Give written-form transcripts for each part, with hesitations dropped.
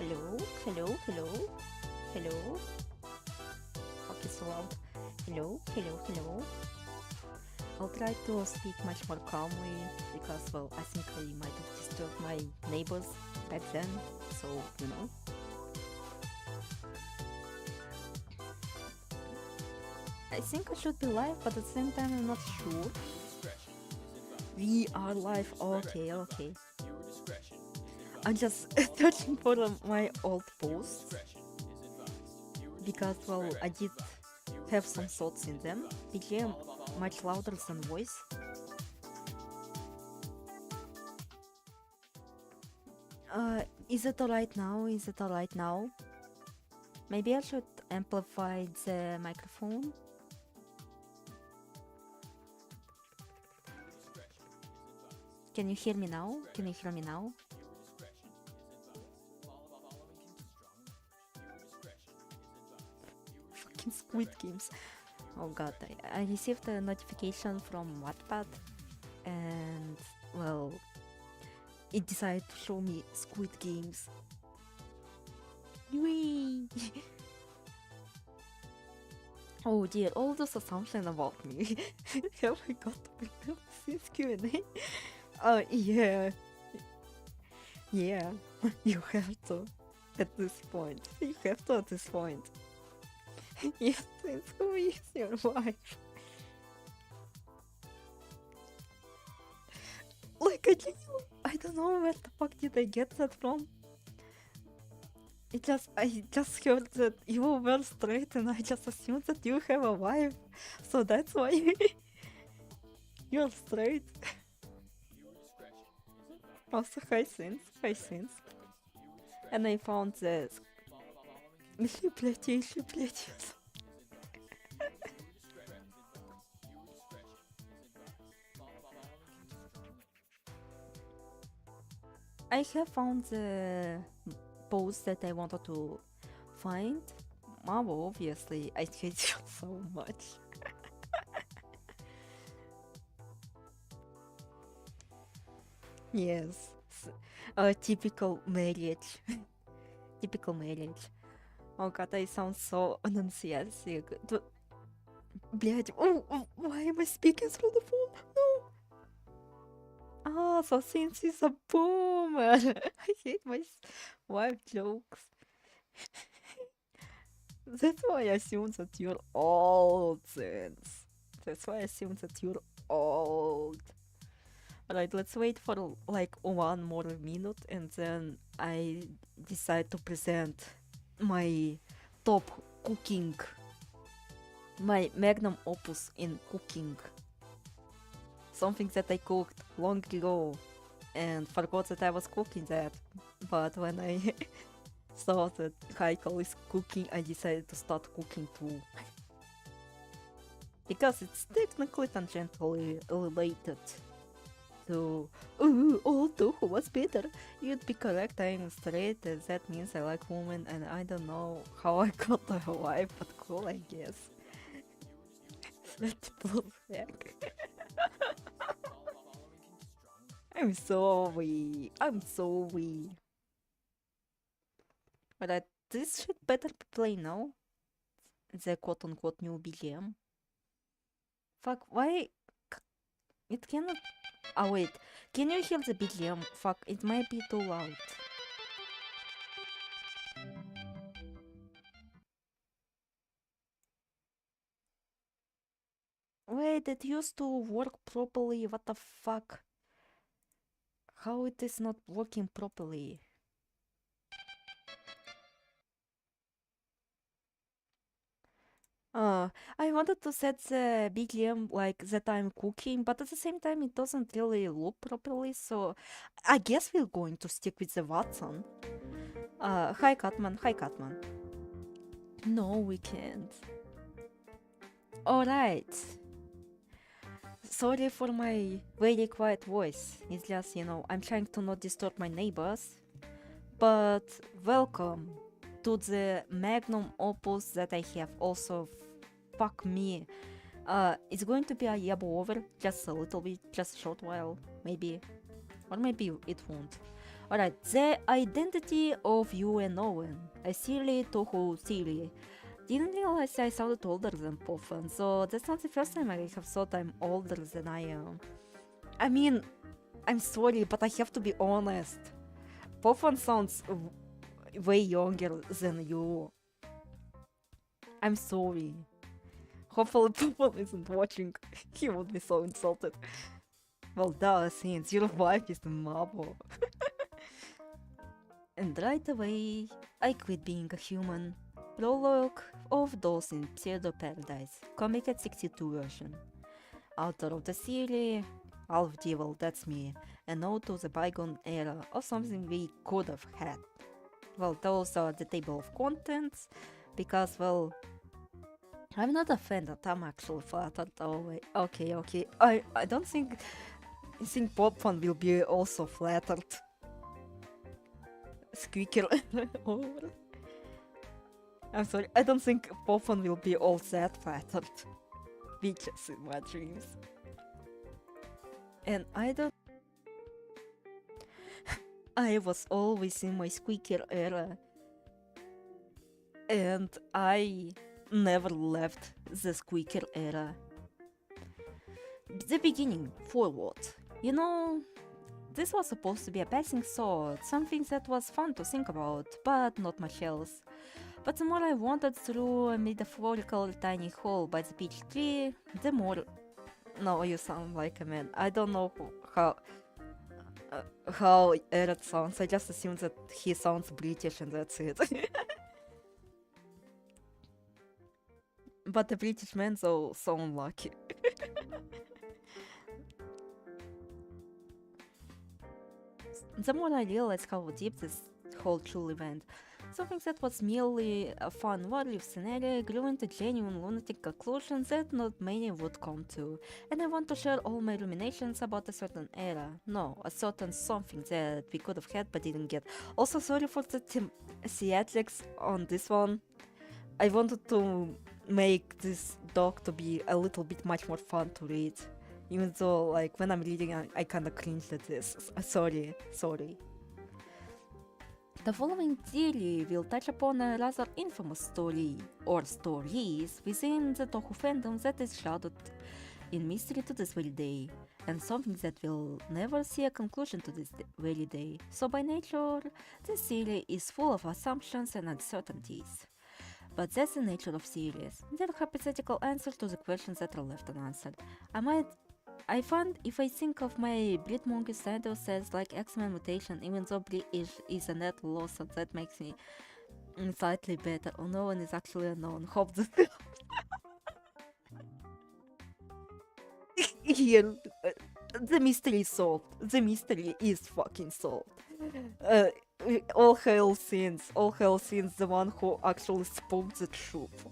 Hello, hello, hello, hello. Okay, so loud. Hello, hello, hello. I'll try to speak much more calmly because, well, I think I might have disturbed my neighbors back then, so, you know. I think I should be live, but at the same time I'm not sure. We are live, okay, okay. I'm just searching for my old posts because, well, I did have some thoughts in them. Became much louder than voice. Is it alright now? Is it alright now? Maybe I should amplify the microphone. Can you hear me now? Can you hear me now? Fucking Squid Games. Oh god, I received a notification from Wattpad and, well, it decided to show me Squid Games. Whee! Oh dear, all those assumptions about me. Have I got prepared since Q&A? Yeah. Yeah, you have to at this point. You have to at this point. Yes, it's who is your wife? Like, I don't know where the fuck did I get that from. I just heard that you were straight and I just assumed that you have a wife. So that's why you're straight. Also, hi Sins. And I found this. I have found the post that I wanted to find. Mabo, obviously, I hate you so much. Yes, typical marriage. Typical marriage. Oh god, I sound so unenthusiastic. Блядь, why am I speaking through the phone? No! Ah, so since he's a boomer. I hate my wife jokes. That's why I assume that you're old, Since. That's why I assume that you're old. Alright, let's wait for like 1 more minute and then I decide to present my top cooking, my magnum opus in cooking. Something that I cooked long ago and forgot that I was cooking that. But when I saw that Heiko is cooking, I decided to start cooking too. Because it's technically tangentially related to although who was better, you'd be correct, I'm straight, that means I like women and I don't know how I got a wife, but cool, I guess. Let's pull back. I'm sorry. But this should better be playing now. The quote-unquote new BGM. Fuck, why? It cannot... Oh wait, can you hear the BGM? Fuck, it might be too loud. Wait, it used to work properly, what the fuck? How it is not working properly? I wanted to set the BGM like that I'm cooking, but at the same time it doesn't really loop properly, so I guess we're going to stick with the Watson. Hi Catman. No, we can't. Alright. Sorry for my very quiet voice. It's just, you know, I'm trying to not disturb my neighbors. But welcome to the magnum opus that I have also. Fuck me. It's going to be a yabo over, just a little bit, just a short while, maybe. Or maybe it won't. Alright, the identity of you and Owen. I silly Toho silly. Didn't realize I sounded older than Poffan, so that's not the first time I have thought I'm older than I am. I mean, I'm sorry, but I have to be honest. Poffan sounds way younger than you. I'm sorry. Hopefully Poffan isn't watching. He would be so insulted. Well, duh, since your wife is a mabo. And right away, I quit being a human. Prologue of Dolls in Pseudo Paradise, comic at 62 version. Author of the series, Half Devil, that's me, an ode to the bygone era of something we could have had. Well, those are the table of contents, because, well, I'm not a fan that I'm actually flattered. Oh, okay. I don't think Popfun will be also flattered. Squeaker over. I'm sorry, I don't think Popfun will be all that flattered. Bitches in my dreams. And I don't... I was always in my squeaker era. And I never left the squeaker era. The beginning, forward. You know, this was supposed to be a passing thought, something that was fun to think about, but not much else. But the more I wandered through a metaphorical tiny hole by the peach tree, the more... No, you sound like a man. I don't know how Eric sounds. I just assume that he sounds British and that's it. But the British men so unlucky. The more I realized how deep this whole truly went, something that was merely a fun what-if scenario grew into genuine lunatic conclusions that not many would come to, and I want to share all my ruminations about a certain era. No, a certain something that we could have had but didn't get. Also, sorry for the theatrics on this one. I wanted to make this doc to be a little bit much more fun to read. Even though, like, when I'm reading, I kinda cringe at this. Sorry. The following theory will touch upon a rather infamous story, or stories, within the Tohu fandom that is shrouded in mystery to this very day, and something that will never see a conclusion to this very day. So by nature, this theory is full of assumptions and uncertainties. But that's the nature of theories. They're hypothetical answers to the questions that are left unanswered. I find if I think of my Brit mongoose title says like X-Men mutation, even though British is a net loss, so that makes me slightly better. Oh, no one is actually unknown. Hope that here the mystery is solved. The mystery is fucking solved. All hail Sins, the one who actually spoke the truth.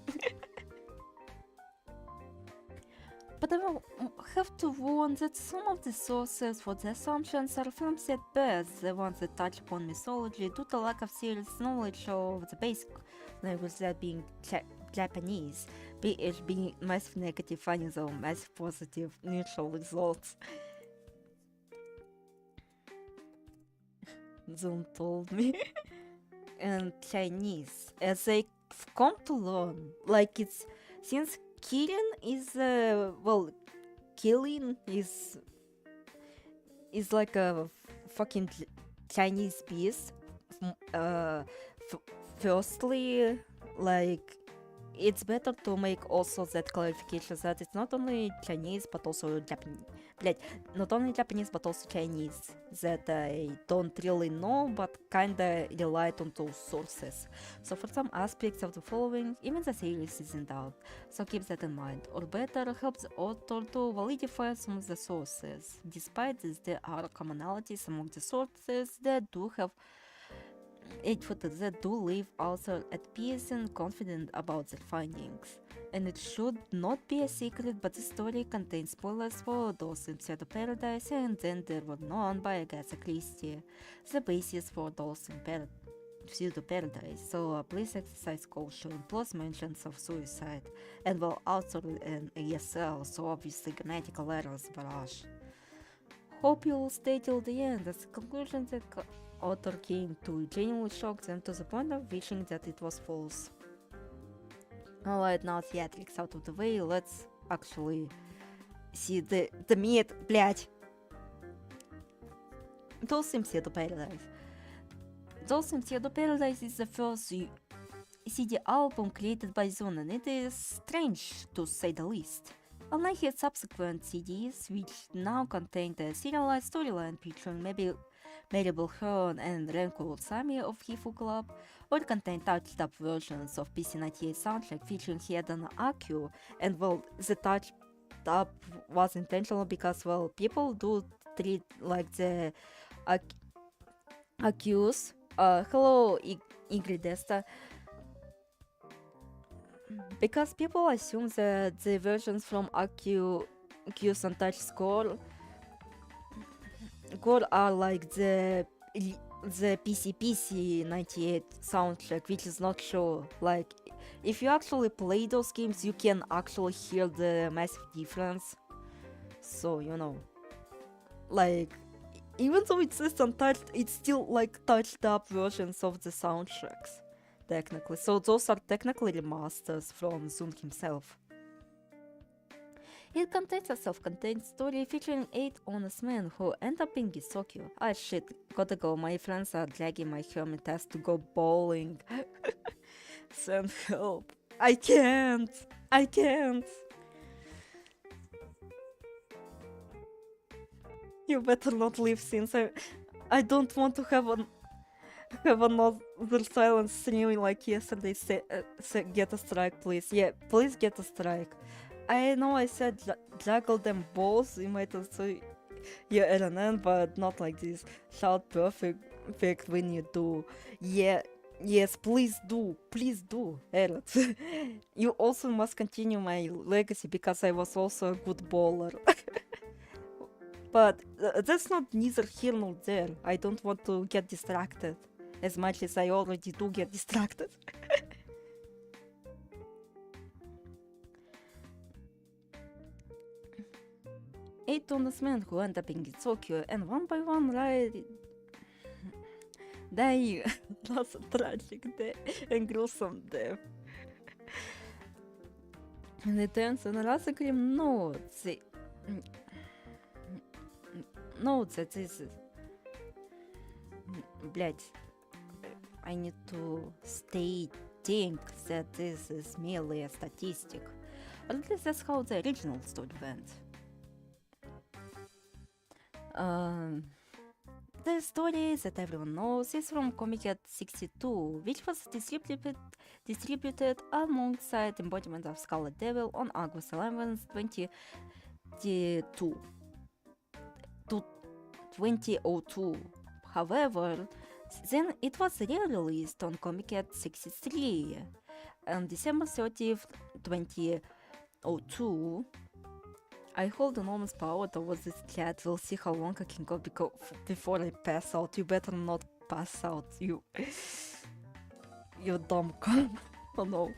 But I will have to warn that some of the sources for the assumptions are films at best, the ones that touch upon mythology, due to lack of serious knowledge of the basic language, that being Japanese, BH being massive negative, funny though, massive positive, neutral results. Zoom told me. And Chinese, as I've come to learn, like it's, since Killing is killing is like a fucking Chinese piece. Firstly, like, it's better to make also that clarification that it's not only Chinese but also Japanese. Not only Japanese but also Chinese that I don't really know but kinda relied on those sources. So for some aspects of the following, even the series is in doubt, so keep that in mind, or better help the author to validify some of the sources. Despite this, there are commonalities among the sources that do have that do leave author at peace and confident about their findings. And it should not be a secret, but the story contains spoilers for those in Pseudo Paradise, and then there were none by Agatha Christie, the basis for those in Pseudo Paradise, so please exercise caution, plus mentions of suicide, and well, author and ESL, so obviously grammatical errors barrage. Hope you'll stay till the end, as the conclusion that author came to genuinely shock them to the point of wishing that it was false. Alright, now theatrics out of the way, let's actually see the meat, блять. Dolce Pseudo Paradise. Dolce Pseudo Paradise is the first CD album created by Zone, and it is strange to say the least. Unlike his subsequent CDs, which now contain the serialized storyline featuring Maribel Hearn and Renko Sami of Hifu Club, or contain touched-up versions of PC98 soundtrack featuring Head and Akio, and well, the touched-up was intentional because, well, people do treat like the Akios. Hello, Ingrid Desta. Because people assume that the versions from Akios and Touch Score are like the PC 98 soundtrack, which is not true. Like, if you actually play those games, you can actually hear the massive difference. So, you know, like, even though it says untouched, it's still like touched up versions of the soundtracks, technically. So those are technically remasters from Zun himself. It contains a self-contained story featuring 8 honest men who end up in Gisokyo. Ah shit, gotta go, my friends are dragging my hermit ass to go bowling. Send help. I can't! You better not leave, since I don't want to have another silence streaming like yesterday. Get a strike, please. Yeah, please get a strike. I know I said juggle them both in my say yeah, LNN, but not like this. Shout perfect when you do. Yeah, yes, please do, Eric. You also must continue my legacy because I was also a good bowler. But that's not neither here nor there. I don't want to get distracted as much as I already do get distracted. 8 honest men who end up in Gitsokyo and one by one die lots of tragic and gruesome death. And it ends on a rather grim note. Note that this is... Блять. I need to think that this is merely a statistic. Or at least that's how the original story went. The story that everyone knows is from Comic Cat 62, which was distributed alongside Embodiment of Scarlet Devil on August 11th, 2002. However, then it was re-released on Comic Cat 63 on December 30th, 2002. I hold enormous power towards this cat. We'll see how long I can go before I pass out. You better not pass out, you dumb con. Oh no.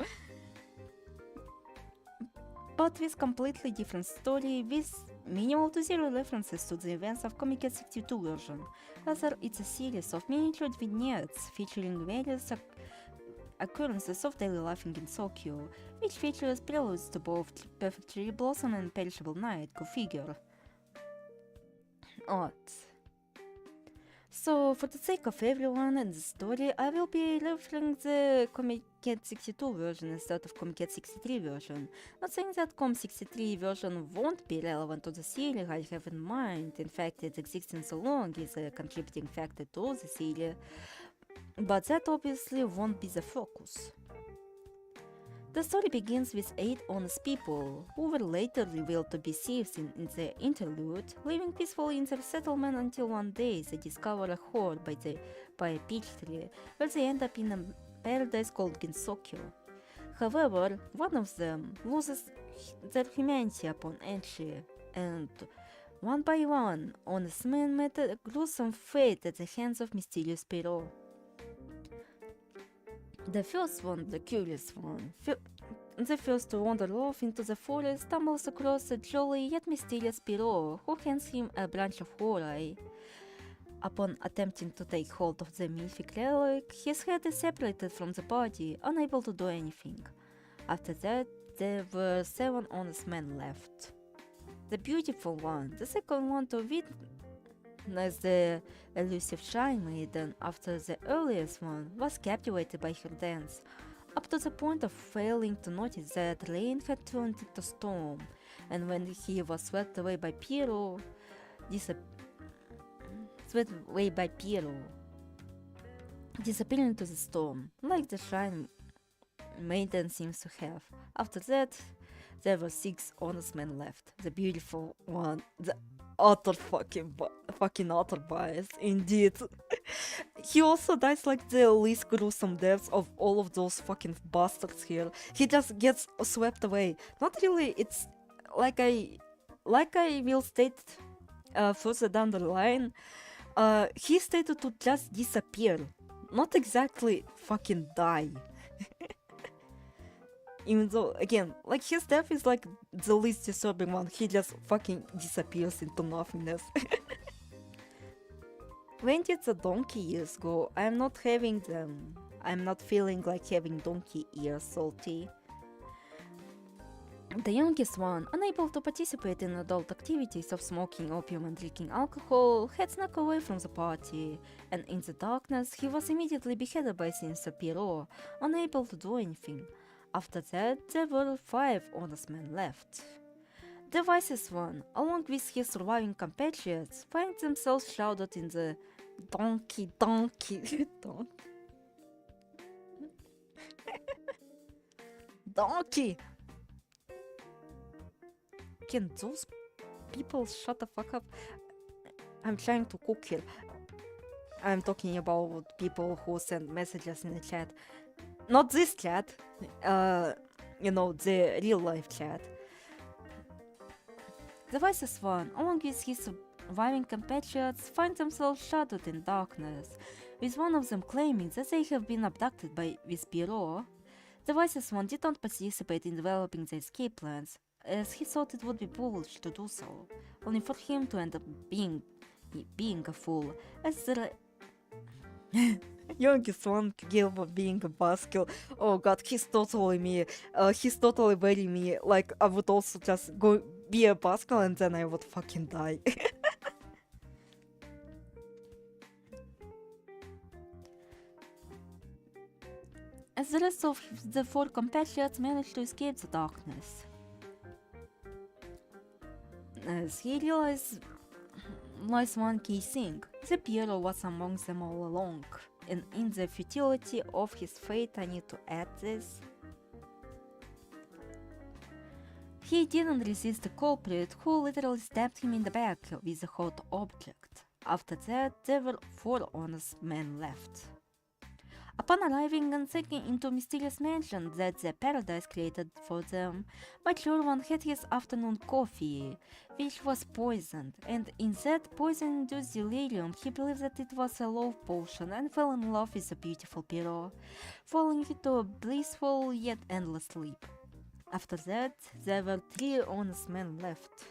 But with completely different story, with minimal to zero references to the events of Comic Cat 62 version. Rather, it's a series of miniature vignettes featuring various occurrences of daily life in Ginzokyo, which features preludes to both Perfect Cherry Blossom and Perishable Night, go figure. Odd. So, for the sake of everyone and the story, I will be referring the Comic Cat 62 version instead of Comic Cat 63 version. Not saying that Com 63 version won't be relevant to the series I have in mind, in fact its existence alone is a contributing factor to the series, but that obviously won't be the focus. The story begins with 8 honest people, who were later revealed to be thieves in the interlude, living peacefully in their settlement until one day they discover a hoard by a peach tree, where they end up in a paradise called Ginzokyo. However, one of them loses their humanity upon entry, and one by one, honest men met a gruesome fate at the hands of mysterious Pierrot. The first one, the curious one, the first to wander off into the forest, stumbles across a jolly yet mysterious Pierrot, who hands him a branch of horai. Upon attempting to take hold of the mythic relic, his head is separated from the body, unable to do anything. After that, there were 7 honest men left. The beautiful one, the second one to witness the elusive shrine maiden after the earliest one, was captivated by her dance, up to the point of failing to notice that rain had turned into storm, and when he was swept away by Piero, disappearing into the storm, like the shrine maiden seems to have. After that, there were 6 honest men left. The beautiful one, the utter fucking utter bias, indeed. He also dies like the least gruesome deaths of all of those fucking bastards here. He just gets swept away. Not really, it's like I will state further down the line, he stated to just disappear, not exactly fucking die. Even though, again, like his death is like the least disturbing one, he just fucking disappears into nothingness. When did the donkey ears go? I'm not having them. I'm not feeling like having donkey ears, salty. The youngest one, unable to participate in adult activities of smoking opium and drinking alcohol, had snuck away from the party, and in the darkness he was immediately beheaded by Sinister Pierrot, unable to do anything. After that, there were 5 honest men left. The wisest one, along with his surviving compatriots, find themselves shrouded in the donkey. Can those people shut the fuck up? I'm trying to cook here. I'm talking about people who send messages in the chat. Not this chat, the real life chat. The wisest one, along with his surviving compatriots, find themselves shrouded in darkness, with one of them claiming that they have been abducted by Pierrot. The wisest one did not participate in developing the escape plans, as he thought it would be foolish to do so, only for him to end up being a fool, as the youngest one guilt of being a buskill. Oh god, he's totally me. He's totally very me. Like, I would also just go be a buskill and then I would fucking die. As the rest of the 4 compatriots managed to escape the darkness. As he realized one key thing, the Pierrot was among them all along, and in the futility of his fate I need to add this. He didn't resist the culprit, who literally stabbed him in the back with a hot object. After that, there were 4 honest men left. Upon arriving and sinking into a mysterious mansion that the paradise created for them, mature one had his afternoon coffee, which was poisoned, and in that poison-induced delirium he believed that it was a love potion and fell in love with the beautiful Pierrot, falling into a blissful yet endless sleep. After that, there were 3 honest men left.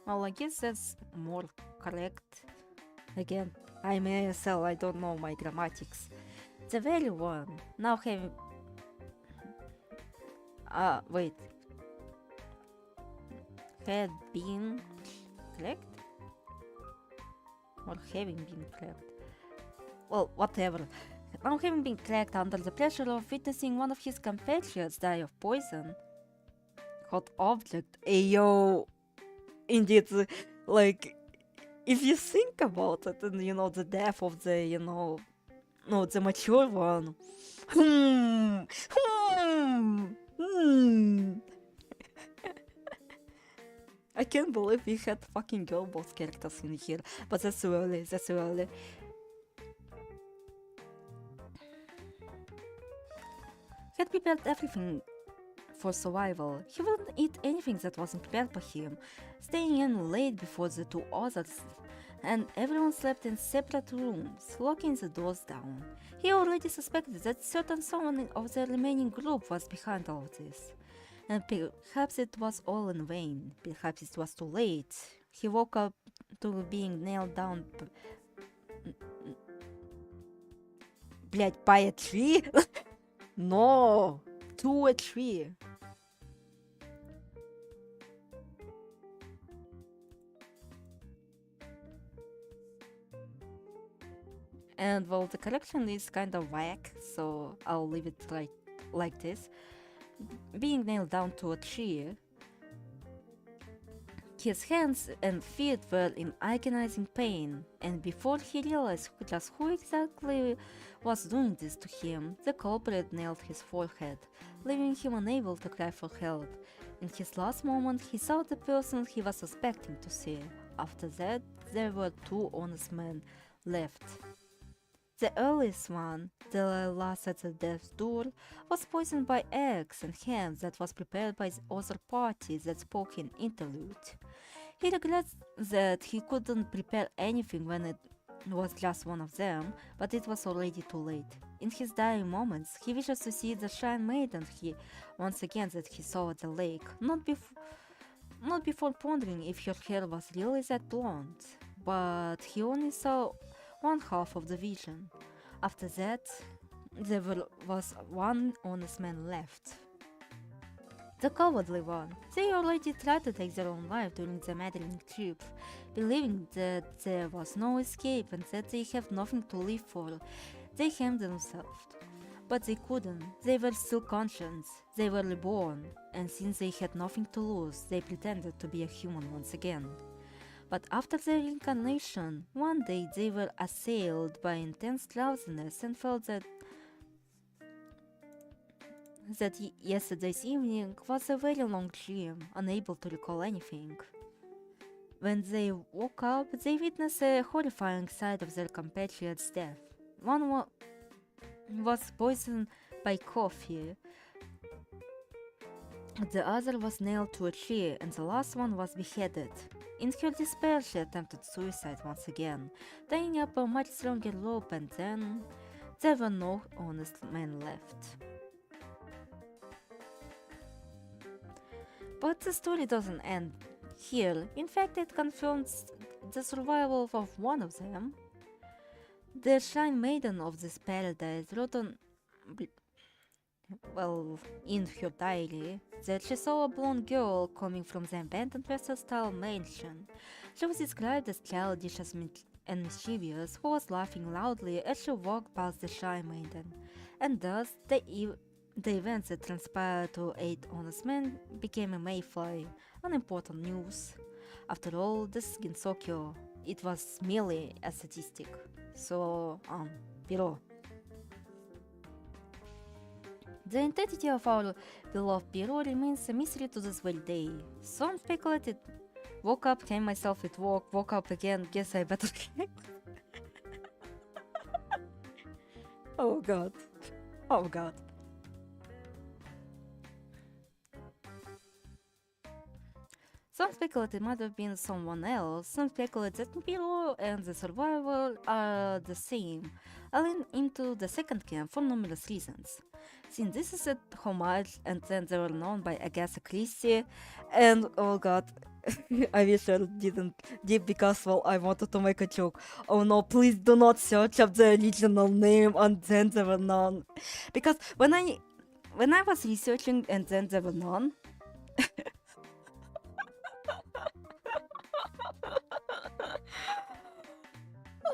Well, I guess that's more correct. Again, I'm ASL, I don't know my grammatics. The very one, now having... wait. Had been correct? Or having been correct? Well, whatever. Now having been cracked under the pressure of witnessing one of his compatriots die of poison. Hot object. Ayo! Indeed, like... If you think about it, and the death of the, the mature one. I can't believe we had fucking girl boss characters in here, but that's too early, Had prepared everything for survival. He wouldn't eat anything that wasn't prepared by him, staying in late before the 2 others, and everyone slept in separate rooms, locking the doors down. He already suspected that someone of the remaining group was behind all of this. And perhaps it was all in vain. Perhaps it was too late. He woke up to being nailed down блять, by a tree? No! To a tree. And well, the correction is kind of whack, so I'll leave it like this. Being nailed down to a tree, his hands and feet were in agonizing pain, and before he realized just who exactly was doing this to him, the culprit nailed his forehead, leaving him unable to cry for help. In his last moment, he saw the person he was suspecting to see. After that, there were two honest men left. The earliest one, the last at the death's door, was poisoned by eggs and hams that was prepared by the other parties that spoke in interlude. He regrets that he couldn't prepare anything when it was just one of them, but it was already too late. In his dying moments, he wishes to see the Shrine Maiden once again that he saw at the lake, not before pondering if her hair was really that blonde, but he only saw one half of the vision. After that, there was one honest man left. The cowardly one. They already tried to take their own life during the maddening trip, believing that there was no escape and that they have nothing to live for. They hanged themselves. But they couldn't. They were still conscious. They were reborn, and since they had nothing to lose, they pretended to be a human once again. But after their reincarnation, one day they were assailed by intense drowsiness and felt that yesterday's evening was a very long dream, unable to recall anything. When they woke up, they witnessed a horrifying sight of their compatriot's death. One was poisoned by coffee, the other was nailed to a tree, and the last one was beheaded. In her despair, she attempted suicide once again, tying up a much stronger rope, and then there were no honest men left. But the story doesn't end here. In fact, it confirms the survival of one of them. The Shrine Maiden of this paradise wrote in her diary, that she saw a blonde girl coming from the abandoned Western-style mansion. She was described as childish and mischievous, who was laughing loudly as she walked past the Shrine Maiden, and thus the events that transpired to 8 honest men became a mayfly, unimportant news. After all, this is Gensokyo. It was merely a statistic. So, below. The identity of our beloved Piro remains a mystery to this very day. Some speculated, woke up, came myself at work, woke up again, guess I better Oh god. Oh god. Some speculate it might have been someone else, some speculate that Piro and the survivor are the same. I lean into the second camp for numerous reasons. Since this is a homage and then they were known by Agatha Christie, and oh god, I wish I didn't dip because well I wanted to make a joke. Oh no, please do not search up the original name and then they were known. Because when I was researching and then they were known,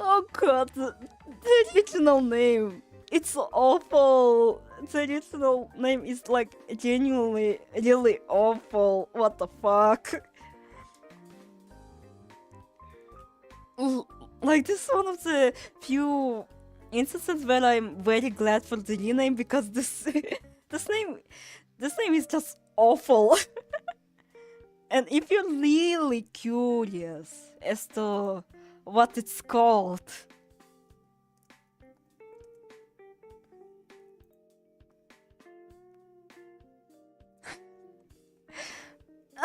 oh god, the original name. It's awful. The original name is like genuinely really awful. What the fuck? Like this is one of the few instances where I'm very glad for the rename because this this name is just awful. And if you're really curious as to what it's called,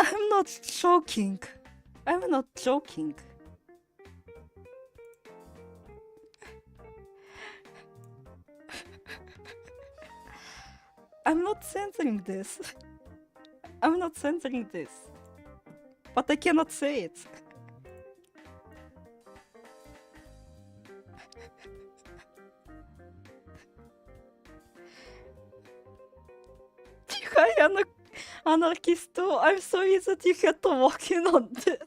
I'm not joking. I'm not joking. I'm not censoring this. I'm not censoring this. But I cannot say it. Hi, Anarchist 2. I'm sorry that you had to walk in on this.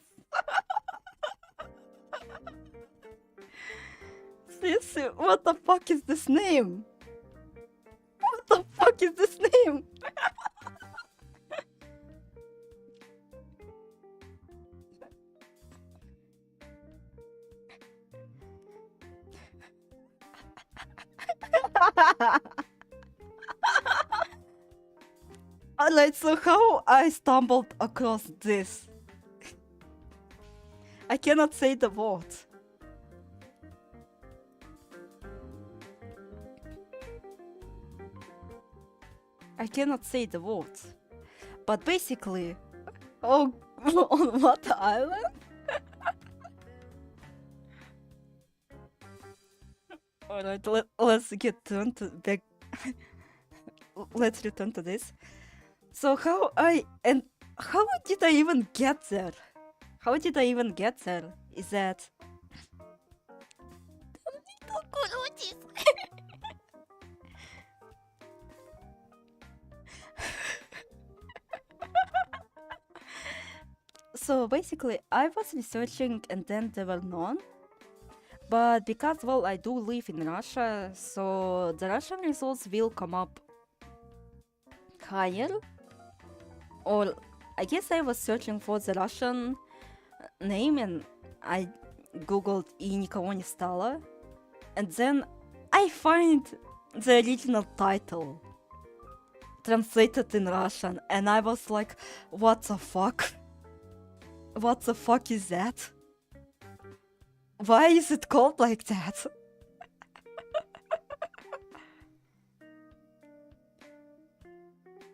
What the fuck is this name? What the fuck is this name? Alright, so how I stumbled across this? I cannot say the word. I cannot say the word. But basically... Oh, on what island? Alright, let's get turned to back... Let's return to this. So how did I even get there? How did I even get there? Is that... So basically, I was researching and then there were none. But because, well, I do live in Russia, so the Russian results will come up higher. Or I guess I was searching for the Russian name and I googled «И никого не стало». And then I find the original title translated in Russian and I was like, what the fuck? What the fuck is that? Why is it called like that?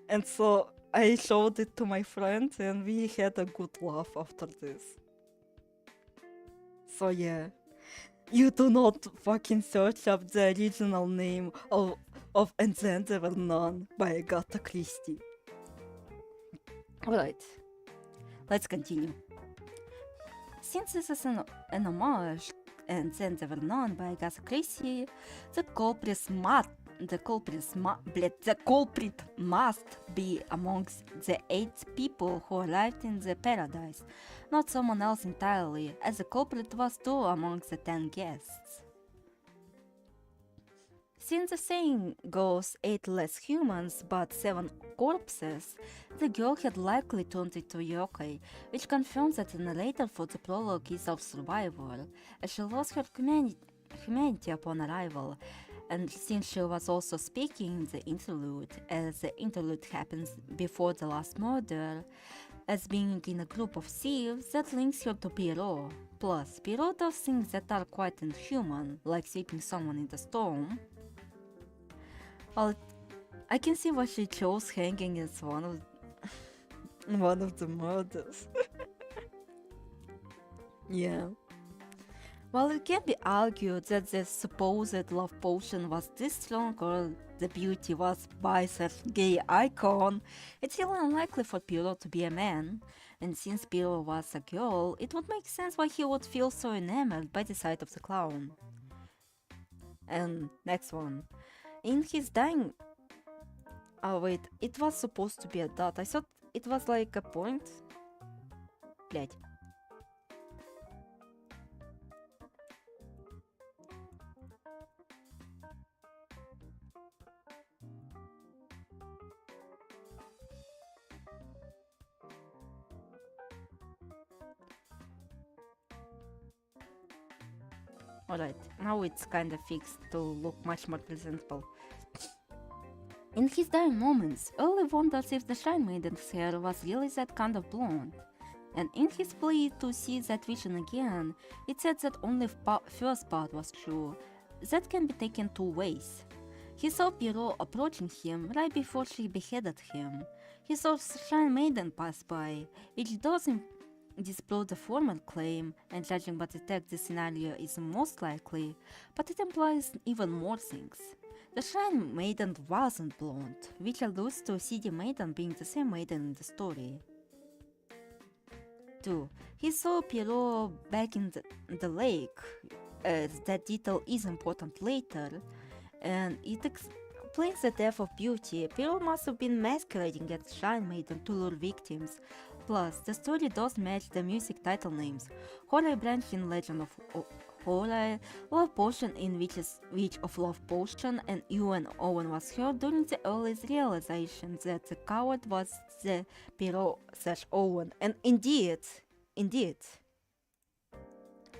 And so I showed it to my friend and we had a good laugh after this. So yeah, you do not fucking search up the original name of And Then There Were None by Agatha Christie. Alright, let's continue. Since this is an homage And Then There Were None by Agatha Christie, the culprit must be amongst the 8 people who arrived in the paradise, not someone else entirely, as the culprit was too amongst the 10 guests. Since the saying goes 8 less humans but 7 corpses, the girl had likely turned into yokai, which confirms that the narrator for the prologue is of survivor, as she lost her humanity upon arrival. And since she was also speaking in the interlude, as the interlude happens before the last murder, as being in a group of thieves, that links her to Pierrot. Plus, Pierrot does things that are quite inhuman, like sweeping someone in the storm. Well, I can see why she chose hanging as one of the murders. Yeah. While it can be argued that the supposed love potion was this strong or the beauty was by such gay icon, it's still unlikely for Pierrot to be a man, and since Pierrot was a girl, it would make sense why he would feel so enamored by the sight of the clown. And next one. In his dying... Oh wait, it was supposed to be a dot. I thought it was like a point. Блять. Alright, now it's kinda fixed to look much more presentable. In his dying moments, Early wonders if the Shrine Maiden's hair was really that kind of blonde. And in his plea to see that vision again, it said that only first part was true. That can be taken 2 ways. He saw Pierrot approaching him right before she beheaded him. He saw Shrine Maiden pass by, which does disprove the former claim, and judging by the text, this scenario is most likely, but it implies even more things. The Shrine Maiden wasn't blonde, which alludes to CD Maiden being the same maiden in the story. 2. He saw Pierrot back in the lake, as that detail is important later, and it explains the death of Beauty. Pierrot must have been masquerading as Shrine Maiden to lure victims. Plus, the story does match the music title names. Horai branched in Legend of Horai, Love Potion in Witch of Love Potion, and Ewan Owen was heard during the earliest realization that the coward was the Pierrot/Owen, and indeed.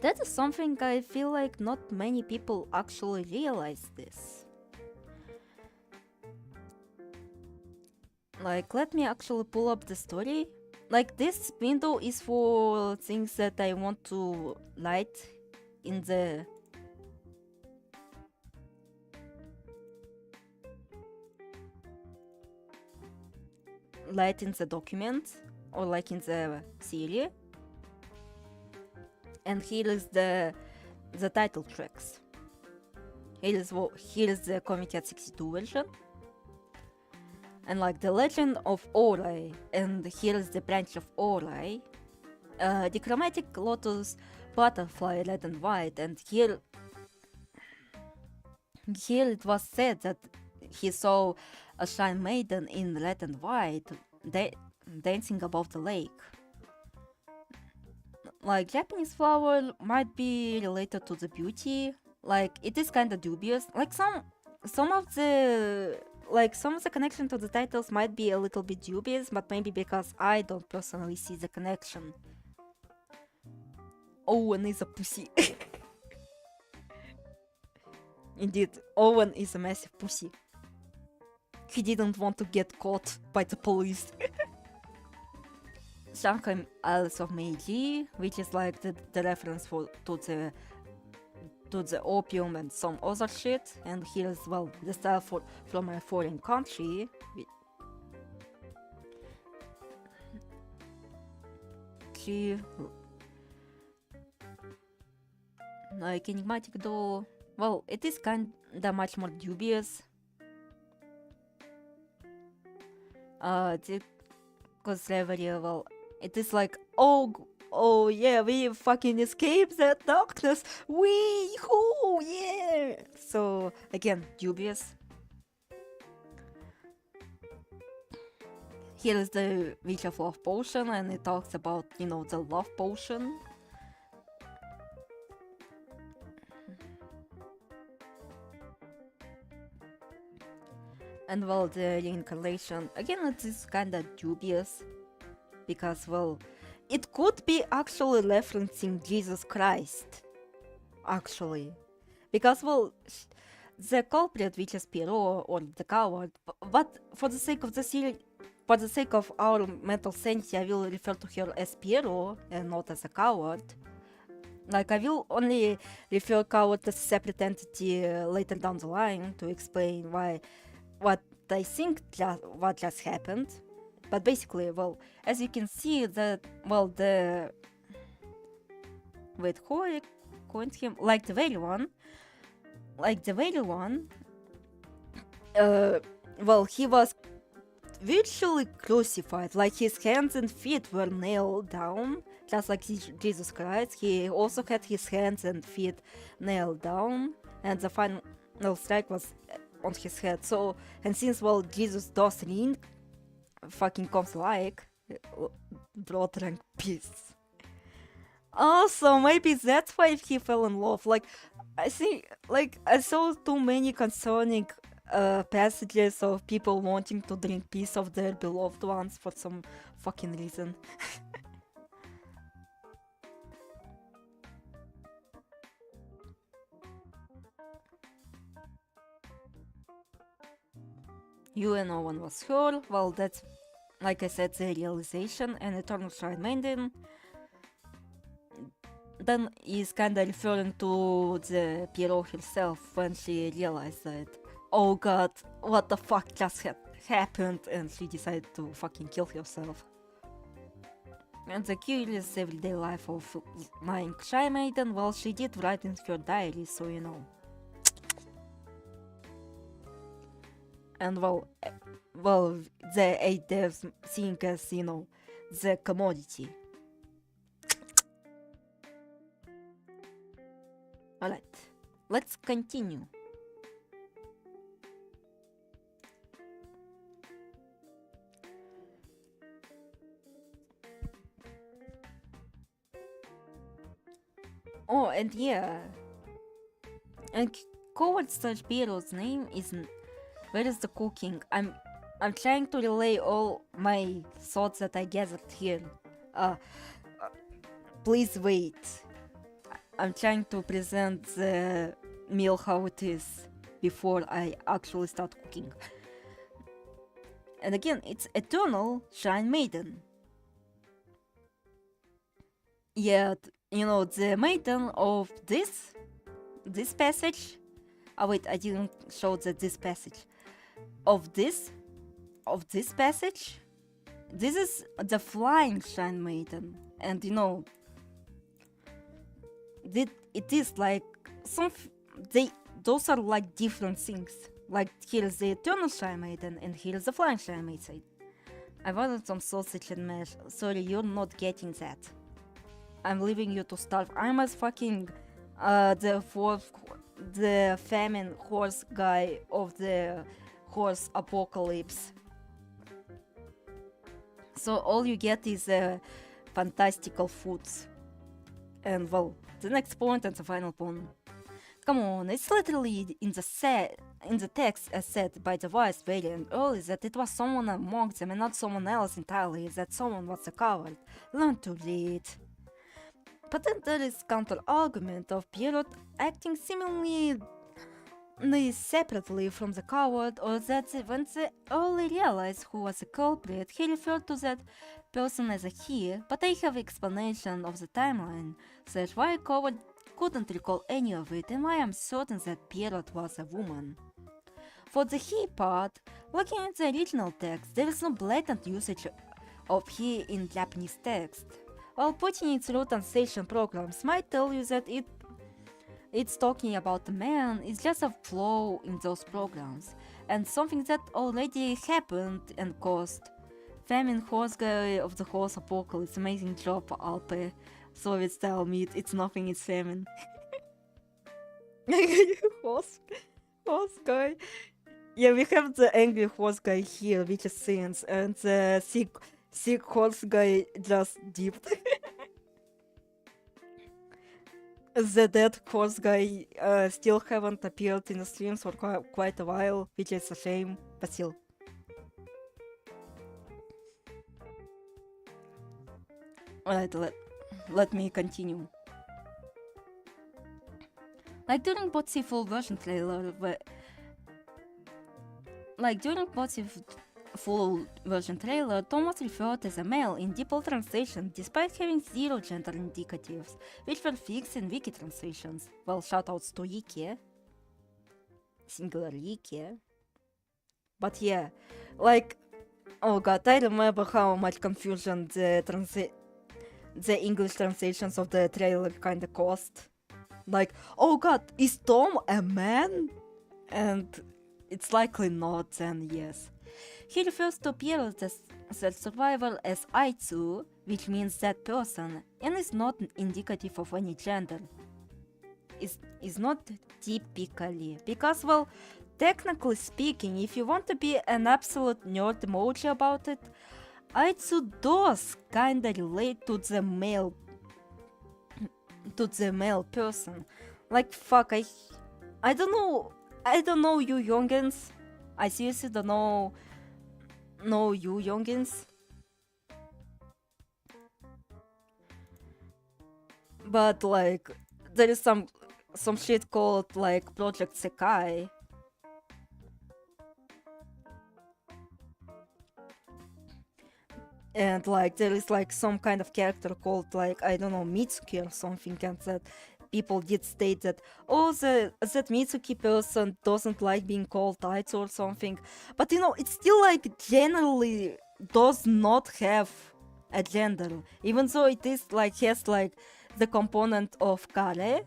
That is something I feel like not many people actually realize this. Like, let me actually pull up the story. Like, this window is for things that I want to light in the document or like in the series. And here is the title tracks. Here is the Comic 62 version. And like the Legend of Horai, and here is the branch of Horai, the Chromatic Lotus, Butterfly, Red and White, and here it was said that he saw a Shrine Maiden in Red and White dancing above the lake. Like, Japanese flower might be related to the beauty. Like, it is kinda dubious. Like, some of the connection to the titles might be a little bit dubious, but maybe because I don't personally see the connection. Owen is a pussy. Indeed, Owen is a massive pussy. He didn't want to get caught by the police. Shanghai Isles of Meiji, which is like the reference to the opium and some other shit, and here as well the style from a foreign country. Like enigmatic though, well, it is kinda much more dubious. Because slavery, well, it is like, oh yeah, we fucking escaped that darkness. Wee-hoo, yeah. So again, dubious. Here is the Witch of Love Potion, and it talks about, the love potion. And well, the reincarnation, again, it is kinda dubious. Because, well, it could be actually referencing Jesus Christ. Actually. Because, well, the culprit, which is Pierrot, or the coward, but for the sake of the series, for the sake of our mental sanity, I will refer to her as Pierrot, and not as a coward. Like, I will only refer coward as a separate entity later down the line to explain what I think what just happened. But basically, well, as you can see that, well, wait, who I coined him? Like the very one, well, he was virtually crucified, like his hands and feet were nailed down, just like Jesus Christ. He also had his hands and feet nailed down, and the final strike was on his head. So, and since, well, Jesus does fucking comes like, bro, drank piss. Also, maybe that's why he fell in love. Like, I think, like, I saw too many concerning passages of people wanting to drink piss of their beloved ones for some fucking reason. You and no one was sure. Well, that's, like I said, the realization, and Eternal Shrine Maiden then is kinda referring to the Pierrot herself when she realized that, oh god, what the fuck just happened, and she decided to fucking kill herself. And the curious everyday life of my shy maiden, well, she did write in her diary, so you know. And well, the idea seeing as, you know, the commodity. Alright, let's continue. Oh, and yeah. And coward/Bero's name is... Where is the cooking? I'm trying to relay all my thoughts that I gathered here. Please wait. I'm trying to present the meal how it is before I actually start cooking. And again, it's Eternal Shrine Maiden. Yet, you know, the maiden of this passage. Oh wait, I didn't show this passage. Of this passage, this is the Flying Shrine Maiden, and you know, it is like those are like different things. Like here's the Eternal Shrine Maiden, and here's the Flying Shrine Maiden. I wanted some sausage and mash. Sorry, you're not getting that. I'm leaving you to starve. I'm as fucking the famine horse guy of the horse apocalypse. So all you get is fantastical foods. And well, the next point and the final point. Come on, it's literally in the text as said by the voice variant earlier that it was someone among them and not someone else entirely, that someone was a coward. Learn to read. But then there is counter-argument of Pierrot acting seemingly separately from the coward, or that when they only realized who was the culprit, he referred to that person as a he, but I have explanation of the timeline, that why coward couldn't recall any of it, and why I'm certain that Pierrot was a woman. For the he part, looking at the original text, there is no blatant usage of he in Japanese text, while putting it through translation programs might tell you that it's talking about a man is just a flaw in those programs, and something that already happened and caused. Famine horse guy of the horse apocalypse, amazing job, Alpe. Soviet style meat, it's nothing, it's famine. horse guy. Yeah, we have the angry horse guy here, which is scenes, and the sick horse guy just dipped. The dead horse guy still haven't appeared in the streams for quite a while, which is a shame, but still. Alright, let me continue. Like during Botsy full version trailer, Tom was referred as a male in default translation despite having zero gender indicatives, which were fixed in wiki translations. Well, shoutouts to Ike. Singular Ike. But yeah, like, oh god, I remember how much confusion the English translations of the trailer kinda caused. Like, oh god, is Tom a man? And it's likely not, then yes. He refers to Pierrot as the survivor as Aitsu, which means that person, and is not indicative of any gender. Is not typically, because, well, technically speaking, if you want to be an absolute nerd emoji about it, Aitsu does kinda relate to the male person. Like, fuck, I don't know you youngins. I seriously don't know you youngins. But like, there is some shit called like Project Sekai. And like there is like some kind of character called like, I don't know, Mitsuki or something, and that people did state that, oh, that Mitsuki person doesn't like being called Taitsu or something. But you know, it still like generally does not have a gender, even though it is like has like the component of kare.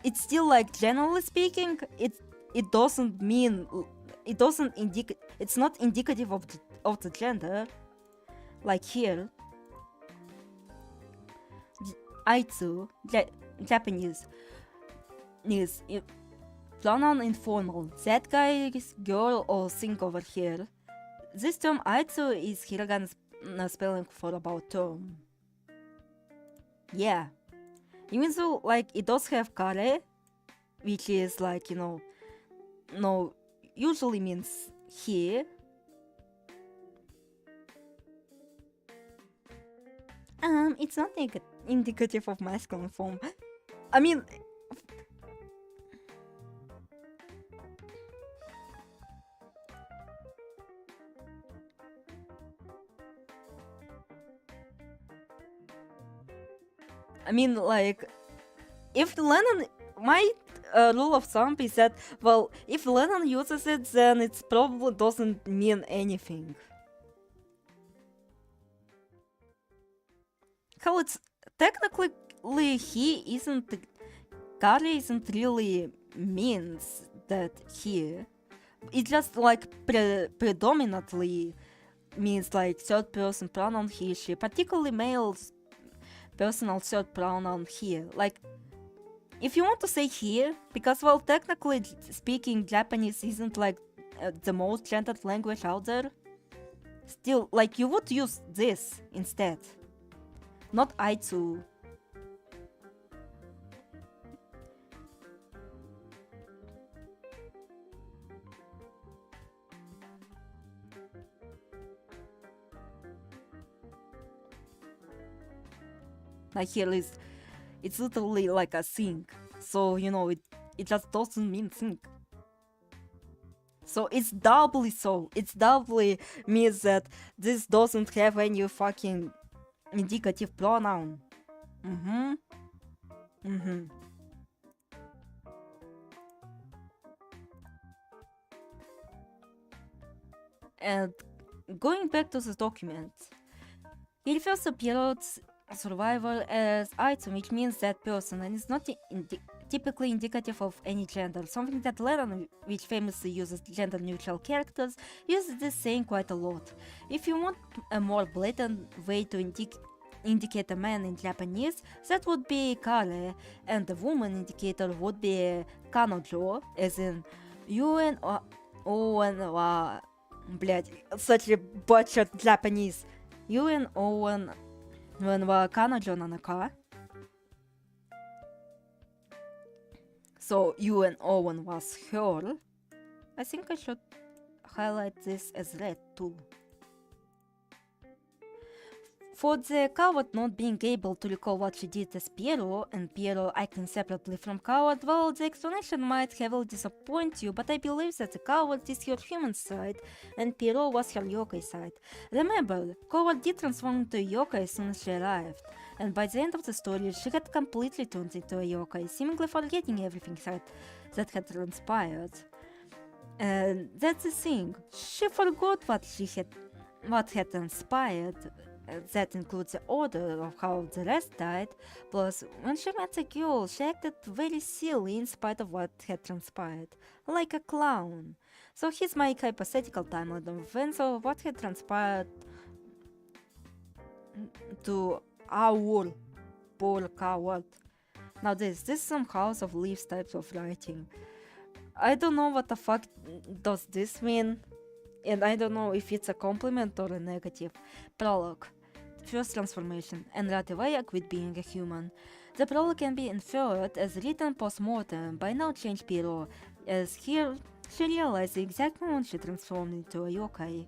It's still like generally speaking, it doesn't mean it doesn't indicate. It's not indicative of the gender. Like here, aitsu, Japanese is pronoun informal. That guy is girl or thing over here. This term aitsu is hiragana spelling for about term. Yeah. Even though like it does have kare, which is like, you know, no, usually means he. It's not indicative of masculine form. I mean, like, if len'en, my rule of thumb is that, well, if len'en uses it, then it probably doesn't mean anything. How it's technically he isn't, kare isn't really means that he. It just like predominantly means like third person pronoun he, she, particularly male's personal third pronoun he. Like, if you want to say he, because, well, technically speaking, Japanese isn't like the most gendered language out there, still, like, you would use this instead, not aitsu. Like here is, it's literally like a thing. So, you know, it just doesn't mean thing. So it's doubly so. It's doubly means that this doesn't have any fucking indicative pronoun. And going back to the document, it refers to Pierrot's survivor as item, which means that person, and it's not typically indicative of any gender. Something that len'en, which famously uses gender neutral characters, uses this saying quite a lot. If you want a more blatant way to indicate a man in Japanese, that would be kare, and the woman indicator would be kanojo, as in UN or блять, such a butchered Japanese. UN Owen wa kanojo nanaka. So UN Owen was her. I think I should highlight this as red too. For the coward not being able to recall what she did as Piero, and Piero acting separately from coward, well, the explanation might heavily disappoint you, but I believe that the coward is her human side, and Piero was her yokai side. Remember, coward did transform into a yokai as soon as she arrived, and by the end of the story, she had completely turned into a yokai, seemingly forgetting everything that had transpired. And that's the thing, she forgot what had transpired. That includes the order of how the rest died, plus when she met the girl, she acted very silly in spite of what had transpired, like a clown. So here's my hypothetical timeline of events of what had transpired to our poor coward. Now this is some House of Leaves types of writing. I don't know what the fuck does this mean, and I don't know if it's a compliment or a negative. Prologue. First transformation, and right away I quit being a human. The prologue can be inferred as written post-mortem by now changed Pierrot, as here she realized the exact moment she transformed into a yokai.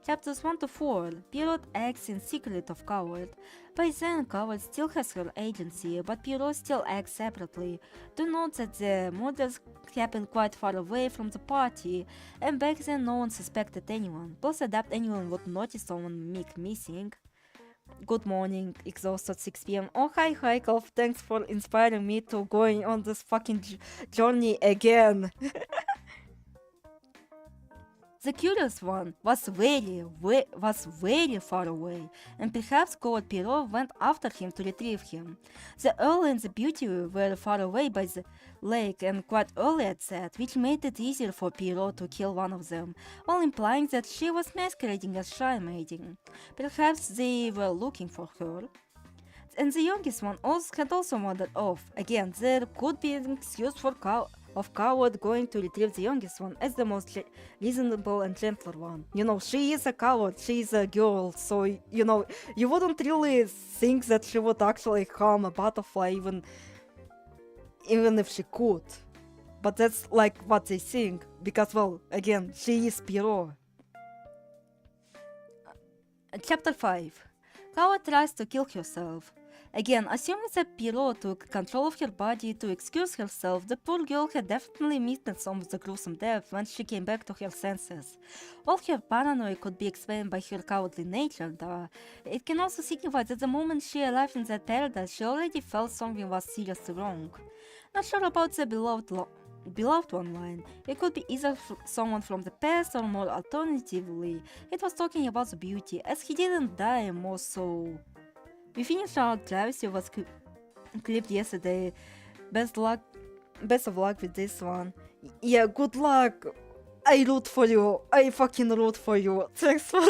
Chapters 1 to 4, Pierrot acts in secret of Coward. By then, Coward still has her agency, but Pierrot still acts separately. Do note that the murders happened quite far away from the party, and back then no one suspected anyone. Plus, adapt anyone would notice someone missing. Good morning, exhausted 6 p.m. Oh, hi, Kolf, thanks for inspiring me to going on this fucking journey again. The curious one was very far away, and perhaps Coward Pierrot went after him to retrieve him. The Earl and the Beauty were far away by the lake and quite early at that, which made it easier for Pierrot to kill one of them, while implying that she was masquerading as shy maiden. Perhaps they were looking for her. And the youngest one had also wandered off. Again, there could be an excuse for Coward going to retrieve the youngest one as the most reasonable and gentler one. You know, she is a coward, she is a girl, so, you know, you wouldn't really think that she would actually harm a butterfly even if she could. But that's like what they think, because, well, again, she is Pierrot. Chapter 5. Coward tries to kill herself. Again, assuming that Pierrot took control of her body to excuse herself, the poor girl had definitely witnessed some of the gruesome death when she came back to her senses. While her paranoia could be explained by her cowardly nature, though, it can also signify that the moment she arrived in that paradise, she already felt something was seriously wrong. Not sure about the beloved one line. It could be either someone from the past or more alternatively, it was talking about the beauty, as he didn't die more so. We finished our travesty was clipped yesterday. Best of luck with this one. Yeah, good luck. I root for you. I fucking root for you. Thanks for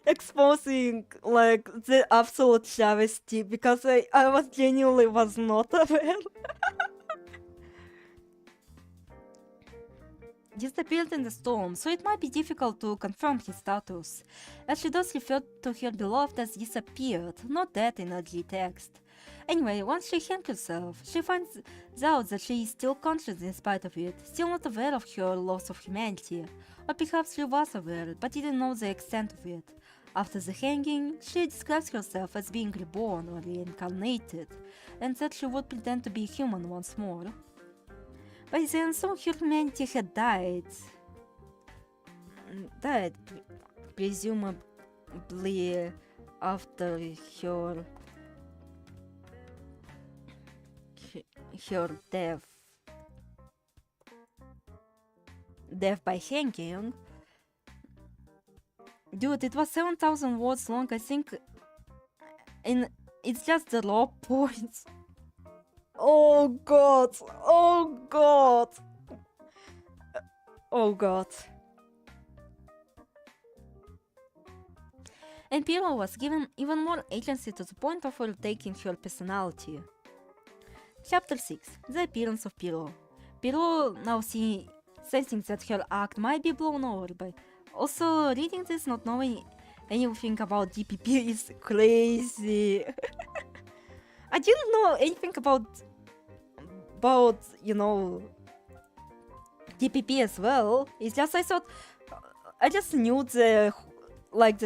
exposing like the absolute travesty, because I was genuinely not aware. Disappeared in the storm, so it might be difficult to confirm his status, as she does refer to her beloved as disappeared, not dead in ugly text. Anyway, once she hangs herself, she finds out that she is still conscious in spite of it, still not aware of her loss of humanity, or perhaps she was aware, but didn't know the extent of it. After the hanging, she describes herself as being reborn or reincarnated, and that she would pretend to be human once more. By then, some of her humanity had died. Presumably after her death. Death by hanging. Dude, it was 7,000 words long, I think. And it's just the raw points. Oh god! Oh god! Oh god. And Pierrot was given even more agency to the point of taking her personality. Chapter 6. The appearance of Pierrot. Pierrot now sensing that her act might be blown over by... Also, reading this not knowing anything about DPP is crazy. I didn't know anything about, you know, DPP as well. It's just I thought, I just knew the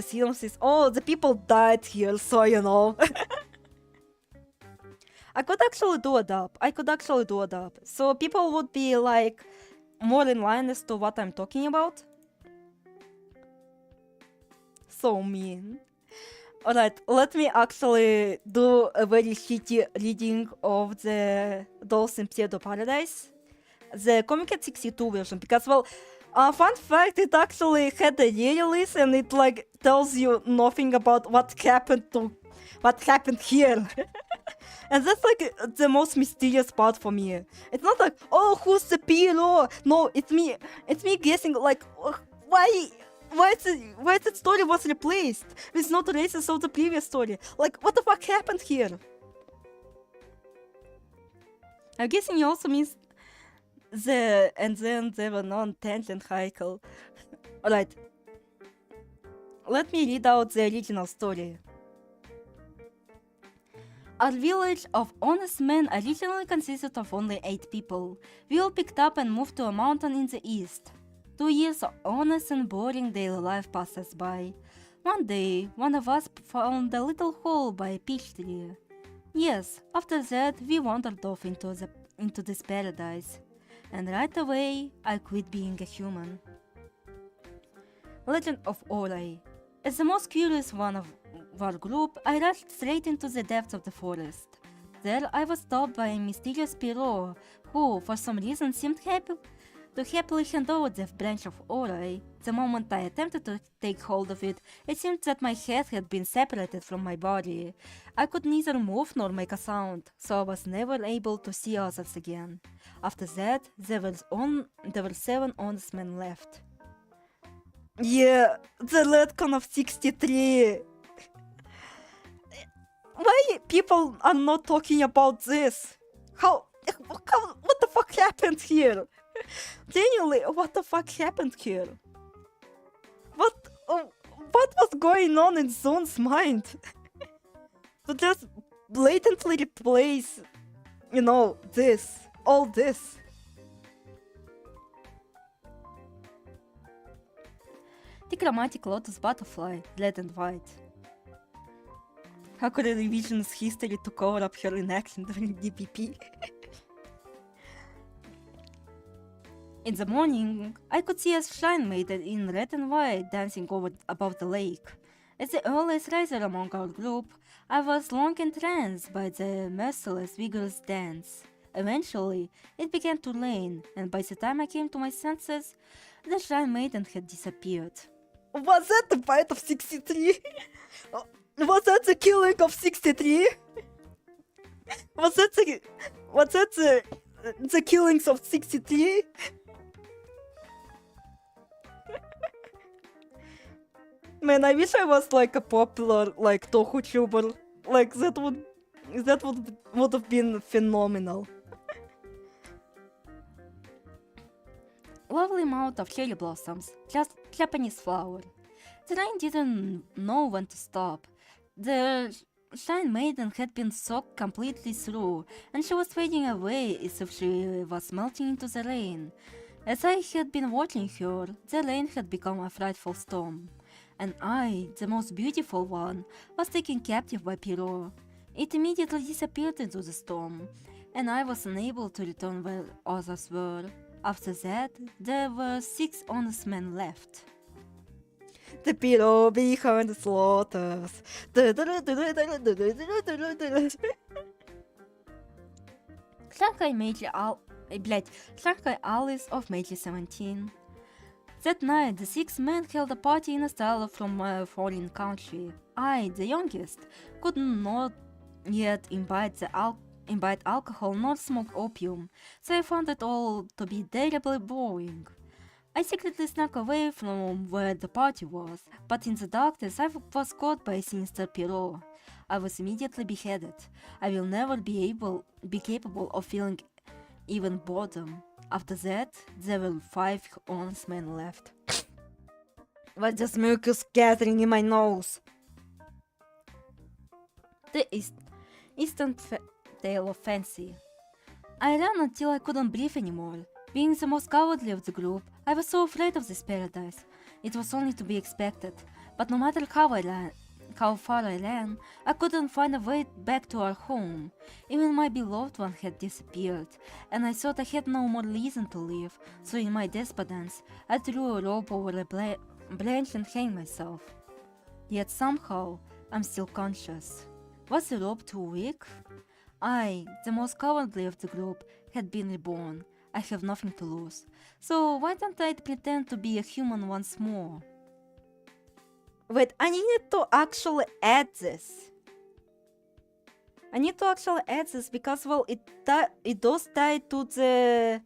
synopsis. Oh, the people died here, so you know. I could actually do a dub. So people would be like more in line as to what I'm talking about. So mean. Alright, let me actually do a very shitty reading of the Dolls in Pseudo Paradise. The Comic at 62 version, because, well, fun fact, it actually had a re-release and it like tells you nothing about what happened here. And that's like the most mysterious part for me. It's not like, oh, who's the Pierrot? No, it's me guessing like, why that story was replaced with not traces of the previous story? Like, what the fuck happened here? I'm guessing it also means and then there were non-tangent Heikel. Alright. Let me read out the original story. Our village of honest men originally consisted of only 8 people. We all picked up and moved to a mountain in the east. 2 years of honest and boring daily life passed us by. One day, one of us found a little hole by a peach tree. Yes, after that, we wandered off into this paradise. And right away, I quit being a human. Legend of Orai. As the most curious one of our group, I rushed straight into the depths of the forest. There, I was stopped by a mysterious Pierrot, who, for some reason, seemed happy to happily hand over the branch of Ori. The moment I attempted to take hold of it, it seemed that my head had been separated from my body. I could neither move nor make a sound, so I was never able to see others again. After that, there were 7 honest men left. Yeah, the retcon of 63. Why people are not talking about this? What the fuck happened here? Genuinely, what the fuck happened here? What was going on in Zone's mind? To just blatantly replace, all this. The chromatic lotus butterfly, red and white. Hakure revisions history to cover up her inaction during DPP. In the morning, I could see a shrine maiden in red and white dancing above the lake. As the earliest riser among our group, I was long entranced by the merciless, vigorous dance. Eventually, it began to rain, and by the time I came to my senses, the shrine maiden had disappeared. Was that the fight of 63? Was that the killing of 63? Was that the killings of 63? Man, I wish I was like a popular Tohu tuber. Like that would have been phenomenal. Lovely mouth of cherry blossoms, just Japanese flower. The rain didn't know when to stop. The shrine maiden had been soaked completely through, and she was fading away as if she was melting into the rain. As I had been watching her, the rain had become a frightful storm, and I, the most beautiful one, was taken captive by Pierrot. It immediately disappeared into the storm, and I was unable to return where others were. After that, there were 6 honest men left. The Pierrot behind the slaughters. Shanghai Alice of Meiji 17. That night, the 6 men held a party in a style from a foreign country. I, the youngest, could not yet imbibe alcohol nor smoke opium, so I found it all to be terribly boring. I secretly snuck away from where the party was, but in the darkness I was caught by a sinister Pierrot. I was immediately beheaded. I will never be capable of feeling even boredom. After that, there were 5 honest men left. Why does mucus gathering in my nose? The instant tale of fancy. I ran until I couldn't breathe anymore. Being the most cowardly of the group, I was so afraid of this paradise. It was only to be expected, but no matter how far I ran, I couldn't find a way back to our home. Even my beloved one had disappeared, and I thought I had no more reason to live, so in my despondence, I threw a rope over a branch and hanged myself. Yet somehow, I'm still conscious. Was the rope too weak? I, the most cowardly of the group, had been reborn. I have nothing to lose. So why don't I pretend to be a human once more? Wait, I need to actually add this. Because, well, it does tie to the...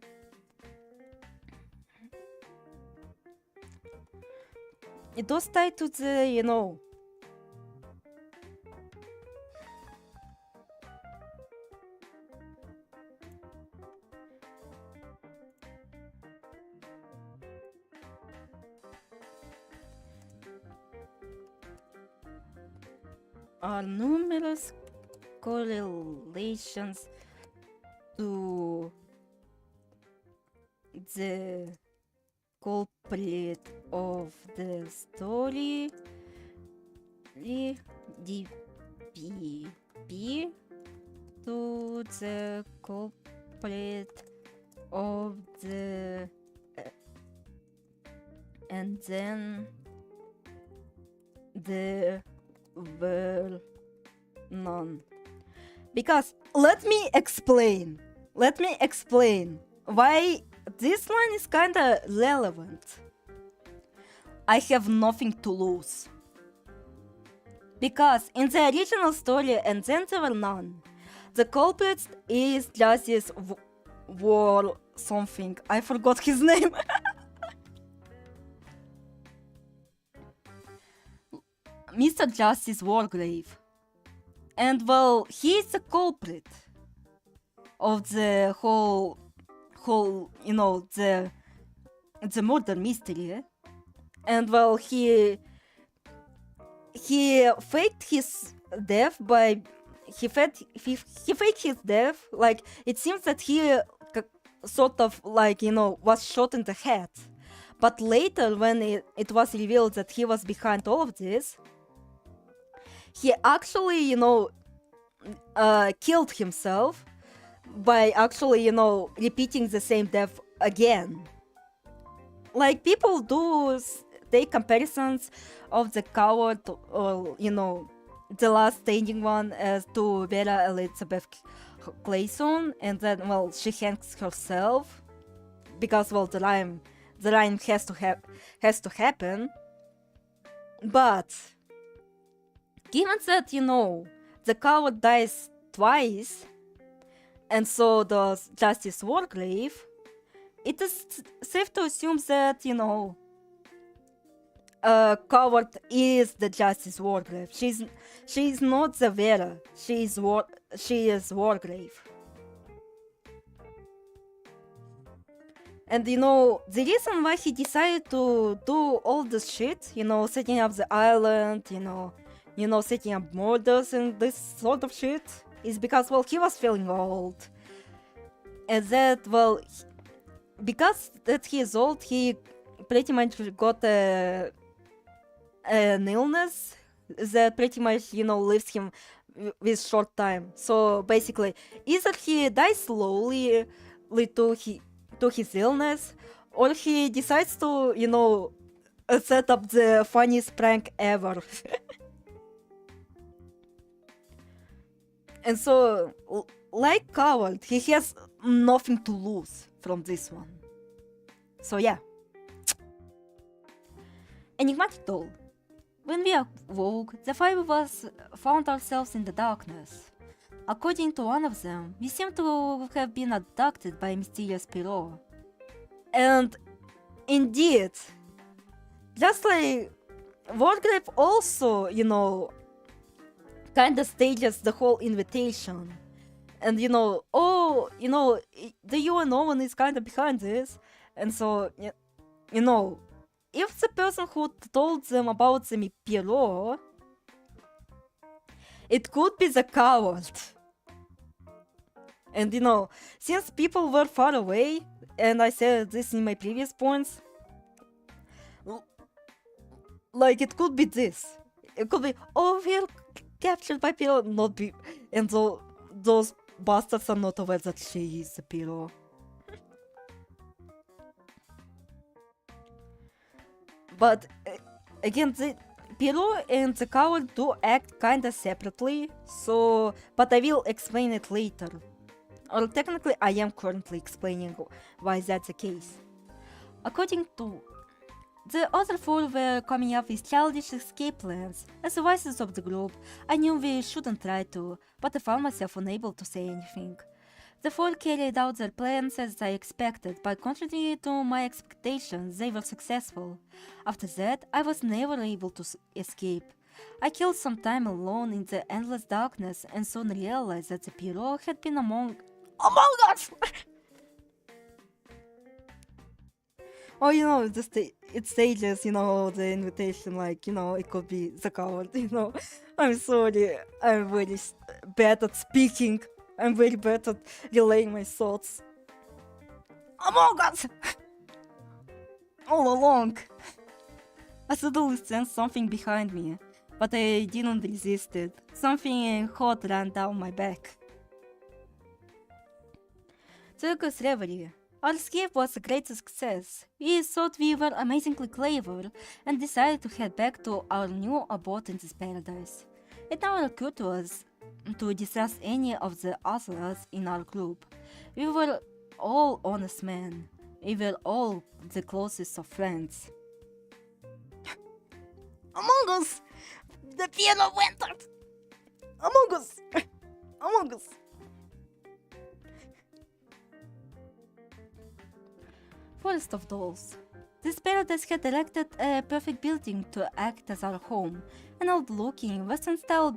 It does tie to the, are numerous correlations to the culprit of the story. DPP to the culprit of the and then there were none. Because let me explain why But this line is kinda relevant. I have nothing to lose. Because in the original story and then there were none, the culprit is Justice War something. I forgot his name. Mr. Justice Wargrave. And well, he is the culprit of the whole the murder mystery. And well, he faked his death by he faked his death. Like, it seems that he sort of was shot in the head. But later, when it was revealed that he was behind all of this, he actually killed himself by actually repeating the same death again. Like, people do take comparisons of the coward or the last standing one as to Vera Elizabeth Clayson, and then well, she hangs herself because well, the rhyme has to happen. But given that the coward dies twice, and so does Justice Wargrave, it is safe to assume that coward is the Justice Wargrave. She's not the Vera. She is Wargrave. And the reason why he decided to do all this shit, setting up the island, setting up murders and this sort of shit, is because well, he was feeling old. And that well, because that he is old, he pretty much got an illness that pretty much leaves him with short time. So basically, either he dies slowly to his illness, or he decides to set up the funniest prank ever. And so, like coward, he has nothing to lose from this one. So yeah. Enigmatic doll. When we awoke, the five of us found ourselves in the darkness. According to one of them, we seem to have been abducted by a mysterious Pierrot. And indeed, just like Wargrave also, kinda stages the whole invitation. And the UNO one is kinda behind this. And so, if the person who told them about the Pierrot, it could be the coward. And since people were far away, and I said this in my previous points, like, it could be this. It could be, oh, we're captured by Pierrot, not be, and so those bastards are not aware that she is the Pierrot. But again, the Pierrot and the coward do act kinda separately, so but I will explain it later. Or technically, I am currently explaining why that's the case. According to the other four were coming up with childish escape plans. As the voices of the group, I knew we shouldn't try to, but I found myself unable to say anything. The four carried out their plans as I expected, but contrary to my expectations, they were successful. After that, I was never able to escape. I killed some time alone in the endless darkness and soon realized that the Pierrot had been among us! Oh, it stages, the invitation, like, it could be the coward, I'm sorry, I'm very bad at speaking. I'm very bad at relaying my thoughts. Among Us! All along. I suddenly sensed something behind me, but I didn't resist it. Something hot ran down my back. Circus Reverie. Our escape was a great success. We thought we were amazingly clever and decided to head back to our new abode in this paradise. It never occurred to us to discuss any of the others in our group. We were all honest men. We were all the closest of friends. Among Us! The piano went up! Among Us! Among Us! Forest of Dolls. This paradise had erected a perfect building to act as our home, an old-looking, Western-style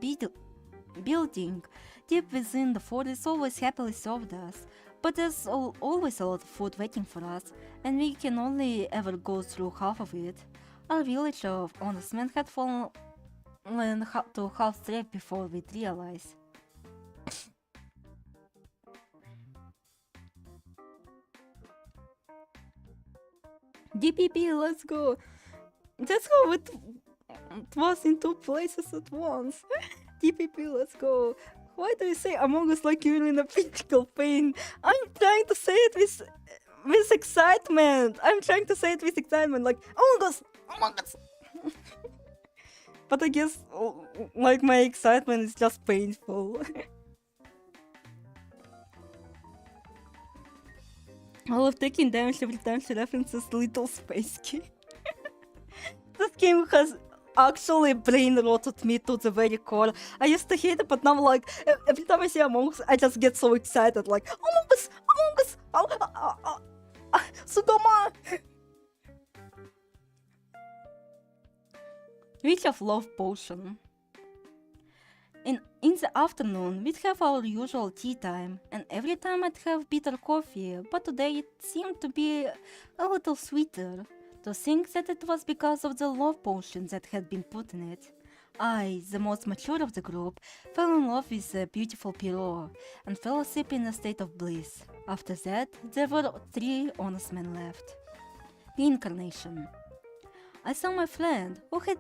building deep within the forest always happily served us, but there's always a lot of food waiting for us, and we can only ever go through half of it. Our village of honest men had fallen to half-strength before we'd realize. DPP, let's go! That's how it was in 2 places at once. DPP, let's go! Why do you say Among Us like you're in a physical pain? I'm trying to say it with excitement! I'm trying to say it with excitement, like Among Us! Among Us! But I guess, like, my excitement is just painful. I love taking damage every time she references Little Space Key. This game has actually brain rotted me to the very core. I used to hate it, but now, like, every time I see Among Us, I just get so excited, like, Among Us! Among Us! Sugama! Witch of Love Potion. In the afternoon, we'd have our usual tea time, and every time I'd have bitter coffee, but today it seemed to be a little sweeter. To think that it was because of the love potion that had been put in it. I, the most mature of the group, fell in love with the beautiful Pierrot, and fell asleep in a state of bliss. After that, there were 3 honest men left. Reincarnation. I saw my friend, who had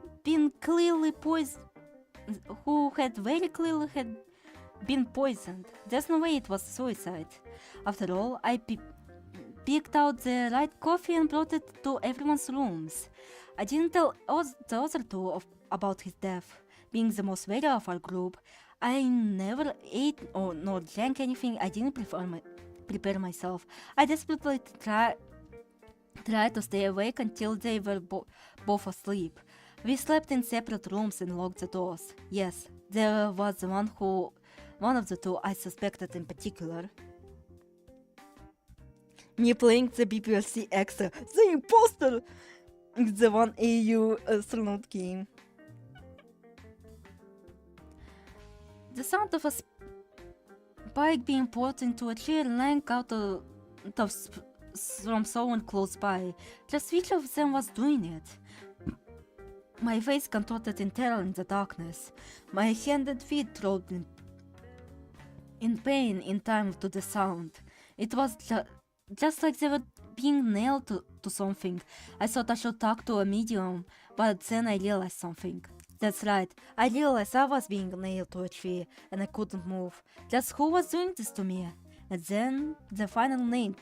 very clearly been poisoned. There's no way it was suicide. After all, I picked out the right coffee and brought it to everyone's rooms. I didn't tell the other 2 about his death. Being the most wary of our group, I never ate nor drank anything I didn't prepare myself. I desperately tried to stay awake until they were both asleep. We slept in separate rooms and locked the doors. Yes, there was one of the 2 I suspected in particular. Me playing the BPLC extra, the imposter! It's the one AU astronaut game. The sound of a spike being poured into a chair rang out from someone close by. Just which of them was doing it? My face contorted in terror in the darkness. My hand and feet throbbed in pain in time to the sound. It was just like they were being nailed to something. I thought I should talk to a medium, but then I realized something. That's right, I realized I was being nailed to a tree and I couldn't move. Just who was doing this to me? And then the final name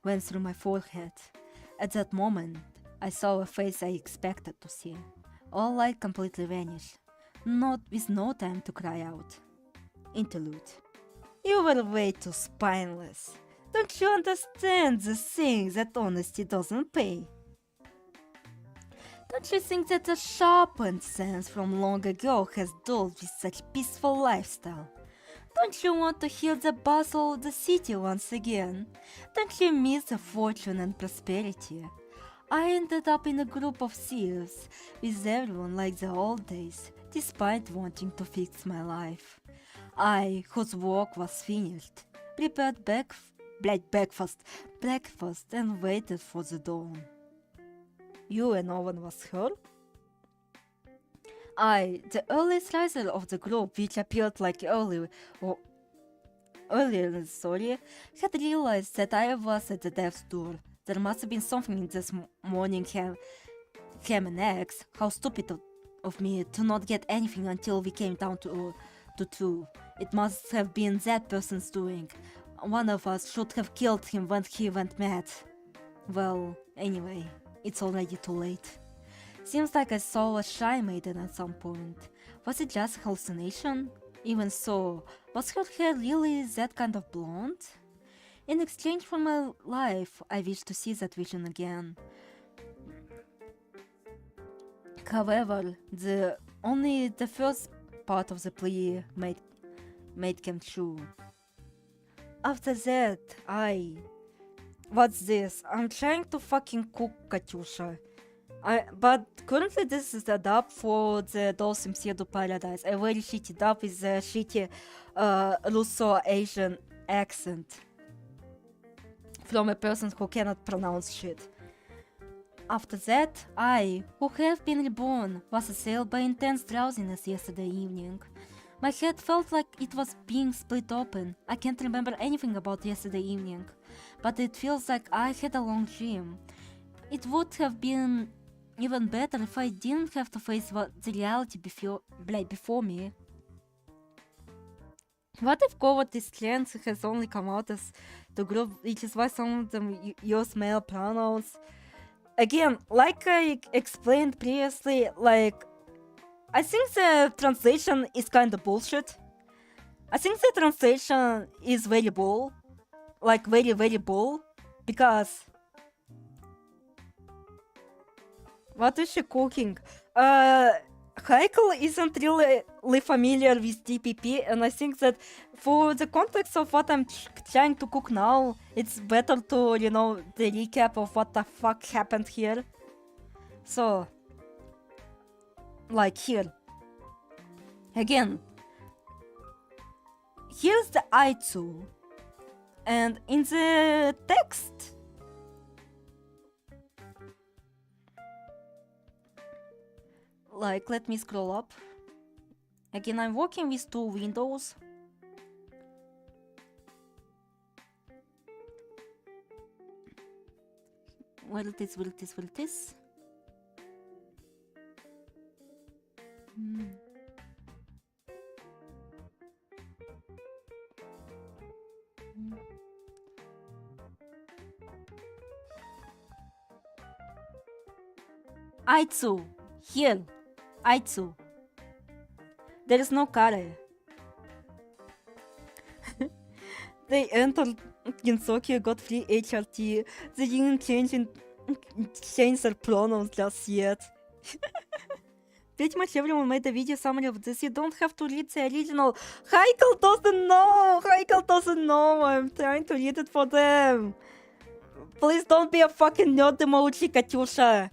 went through my forehead. At that moment, I saw a face I expected to see. All light completely vanished, with no time to cry out. Interlude. You were way too spineless. Don't you understand the thing that honesty doesn't pay? Don't you think that the sharpened sense from long ago has dulled with such peaceful lifestyle? Don't you want to hear the bustle of the city once again? Don't you miss the fortune and prosperity? I ended up in a group of thieves, with everyone like the old days, despite wanting to fix my life. I, whose work was finished, prepared breakfast and waited for the dawn. You and no one was hurt? I, the earliest riser of the group, which appeared like earlier in the story, had realized that I was at the death's door. There must have been something in this morning ham and eggs. How stupid of me to not get anything until we came down to 2. It must have been that person's doing. One of us should have killed him when he went mad. Well, anyway, it's already too late. Seems like I saw a shy maiden at some point. Was it just hallucination? Even so, was her hair really that kind of blonde? In exchange for my life, I wish to see that vision again. However, only the first part of the plea made come true. After that, what's this? I'm trying to fucking cook, Katyusha. But currently this is the dub for the Dolls in Pseudo Paradise. A very shitty dub with a shitty Russo-Asian accent from a person who cannot pronounce shit. After that, I, who have been reborn, was assailed by intense drowsiness yesterday evening. My head felt like it was being split open. I can't remember anything about yesterday evening, but it feels like I had a long dream. It would have been even better if I didn't have to face the reality before me. What if Cowardly Strength has only come out as the group, which is why some of them use male pronouns? Again, like I explained previously, like, I think the translation is kinda bullshit. I think the translation is very bull. Like, very, very bull. Because... What is she cooking? Heikel isn't really familiar with TPP, and I think that for the context of what I'm trying to cook now, it's better to, the recap of what the fuck happened here. So, like here. Again, here's the Aitsu, and in the text, like, let me scroll up. Again, I'm working with two windows. Where it is. Aitsu, here. Aitsu. There is no Kare. They entered Ginsoki, got free HRT. They didn't change their pronouns just yet. Pretty much everyone made a video summary of this. You don't have to read the original. Heikel doesn't know. I'm trying to read it for them. Please don't be a fucking nerd emoji, Katyusha.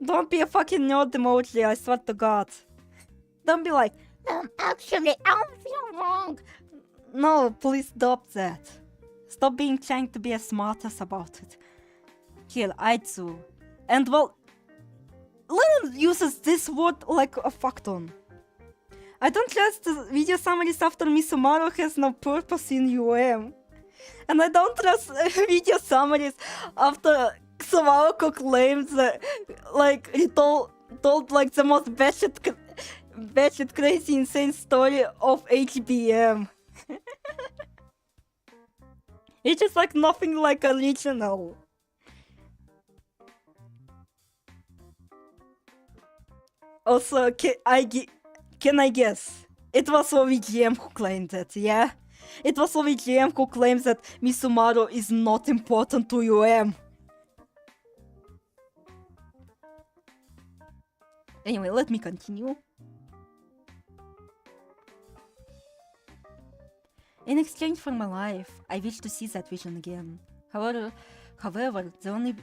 Don't be a fucking nerd emoji, I swear to God. Don't be like, actually, I don't feel wrong. No, please stop that. Stop trying to be a smartass about it. Here, Aitsu. And well, len'en uses this word like a fuckton. I don't trust the video summaries after Misumaru has no purpose in UM. And I don't trust video summaries after Xawaoko claims that, like, he told like the most batshit crazy insane story of HBM. It's just like nothing like original. Also, can I guess? It was OVGM who claimed that, yeah? It was OVGM who claims that Misumaru is not important to UM. Anyway, let me continue. In exchange for my life, I wish to see that vision again. However, only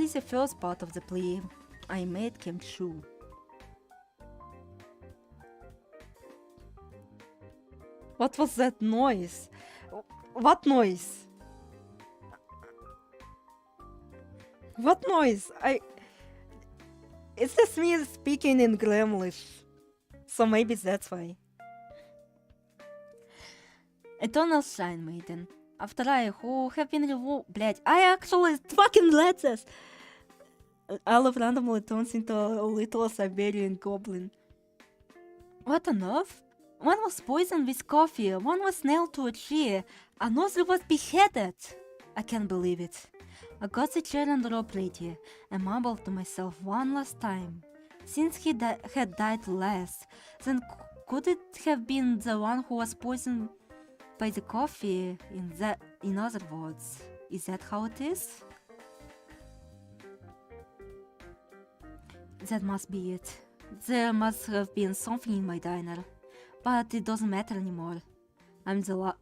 the first part of the plea I made came true. What was that noise? What noise? What noise? It's just me speaking in Gremlish. So maybe that's why. Eternal Shine Maiden. After I, who have been removed... Блять, I actually fucking let this! Olive randomly turns into a little Siberian goblin. What on earth? One was poisoned with coffee, one was nailed to a tree, another was beheaded. I can't believe it. I got the chair and rope ready, and mumbled to myself one last time. Since he had died last, then could it have been the one who was poisoned By the coffee, in other words. Is that how it is? That must be it. There must have been something in my diner. But it doesn't matter anymore. I'm the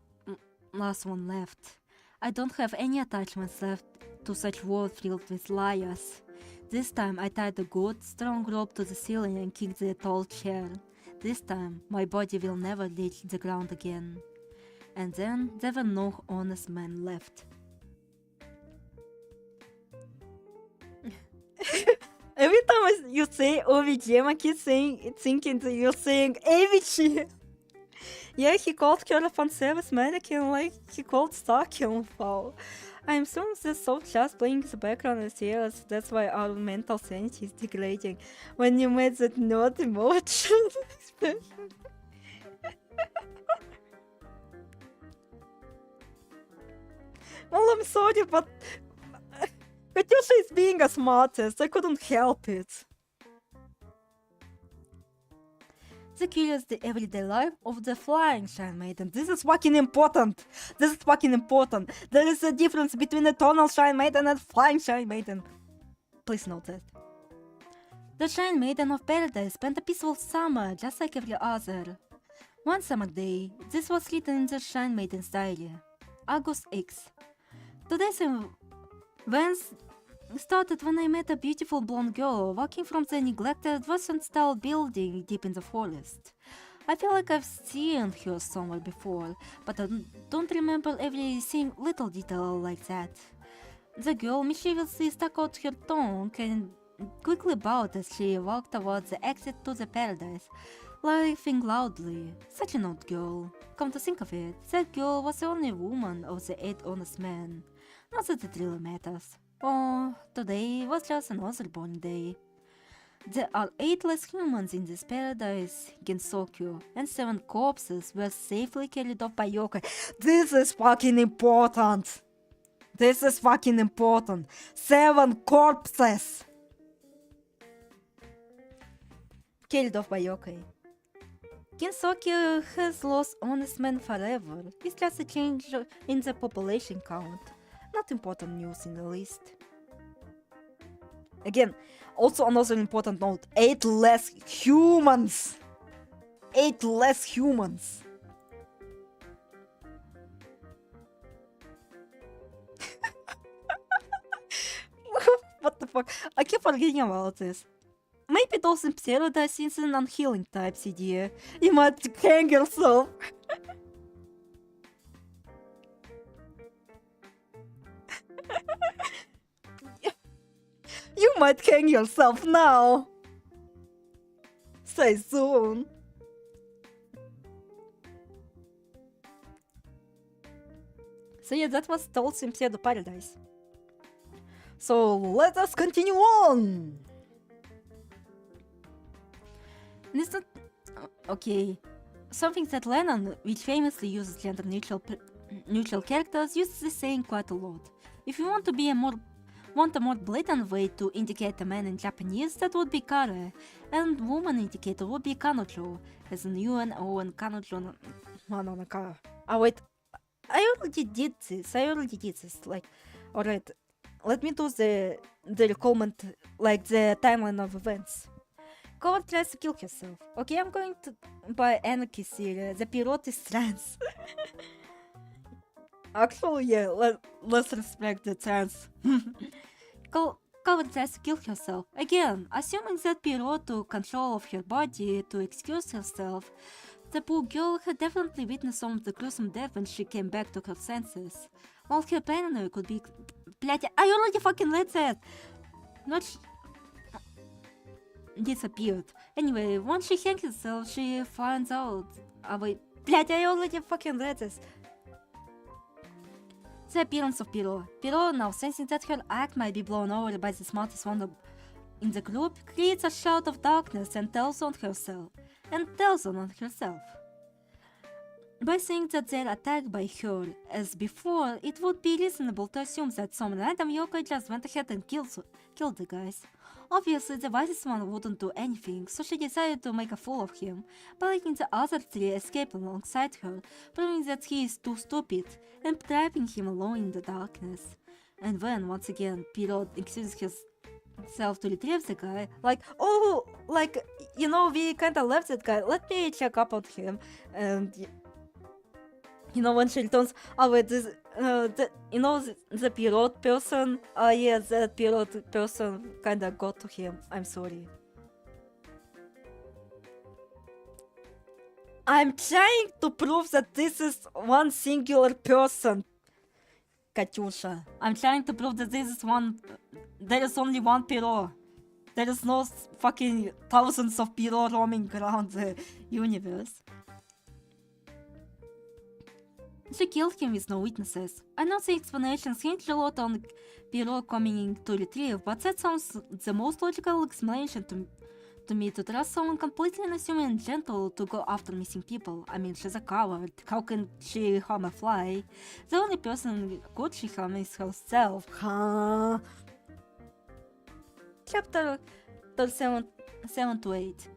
last one left. I don't have any attachments left to such world filled with liars. This time I tied a good, strong rope to the ceiling and kicked the tall chair. This time my body will never reach the ground again. And then there were no honest men left. Every time you say OVGM, I keep thinking that you're saying AVG. Yeah, he called her a fan service mannequin like he called Starkill. Wow. I'm assuming this so just playing the background is serious, that's why our mental sanity is degrading. When you made that nerd emotion expression. Well, I'm sorry, but Katyusha is being a smartest. I couldn't help it. The key is the everyday life of the flying Shine Maiden. This is fucking important. This is fucking important. There is a difference between a tonal Shine Maiden and flying Shine Maiden. Please note that. The Shine Maiden of Paradise spent a peaceful summer just like every other. One summer day, this was written in the Shine Maiden's diary. August X. Today's events started when I met a beautiful blonde girl walking from the neglected Western-style building deep in the forest. I feel like I've seen her somewhere before, but I don't remember every little detail like that. The girl mischievously stuck out her tongue and quickly bowed as she walked towards the exit to the paradise, laughing loudly. Such an odd girl. Come to think of it, that girl was the only woman of the 8 honest men. Not that it really matters. Oh, today was just another boring day. There are 8 less humans in this paradise, Gensokyo, and 7 corpses were safely carried off by yokai. This is fucking important! This is fucking important! 7 corpses! Carried off by yokai. Gensokyo has lost honest men forever. It's just a change in the population count. Not important news in the list. Again, also another important note. 8 less humans! 8 less humans! What the fuck? I keep forgetting about this. Maybe those in Paradise is an unhealing type CD. You might hang yourself. You might hang yourself now. Say soon. So yeah, that was Tales in Pseudo Paradise. So let us continue on. It's not... Okay. Something that len'en, which famously uses gender-neutral characters, uses the saying quite a lot. If you want a more blatant way to indicate a man in Japanese, that would be kare, and woman indicator would be kanojo, as in UNO and kanojo no ka. Oh wait, I already did this. Like, alright, let me do the recallment, like the timeline of events. Cole tries to kill herself. Okay, I'm going to buy Anarchy series. The Pirate is trans. Actually, yeah, let's respect the trans. Cole tries to kill herself. Again, assuming that Pirate took control of her body to excuse herself, the poor girl had definitely witnessed some of the gruesome death when she came back to her senses. While her paranoia could be... Блядь, I already fucking read that! Disappeared. Anyway, once she hangs herself, she finds out... wait, блядь, I already fucking read this. The appearance of Piro. Piro, now sensing that her act might be blown over by the smartest one in the group, creates a shout of darkness and tells on herself. By saying that they're attacked by her, as before, it would be reasonable to assume that some random yokai just went ahead and killed the guys. Obviously, the wisest one wouldn't do anything, so she decided to make a fool of him, by letting the other three escape alongside her, proving that he is too stupid, and trapping him alone in the darkness. And when, once again, Pirot excuses himself to retrieve the guy, like, oh, like, you know, we kinda left that guy, let me check up on him, and... You know, when she returns, oh wait, this, the Pirot person, yeah, that Pirot person kinda got to him, I'm sorry. I'm trying to prove that this is one singular person, Katyusha. I'm trying to prove that this is there is only one Pirot. There is no fucking thousands of Pirot roaming around the universe. She killed him with no witnesses. I know the explanations hinge a lot on Pirot coming to retrieve, but that sounds the most logical explanation to me, to trust someone completely unassuming and gentle to go after missing people. I mean, she's a coward. How can she harm a fly? The only person good she harm is herself. Huh? Chapter 7 to 8.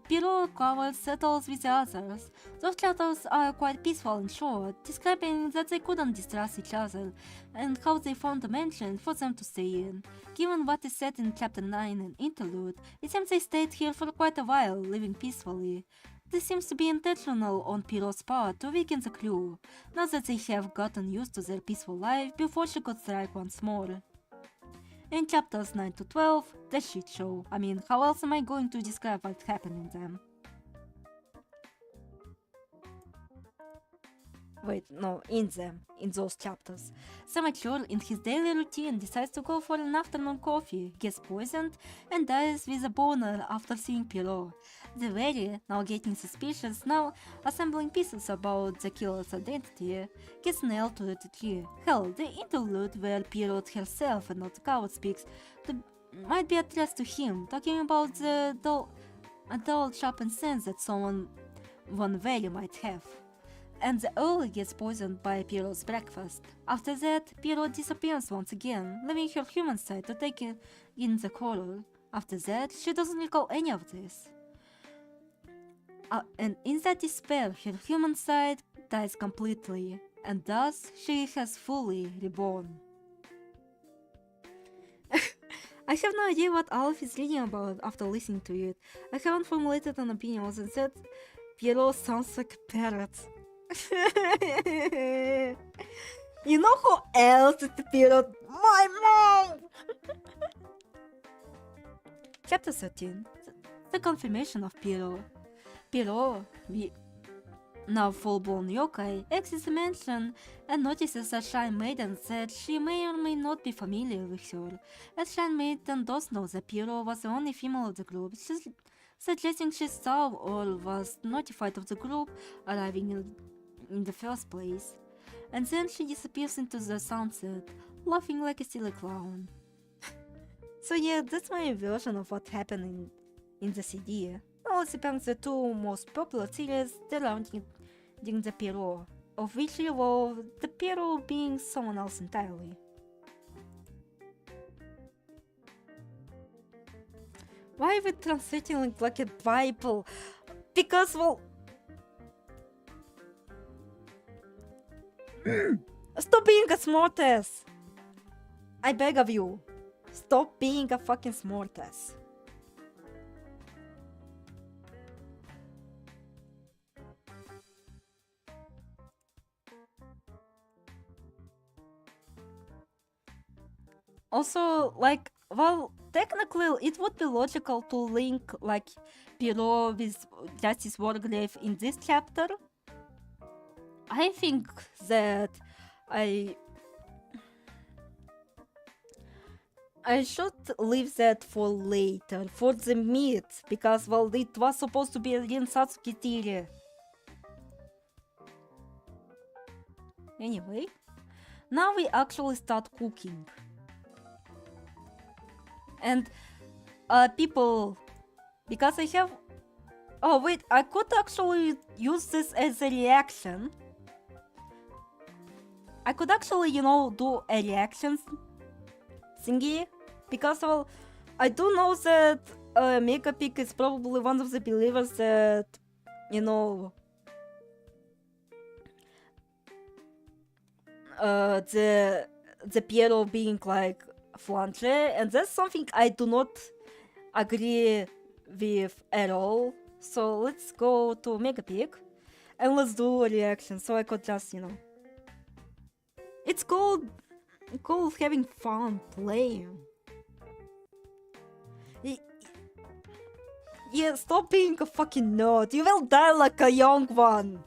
Pirot coward settles with the others. Those chapters are quite peaceful and short, describing that they couldn't distrust each other, and how they found a mansion for them to stay in. Given what is said in chapter 9 and interlude, it seems they stayed here for quite a while, living peacefully. This seems to be intentional on Pirot's part to weaken the crew, not that they have gotten used to their peaceful life before she could strike once more. In chapters 9 to 12, the shit show. I mean, how else am I going to describe what happened in them? Wait, no, in those chapters. So mature in his daily routine decides to go for an afternoon coffee, gets poisoned, and dies with a boner after seeing Pirot. The Very, now getting suspicious, now assembling pieces about the killer's identity, gets nailed to the tree. Hell, the interlude where Pirot herself and not the coward speaks might be addressed to him, talking about the dull sharpened sense that someone one Very might have. And the Earl gets poisoned by Pirot's breakfast. After that, Pirot disappears once again, leaving her human side to take in the horror. After that, she doesn't recall any of this. And in that despair, her human side dies completely, and thus she has fully reborn. I have no idea what Aleph is reading about after listening to it. I haven't formulated an opinion, and said Pirot sounds like a parrot. You know who else is the Pirot? My mom! Chapter 13. The confirmation of Pirot. Pirot, now full-blown yokai, exits the mansion and notices a Shrine Maiden that she may or may not be familiar with her. As Shrine Maiden does know that Pirot was the only female of the group, she's suggesting she saw or was notified of the group arriving in the first place. And then she disappears into the sunset, laughing like a silly clown. So yeah, that's my version of what happened in the CD. Now let's compare the two most popular series surrounding the Pirot, of which involve the Pirot being someone else entirely. Why are we translating like a Bible? Because, well... Stop being a smartass! I beg of you. Stop being a fucking smartass. Also, like, well, technically it would be logical to link, like, Pirot with Justice Wargrave in this chapter. I think that I should leave that for later, for the meat, because, well, it was supposed to be a Rin Satsuki theory. Anyway, now we actually start cooking. And, people, because I have... Oh wait, I could actually use this as a reaction. I could actually, you know, do a reaction thingy, because, well, I do know that Megapik is probably one of the believers that, you know, the Piero being like Flandre, and that's something I do not agree with at all. So let's go to Megapik and let's do a reaction so I could just, you know. It's called having fun playing. Yeah, stop being a fucking nerd. You will die like a young one.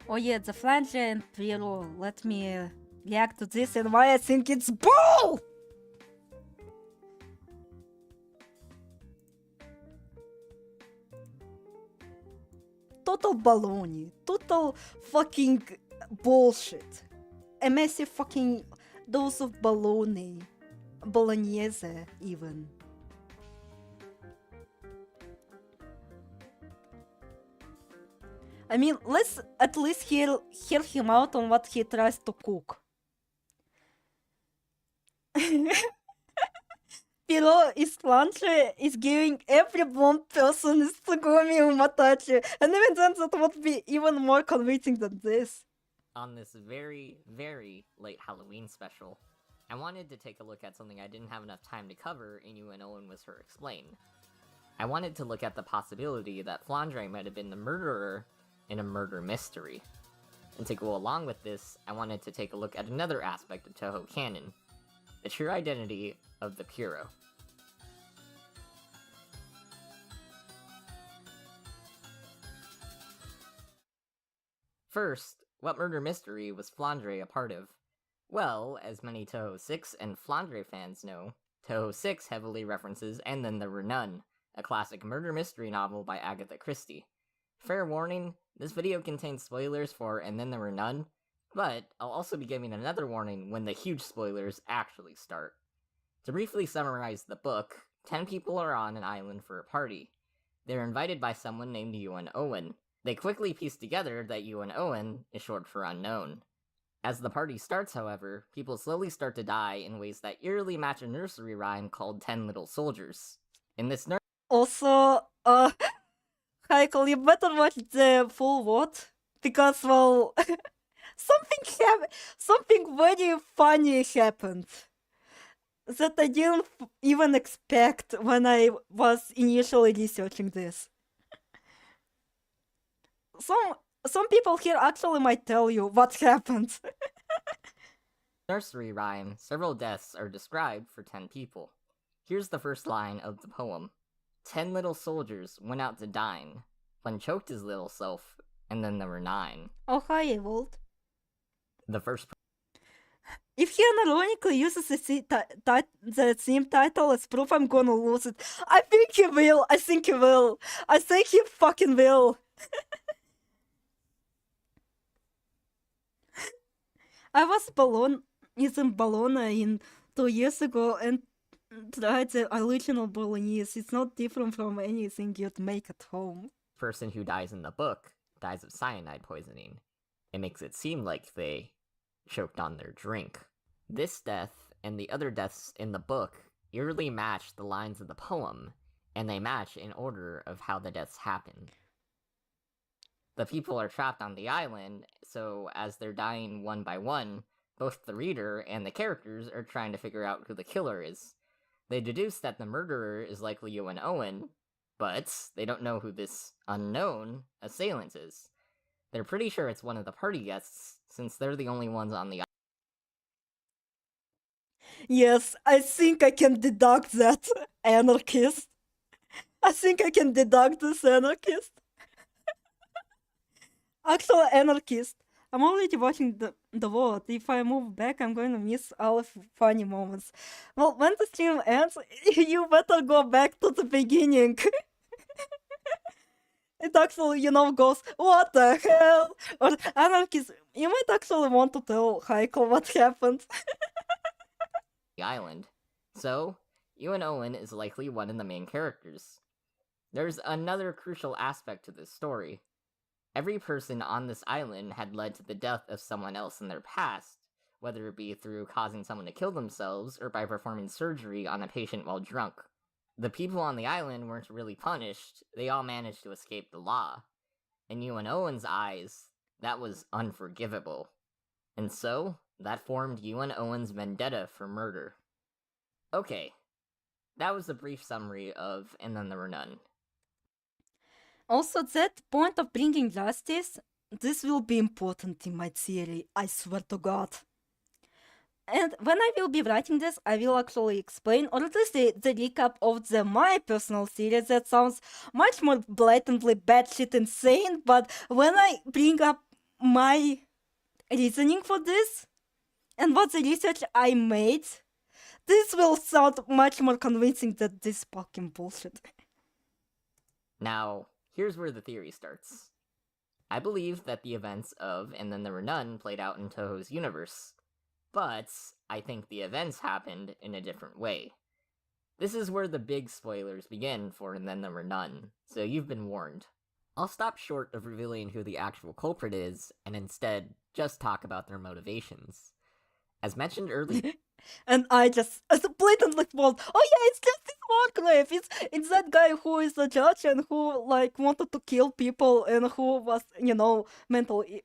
Oh yeah, the flange and Piero. Let me react to this and why I think it's bull! Total baloney. Total fucking bullshit. A massive fucking dose of baloney. Bolognese, even. I mean, let's at least hear him out on what he tries to cook. Pero is Flanche is giving every blonde person is Tsugumi Umatachi, and even then that would be even more convincing than this. On this very, very late Halloween special, I wanted to take a look at something I didn't have enough time to cover in UNO and Was Her Explain. I wanted to look at the possibility that Flandre might have been the murderer in a murder mystery. And to go along with this, I wanted to take a look at another aspect of Touhou canon, the true identity of the Puro. First, what murder mystery was Flandre a part of? Well, as many Touhou 6 and Flandre fans know, Touhou 6 heavily references And Then There Were None, a classic murder mystery novel by Agatha Christie. Fair warning, this video contains spoilers for And Then There Were None, but I'll also be giving another warning when the huge spoilers actually start. To briefly summarize the book, 10 people are on an island for a party. They're invited by someone named Yuan Owen. They quickly piece together that Yuan Owen is short for unknown. As the party starts, however, people slowly start to die in ways that eerily match a nursery rhyme called 10 Little Soldiers. In this Also, Michael, you better watch the full VOD, because, well, something very funny happened that I didn't even expect when I was initially researching this. Some people here actually might tell you what happened. nursery rhyme, several deaths are described for 10 people. Here's the first line of the poem. 10 little soldiers went out to dine. One choked his little self, and then there were 9. Oh, hi, Evold. The first. If he unironically uses the same title as proof, I'm gonna lose it. I think he will. I think he fucking will. I was in Bologna 2 years ago and tried the original Bolognese. It's not different from anything you'd make at home. Person who dies in the book dies of cyanide poisoning. It makes it seem like they choked on their drink. This death and the other deaths in the book eerily match the lines of the poem, and they match in order of how the deaths happen. The people are trapped on the island, so as they're dying one by one, both the reader and the characters are trying to figure out who the killer is. They deduce that the murderer is likely Yuan Owen, but they don't know who this unknown assailant is. They're pretty sure it's one of the party guests, since they're the only ones on the island. Yes, I think I can deduct that, anarchist. I think I can deduct this, anarchist. Actual anarchist. I'm already watching the VOD. If I move back, I'm going to miss all of funny moments. Well, when the stream ends, you better go back to the beginning. it actually, goes, what the hell? Or anarchist, you might actually want to tell Heiko what happened. The island. So, Ewan Owen is likely one of the main characters. There's another crucial aspect to this story. Every person on this island had led to the death of someone else in their past, whether it be through causing someone to kill themselves or by performing surgery on a patient while drunk. The people on the island weren't really punished, they all managed to escape the law. In Ewan Owen's eyes, that was unforgivable. And so, that formed Ewan Owen's vendetta for murder. Okay, that was a brief summary of And Then There Were None. Also, that point of bringing justice, this will be important in my theory, I swear to God. And when I will be writing this, I will actually explain, or at least the recap of my personal theory that sounds much more blatantly batshit insane, but when I bring up my reasoning for this, and what the research I made, this will sound much more convincing than this fucking bullshit. Now, here's where the theory starts. I believe that the events of And Then There Were None played out in Toho's universe, but I think the events happened in a different way. This is where the big spoilers begin for And Then There Were None, so you've been warned. I'll stop short of revealing who the actual culprit is, and instead just talk about their motivations. As mentioned earlier... And I just blatantly told, oh yeah, it's just this Wargrave. It's that guy who is a judge and who wanted to kill people and who was, mentally,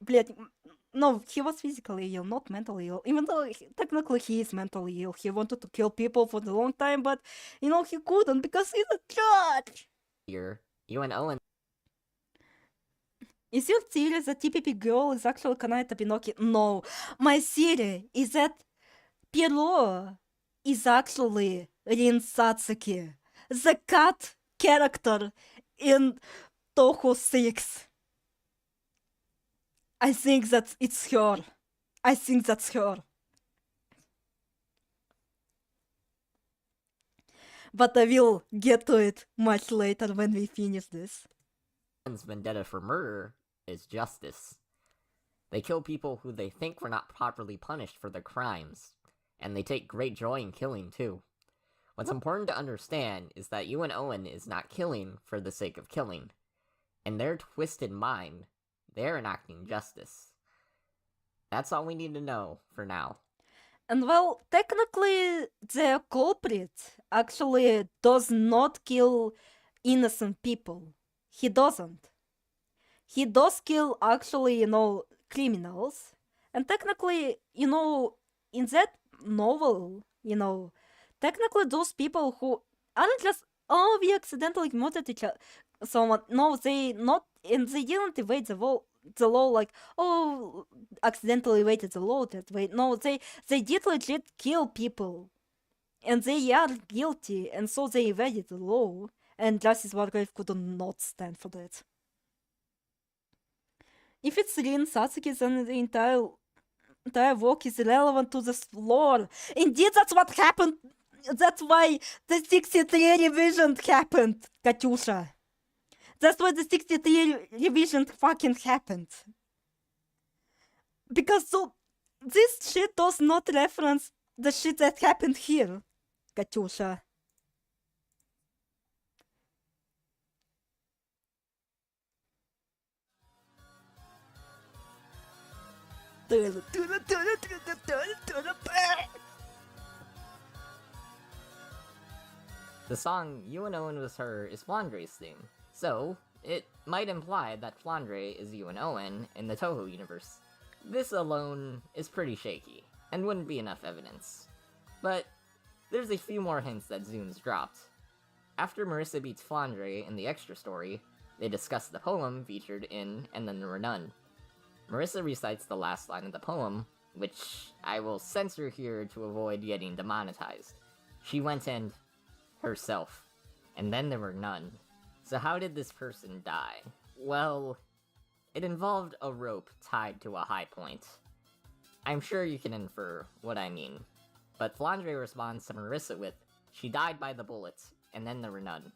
no, he was physically ill, not mentally ill. Even though technically he is mentally ill. He wanted to kill people for a long time, but, he couldn't because he's a judge. Here, you and Owen... Is your theory that TPP girl is actually Kanae Tabinoki? No. My theory is that Pierrot is actually Rin Satsuki, the cat character in Toho 6. I think that it's her. I think that's her. But I will get to it much later when we finish this. Vendetta for murder is justice. They kill people who they think were not properly punished for their crimes, and they take great joy in killing too. What's important to understand is that Ewan Owen is not killing for the sake of killing. In their twisted mind, they're enacting justice. That's all we need to know for now. And well, technically, the culprit actually does not kill innocent people. He doesn't. He does kill actually, criminals. And technically, in that novel, technically those people who aren't just, oh, we accidentally murdered someone. No, they not, and they didn't evade the law like, oh, accidentally evaded the law that way. No, they did legit kill people. And they are guilty, and so they evaded the law. And Justice Wargrave could not stand for that. If it's Rin Satsuki, then the entire work is irrelevant to the lore. Indeed, that's what happened. That's why the 63 revision happened, Katyusha. That's why the 63 revision fucking happened. Because this shit does not reference the shit that happened here, Katyusha. The song You and Owen Was Her is Flandre's theme, so it might imply that Flandre is you and Owen in the Toho universe. This alone is pretty shaky, and wouldn't be enough evidence. But there's a few more hints that Zunes dropped. After Marissa beats Flandre in the extra story, they discuss the poem featured in And Then There Were None. Marissa recites the last line of the poem, which I will censor here to avoid getting demonetized. She went and herself, and then there were none. So how did this person die? Well, it involved a rope tied to a high point. I'm sure you can infer what I mean, but Flandre responds to Marissa with, she died by the bullets, and then there were none.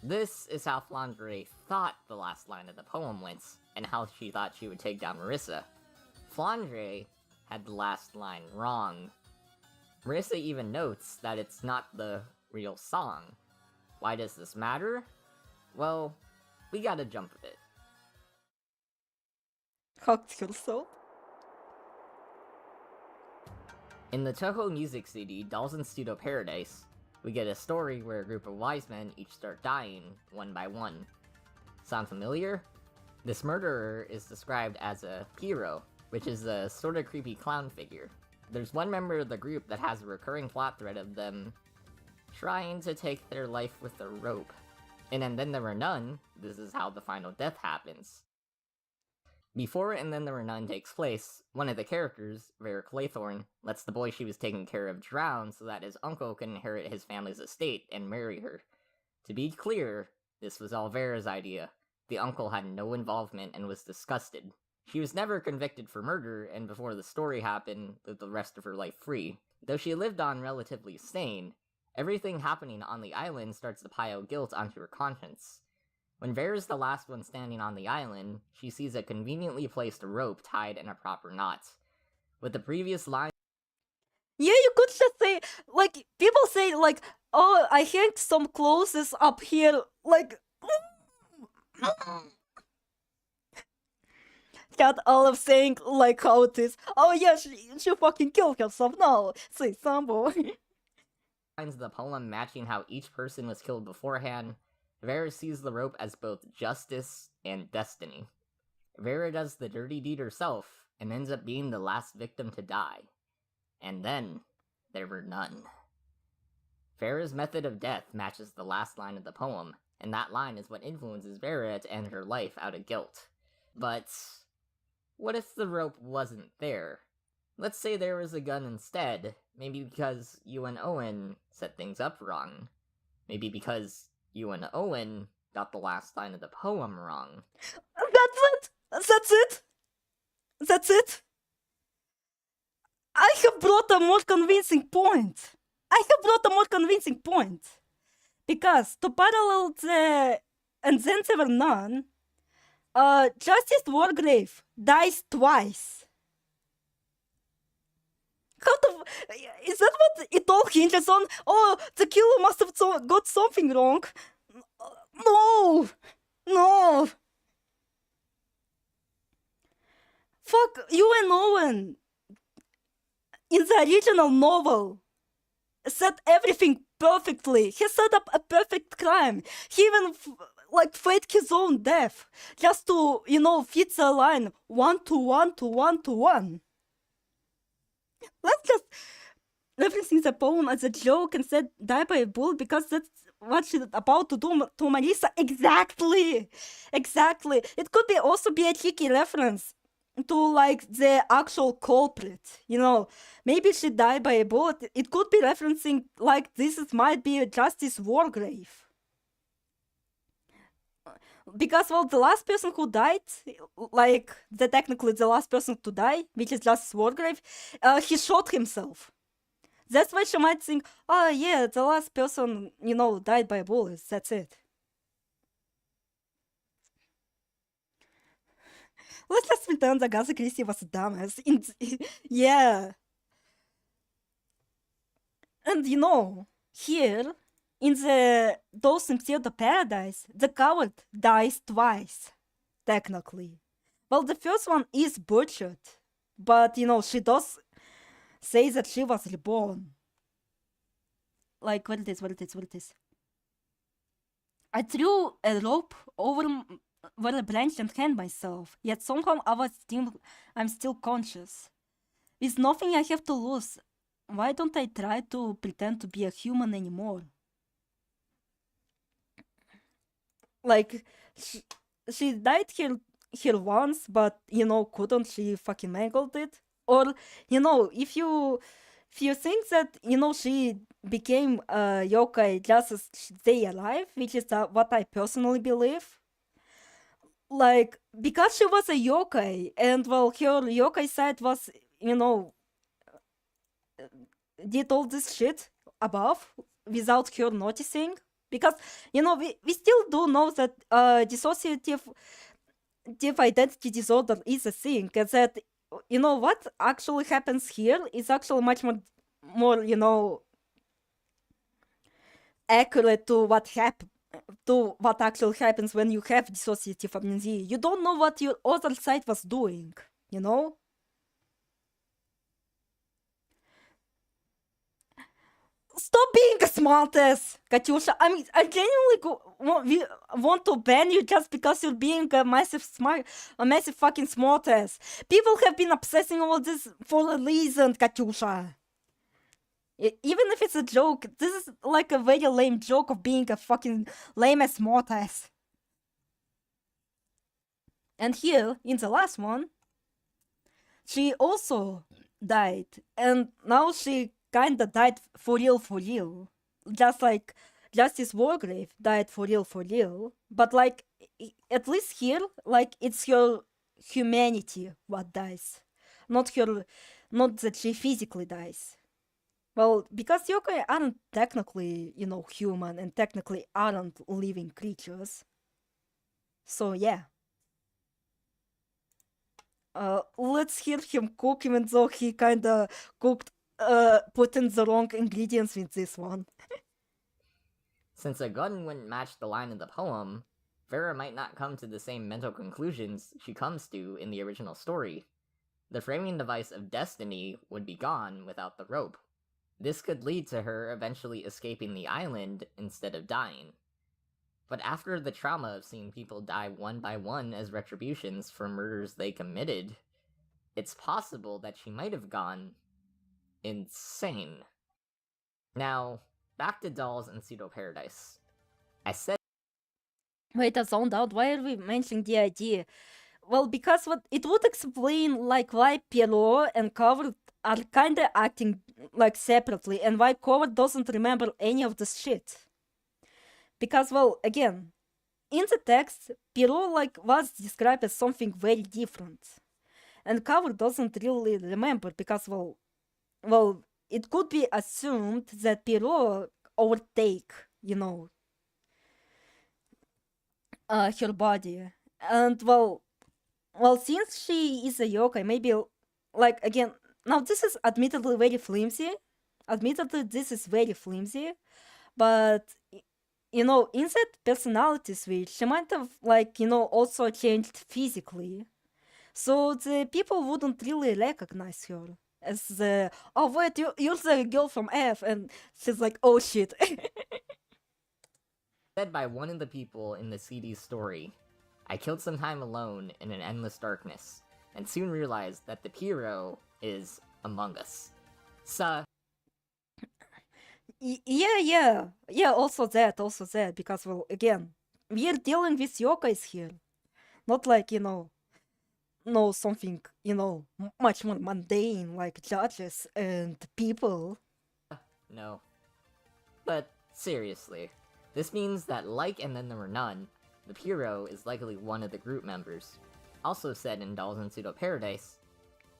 This is how Flandre thought the last line of the poem went, and how she thought she would take down Marissa. Flandre had the last line wrong. Marissa even notes that it's not the real song. Why does this matter? Well, we gotta jump a bit. Hacked herself? In the Toho music CD, Dolls in Pseudo Paradise, we get a story where a group of wise men each start dying, one by one. Sound familiar? This murderer is described as a Piro, which is a sorta creepy clown figure. There's one member of the group that has a recurring plot thread of them trying to take their life with a rope. And then there were none, this is how the final death happens. Before And Then There Were None takes place, one of the characters, Vera Claythorne, lets the boy she was taking care of drown so that his uncle can inherit his family's estate and marry her. To be clear, this was all Vera's idea. The uncle had no involvement and was disgusted. She was never convicted for murder, and before the story happened, lived the rest of her life free. Though she lived on relatively sane, everything happening on the island starts to pile guilt onto her conscience. When Vera's the last one standing on the island, she sees a conveniently placed rope tied in a proper knot. With the previous line, Yeah, you could just say, like, people say, like, oh, I hanged some clothes up here, like... Got Olive saying, like, how it is. Oh yeah, she fucking killed herself now. Say Sambo. lines of the poem matching how each person was killed beforehand, Vera sees the rope as both justice and destiny. Vera does the dirty deed herself, and ends up being the last victim to die. And then, there were none. Vera's method of death matches the last line of the poem, and that line is what influences Vera to end her life out of guilt. But what if the rope wasn't there? Let's say there was a gun instead, maybe because you and Owen set things up wrong. Maybe because you and Owen got the last line of the poem wrong. That's it! That's it! That's it! I have brought a more convincing point. Because to parallel the And Then There Were None, Justice Wargrave dies twice. How the... Is that what it all hinges on? Oh, the killer must have got something wrong. No! No! Fuck, you and Owen, in the original novel, set everything perfectly. He set up a perfect crime. He even, faked his own death. Just to, fit the line 1 to 1 to 1 to 1. Let's just referencing the poem as a joke and said die by a bull because that's what she's about to do to Marissa. Exactly. It could also be a cheeky reference to the actual culprit. Maybe she died by a bullet. It could be referencing might be a Justice Wargrave. Because the last person who died, technically the last person to die, which is Justice Wargrave, he shot himself. That's why she might think, oh yeah, the last person, died by bullets, that's it. Let's just pretend Agatha Christie was a dumbass. Yeah. And here, in the Dolls in Pseudo Paradise, the coward dies twice, technically. Well, the first one is butchered, but, she does say that she was reborn. Where it is. I threw a rope over where a branch and hanged myself, yet somehow I'm still conscious. With nothing I have to lose, why don't I try to pretend to be a human anymore? She died here once, but, couldn't she fucking mangled it? Or, if you think that, she became a yokai just to stay alive, which is what I personally believe, because she was a yokai, and, her yokai side was, did all this shit above, without her noticing, Because, we still do know that dissociative identity disorder is a thing, and that, what actually happens here is actually much more, accurate to what actually happens when you have dissociative amnesia. You don't know what your other side was doing, Stop being a smartass, Katyusha. I mean, I genuinely want to ban you just because you're being a massive fucking smartass. People have been obsessing over this for a reason, Katyusha. Even if it's a joke, this is like a very lame joke of being a fucking lame-ass smartass. And here, in the last one, she also died. And now she kinda died for real. Just like Justice Wargrave died for real. But like, at least here, like, it's her humanity what dies. Not that she physically dies. Well, because yokai aren't technically, human and technically aren't living creatures. So yeah. Let's hear him cook, even though he kinda cooked, put in the wrong ingredients with this one. Since a gun wouldn't match the line in the poem, Vera might not come to the same mental conclusions she comes to in the original story. The framing device of destiny would be gone without the rope. This could lead to her eventually escaping the island instead of dying. But after the trauma of seeing people die one by one as retributions for murders they committed, it's possible that she might have gone insane. Now, back to Dolls and Pseudo Paradise. I said. Wait, I zoned out. Why are we mentioning the idea? Well, because it would explain like why Pierrot and Coward are kinda acting like separately, and why Coward doesn't remember any of this shit. Because, well, again, in the text, Pierrot like was described as something very different, and Coward doesn't really remember because, well, it could be assumed that Pierrot overtake, her body, and well, since she is a yokai, maybe, like, again, now this is admittedly very flimsy. But in that personality switch, she might have, like, also changed physically. So the people wouldn't really recognize her as the, oh wait, you're the girl from F, and she's like, oh shit. Said by one of the people in the CD's story, I killed some time alone in an endless darkness, and soon realized that the hero is among us. Yeah, also that, because, well, again, we're dealing with yokais here. Not like, something, much more mundane, like judges and people. No. But, seriously, this means that like and then there were none, the hero is likely one of the group members, also said in Dolls and Pseudo Paradise.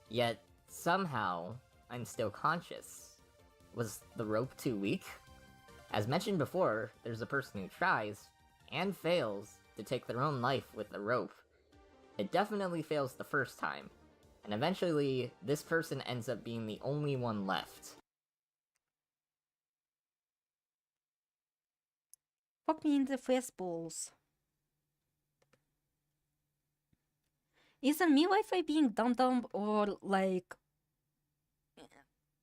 Yet, somehow, I'm still conscious. Was the rope too weak? As mentioned before, there's a person who tries, and fails, to take their own life with the rope. It definitely fails the first time, and eventually, this person ends up being the only one left. Fuck me in the face balls. Isn't me Wi-Fi being dumb, or like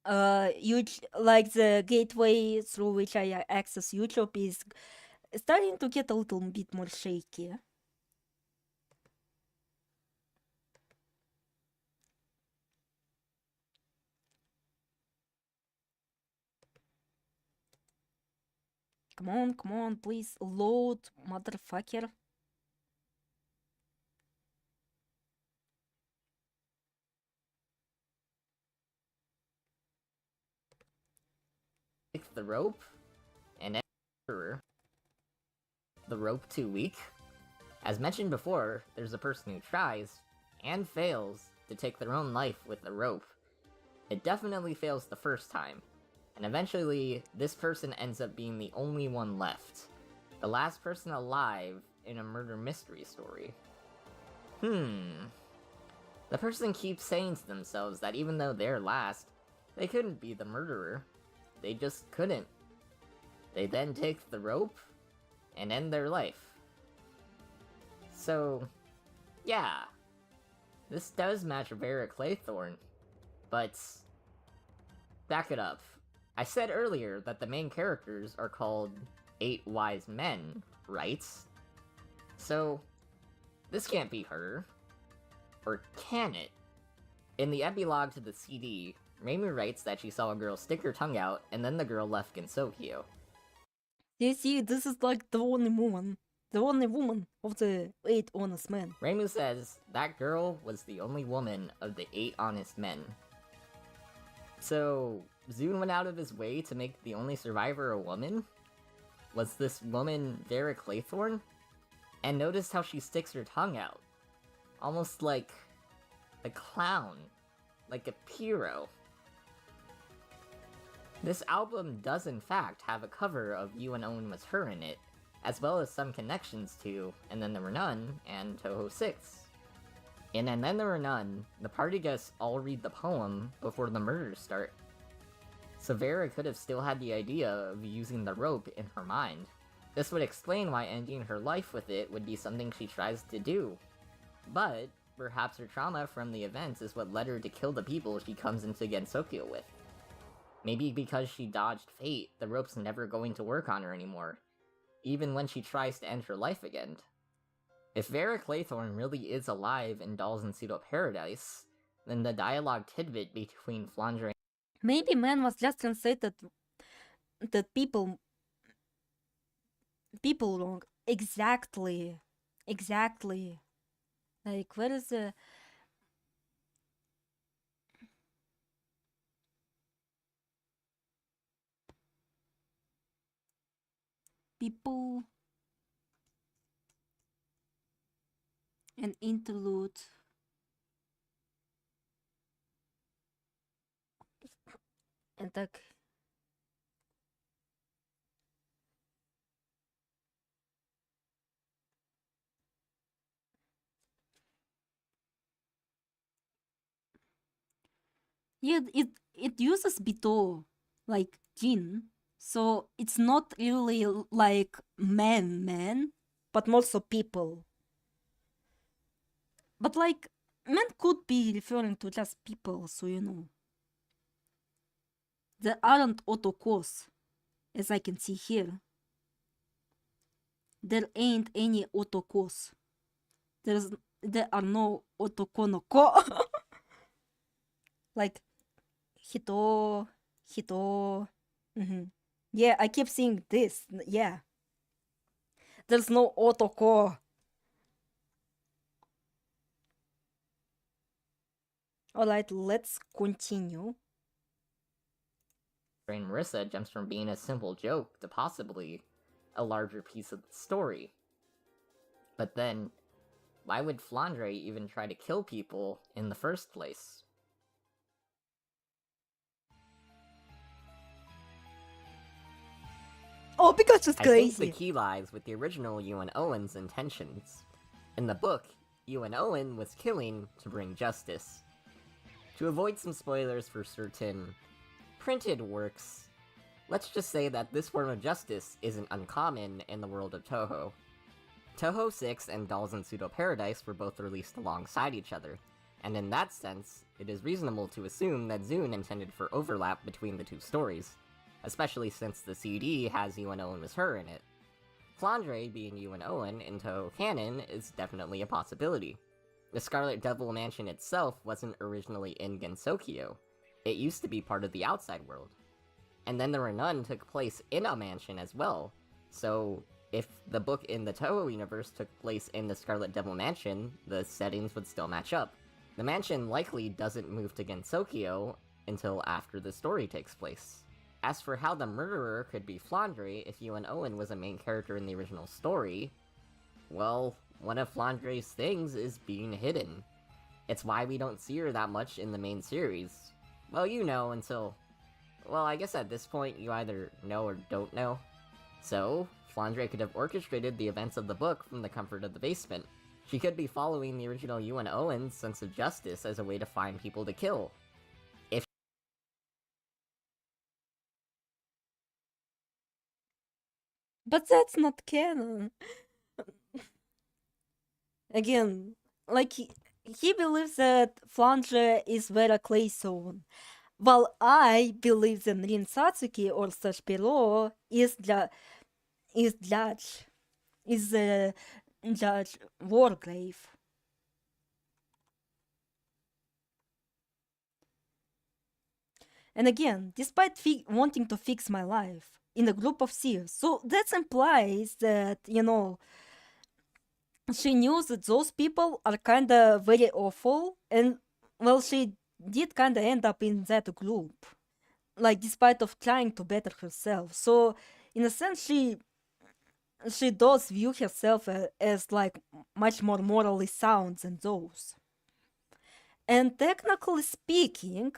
like the gateway through which I access YouTube is starting to get a little bit more shaky? Come on, please load, motherfucker. The rope, and the rope too weak? As mentioned before, there's a person who tries, and fails, to take their own life with the rope. It definitely fails the first time, and eventually, this person ends up being the only one left. The last person alive in a murder mystery story. The person keeps saying to themselves that even though they're last, they couldn't be the murderer. They just couldn't. They then take the rope and end their life. So, yeah. This does match Vera Claythorne, but back it up. I said earlier that the main characters are called 8 Wise Men, right? So, this can't be her. Or can it? In the epilogue to the CD, Reimu writes that she saw a girl stick her tongue out, and then the girl left Gensokyo. You see, this is like the only woman. The only woman of the 8 honest men. Reimu says that girl was the only woman of the 8 honest men. So, Zune went out of his way to make the only survivor a woman? Was this woman Vera Claythorne? And notice how she sticks her tongue out. Almost like a clown. Like a Pyro. This album does in fact have a cover of You and Owen Was Her in it, as well as some connections to And Then There Were None and Touhou 6. In And Then There Were None, the party guests all read the poem before the murders start. So Vera could have still had the idea of using the rope in her mind. This would explain why ending her life with it would be something she tries to do. But perhaps her trauma from the events is what led her to kill the people she comes into Gensokyo with. Maybe because she dodged fate, the rope's never going to work on her anymore, even when she tries to end her life again. If Vera Claythorne really is alive in Dolls in Pseudo Paradise, then the dialogue tidbit between Flandre. Maybe man was just translated that people wrong. Exactly. Like, where is the... People... An interlude... And так... Yeah, it uses Bito, like Jin, so it's not really like men, but more so people. But like, men could be referring to just people, so you know. There aren't otokos, as I can see here. There ain't any otokos. There are no otokonoko. Like, hito. Yeah, I keep seeing this. Yeah. There's no otoko. Alright, let's continue. And Marissa jumps from being a simple joke to possibly a larger piece of the story. But then, why would Flandre even try to kill people in the first place? Oh, because it's I crazy. think the key lies with the original Ewan Owen's intentions. In the book, Ewan Owen was killing to bring justice. To avoid some spoilers for certain printed works, let's just say that this form of justice isn't uncommon in the world of Touhou. Touhou 6 and Dolls in Pseudo Paradise were both released alongside each other, and in that sense, it is reasonable to assume that Zune intended for overlap between the two stories, especially since the CD has You and Owen Was Her in it. Flandre being You and Owen in Touhou canon is definitely a possibility. The Scarlet Devil Mansion itself wasn't originally in Gensokyo. It used to be part of the outside world. And then There Were None took place in a mansion as well, so if the book in the Touhou universe took place in the Scarlet Devil Mansion, the settings would still match up. The mansion likely doesn't move to Gensokyo until after the story takes place. As for how the murderer could be Flandre if Ewan Owen was a main character in the original story, well, one of Flandre's things is being hidden. It's why we don't see her that much in the main series. Well, you know until... Well, I guess at this point you either know or don't know. So, Flandre could have orchestrated the events of the book from the comfort of the basement. She could be following the original Ewan Owen's sense of justice as a way to find people to kill. But that's not canon. Again, like he believes that Flandre is Vera Clayson, while I believe that Rin Satsuki or Perot is Judge Wargrave. And again, despite wanting to fix my life in a group of seers, so that implies that, you know, she knew that those people are kinda very awful, and, well, she did kinda end up in that group, like, despite of trying to better herself. So, in a sense, she does view herself as, like, much more morally sound than those. And technically speaking,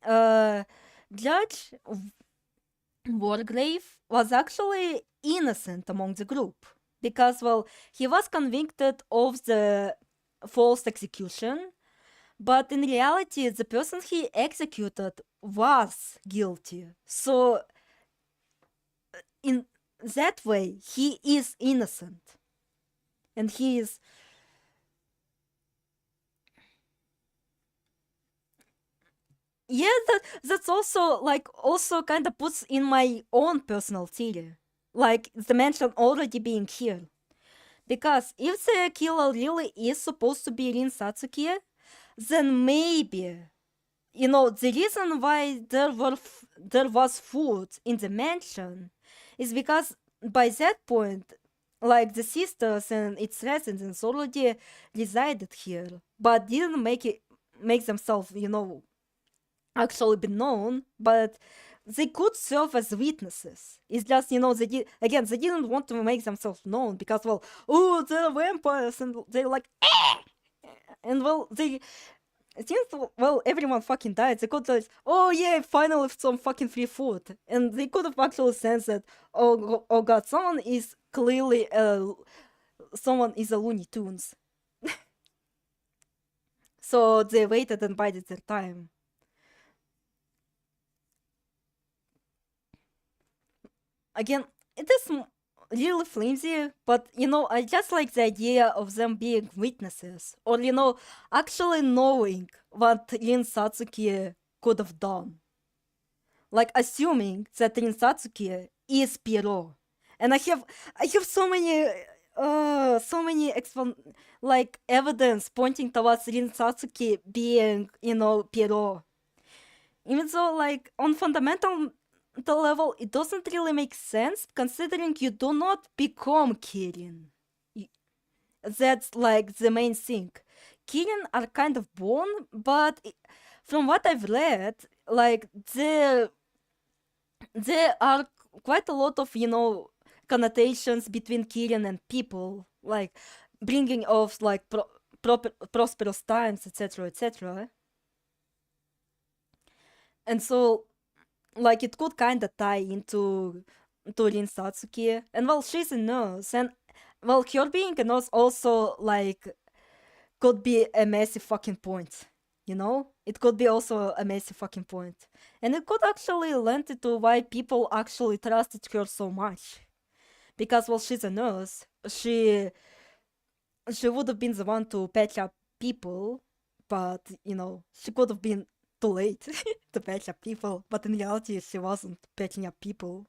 Judge Wargrave was actually innocent among the group, because, well, he was convicted of the false execution, but in reality, the person he executed was guilty. So, in that way, he is innocent. And he is... Yeah, that's also kind of puts in my own personal theory. Like, the mention already being here. Because if the killer really is supposed to be Rin Satsuki, then maybe, you know, the reason why there was food in the mansion is because by that point, like, the sisters and its residents already resided here, but didn't make themselves, you know, actually be known, but they could serve as witnesses. It's just, you know, they didn't want to make themselves known because, well, oh, they're vampires, and they're like, eh! And, well, since, well, everyone fucking died, they could like, oh yeah, finally some fucking free food. And they could have actually sensed that, oh god, someone is clearly someone is a Looney Tunes. So they waited and bided their time. Again, it is really flimsy, but, you know, I just like the idea of them being witnesses, or, you know, actually knowing what Rin Satsuki could have done. Like, assuming that Rin Satsuki is Pierrot. And I have so many evidence pointing towards Rin Satsuki being, you know, Pierrot. Even though, like, on fundamental level, it doesn't really make sense, considering you do not become Kirin. That's, like, the main thing. Kirin are kind of born, but from what I've read, like, there are quite a lot of, you know, connotations between Kirin and people, like, bringing of, like, prosperous times, etc., etc. And so, like, it could kind of tie into Rin Satsuki. And, well, she's a nurse, and, well, her being a nurse also, like, could be a massive fucking point, you know? It could be also a massive fucking point. And it could actually lend to why people actually trusted her so much. Because, well, she's a nurse, she would have been the one to patch up people, but, you know, she could have been too late to patch up people, but in reality, she wasn't patching up people.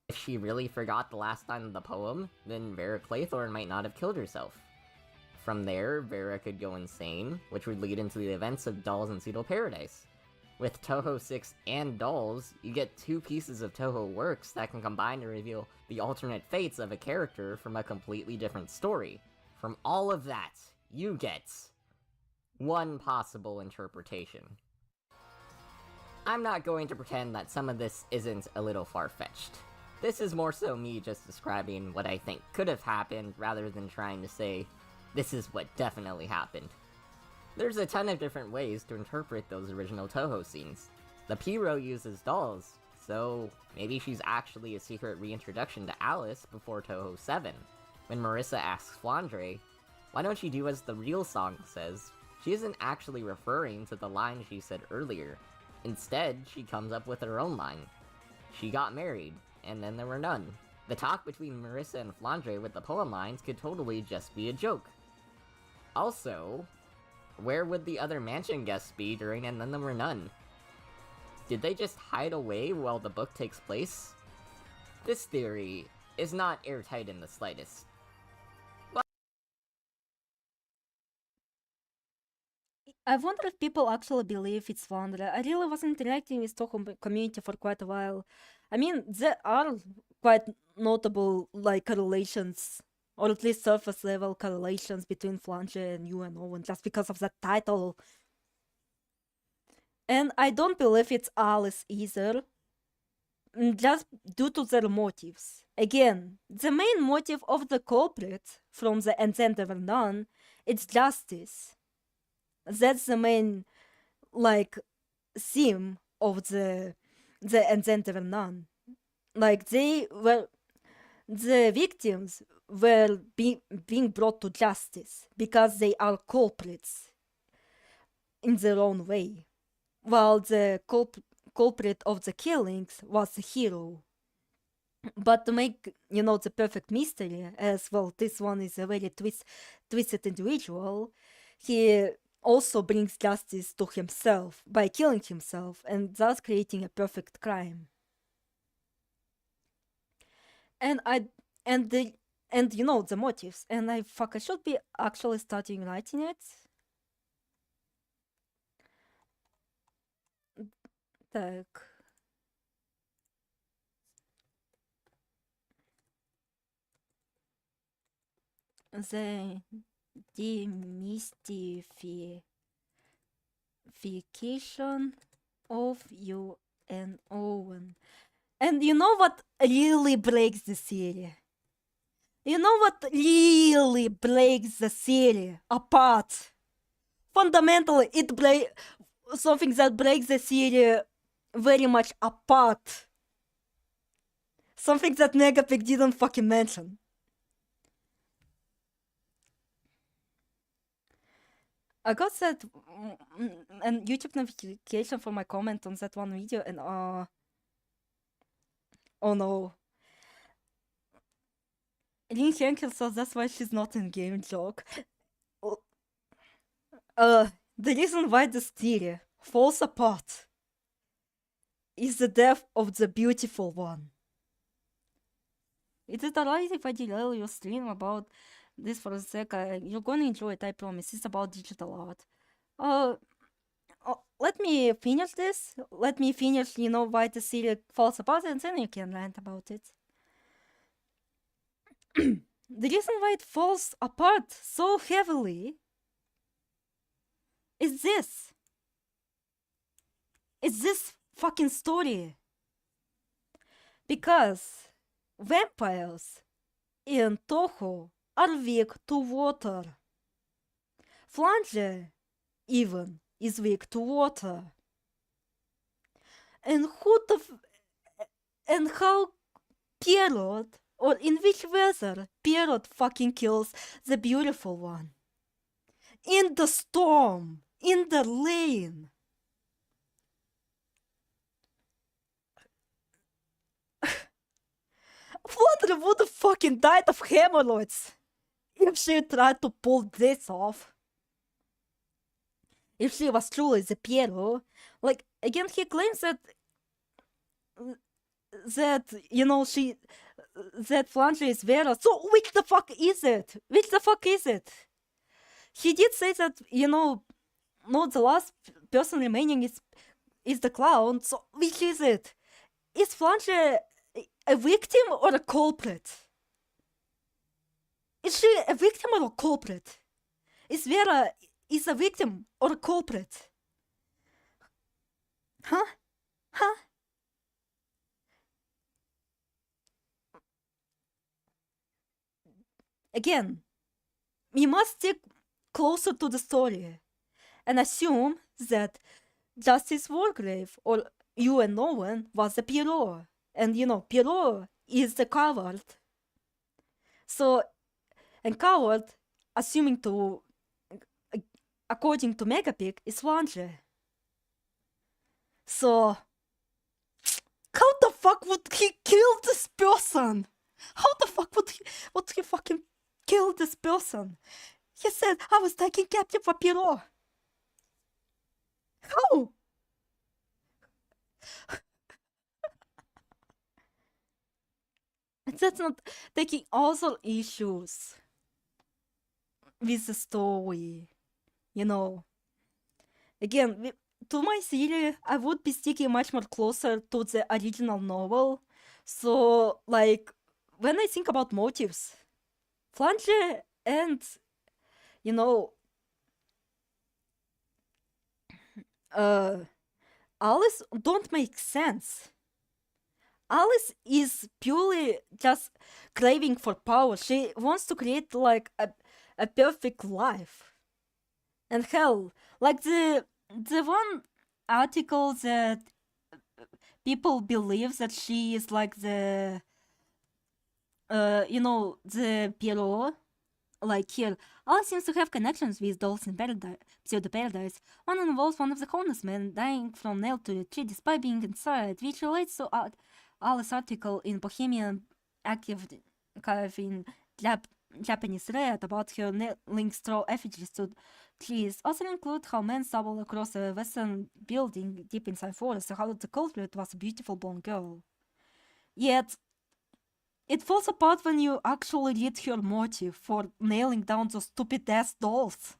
If she really forgot the last line of the poem, then Vera Claythorne might not have killed herself. From there, Vera could go insane, which would lead into the events of Dolls in Pseudo Paradise. With Touhou 6 and Dolls, you get two pieces of Touhou works that can combine to reveal the alternate fates of a character from a completely different story. From all of that, you get one possible interpretation. I'm not going to pretend that some of this isn't a little far-fetched. This is more so me just describing what I think could have happened rather than trying to say, this is what definitely happened. There's a ton of different ways to interpret those original Touhou scenes. The Pyro uses dolls, So maybe she's actually a secret reintroduction to Alice before Toho 7. When Marissa asks Flandre, why don't you do as the real song says, she isn't actually referring to the line she said earlier. Instead, she comes up with her own line. She got married, and then there were none. The talk between Marissa and Flandre with the poem lines could totally just be a joke. Also, where would the other mansion guests be during And Then There Were None? Did they just hide away while the book takes place? This theory is not airtight in the slightest. I wonder if people actually believe it's Flandre. I really was interacting with Stockholm community for quite a while. I mean, there are quite notable correlations, or at least surface level correlations between Flandre and you and Owen, just because of that title. And I don't believe it's Alice either, just due to their motives. Again, the main motive of the culprit from the And Then There Were None, it's justice. That's the main, theme of the And Then There Were None. The victims were being brought to justice because they are culprits in their own way, while the culprit of the killings was the hero. But to make, the perfect mystery, as well, this one is a very twisted individual, he also brings justice to himself by killing himself and thus creating a perfect crime. And the motives. And I should be actually starting writing it. Так. The demystification of you and Owen. And you know what really breaks the theory? You know what really breaks the theory apart? Fundamentally, something that breaks the theory very much apart. Something that Negapic didn't fucking mention. I got that and YouTube notification for my comment on that one video, and oh no. Lin Henkel says that's why she's not in game joke. The reason why this theory falls apart is the death of the beautiful one. Is it alright if I derail your stream about this for a sec? You're gonna enjoy it, I promise. It's about digital art. Let me finish this. Let me finish, why the theory falls apart, and then you can rant about it. The reason why it falls apart so heavily is this. It's this fucking story. Because vampires in Toho are weak to water. Flandre, even, is weak to water. And how Pierrot, or in which weather Pierrot fucking kills the beautiful one? In the storm, in the rain. Flandre would have fucking died of hemorrhoids if she tried to pull this off. If she was truly the Piero. Again, he claims that Flandre is Vera. So which the fuck is it? Which the fuck is it? He did say that, no, the last person remaining is the clown. So which is it? Is Flandre a victim or a culprit? Is she a victim or a culprit? Is Vera a victim or a culprit? Huh? Again, we must stick closer to the story and assume that Justice Wargrave, or you and no one was a Pierrot. And you know, Pierrot is the coward. So, and coward, assuming to, according to Megapig, is Flandre. So, how the fuck would he kill this person? How the fuck would he fucking kill this person? He said, I was taken captive for Pierrot. How? That's not taking also issues with the story. You know. Again, to my theory, I would be sticking much more closer to the original novel. So, like, when I think about motives, Flange and, you know, Alice don't make sense. Alice is purely just craving for power. She wants to create like a perfect life. And hell, like the one article that people believe that she is like the you know, the Pierrot. Like here, Alice seems to have connections with dolls in paradise, pseudo paradise. One involves one of the homeless men dying from nailed to a tree despite being inside, which relates to Alice's article in Bohemian Archive in Japanese Red about her nailing straw effigies to trees. Also include how men stumbled across a western building deep inside forest, how the culprit was a beautiful blonde girl. Yet, it falls apart when you actually read her motive for nailing down those stupid ass dolls.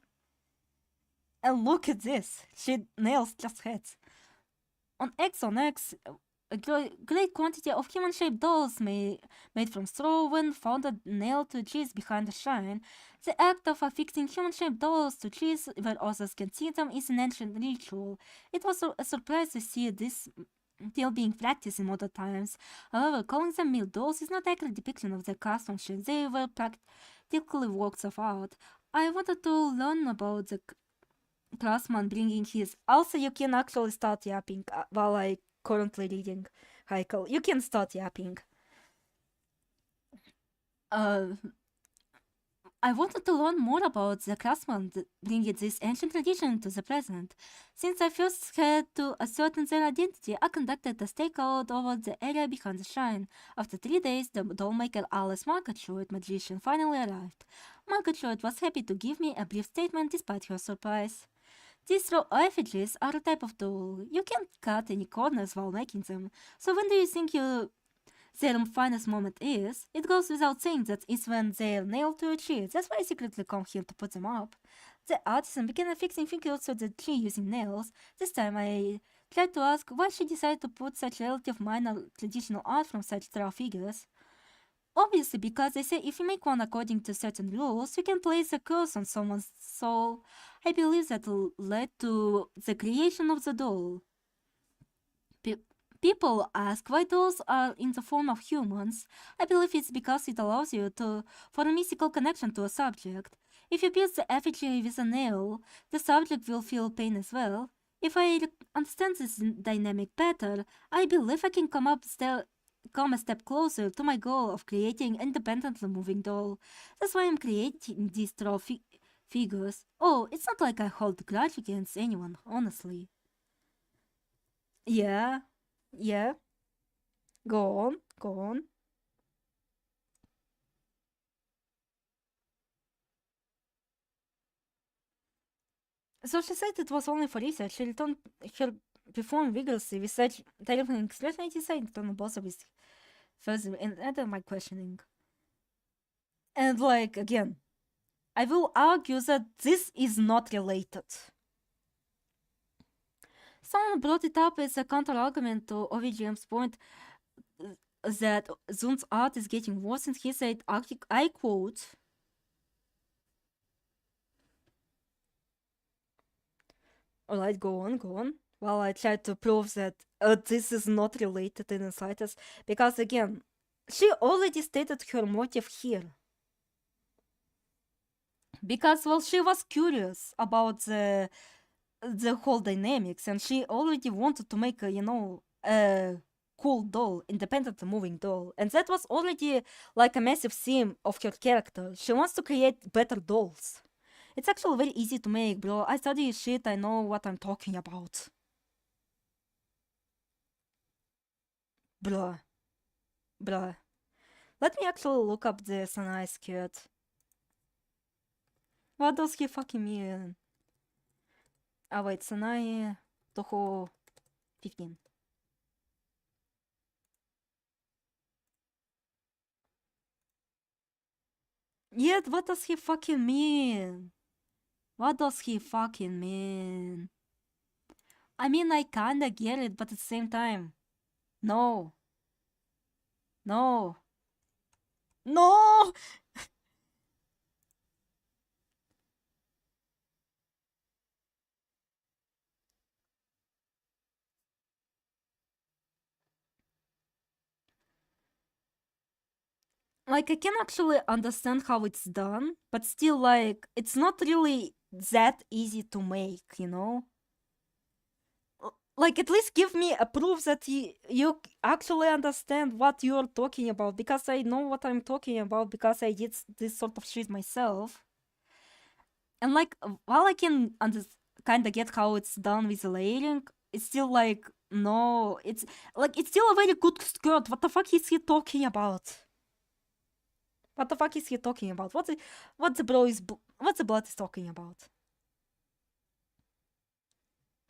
And look at this, she nails just heads. On X, a great quantity of human-shaped dolls made from straw when found nailed to trees behind the shrine. The act of affixing human-shaped dolls to trees where others can see them is an ancient ritual. It was a surprise to see this still being practiced in modern times. However, calling them mere dolls is not accurate depiction of their craftsmanship. They were practically works of art. I wanted to learn about the craftsman bringing his... Also, you can actually start yapping while I currently reading Heikel. You can start yapping. I wanted to learn more about the craftsmen bringing this ancient tradition into the present. Since I first had to ascertain their identity, I conducted a stakeout over the area behind the shrine. After 3 days, the dollmaker Alice Margatroyd magician finally arrived. Margatroyd was happy to give me a brief statement despite her surprise. These raw effigies are a type of doll. You can't cut any corners while making them. So when do you think their finest moment is? It goes without saying that it's when they're nailed to a tree. That's why I secretly come here to put them up. The artisan began affixing figures to the tree using nails. This time I tried to ask why she decided to put such relative minor traditional art from such straw figures. Obviously, because they say if you make one according to certain rules, you can place a curse on someone's soul. I believe that led to the creation of the doll. People ask why dolls are in the form of humans. I believe it's because it allows you to form a mystical connection to a subject. If you pierce the effigy with a nail, the subject will feel pain as well. If I understand this dynamic better, I believe I can come a step closer to my goal of creating independently moving doll. That's why I'm creating these straw figures. Oh, it's not like I hold a grudge against anyone, honestly. Yeah. Go on. So she said it was only for research. She returned her perform vigorously with such terrifying expression. I decided to not bother with further and added my questioning. And like, again, I will argue that this is not related. Someone brought it up as a counter-argument to OVGM's point that Zun's art is getting worse, and he said, I quote, alright, go on. While I try to prove that this is not related in the slightest, because again, she already stated her motive here. Because, well, she was curious about the whole dynamics, and she already wanted to make a, a cool doll, independent moving doll, and that was already like a massive theme of her character. She wants to create better dolls. It's actually very easy to make, bro. I study shit, I know what I'm talking about. Bruh. Let me actually look up the Sanae skirt. What does he fucking mean? Ah wait, Sanae Toho 15. Yet, what does he fucking mean? What does he fucking mean? I mean, I kinda get it, but at the same time, no. No! Like, I can actually understand how it's done, but still, like, it's not really that easy to make, you know? Like, at least give me a proof that you actually understand what you're talking about, because I know what I'm talking about, because I did this sort of shit myself. And, like, while I can kinda get how it's done with the layering, it's still, like, no, it's, like, it's still a very good skirt. What the fuck is he talking about? What the fuck is he talking about? What the blood is talking about?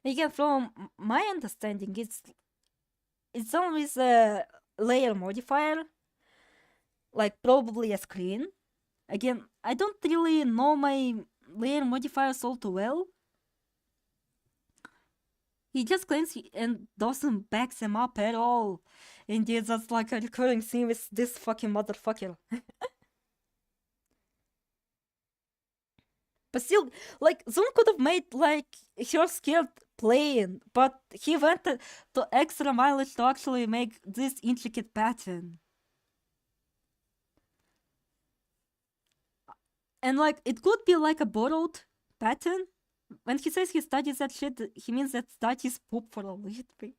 Again, from my understanding, it's done with a layer modifier, like probably a screen. Again, I don't really know my layer modifiers all too well. He just claims and doesn't back them up at all. Indeed, that's like a recurring theme with this fucking motherfucker. But still, like, Zoom could have made, like, her scared plain, but he went to extra mileage to actually make this intricate pattern. And, like, it could be, like, a borrowed pattern. When he says he studies that shit, he means that studies poop for a living.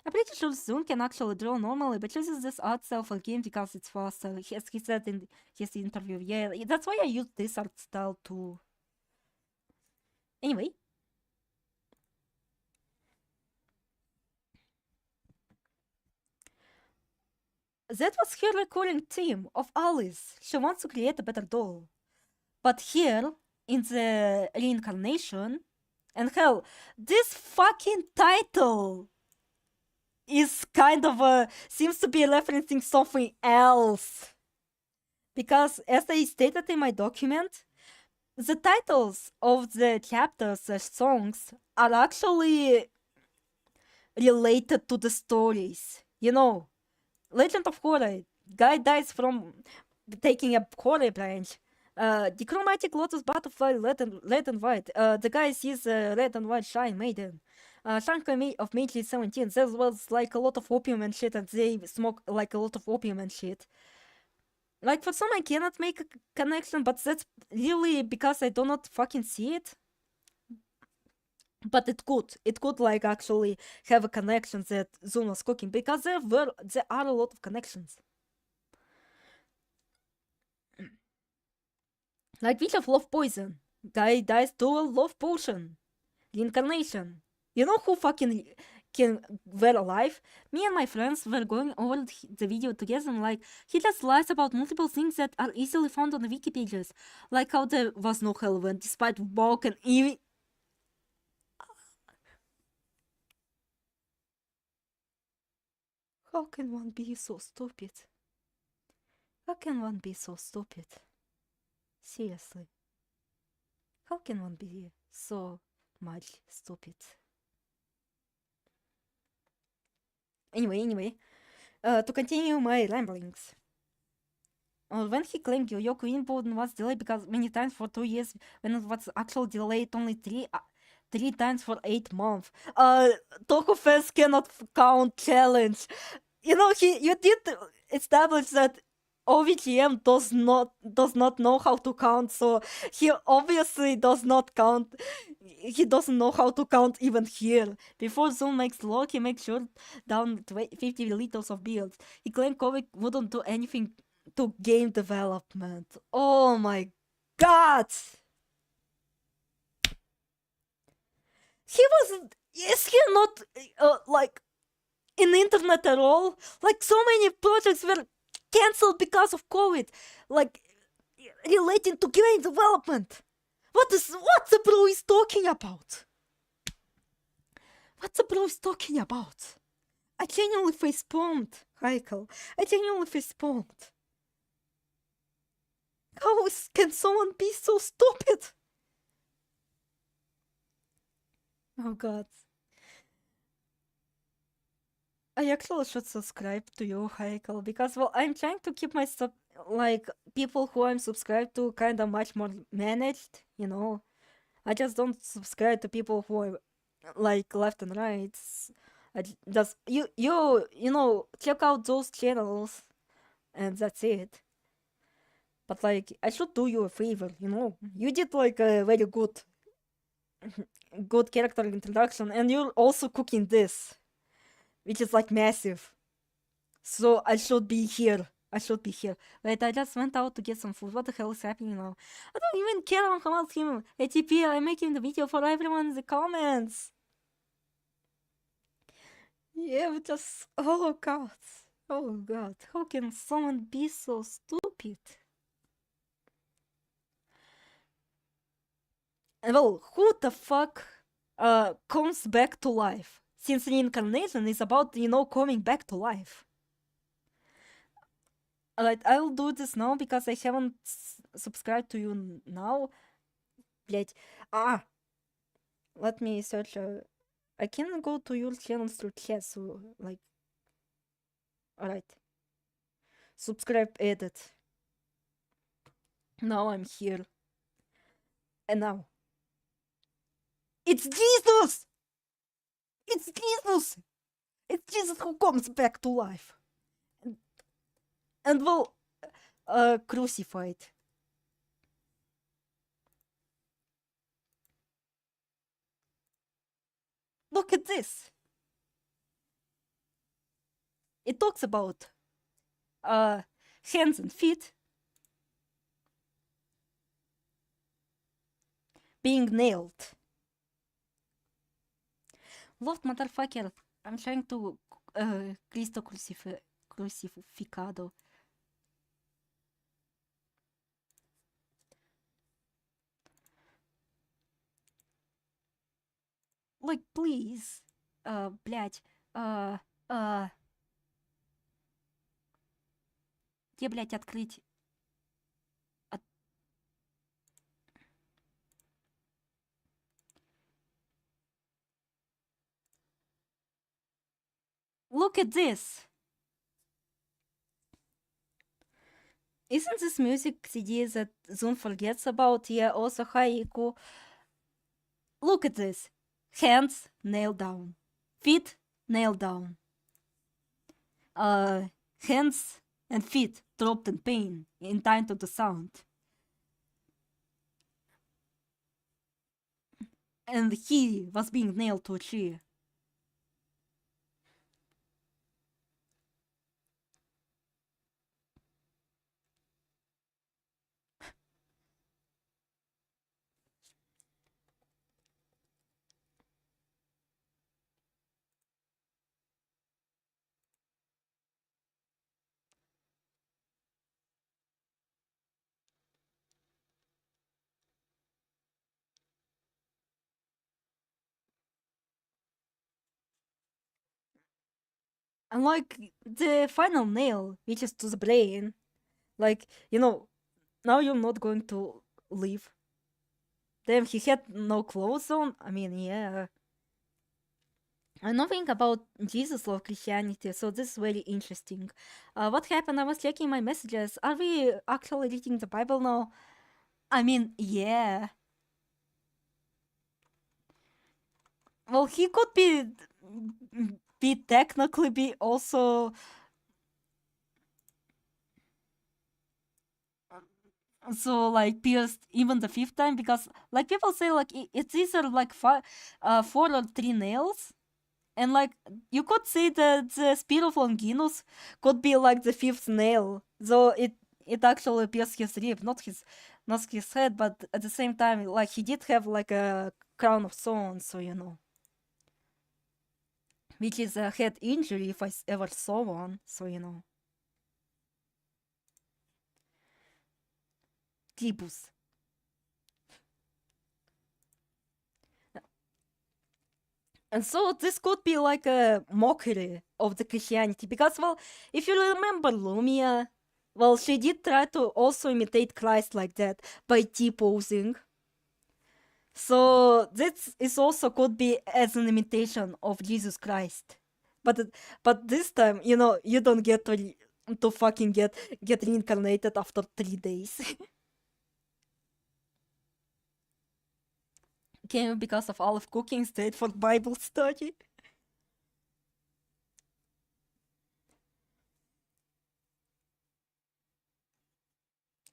I'm pretty sure Zoom can actually draw normally, but uses this art style for game because it's faster. As he said in his interview, yeah, that's why I use this art style too. Anyway. That was her recurring theme of Alice. She wants to create a better doll. But here, in the reincarnation, and hell, this fucking title is kind of seems to be referencing something else. Because as I stated in my document, the titles of the chapters/songs are actually related to the stories. You know, Legend of Korra, guy dies from taking a Korra branch. The chromatic lotus butterfly, red and white. The guy sees red and white shine maiden. Shanka of Meiji 17. There was like a lot of opium and shit, and they smoke like a lot of opium and shit. Like, for some I cannot make a connection, but that's really because I do not fucking see it. But it could like actually have a connection that Zoom was cooking, because there are a lot of connections. Like Witch of Love Poison, guy dies to a love potion, reincarnation. You know who fucking were alive? Me and my friends were going over the video together, and like, he just lies about multiple things that are easily found on the wiki pages, like how there was no Hellwind despite Bulk and Evie. How can one be so stupid? How can one be so stupid? Seriously. How can one be so much stupid? Anyway, to continue my ramblings. When he claimed Yoyoku inbound was delayed because many times for 2 years, when it was actually delayed only three times for 8 months. Tokufest cannot count challenge. You know, you did establish that OVGM does not know how to count, so he obviously does not count. he doesn't know how to count even here. Before Zoom makes log, he makes sure down 50 liters of builds. He claimed Kovic wouldn't do anything to game development. Oh my god! Is he not like in internet at all? Like so many projects were cancelled because of COVID, like relating to game development. What the bro is talking about? What the bro is talking about? I genuinely facepalmed, Heikel. I genuinely facepalmed. How can someone be so stupid? Oh god. I actually should subscribe to you, Heikel, because, well, I'm trying to keep my people who I'm subscribed to kind of much more managed, you know. I just don't subscribe to people who are like left and right. I just you know, check out those channels, and that's it. But like, I should do you a favor, you know. You did like a very good character introduction, and you're also cooking this, which is like massive. So I should be here. Wait, I just went out to get some food. What the hell is happening now? I don't even care about him. ATP, I'm making the video for everyone in the comments. Yeah, just... Oh god. How can someone be so stupid? Well, who the fuck comes back to life? Since reincarnation is about, you know, coming back to life. Alright, I'll do this now because I haven't subscribed to you now. Блять. Let me search. I can go to your channel through chat, so like. Alright. Subscribe, edit. Now I'm here. And now. It's Jesus! It's Jesus! It's Jesus who comes back to life. And well, crucified. Look at this. It talks about hands and feet being nailed. What motherfucker? I'm trying to Cristo crucificado. Like, please. Блять. Где, блять, открыть? Look at this. Isn't this music CD that Zoom forgets about? Yeah, also Haiku. Look at this. Hands, nailed down. Feet, nailed down. Hands and feet dropped in pain in time to the sound. And he was being nailed to a tree. And like the final nail, which is to the brain, like, you know, now you're not going to leave. Damn, he had no clothes on. I mean, yeah. I know nothing about Jesus or Christianity, so this is very interesting. What happened? I was checking my messages. Are we actually reading the Bible now? I mean, yeah. Well, he could be technically be also so like pierced even the fifth time, because like people say like it's either like 4 or 3 nails, and like you could say that the spear of Longinus could be like the fifth nail, though it actually pierced his rib, not his head, but at the same time like he did have like a crown of thorns, so which is a head injury if I ever saw one, so Tibus. And so this could be like a mockery of the Christianity, because, well, if you remember Lumia, well, she did try to also imitate Christ like that by T-posing. So this is also could be as an imitation of Jesus Christ. But this time, you don't get to fucking get reincarnated after 3 days. Came because of all of cooking stayed for Bible study.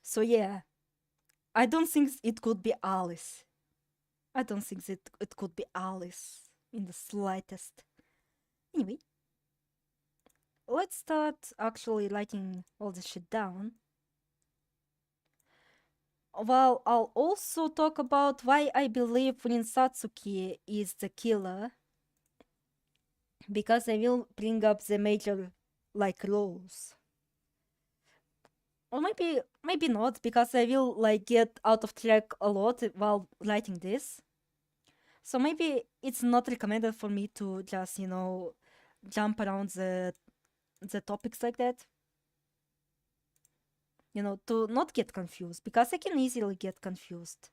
So yeah, I don't think it could be Alice. I don't think that it could be Alice in the slightest. Anyway, let's start actually writing all this shit down. Well, I'll also talk about why I believe Rin Satsuki is the killer, because I will bring up the major like roles. Or maybe not, because I will like get out of track a lot while writing this. So maybe it's not recommended for me to just, jump around the topics like that. To not get confused, because I can easily get confused.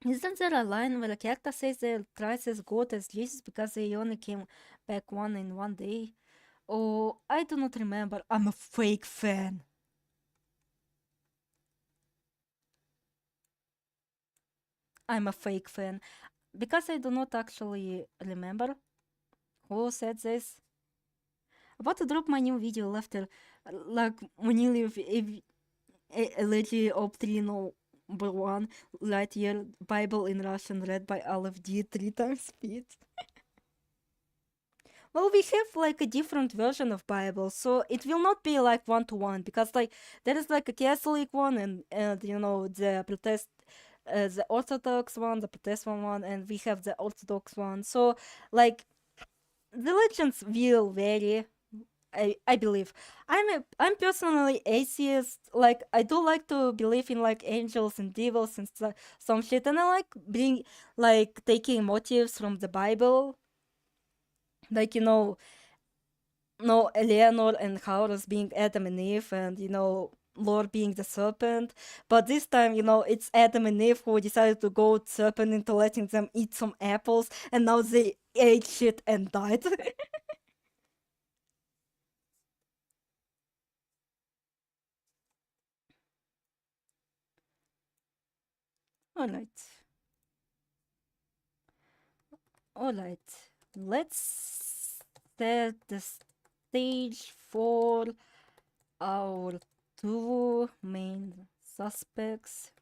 Isn't there a line where a character says they're twice as good as Jesus because they only came back one in one day? Oh, I do not remember. I'm a fake fan. I'm a fake fan. Because I do not actually remember who said this. About to drop my new video after like nearly allegedly Optrino number 1 Lightyear Bible in Russian read by LFD 3 times speed. Well, we have like a different version of Bible, so it will not be like 1-to-1, because like there is like a Catholic one and the Orthodox one, the Protestant one, and we have the Orthodox one. So like religions will vary. I believe. I'm personally atheist. Like I do like to believe in like angels and devils and some shit, and I like taking motives from the Bible. Like no Eleanor and Horus being Adam and Eve, and Lord being the serpent. But this time, it's Adam and Eve who decided to go serpent into letting them eat some apples, and now they ate shit and died. Alright. Let's set the stage for our 2 main suspects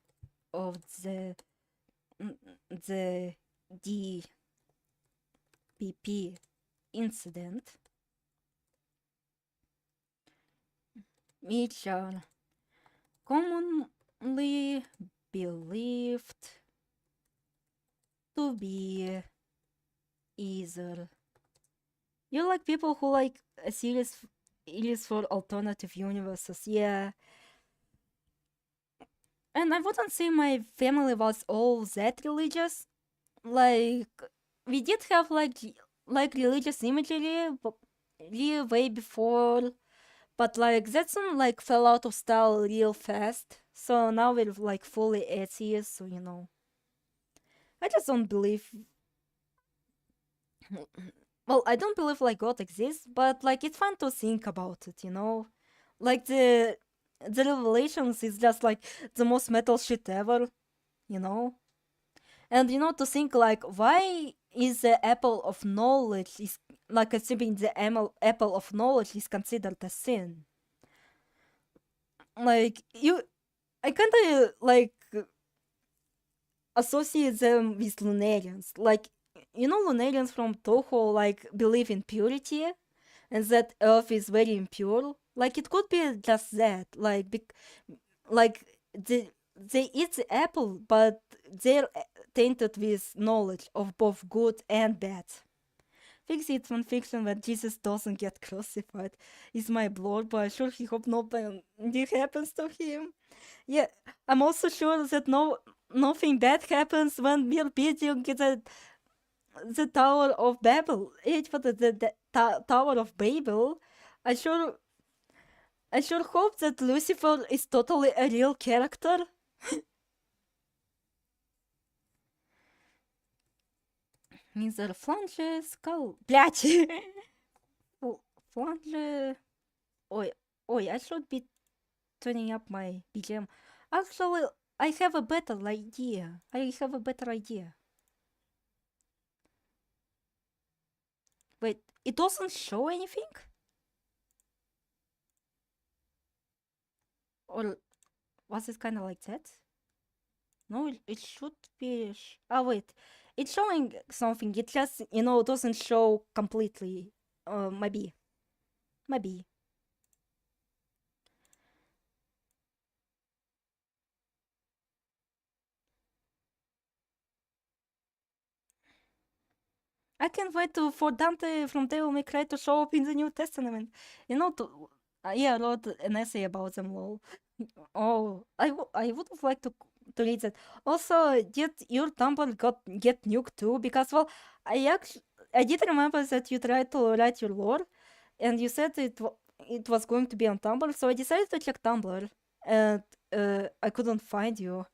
of the DPP incident, which are commonly believed to be either you're like people who like a series for alternative universes, yeah. And I wouldn't say my family was all that religious. Like we did have like religious imagery way before, but like that's one like fell out of style real fast. So now we're like fully atheist, so I just don't believe. Well, I don't believe like God exists, but like it's fun to think about it, like the the revelations is just like the most metal shit ever, you know. And to think like, why is the apple of knowledge is like assuming the apple of knowledge is considered a sin? Like I kind of like associate them with Lunarians. Like, Lunarians from Toho like believe in purity and that Earth is very impure. Like, it could be just that. Like they eat the apple, but they're tainted with knowledge of both good and bad. Fix it one fiction when Jesus doesn't get crucified is my blood, but I sure he hope nothing happens to him. Yeah, I'm also sure that nothing bad happens when we're building the Tower of Babel. Tower of Babel. I sure hope that Lucifer is totally a real character. Mr. Flange skull. Блять! Flange. Oi, I should be turning up my BGM. Actually, I have a better idea. Wait, it doesn't show anything? Or was it kind of like that? No, it should be. Wait, it's showing something. It just doesn't show completely. Maybe. I can't wait for Dante from Devil May Cry to show up in the New Testament. I wrote an essay about them, lol. Oh, I would have liked to read that. Also, did your Tumblr get nuked too? Because, well, I did remember that you tried to write your lore, and you said it was going to be on Tumblr, so I decided to check Tumblr, and I couldn't find you.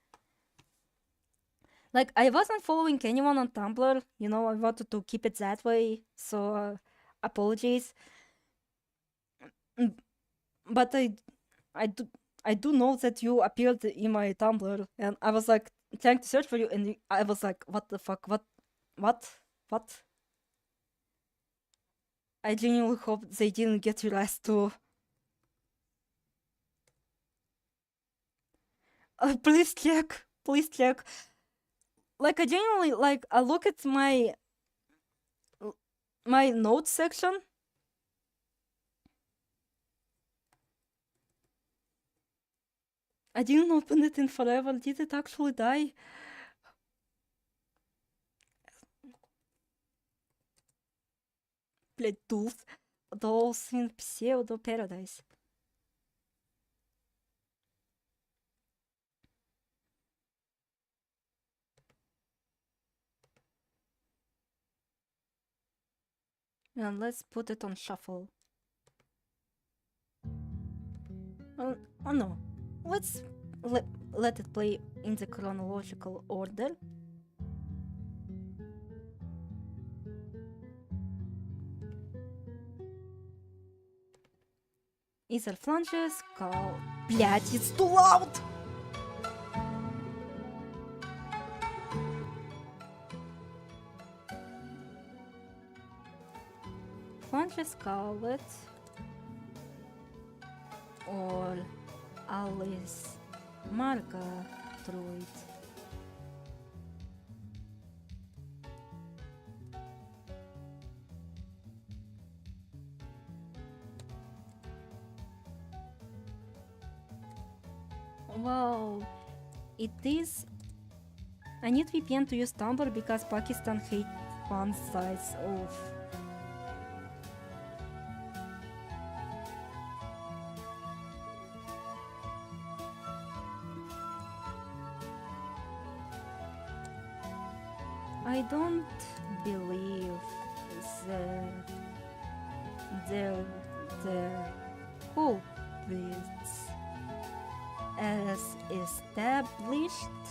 Like, I wasn't following anyone on Tumblr, I wanted to keep it that way, so apologies. But I do know that you appeared in my Tumblr, and I was like trying to search for you, and I was like, what the fuck, what? I genuinely hope they didn't get your ass too. Please check. Like, I genuinely, like, I look at my notes section. I didn't open it in forever. Did it actually die? Блять, Dolls in Pseudo Paradise. And let's put it on shuffle. Oh no. Let's let it play in the chronological order. Ether flanges, call. Блять, it's too loud! Flanges Scarlet or Alice Marga Droid. Wow, it is. I need VPN to use Tumblr because Pakistan hates fun sites of. I don't believe that the culprits as established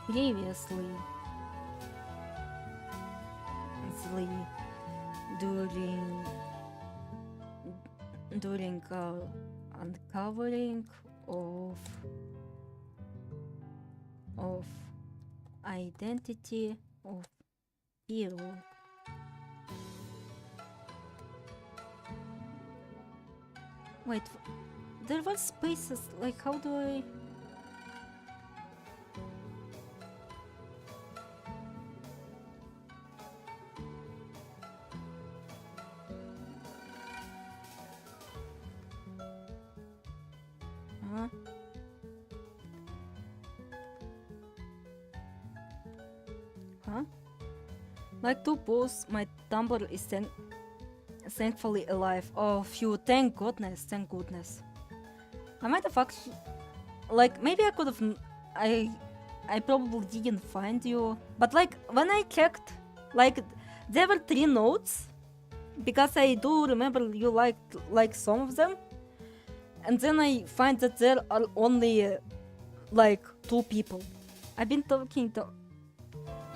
previously during uncovering of identity of hero. Wait, there were spaces, like how do I... Huh? Huh? Like to post, my Tumblr is thankfully alive. Oh, phew, thank goodness, thank goodness. I might have actually... Like, maybe I could have... I probably didn't find you. But like, when I checked, like, there were 3 notes. Because I do remember you liked some of them. And then I find that there are only, like, 2 people. I've been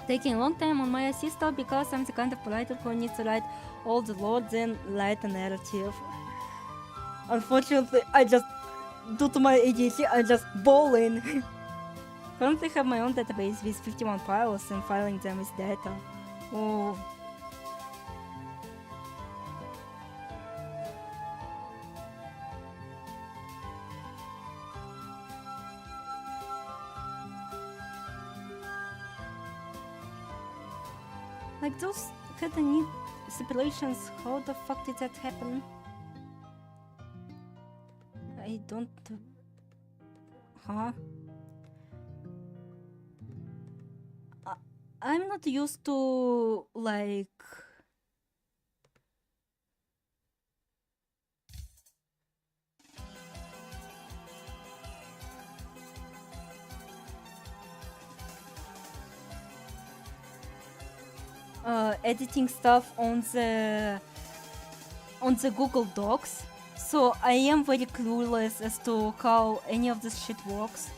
taking a long time on my assistant because I'm the kind of writer who needs to write all the lore, then write a narrative. Unfortunately, due to my ADHD, I just ball in. Currently have my own database with 51 files and filing them with data. Oh. Like those kinda neat separations, how the fuck did that happen? I don't... Huh? I'm not used to, like... editing stuff on the Google Docs, so I am very clueless as to how any of this shit works.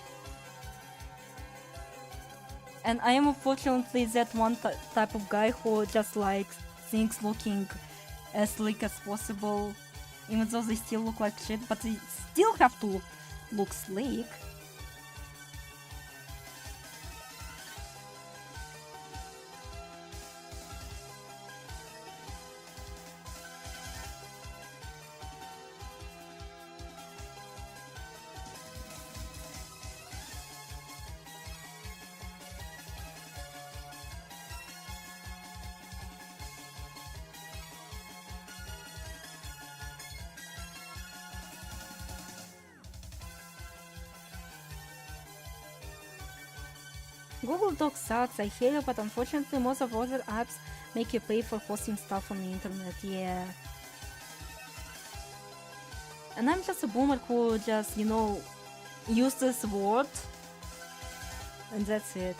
And I am unfortunately that one type of guy who just likes things looking as slick as possible, even though they still look like shit, but they still have to look slick. Google Docs sucks, I hate it, but unfortunately most of other apps make you pay for hosting stuff on the internet, yeah. And I'm just a boomer who just, you know, uses Word, and that's it.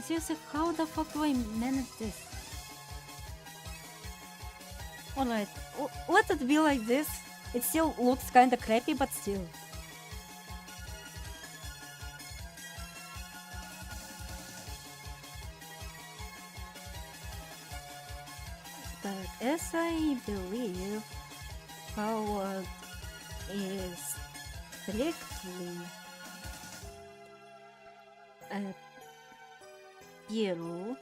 Seriously, how the fuck do I manage this? Alright, let it be like this. It still looks kinda crappy, but still. But as I believe, Howard is strictly a hero.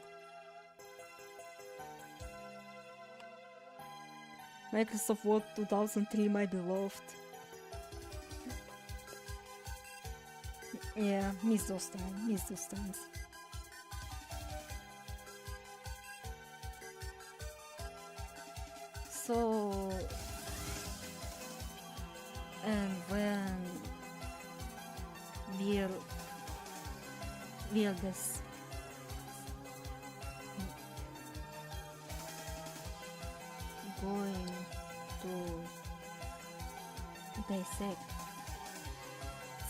Microsoft Word 2003, my beloved. Yeah, miss those times. So, and when we're this going to dissect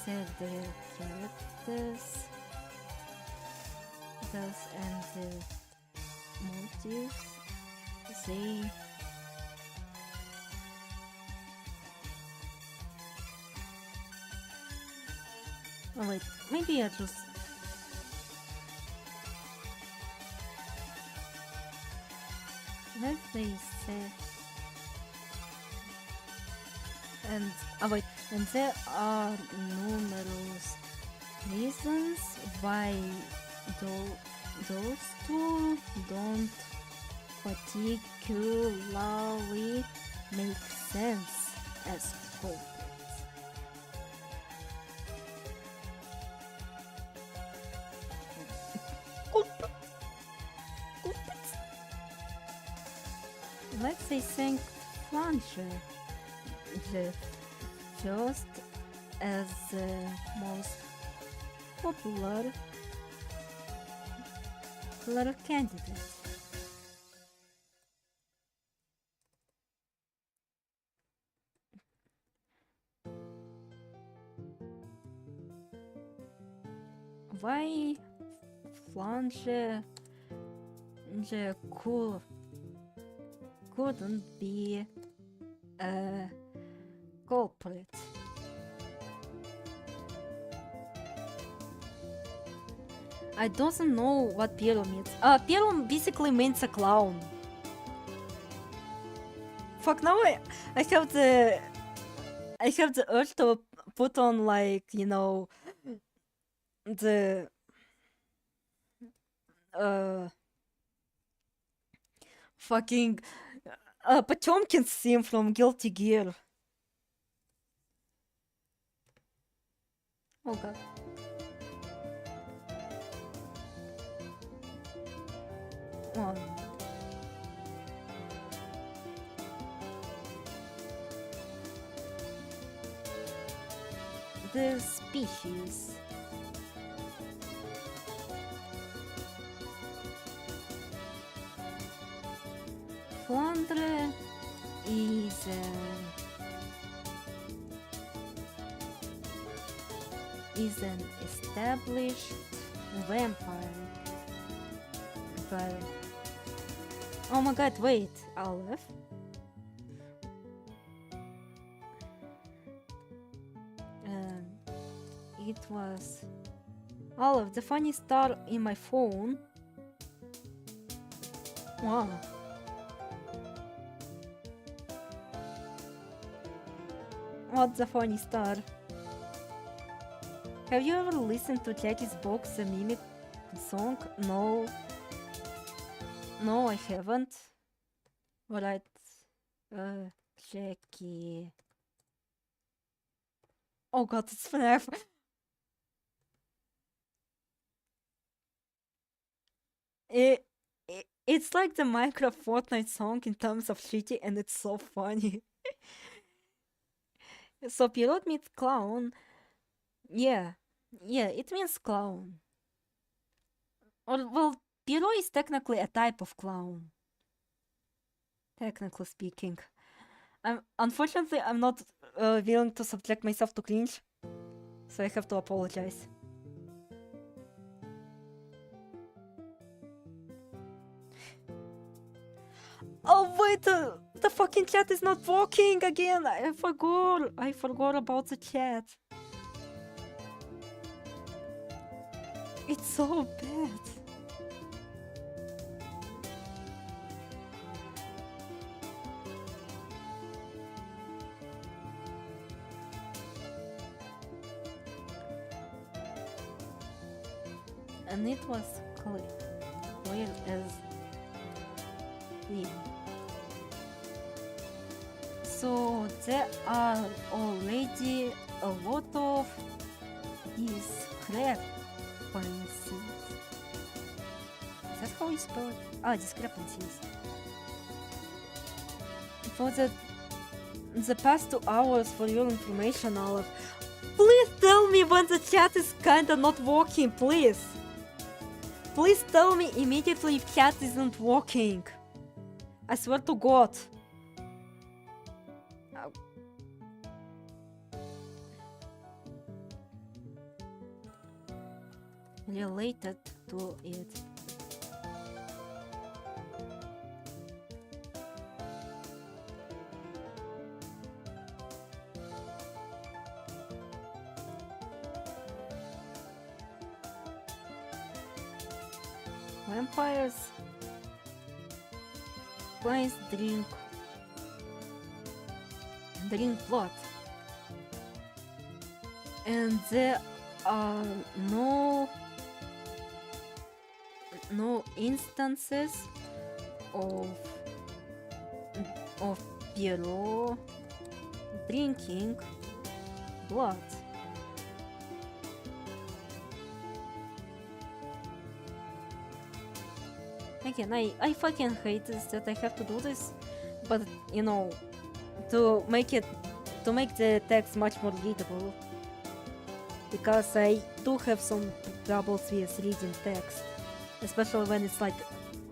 the characters, and the motives, they oh wait, maybe I just... Let's say And wait, and there are numerous reasons why those two don't particularly make sense as culprits. Let's say Saint Flancher, the first as the most popular candidate. Why Flancher couldn't be a culprit? I don't know what Piero means. Piero basically means a clown. Fuck, now I have the urge to put on, like, you know, the fucking Potemkin's theme from Guilty Gear. Oh god. Oh. The species. Flandre is an established vampire. But oh my god, wait, Aleph? It was Aleph, the funny star in my phone. Wow. What's the funny star? Have you ever listened to Jackie's Box, the Mimic song? No. No, I haven't. Alright. Jackie. Oh god, it's FNAF. It's like the Minecraft Fortnite song in terms of shitty, and it's so funny. So Pilot means clown. Yeah, it means clown. Or, well, Piro is technically a type of clown. Technically speaking. Unfortunately, I'm not willing to subject myself to cringe, so I have to apologize. Oh wait, the fucking chat is not working again. I forgot about the chat. It's so bad. And it was clear as day. So there are already a lot of discrepancies. Is that how you spell it? Discrepancies. For the past 2 hours, for your information, Olive, please tell me when the chat is kinda not working, please. Please tell me immediately if chat isn't working. I swear to God. Related to it. Vampires please drink blood. And there are no instances of Pierrot drinking blood. Again, I fucking hate this that I have to do this, but you know, to make the text much more readable, because I do have some troubles with reading text, especially when it's like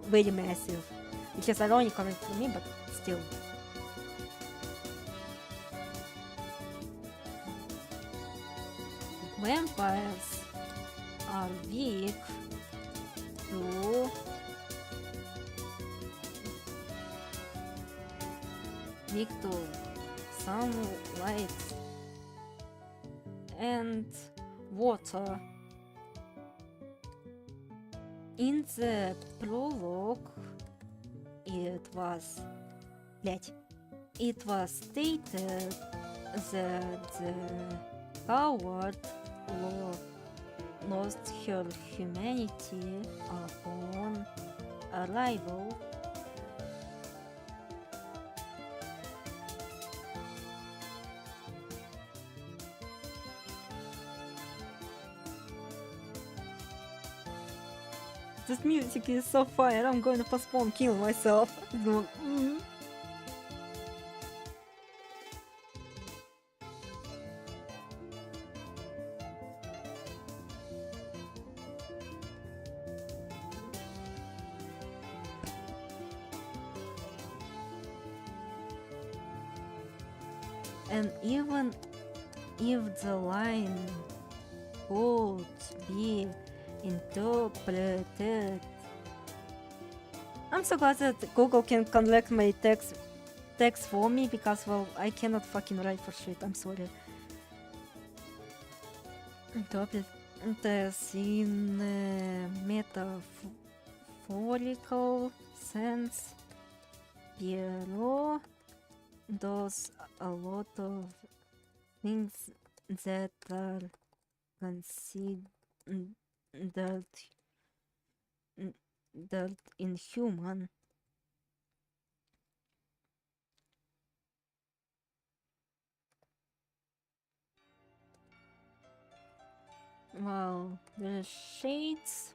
very massive, which is ironic coming from me, but still. Vampires are weak to sunlight and water. In the prologue, it was stated that the coward lost her humanity upon arrival. This music is so fire, I'm going to postpone killing myself. And even if the line could be interpreted, I'm so glad that Google can collect my text for me, because, well, I cannot fucking write for shit, I'm sorry. interpret this in a metaphorical sense. Pierrot does a lot of things that are considered inhuman. Well, the shades.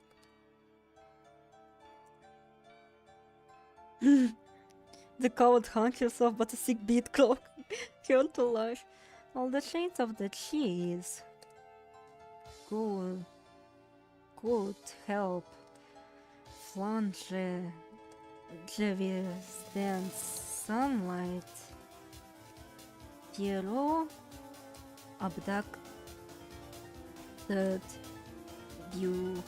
The coward hung herself, but a sick beat clock held to life. All the shades of the cheese could help flange withstand sunlight. Pierrot abducted you.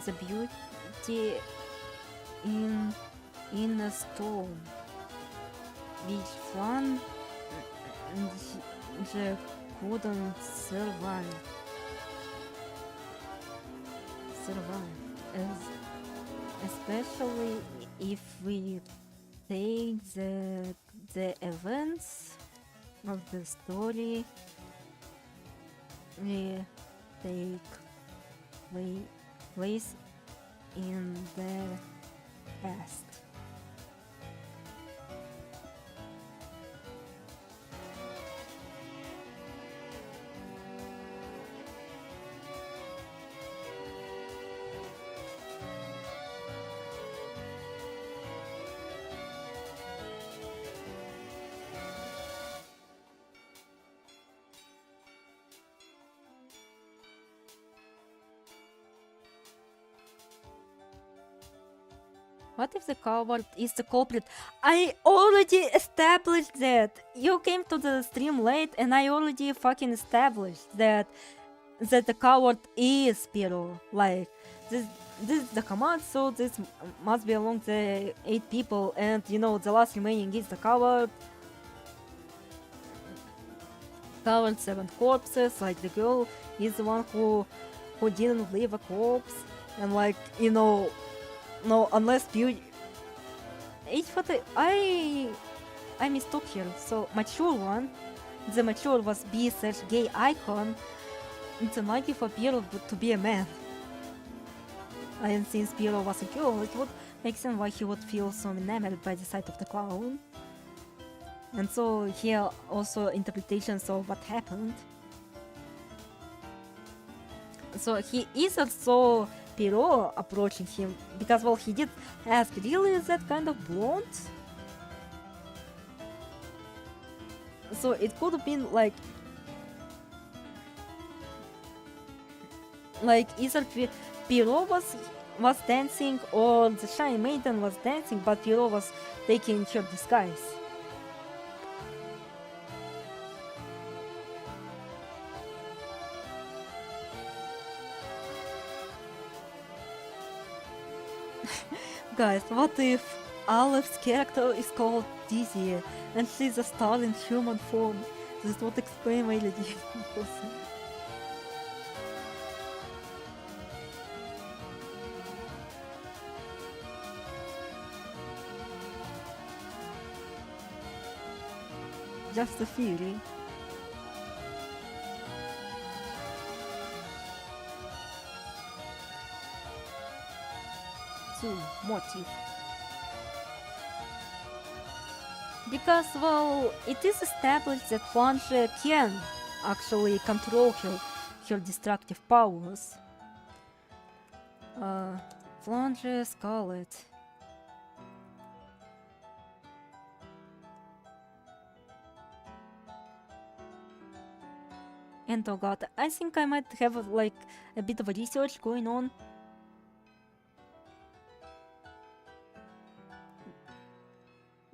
The beauty in a storm, which one couldn't survive. Especially if we take the events of the story take place in the past. What if the coward is the culprit? I already established that. You came to the stream late, and I already fucking established that the coward is Pierrot. Like, this is the command, so this must be among the 8 people, and you know, the last remaining is the coward. Coward 7 corpses, like the girl is the one who didn't leave a corpse, and like, you know, no, unless beauty. I mistook here. So mature one, the mature was b/gay icon. It's unlikely for Piero to be a man. And since Piero was a girl, it would make sense why he would feel so enamored by the sight of the clown. And so here also interpretations of what happened. So he is also Piero approaching him because, well, he did ask, really is that kind of blonde? So it could have been like either Piero was dancing or the shy maiden was dancing, but Piero was taking her disguise. Guys, what if Aleph's character is called Dizzy and she's a star in human form? This would explain my legit person. Just a theory. So, motive. Because, well, it is established that Flange can actually control her destructive powers. Flange Scarlet. And oh god, I think I might have like a bit of a research going on.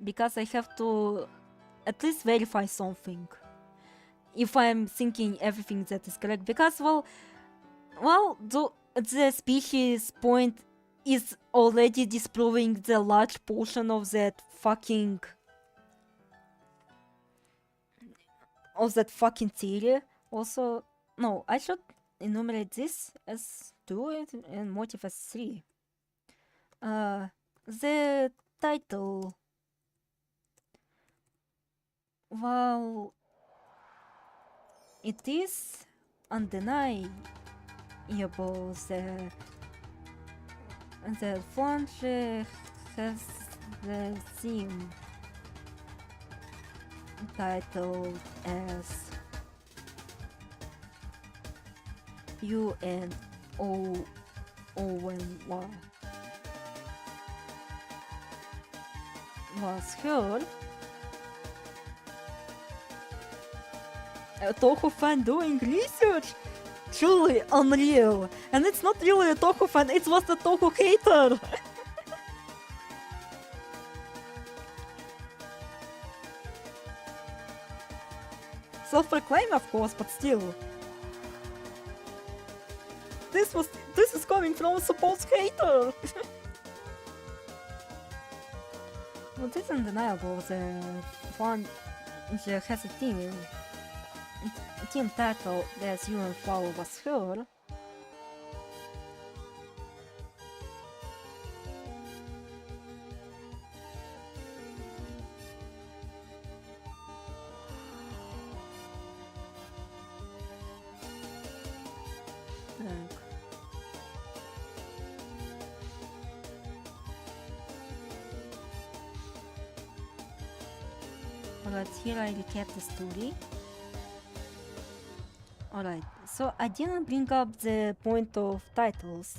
Because I have to at least verify something. If I'm thinking everything that is correct. Because, well, the species point is already disproving the large portion of that fucking theory. Also, no, I should enumerate this as 2 and motive as 3. The title. Well, it is undeniable that Flange has the theme titled as UNOONY was heard. A Toho fan doing research? Truly unreal. And it's not really a Toho fan, it was the Toho hater. Self-proclaimed, of course, but still. This is coming from a supposed hater. Well, it is undeniable. The one has a team title that you and follow was heard. Alright, here I recap the story. Alright, so I didn't bring up the point of titles,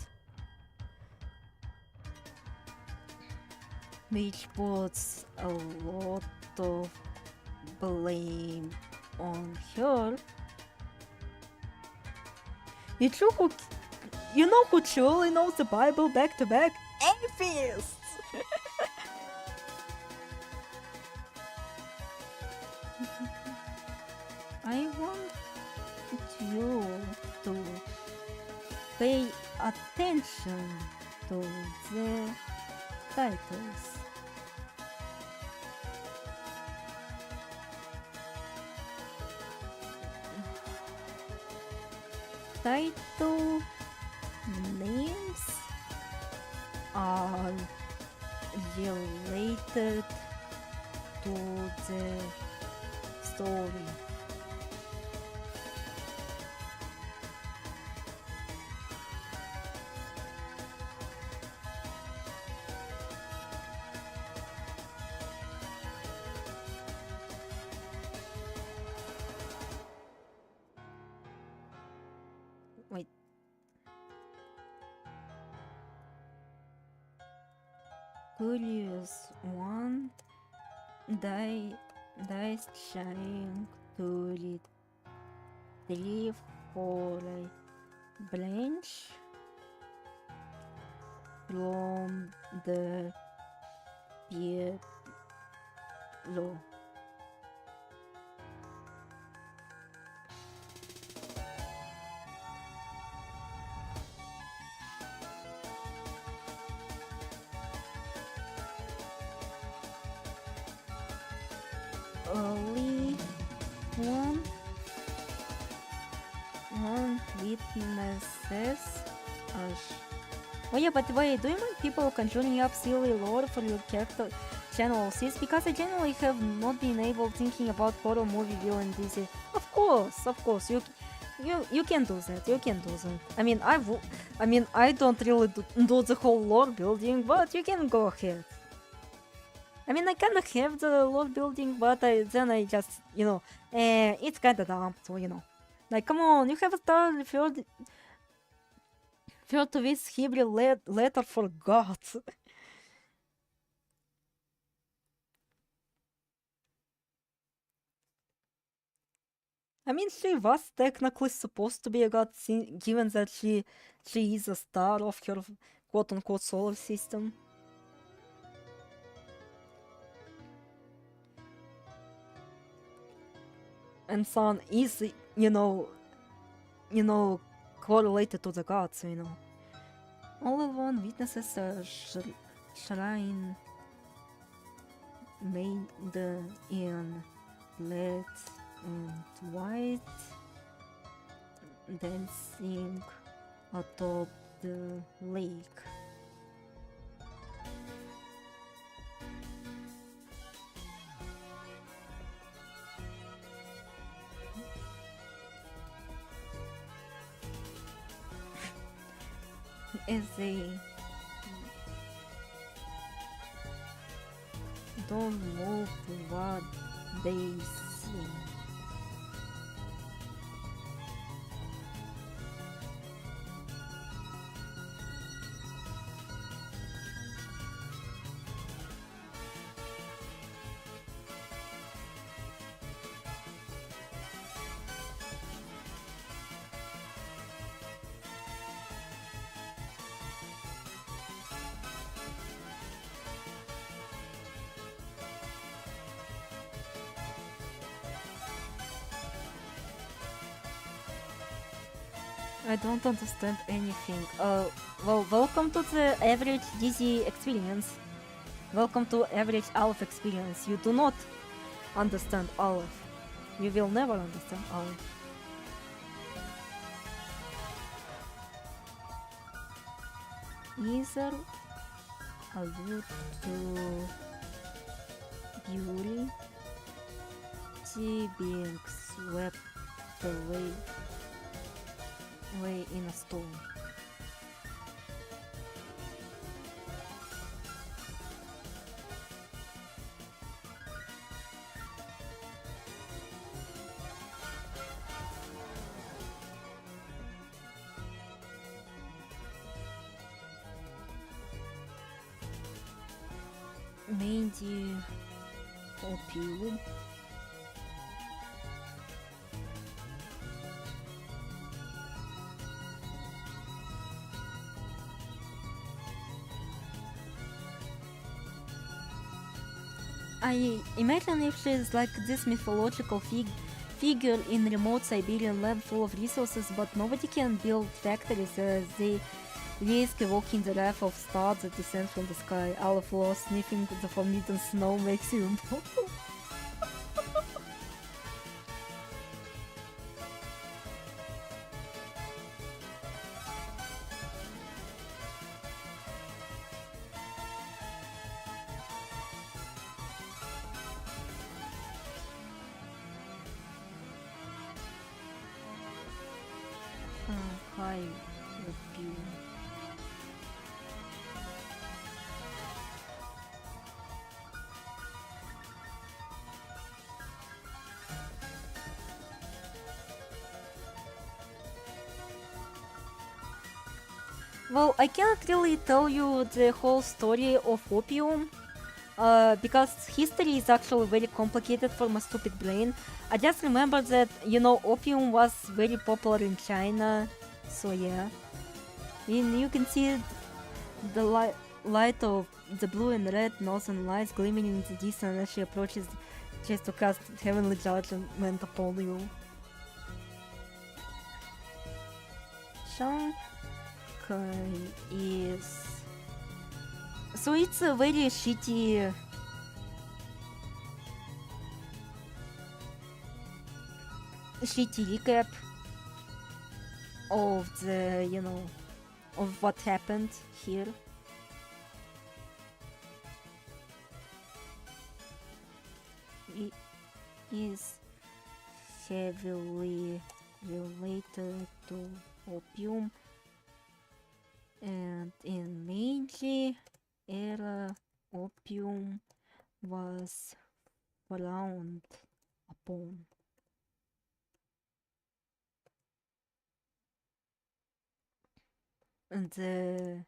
which puts a lot of blame on her. You know who truly knows the Bible back to back? Atheists! I want you to pay attention to the titles. Title names are related to the story. Wait. Curious one. Dice trying to retrieve for a branch from the below. Only one witnesses us. Oh yeah, but wait, do you mind people conjuring up silly lore for your character channel, sis? Because I generally have not been able thinking about horror movie villain DC. Of course, you can do that. You can do that. I mean, I don't really do the whole lore building, but you can go ahead. I mean, I kind of have the lore building, but then I just, it's kind of dumb, so, Like, come on, you have a star referred to this Hebrew letter for God. I mean, she was technically supposed to be a god, given that she is a star of her quote-unquote solar system. And sun is, correlated to the gods, All alone witnesses a shrine made in red and white, dancing atop the lake. As they don't move to what they see. I don't understand anything. Well, welcome to the average DZ experience. Welcome to average Aleph experience. You do not understand Aleph. You will never understand Aleph. Either allude to beauty, she being swept away in a storm. Maybe opium. I imagine if she's like this mythological figure in remote Siberian land full of resources, but nobody can build factories. They risk evoking the wrath of stars that descend from the sky. Aleph law sniffing the forbidden snow makes you immortal. Shanghai opium. Well, I cannot really tell you the whole story of opium, because history is actually very complicated for my stupid brain. I just remember that, you know, opium was very popular in China, so yeah. And you can see the light of the blue and red northern lights gleaming in the distance as she approaches just to cast heavenly judgment upon you. Shanghai is... So it's a very shitty... recap of the, you know, of what happened here. It is heavily related to opium, and in Meiji era opium was frowned upon. And the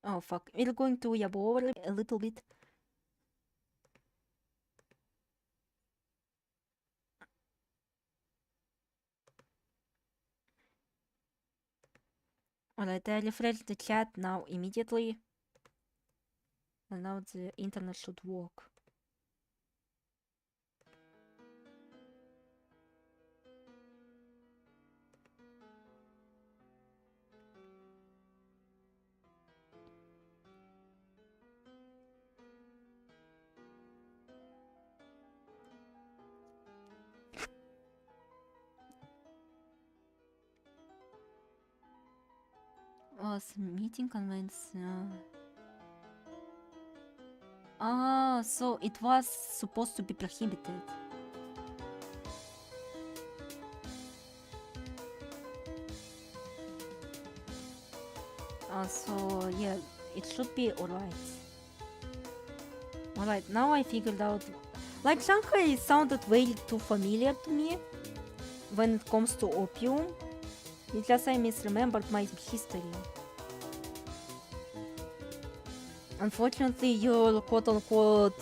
oh fuck, we're going to yab over a little bit. Alright, I refresh the chat now immediately. And now the internet should work. Was meeting convinced? Ah, so it was supposed to be prohibited. So yeah, it should be alright. Alright, now I figured out. Like, Shanghai sounded way too familiar to me when it comes to opium. It's just I misremembered my history. Unfortunately, your quote-unquote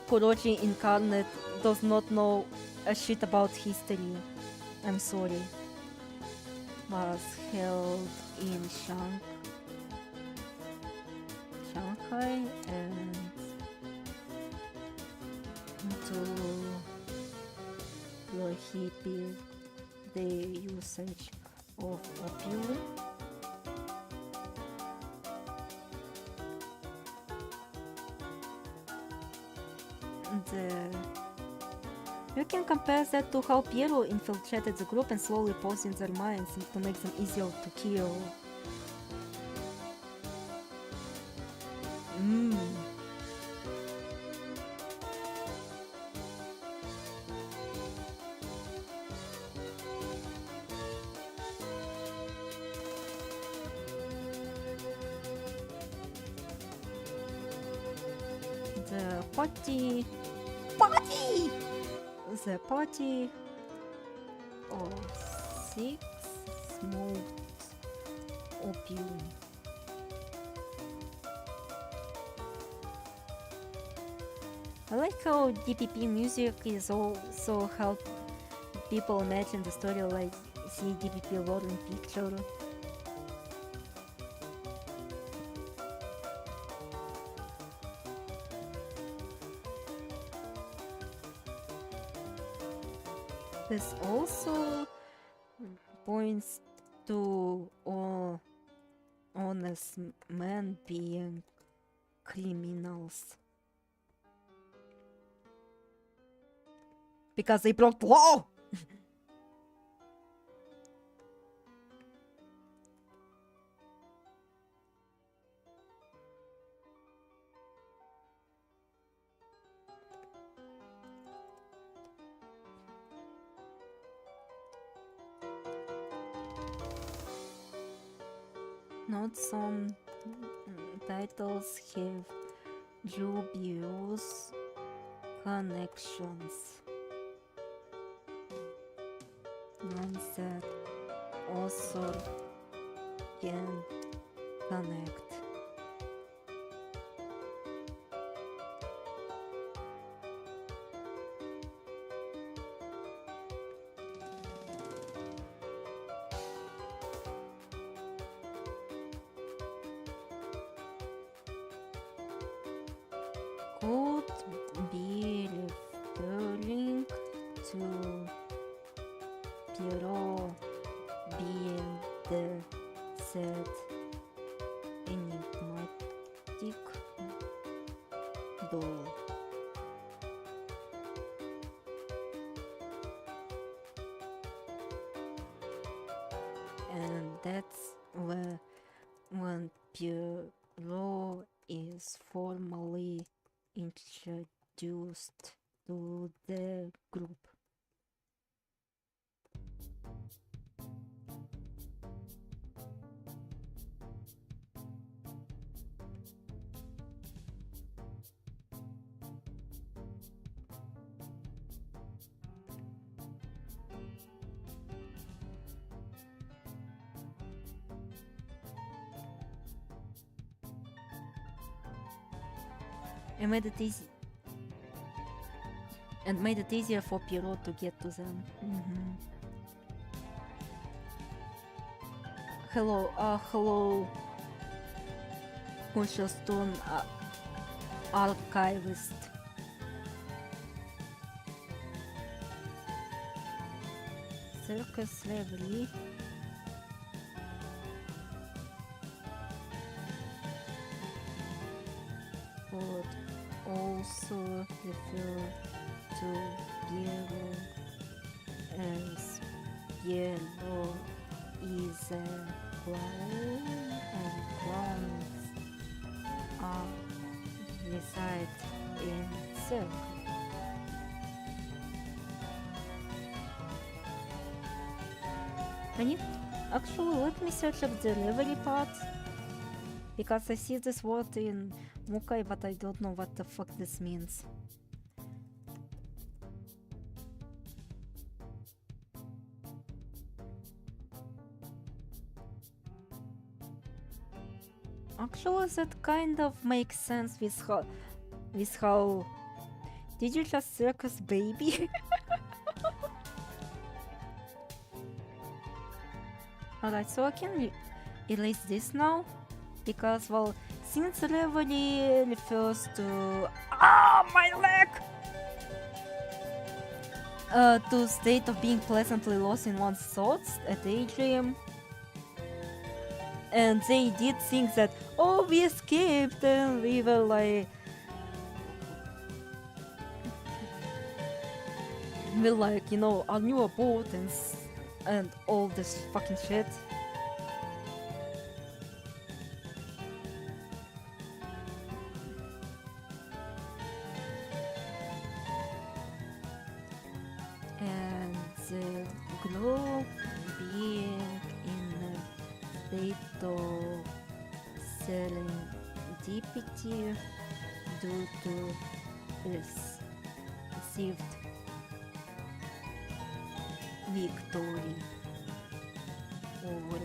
Kuroji incarnate does not know a shit about history. I'm sorry. Was held in Shanghai and to prohibit the usage of opium. You can compare that to how Piero infiltrated the group and slowly poisoned their minds to make them easier to kill. The party of 6 smoked opium. I like how DPP music is also help people imagine the story like see DPP rolling picture. This also points to honest men being criminals. because they broke the law. Not some titles have dubious connections. Ones that author can connect. Could be referring to Pierrot being the said enigmatic doll. And that's where when Pierrot is formally introduced to the group. And made it easier for Pierrot to get to them. Hello, Conscious Stone Archivist. Circus slavery. Would also refer to Pierrot as Pierrot is a clown and clowns reside in circle. Actually, let me search up the delivery part, because I see this word in Mukai, but I don't know what the fuck this means. Actually, that kind of makes sense with how did you just circus baby? Alright, so I can erase this now, because, well, since reverie refers to my leg! To state of being pleasantly lost in one's thoughts, a daydream. And they did think that, oh, we escaped and we were like... We're like, you know, our new boat and all this fucking shit. And the globe being in a state of serendipity due to received victory over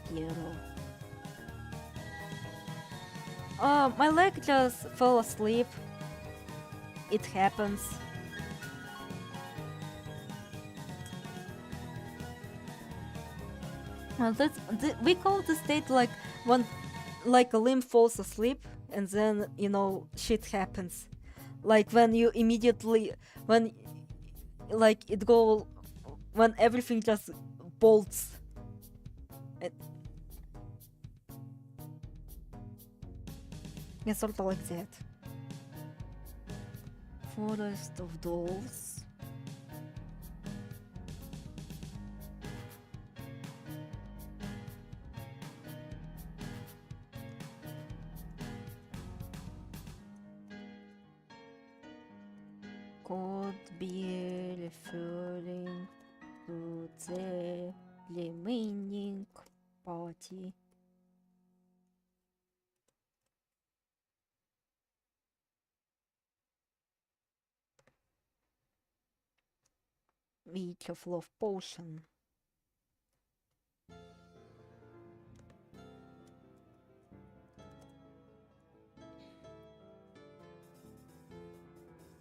Pierrot. My leg just fell asleep. It happens. Well, we call the state like when like a limb falls asleep and then, you know, shit happens. Like when you immediately when everything just bolts. Yeah, sort of like that. Forest of Dolls. Could be referring to the remaining party. Witch of Love Potion.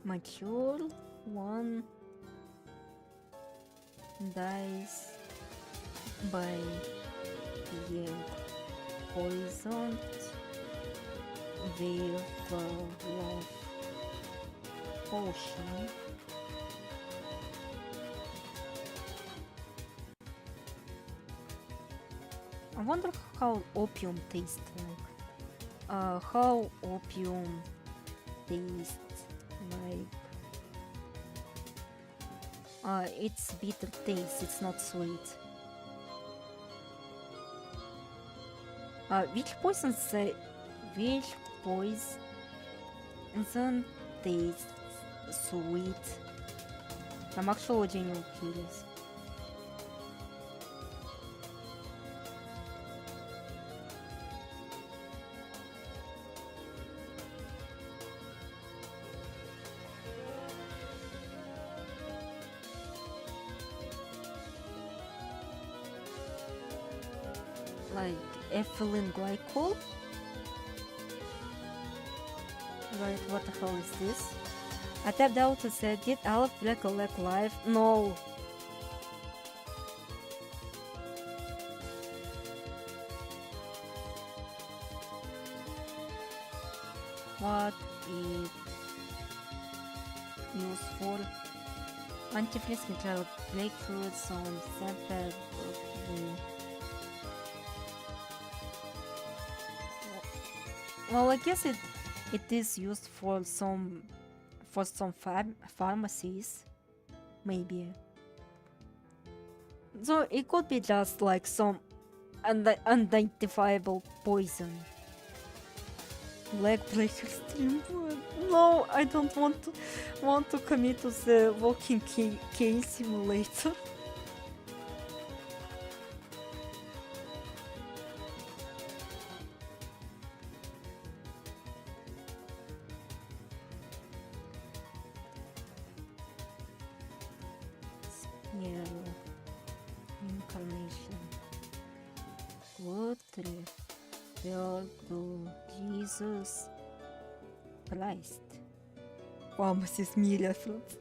Mature one dies by being poisoned with love potion. I wonder how opium tastes like. How opium tastes like. It's bitter taste, it's not sweet. Which poison tastes sweet? I'm actually genuinely curious. Like ethylene glycol? Right, what the hell is this? I tapped out and said, did Aleph recollect live? No. What it used for? Antifreeze control breakthroughs on sample. Well, I guess it is used for some pharmacies, maybe. So it could be just like some unidentifiable poison. Leg breaker stream. No, I don't want to commit to the walking cane simulator. Incarnation. What refer to Jesus Christ? Pharmacist me reference.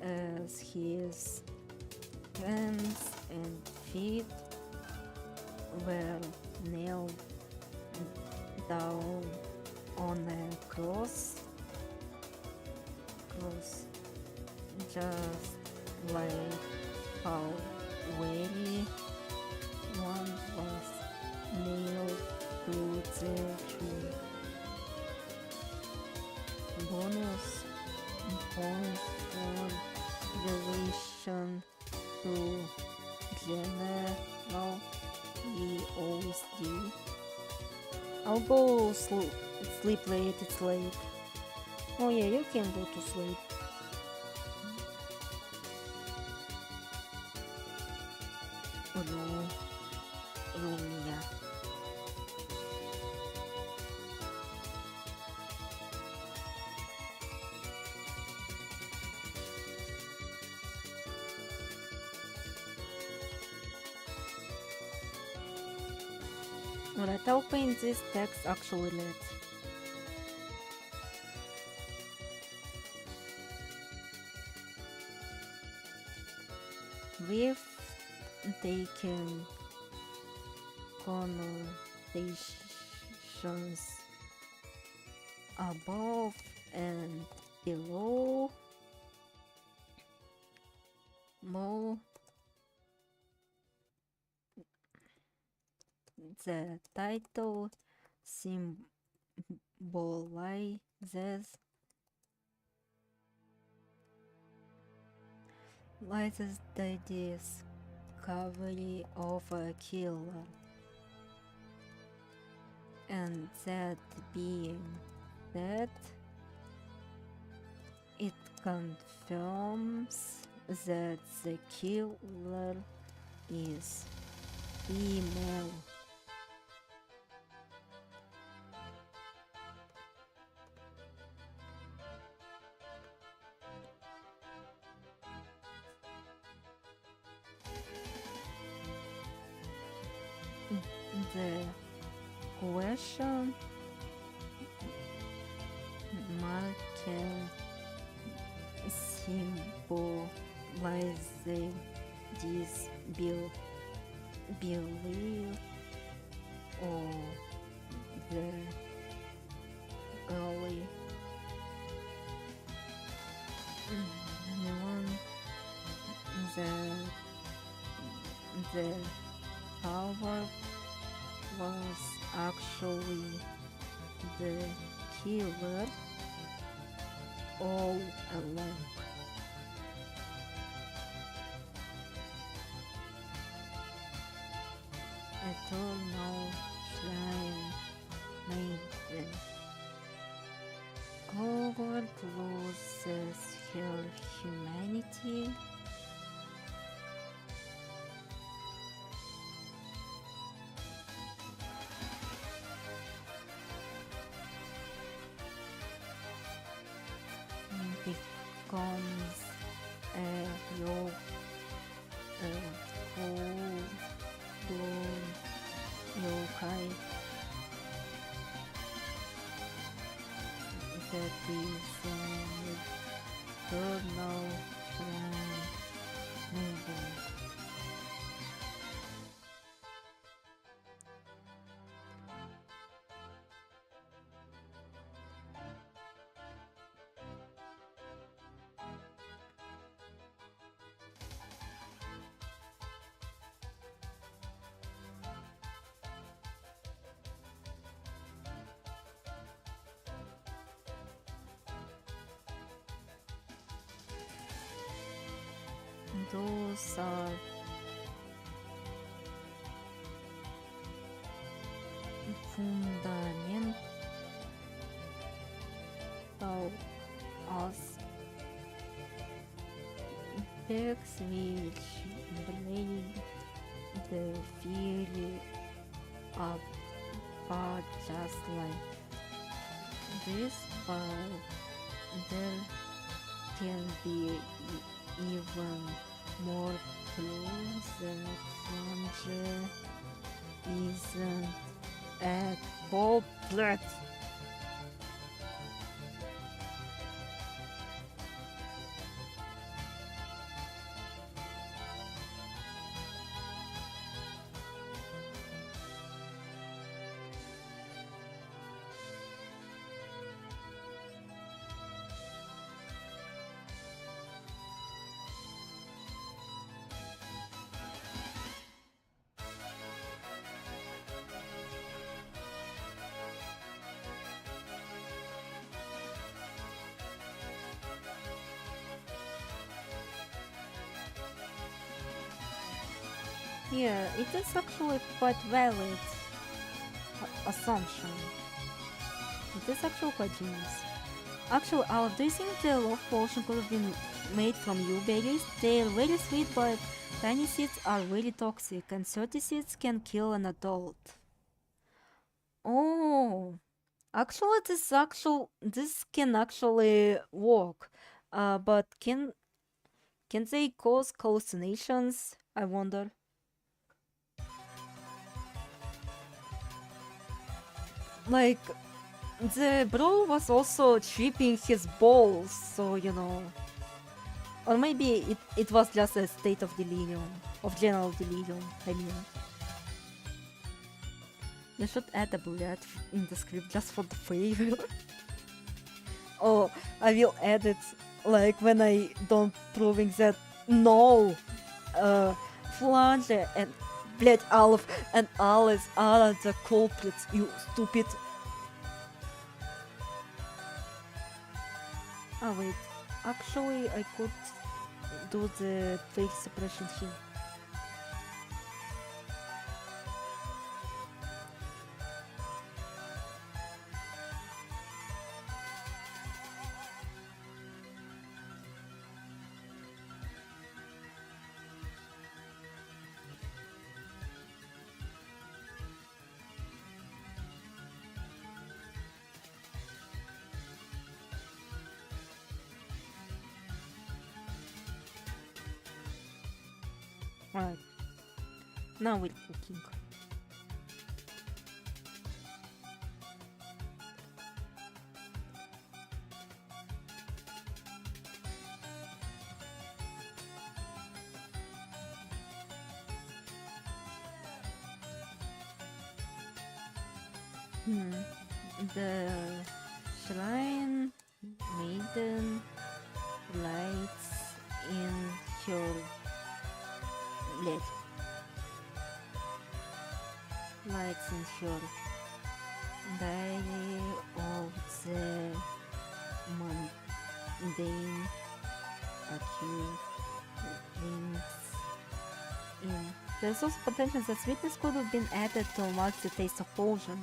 As his hands and feet were nailed down on a cross, just like how weary one was nailed to the tree. Bonus points for relation to general EOSD. I'll go sleep late, it's late. Oh yeah, you can go to sleep. Rumia. Alright, I'll paint this text actually red. We've taken connotations above and below. The title Bolizes. Latest the discovery of a killer. And that being that, it confirms that the killer is female. The question mark symbolizes this belief or the early one the power was actually the killer all along. Eternal Shrine Maiden. Howard loses her humanity. Becomes a full-blown yokai that is eternal shrine maiden. Those are fundamental aspects which bring the theory apart, just like this, but there can be even more proof that Flanger isn't a culprit. Yeah, it is actually quite valid assumption. It is actually quite genius. Actually, Olive, do you think the love potion could have been made from berries? They are very sweet, but tiny seeds are very toxic, and 30 seeds can kill an adult. Oh, actually, this can actually work. But can they cause hallucinations? I wonder. Like, the bro was also tripping his balls, so you know. Or maybe it was just a state of delirium, of general delirium, I mean. You should add a bullet in the script just for the flavor. Oh, I will add it, like, when I don't proving that no, Flange and Bled Olive and Alice are the culprits, you stupid. Oh wait, actually I could do the face suppression here. Right. Now we're cooking. The shrine maiden lights in her blade. Lights in her diary of the mundane accused links in. There's also potential that sweetness could have been added to mark the taste of poison.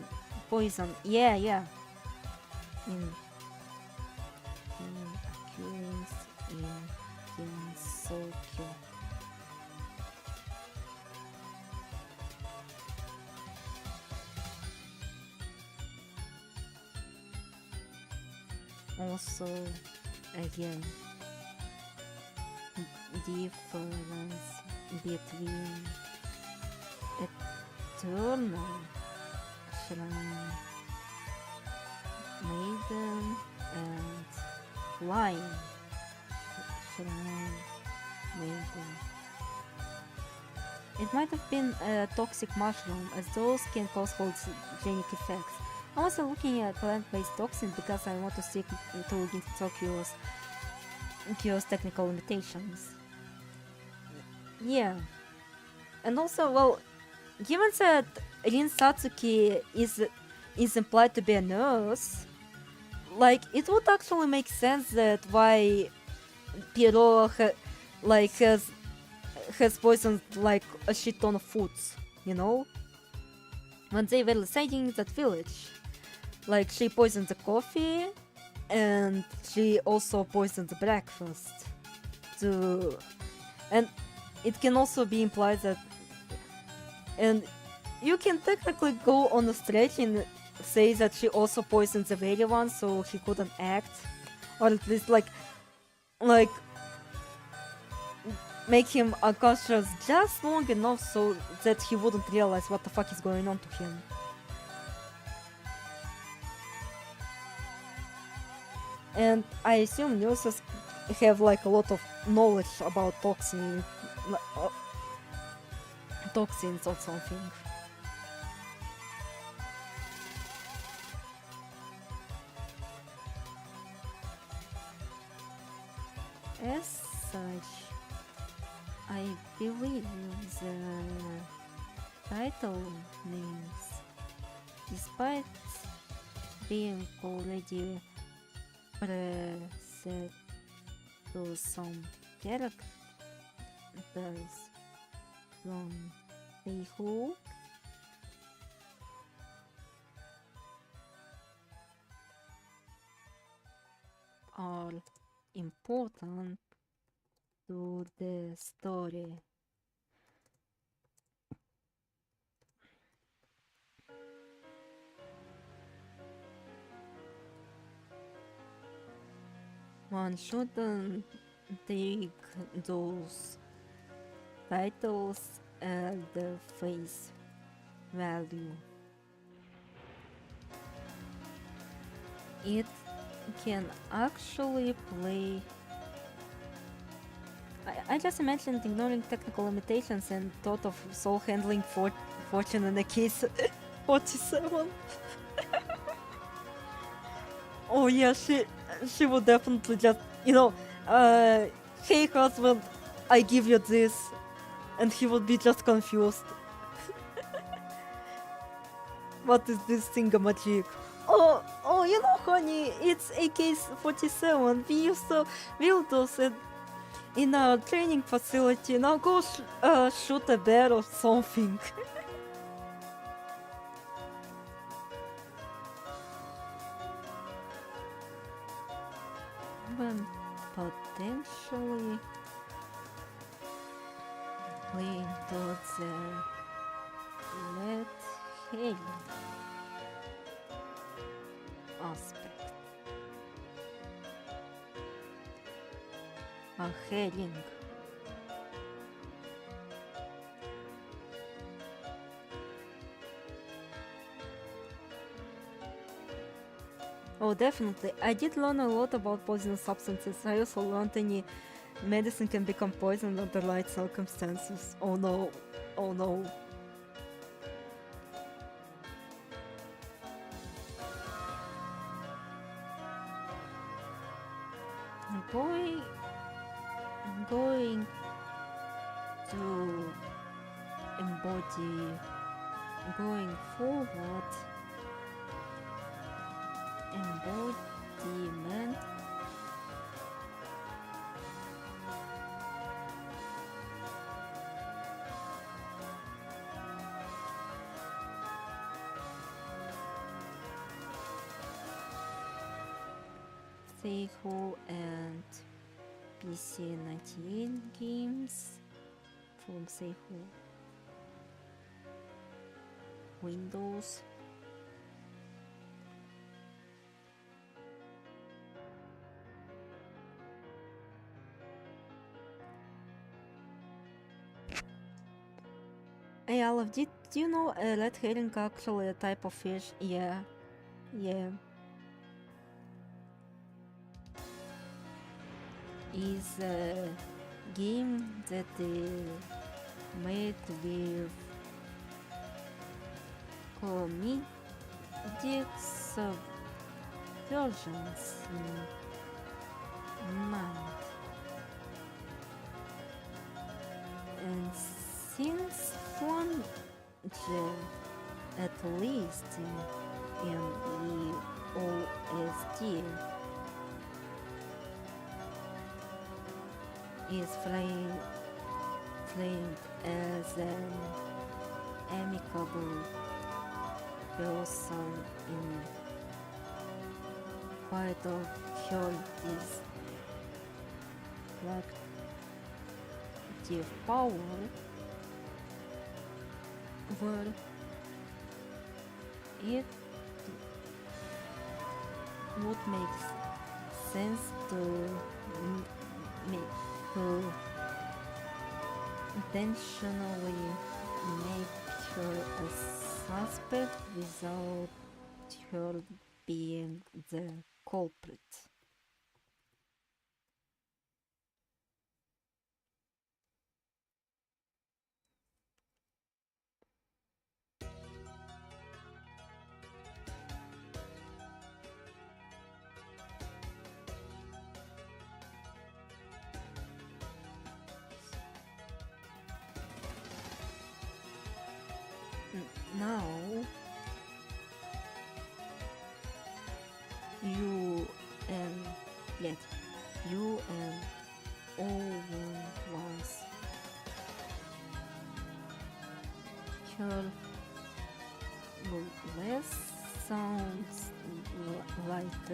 Yeah. In accused in Kinsokyo. Also, again, difference between eternal shrine maiden and flying shrine maiden. It might have been a toxic mushroom, as those can cause hallucinogenic effects. I'm also looking at plant-based toxins because I want to stick to Tokyo's technical limitations. Yeah. And also, well, given that Rin Satsuki is implied to be a nurse, like, it would actually make sense that why Pierrot has poisoned like a shit ton of foods, you know? When they were residing in that village. Like, she poisoned the coffee, and she also poisoned the breakfast. And it can also be implied that... And you can technically go on a stretch and say that she also poisoned the very one, so he couldn't act. Or at least, like make him unconscious just long enough so that he wouldn't realize what the fuck is going on to him. And I assume nurses have like a lot of knowledge about toxins or something. As such, I believe the title names, despite being already preset to some characters from Kayfabe, are important to the story. One shouldn't take those titles at the face value. It can actually play... I just imagined ignoring technical limitations and thought of soul handling fortune in the case 47. Oh yeah, she would definitely just, hey husband, I give you this, and he would be just confused. What is this thingamajig? Oh honey, it's AK-47. We used to build those in a training facility. Now go shoot a bear or something. Even potentially lean towards the lead heading aspect. A heading. Oh, definitely. I did learn a lot about poisonous substances. I also learned any medicine can become poisoned under right circumstances. Oh no. Oh no. Going to embody going forward embodiment Seiho and PC98 games from Seiho Windows. Hey Olive, did you know a red herring actually a type of fish? Yeah. Is a game that made with comedic subversions in mind. And since one at least in the OSD is framed as an amicable person in spite of her destructive power, where it would make sense to intentionally make her a suspect without her being the culprit. Now you and all ones less sounds like a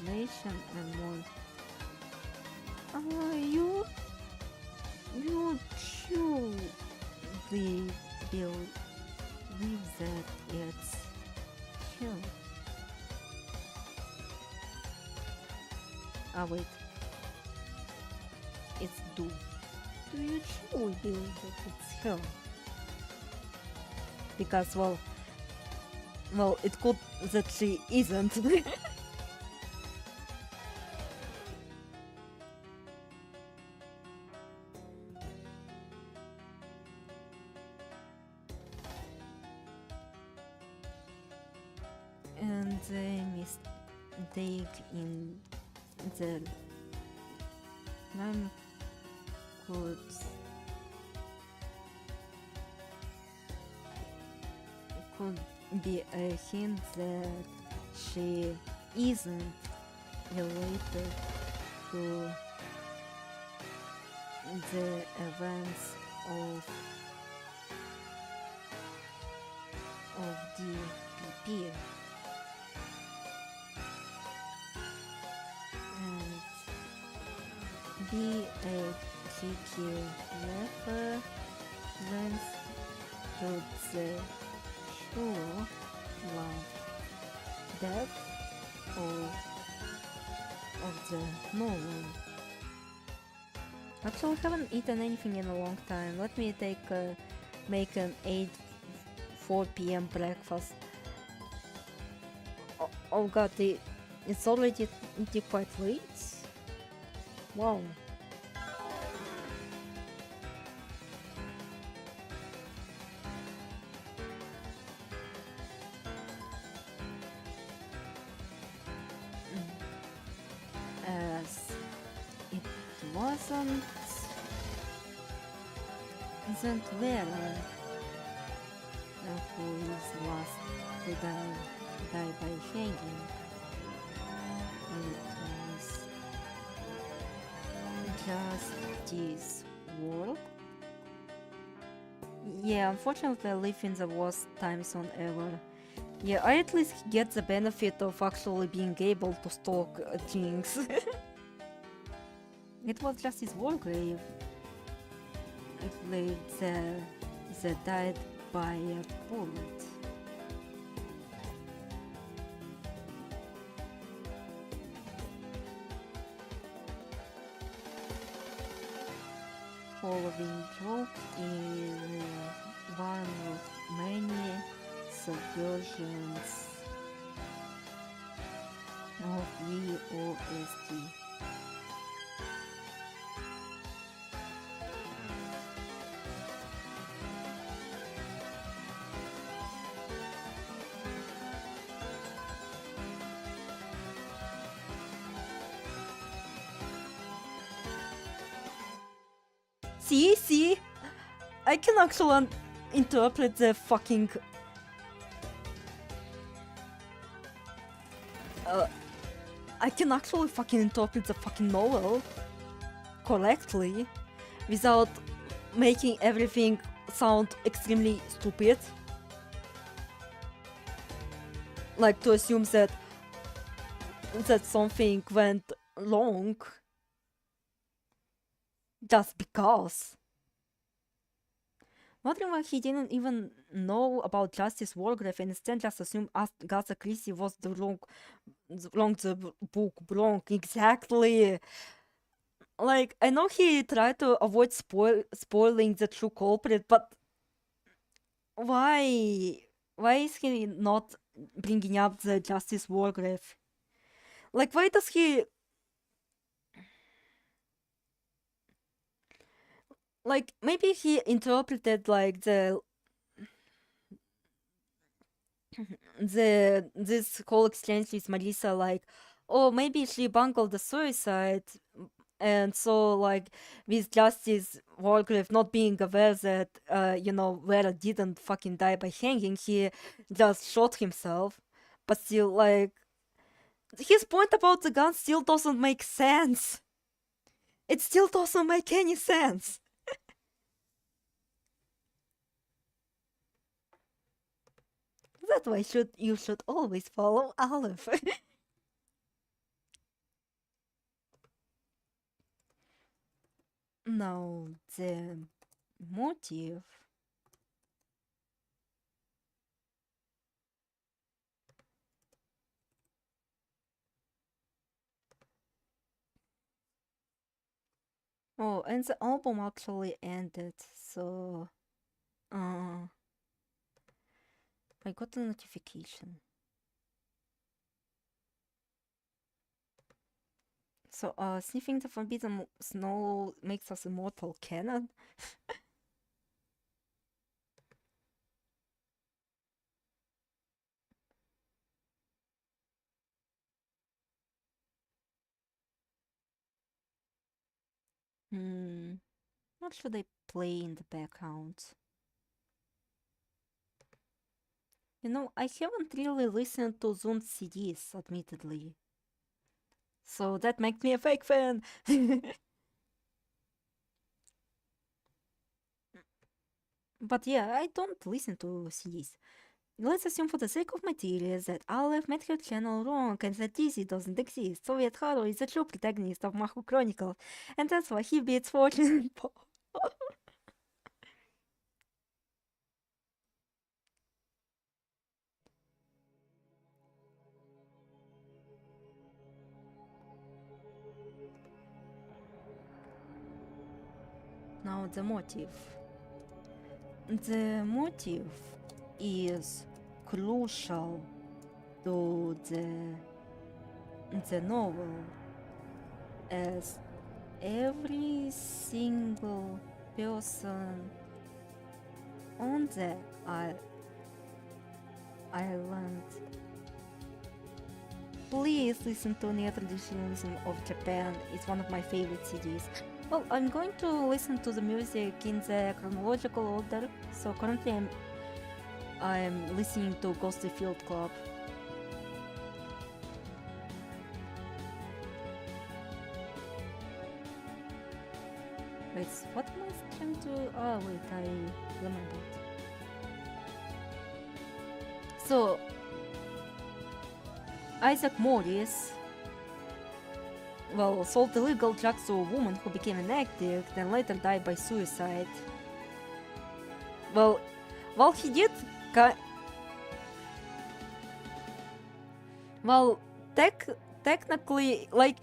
revelation and more you truly believe that it's hell. Wait. It's do. Do you truly believe that it's hell? Because, well, it could that she isn't. And the mistake in the crime could be a hint that she isn't related to the events of the PP, and be a tricky reference to the true love depth of the novel. Actually, I haven't eaten anything in a long time. Let me make an 4 p.m. breakfast. Oh god, it's already quite late. Wow. As it wasn't Vera who is last to die by hanging. It was just this world. Yeah, unfortunately I live in the worst time zone ever. Yeah, I at least get the benefit of actually being able to stalk JynX. It was just his war grave. They died by a bullet. Following joke is one of many subversions of VOST. See? I can actually interpret the fucking... I can actually fucking interpret the fucking novel correctly without making everything sound extremely stupid. Like to assume that something went wrong just because. Wondering why he didn't even know about Justice Wargrave and instead just assumed Agatha Christie was the wrong book wrong. Exactly. Like, I know he tried to avoid spoiling the true culprit, but why? Why is he not bringing up the Justice Wargrave? Like, why does he... Like, maybe he interpreted, like, this whole exchange with Marisa, like, oh, maybe she bungled the suicide, and so, like, with Justice Wargrave not being aware that, Vera didn't fucking die by hanging, he just shot himself. But still, like, his point about the gun still doesn't make sense. It still doesn't make any sense. That's why you should always follow Aleph. Now, the motive. Oh, and the album actually ended, so... I got a notification. So, sniffing the forbidden snow makes us immortal canon? What should I play in the background? You know, I haven't really listened to Zoom's CDs, admittedly. So that makes me a fake fan. But yeah, I don't listen to CDs. Let's assume for the sake of my theory that Aleph made her channel wrong and that Dizzy doesn't exist. Soviet Haru is the true protagonist of Mahu Chronicles, and that's why he beats Fortune and Paul. Now the motive. The motive is crucial to the novel, as every single person on the island. Please listen to Neo-Traditionalism of Japan. It's one of my favorite CDs. Well, I'm going to listen to the music in the chronological order. So currently I'm listening to Ghostly Field Club. Wait, what am I trying to... Oh wait, I remembered. So, Isaac Morris, well, sold illegal drugs to a woman who became an addict and later died by suicide. Well, he did well, technically, like,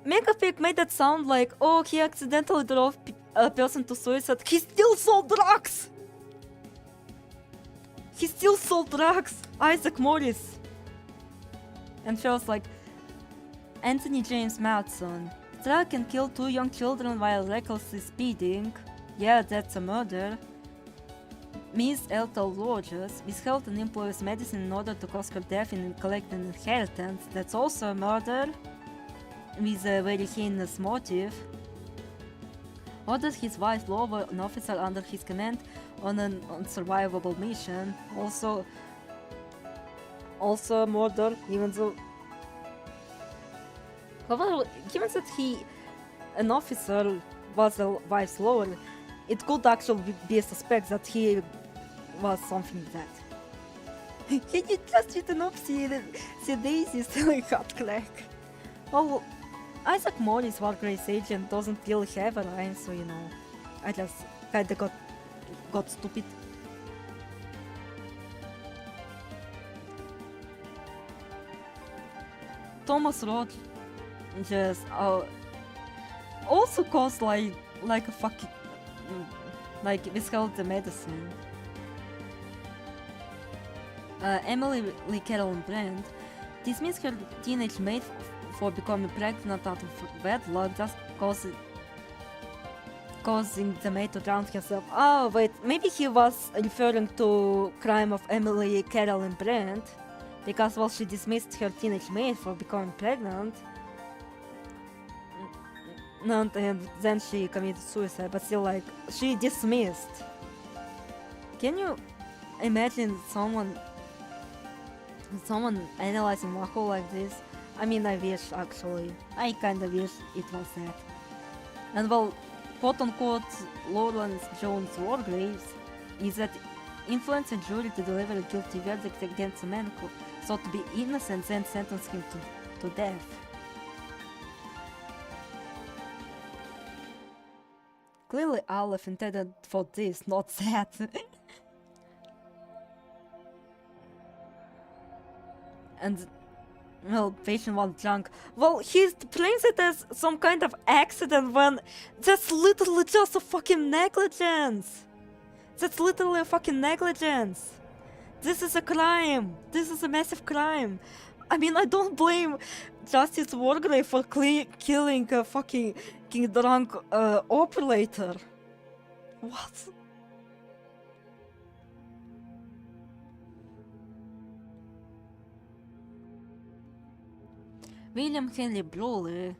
Megapig made it sound like, oh, he accidentally drove a person to suicide. He still sold drugs! He still sold drugs! Isaac Morris! And she was like, Anthony James Madsen struck and killed 2 young children while recklessly speeding. Yeah, that's a murder. Miss Ethel Rogers withheld an employer's medicine in order to cause her death and collect an inheritance. That's also a murder, with a very heinous motive. Ordered his wife lower an officer under his command on an unsurvivable mission. Also a murder, even though... However, given that an officer was a wife's lower, it could actually be a suspect that he was something like that. He did just written up the daisy selling hot crack. Well, Isaac Morris, Wargrave's agent, doesn't really have a line, so you know, I just kinda got stupid. Thomas Roth just also caused like a fucking withheld the medicine. Emily Lee Carolyn Brand dismissed her teenage mate for becoming pregnant out of wedlock, just causing the maid to drown herself. Oh wait, maybe he was referring to crime of Emily Carolyn Brand, because well, she dismissed her teenage maid for becoming pregnant. And then she committed suicide, but still, like, she dismissed. Can you imagine someone analyzing Wahoo like this? I mean, I wish, actually. I kinda wish it was that. And well, quote-unquote Lawrence Jones Wargraves is that influenced a jury to deliver a guilty verdict against a man who thought to be innocent, then sentenced him to death. Clearly Aleph intended for this, not that. And, well, patient was drunk. Well, he explains it as some kind of accident when that's literally just a fucking negligence. That's literally a fucking negligence. This is a crime. This is a massive crime. I mean, I don't blame Justice Wargrave for killing a fucking drunk operator. What? William Henry Brawley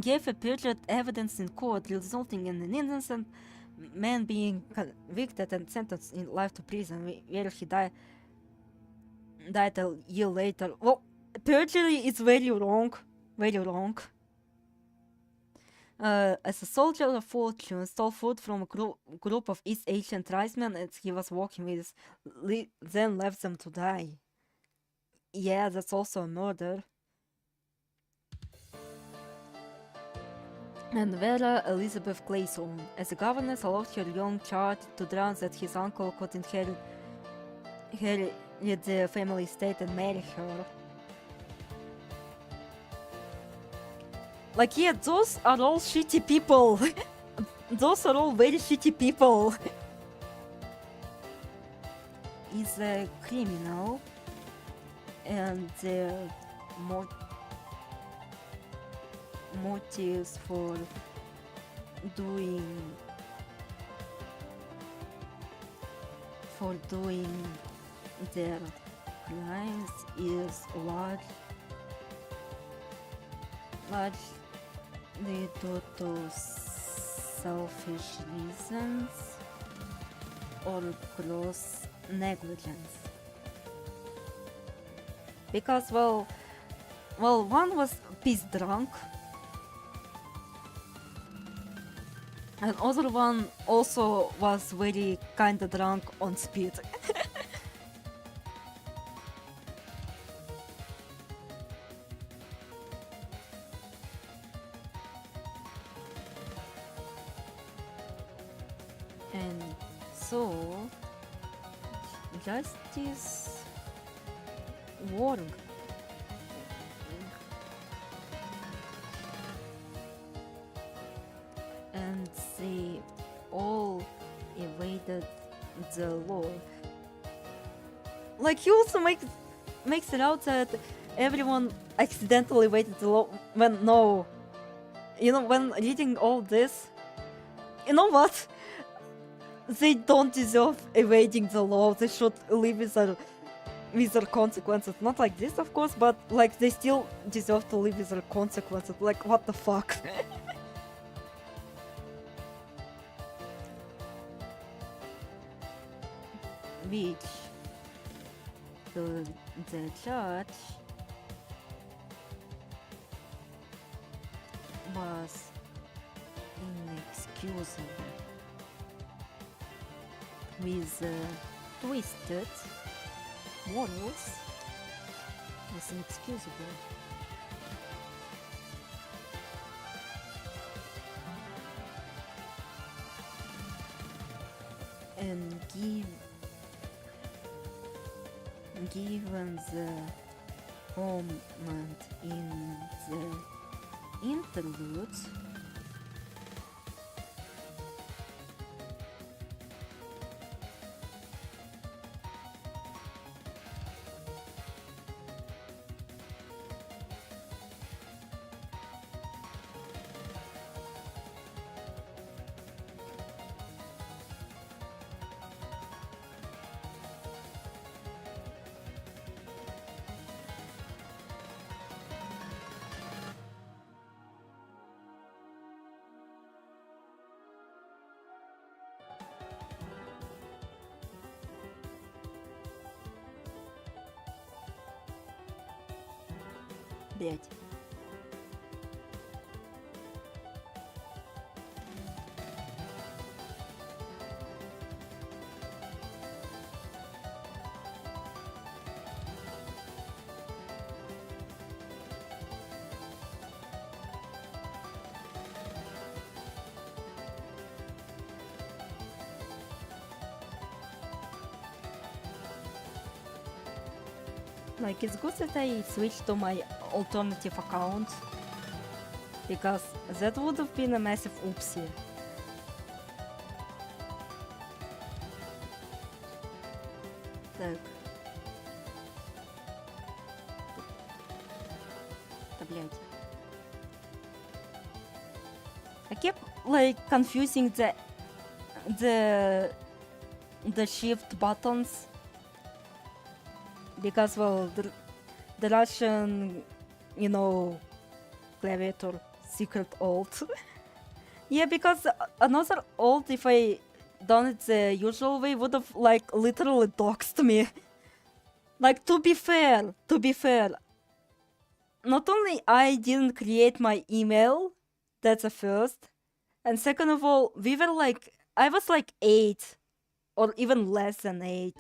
gave a perjured evidence in court, resulting in an innocent man being convicted and sentenced in life to prison, where he died a year later. Well, perjury is very wrong, very wrong. As a soldier of fortune, stole food from a group of East Asian tribesmen as he was walking with, then left them to die. Yeah, that's also a murder. And Vera Elizabeth Clayson, as a governess, allowed her young child to drown that his uncle could inherit the family estate and marry her. Like, yeah, those are all shitty people. Those are all very shitty people. He's a criminal, and the motives for doing their crimes is largely due to selfish reasons or gross negligence. Because, well, one was pissed drunk, and other one also was very kinda drunk on speed. And so, justice worked. And they all evaded the law. Like, he also makes it out that everyone accidentally evaded the law when no. You know, when reading all this, you know what? They don't deserve evading the law. They should live with their consequences. Not like this, of course, but like they still deserve to live with their consequences. Like, what the fuck? Which to the judge was inexcusable. With twisted morals, was inexcusable. And given the comment in the interlude, блять. Like, it's good that I switched to my alternative account, because that would have been a massive oopsie. Так. Да, блядь. I kept like confusing the shift buttons. Because, well, the Russian, you know, claviator secret alt. Yeah, because another alt, if I done it the usual way, would have like literally doxed me. Like, to be fair, not only I didn't create my email, that's a first, and second of all, we were like, I was like 8, or even less than 8.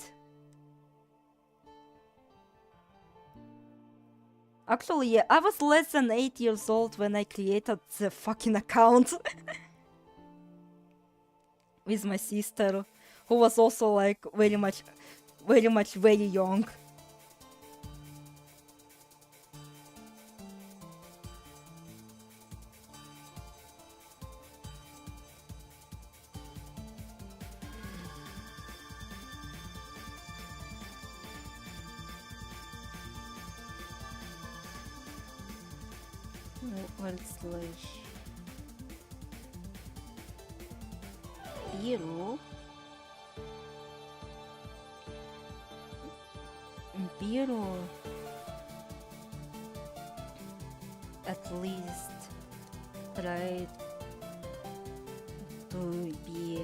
Actually, yeah, I was less than 8 years old when I created the fucking account. With my sister, who was also like very much very young. Well, slash Biro at least try to be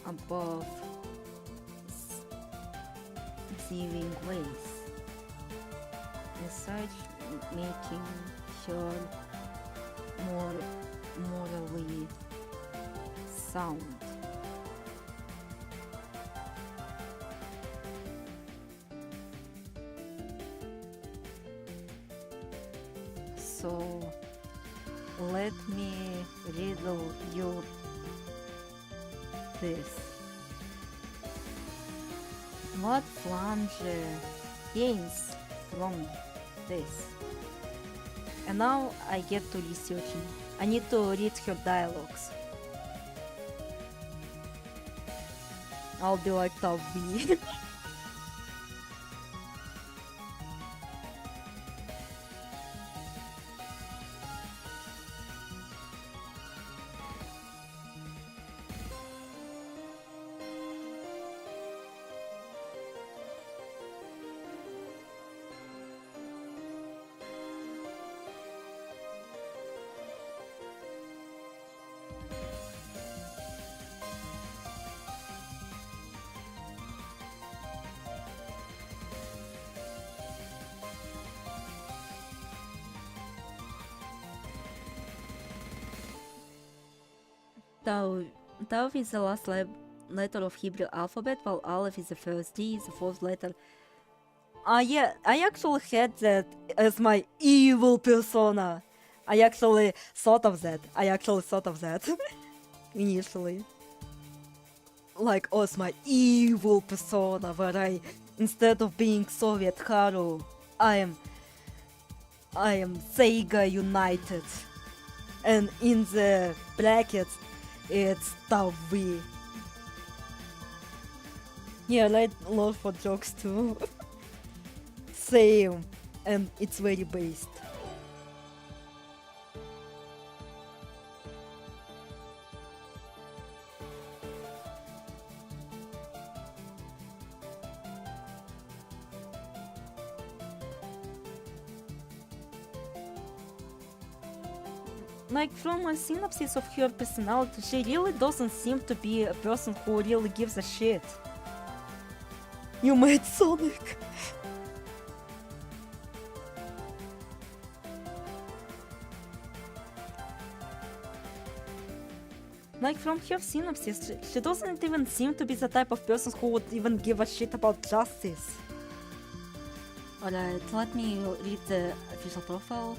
above receiving ways, besides making sure more morally sound. So let me riddle you this. What flange gains from this? And now I get to researching. I need to read her dialogues. I'll be like top B. Tav is the last letter of Hebrew alphabet, while Aleph is the first, D is the fourth letter. Yeah, I actually had that as my evil persona. I actually thought of that. Initially. Like, oh, it's my evil persona, where I, instead of being Soviet Haru, I am Sega United. And in the brackets, it's Tavi. Yeah, I like love for jokes too. Same, and it's very based. Like, from a synopsis of her personality, she really doesn't seem to be a person who really gives a shit. You made Sonic! Like, from her synopsis, she doesn't even seem to be the type of person who would even give a shit about justice. Alright, let me read the official profile.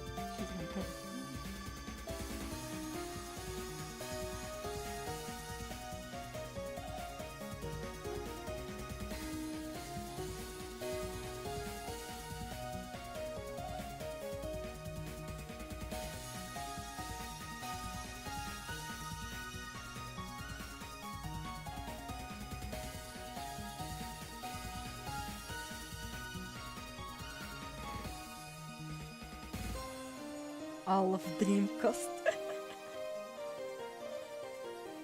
All of Dreamcast.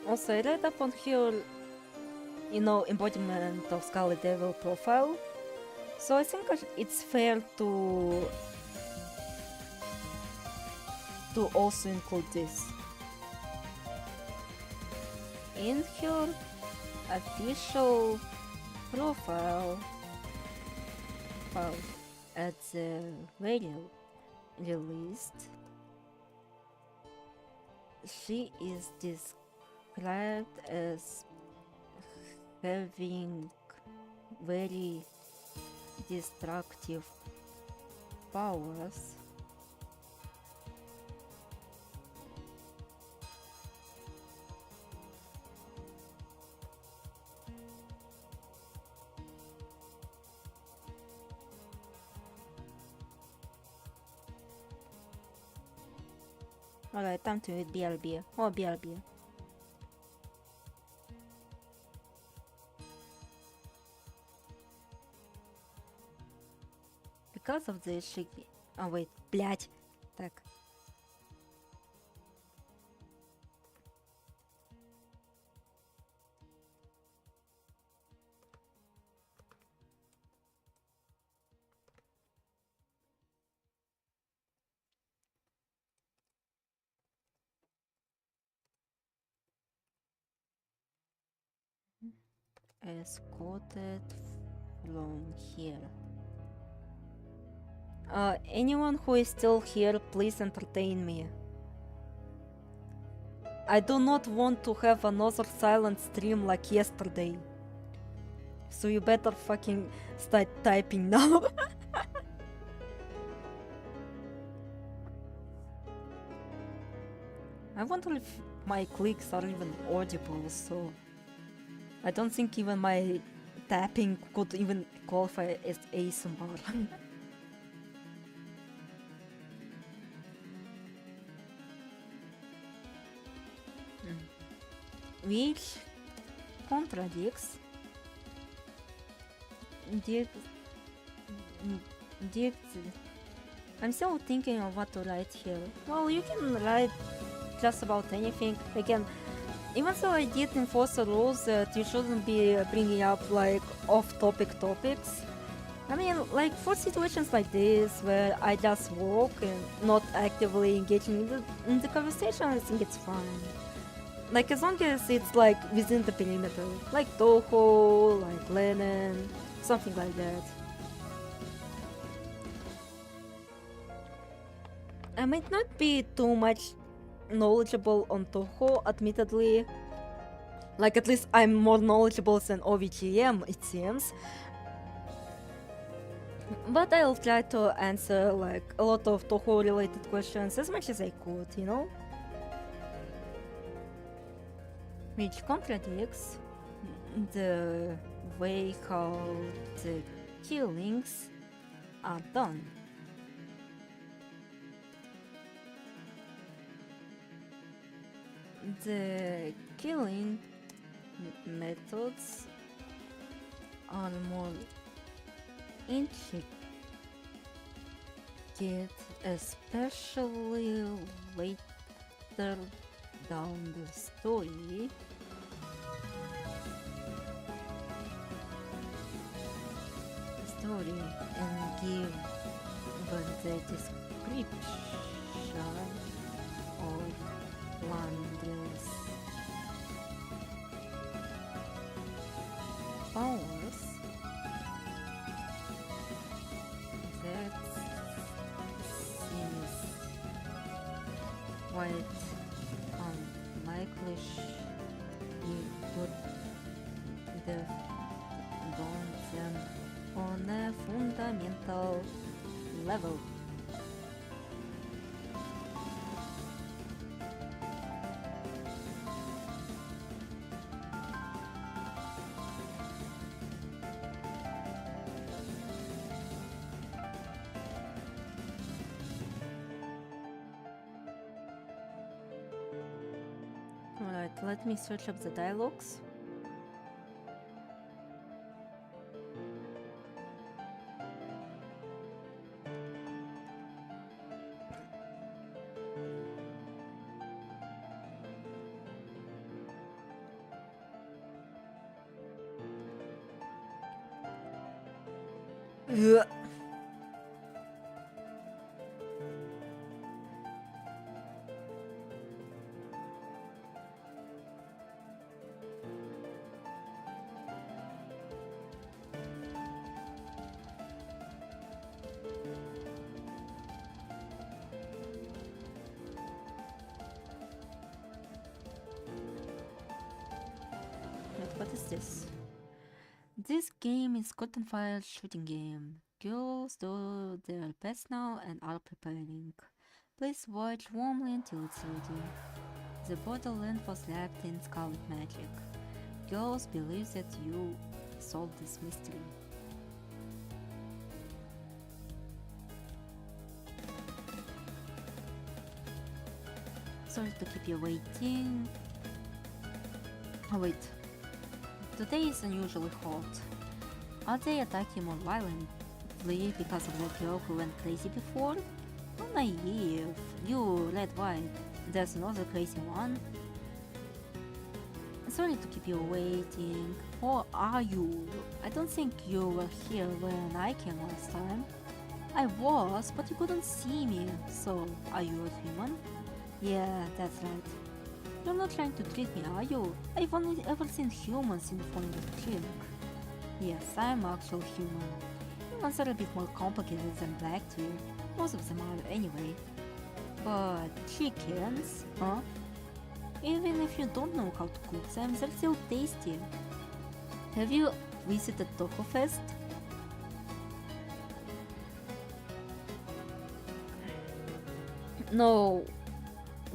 Also, I read up on her, embodiment of Scarlet Devil profile. So I think it's fair to also include this. in her official profile at the very least, she is described as having very destructive powers. Alright, time to eat BRB. Oh, BRB. Because of this, she... Oh, wait, блять. Так. Escorted from here. Anyone who is still here, please entertain me. I do not want to have another silent stream like yesterday. So you better fucking start typing now. I wonder if my clicks are even audible, so... I don't think even my tapping could even qualify as ASMR. Which contradicts I'm still thinking of what to write here. Well, you can write just about anything. Again, even though I did enforce the rules that you shouldn't be bringing up like off-topic topics, I mean, like for situations like this where I just walk and not actively engaging in the conversation, I think it's fine. Like as long as it's like within the perimeter, like Toho, like len'en, something like that. I might not be too much knowledgeable on Toho, admittedly. Like at least I'm more knowledgeable than OVGM, it seems. But I'll try to answer like a lot of Toho related questions as much as I could, you know? Which contradicts the way how the killings are done. The killing methods are more intricate, especially later down the story. And give the description of Flanders' powers. That seems quite unlikely. He could have done them on a fundamental level. Alright, let me search up the dialogues. Ugh. this? This game is cotton fire shooting game. Girls do their best now and are preparing. Please watch warmly until it's ready. The borderland was wrapped in scarlet magic. Girls believe that you solved this mystery. Sorry to keep you waiting. Oh wait. Today is unusually hot. Are they attacking more violently because of that girl who went crazy before? How naive. You, red white. There's another crazy one. Sorry to keep you waiting. Or are you? I don't think you were here when I came last time. I was, but you couldn't see me. So, are you a human? Yeah, that's right. You're not trying to trick me, are you? I've only ever seen humans in the form of trick. Yes, I'm actual human. Humans are a bit more complicated than Blacktree. Most of them are anyway. But chickens, huh? Even if you don't know how to cook them, they're still tasty. Have you visited Taco Fest? No,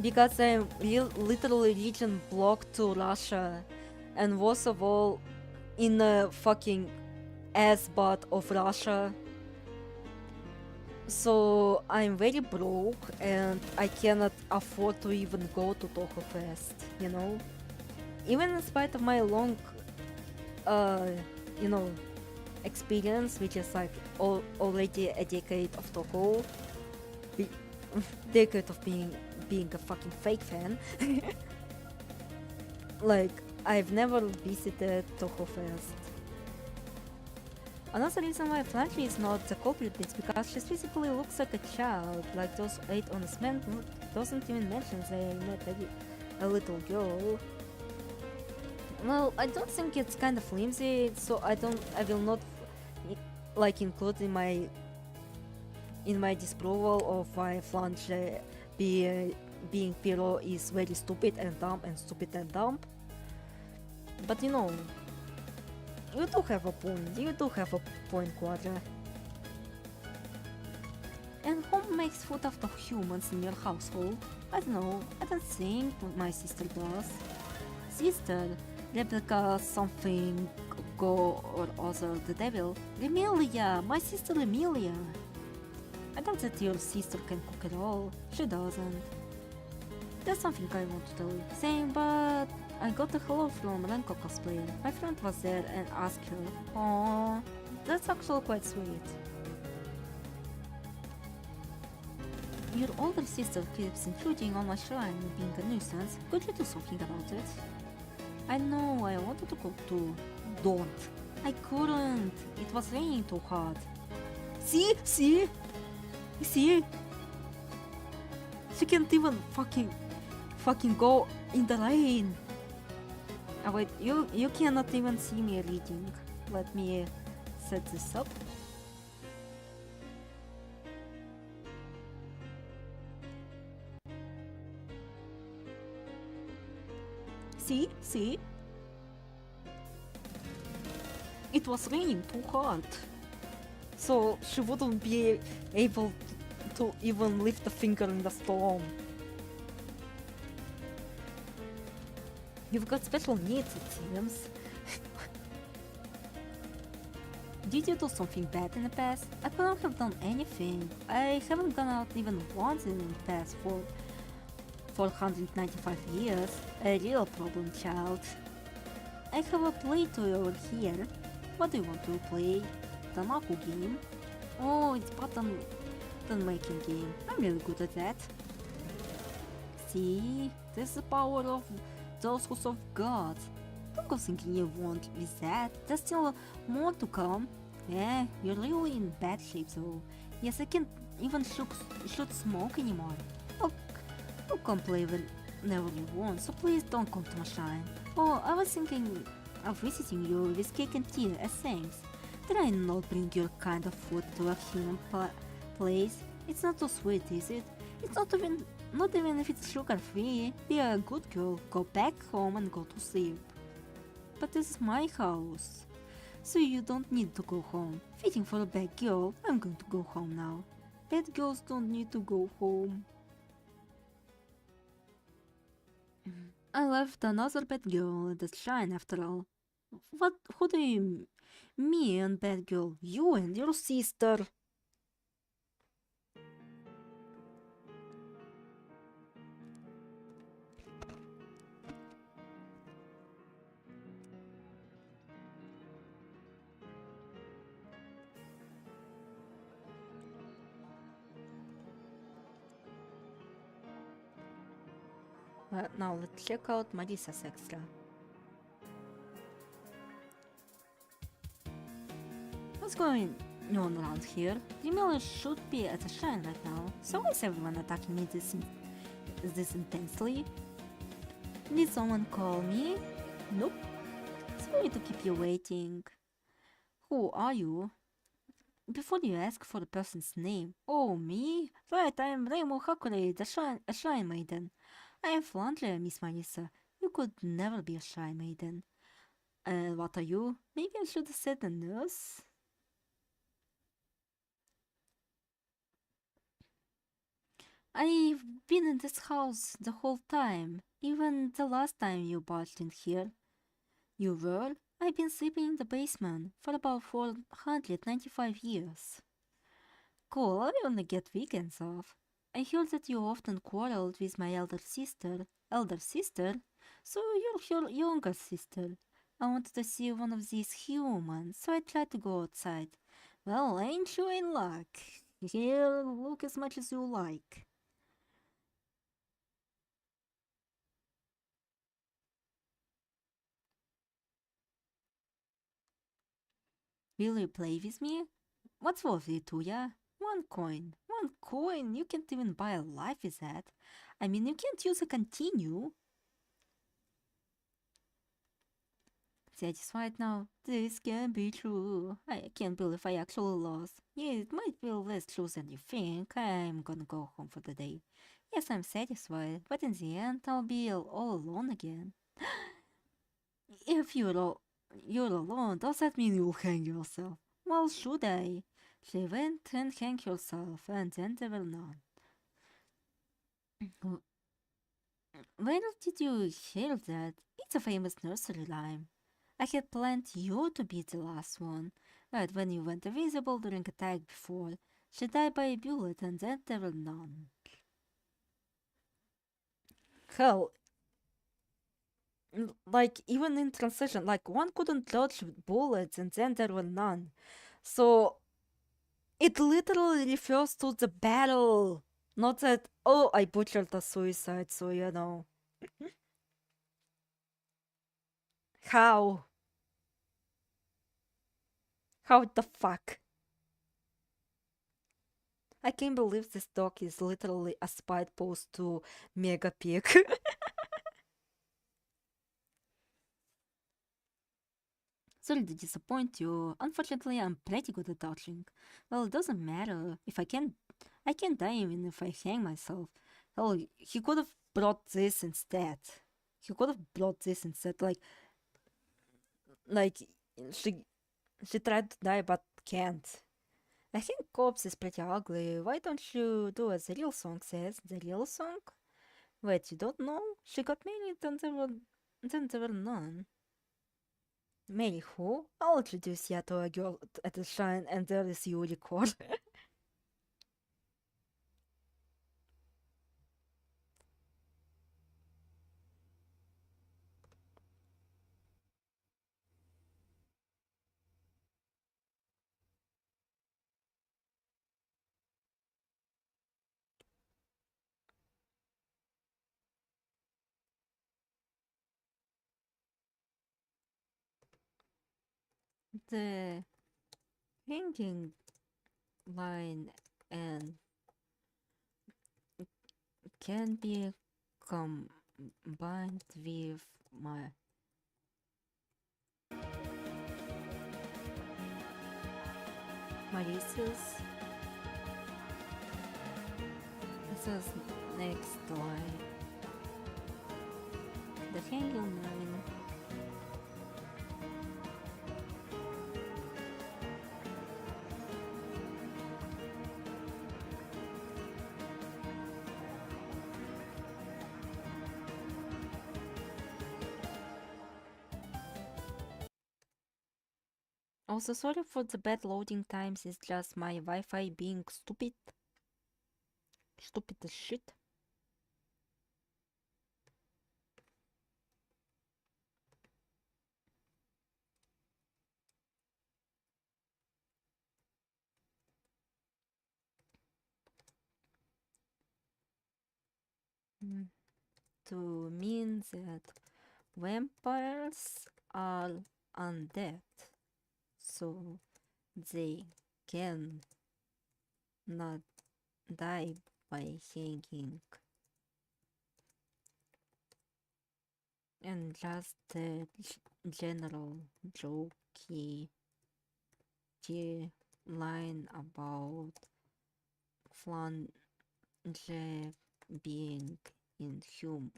because I'm literally region blocked to Russia, and worst of all, in the fucking ass butt of Russia. So I'm very broke and I cannot afford to even go to Toho Fest, you know? Even in spite of my long, experience, which is like already a decade of Toho, decade of being a fucking fake fan. Like, I've never visited Toho Fest. Another reason why Flashy is not the culprit is because she physically looks like a child, like those 8 honest men doesn't even mention they met a little girl. Well, I don't think it's kind of flimsy, so I will not like include in my disapproval of why Flange being Pyro is very stupid and dumb and stupid and dumb. But you know, you do have a point, Quadra. And who makes food after humans in your household? I don't know, I don't think my sister does. Sister, replica something, go or other the devil. Emilia, my sister Emilia. I doubt that your sister can cook at all. She doesn't. There's something I want to tell you. Same, but I got a hello from Renko cosplayer. My friend was there and asked her. Aww, that's actually quite sweet. Your older sister keeps intruding on my shrine and being a nuisance. Could you do something about it? I know, I wanted to go too. Don't. I couldn't. It was raining too hard. See? She can't even fucking go in the rain. Oh wait, you cannot even see me reading. Let me set this up. See? It was raining too hard. So she wouldn't be able to even lift a finger in the storm. You've got special needs, it seems. Did you do something bad in the past? I couldn't have done anything. I haven't gone out even once in the past for 495 years. A real problem, child. I have a play toy over here. What do you want to play? The Naku game? Oh, it's button making game. I'm really good at that. See? This is the power of those who serve God. Don't go thinking you won't with that. There's still more to come. Yeah, you're really in bad shape though. Yes, I can't even shoot smoke anymore. I'll come play whenever you want, so please don't come to my shrine. Oh, I was thinking of visiting you with cake and tea as thanks. Did I not bring your kind of food to a human place? It's not too sweet, is it? It's not even if it's sugar-free. Be a good girl, go back home and go to sleep. but this is my house. So you don't need to go home. Waiting for a bad girl, I'm going to go home now. Bad girls don't need to go home. I left another bad girl at the shrine after all. What? Who do you... Me and bad girl, you and your sister. Now let's check out Marissa's extra. What's going on around here? The miller should be at the shrine right now. So why is everyone attacking me this intensely? Did someone call me? Nope. Sorry to keep you waiting. Who are you? Before you ask for the person's name. Oh, me? Right, I am Reimu Hakure, a shrine maiden. I am Flandre, Miss Marissa. You could never be a shrine maiden. What are you? Maybe I should have said a nurse? I've been in this house the whole time, even the last time you barged in here. You were? I've been sleeping in the basement for about 495 years. Cool, I only get weekends off. I heard that you often quarreled with my elder sister. Elder sister? So you're her younger sister. I wanted to see one of these humans, so I tried to go outside. Well, ain't you in luck? Here, look as much as you like. Will you play with me? What's worth it to ya? 1 coin. 1 coin? You can't even buy a life with that. I mean, you can't use a continue. Satisfied now? This can be true. I can't believe I actually lost. Yeah, it might be less true than you think. I'm gonna go home for the day. Yes, I'm satisfied, but in the end, I'll be all alone again. If you're alone, does that mean you'll hang yourself? Well, should I? She went and hang herself, and then there were none. Where did you hear that? It's a famous nursery rhyme. I had planned you to be the last one, but when you went invisible during attack before, she died by a bullet, and then there were none. Hell, like even in transition, like one couldn't dodge bullets and then there were none. So it literally refers to the battle, not that, oh, I butchered a suicide, so you know. How? How the fuck? I can't believe this dog is literally a spite post to Mega Pig. Sorry to disappoint you. Unfortunately, I'm pretty good at dodging. Well, it doesn't matter. If I can't die even if I hang myself. Hell, he could have brought this instead. Like she tried to die but can't. I think corpse is pretty ugly. Why don't you do as the real song says? The real song? Wait, you don't know? She got married and then there were none. Mary who? I'll introduce you to a girl at the shrine, and there is Unicorn. The hanging line and can be combined with my Marissa's. This is next line. The hanging line Also, sorry for the bad loading times, it's just my Wi-Fi being stupid. Stupid as shit. To mean that vampires are undead, so they can not die by hanging. And just the general jokey line about flange being inhuman.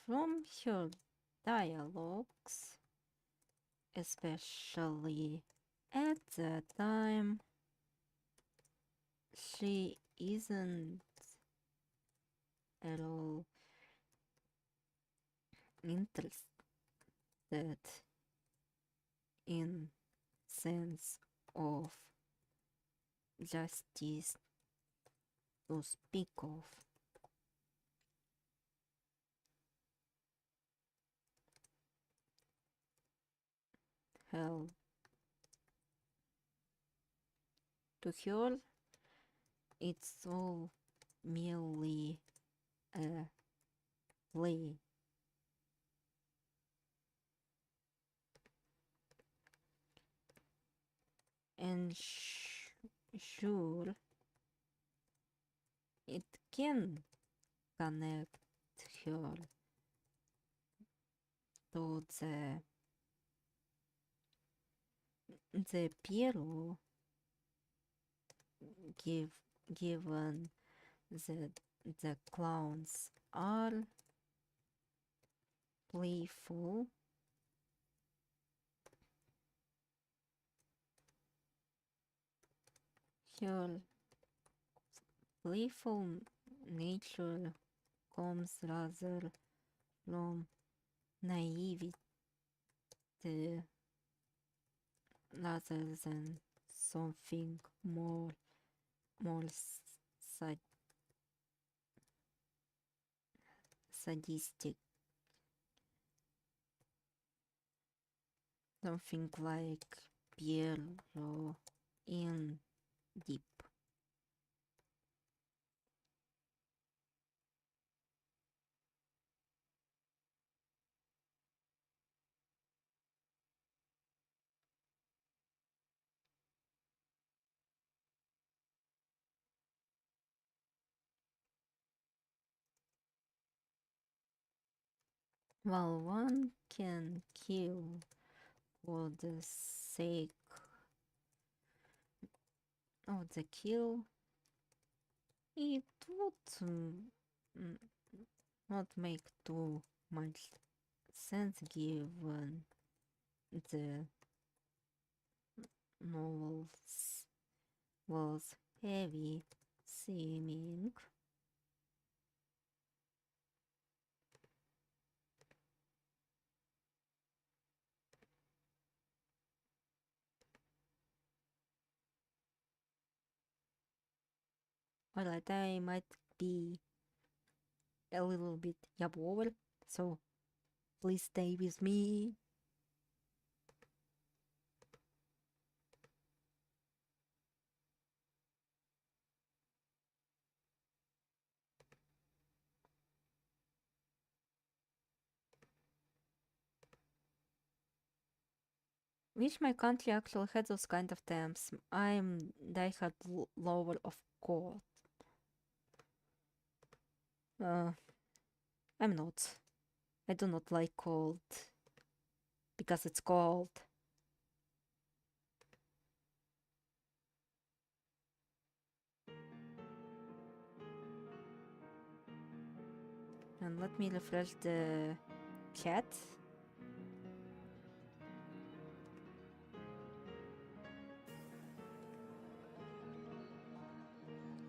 From her dialogues, especially at that time, she isn't at all interested in sense of justice to speak of. Hell, to her, it's all merely a play. And sure, it can connect her to the Piero, given that the clowns are playful. Her playful nature comes rather from naivety rather than something more sadistic, something like Piero in Deep. While one can kill for the sake of the kill, it would not make too much sense given the novels was heavy seeming. Alright, I might be a little bit yabover, so please stay with me. Wish my country actually had those kind of terms. I'm diehard lover of court. I'm not. I do not like cold because it's cold. And let me refresh the chat.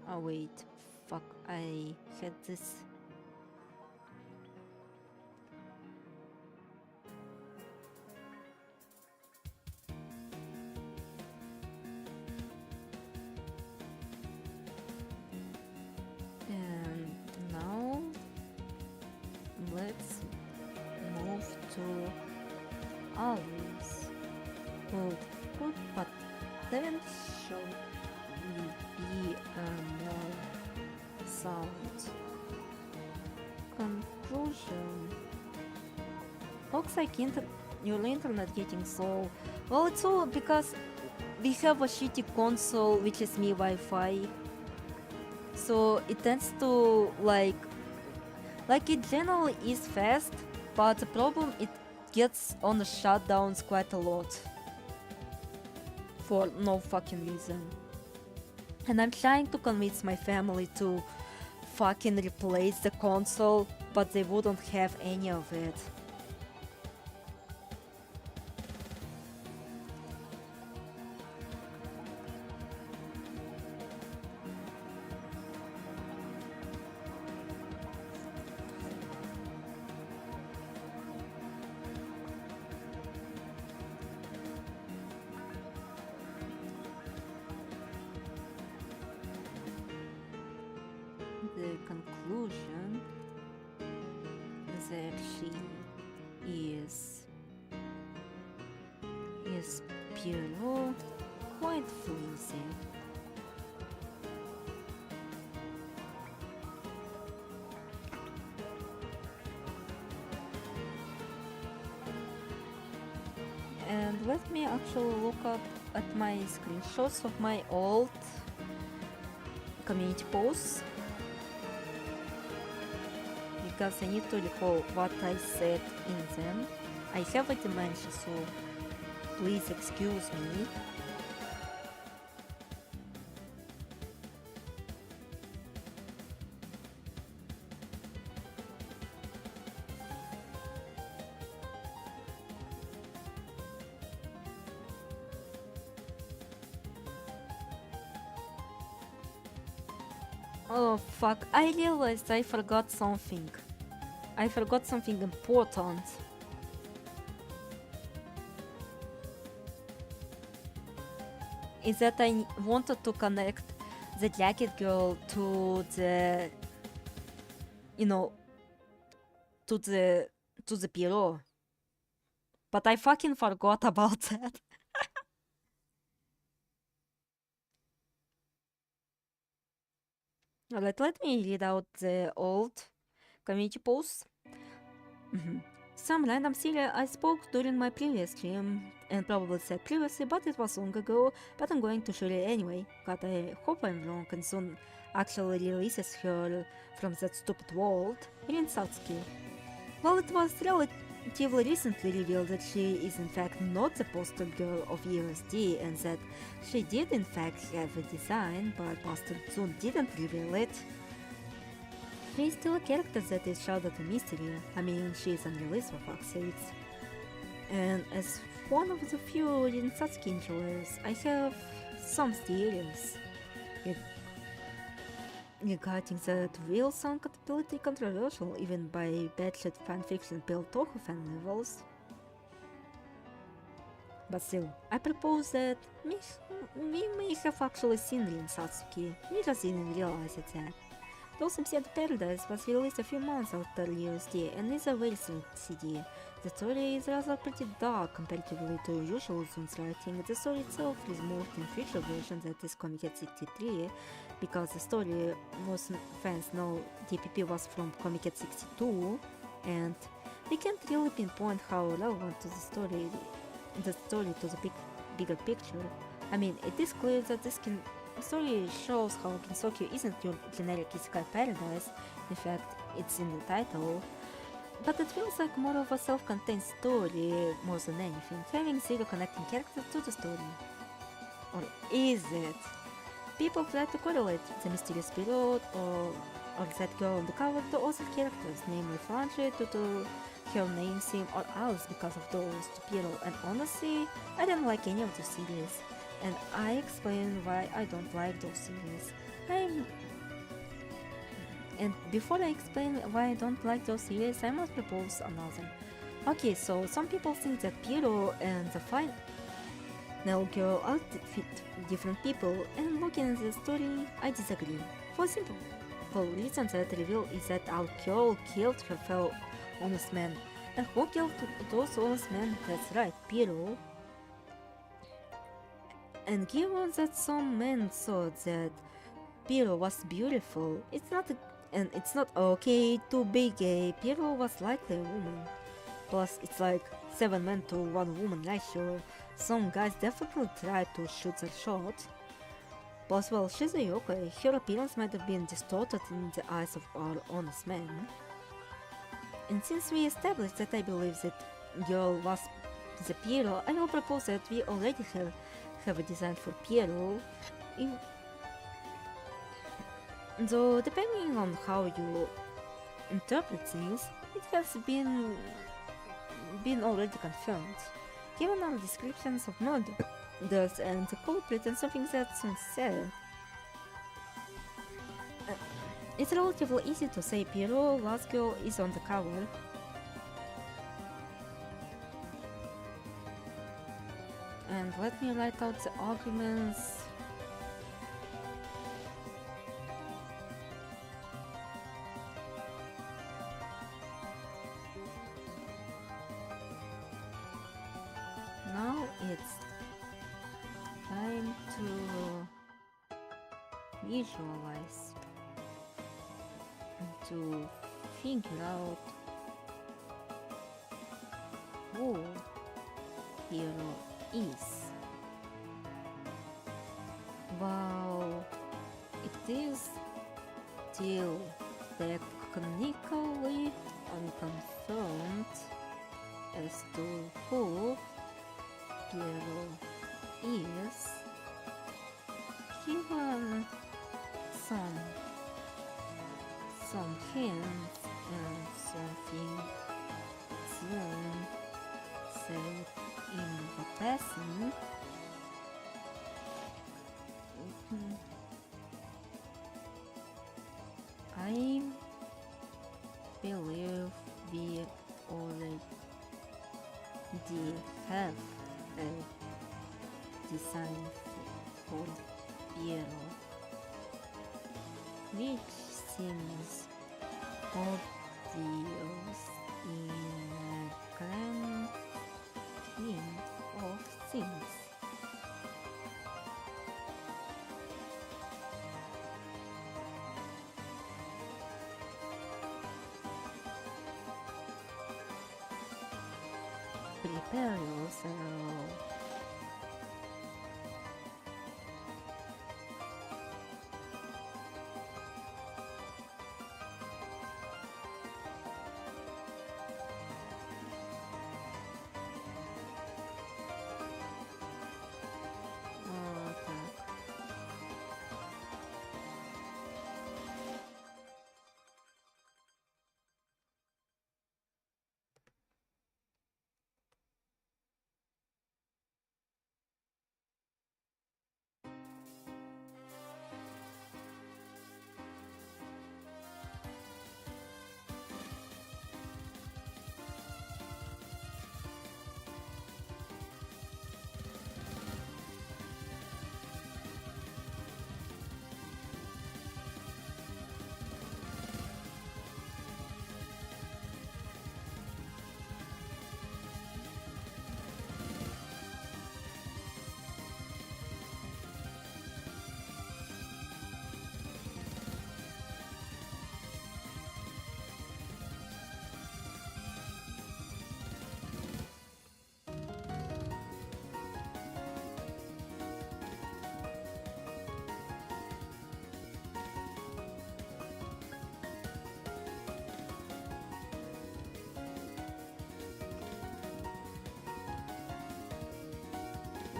Oh wait, fuck, I had this let's move to always. Would could potentially be a more sound. Conclusion. Looks like your internet getting slow. Well, it's all because we have a shitty console which is me Wi-Fi. So it tends to like it generally is fast, but the problem it gets on the shutdowns quite a lot. For no fucking reason. And I'm trying to convince my family to fucking replace the console, but they wouldn't have any of it. The conclusion that she is pure, quite flimsy. And let me actually look up at my screenshots of my old community posts, because I need to recall what I said in them. I have a dementia, so please excuse me. Oh fuck, I realized I forgot something. I forgot something important. Is that I wanted to connect the jacket girl to the, you know, to the pillow. But I fucking forgot about that. Alright, let me read out the old community posts. Some random silly I spoke during my previous stream, and probably said previously, but it was long ago, but I'm going to share it anyway. God, I hope I'm wrong and soon actually releases her from that stupid world. Rin Satsuki. Well, it was relatively recently revealed that she is in fact not the poster girl of USD, and that she did in fact have a design, but Master Tsun didn't reveal it. She is still a character that is shrouded in mystery. I mean, she is unreleased for fuck's sakes. And as one of the few Rinsatsuki enjoyers, I have some theories regarding that real sound compatibility controversial even by batshit fanfiction built Toku fan levels. But still, I propose that we may have actually seen Rin Satsuki, we just didn't realize it yet. Blossom Said Paradise was released a few months after USD and is a very sweet CD. The story is rather pretty dark comparatively to usual Zun's writing. The story itself is moved in future version that is Comic at 63, because the story, most fans know, DPP was from Comic at 62, and we can't really pinpoint how relevant to the story to the bigger picture. I mean, it is clear that this story shows how Kinsokyo isn't your generic isekai paradise. In fact, it's in the title. But it feels like more of a self-contained story more than anything, having zero connecting characters to the story. Or is it? People try to correlate the mysterious pilot or that girl on the cover to other characters, namely Flandre due to her name theme, or Alice because of those to Piero, and honestly, I don't like any of those series. And I explain why I don't like those series. And before I explain why I don't like those series, I must propose another. Okay, so some people think that Piero and the final girl are different people, and looking at the story, I disagree. For simple reason, that reveal is that our girl killed her honest men. And who killed those honest men? That's right, Piero. And given that some men thought that Piero was beautiful, it's not okay to be gay. Piero was likely a woman. Plus, it's like 7 men to 1 woman ratio. Some guys definitely tried to shoot that shot. Plus, well, she's a yokai. Her appearance might have been distorted in the eyes of our honest men. And since we established that I believe that girl was the Piero, I will propose that we already have a design for Piero. Though, depending on how you interpret things, it has been already confirmed. Given our descriptions of murders and the culprit and something that's said, it's relatively easy to say Piero last girl is on the cover. And let me write out the arguments. Now it's time to visualize and to figure out who Hero is. Wow, it is still technically unconfirmed as to who Piero is, given some hints and something Zoom said in the passing. I believe we already have a design for Piero, which seems obvious in a grand scheme of things. Prepare yourself.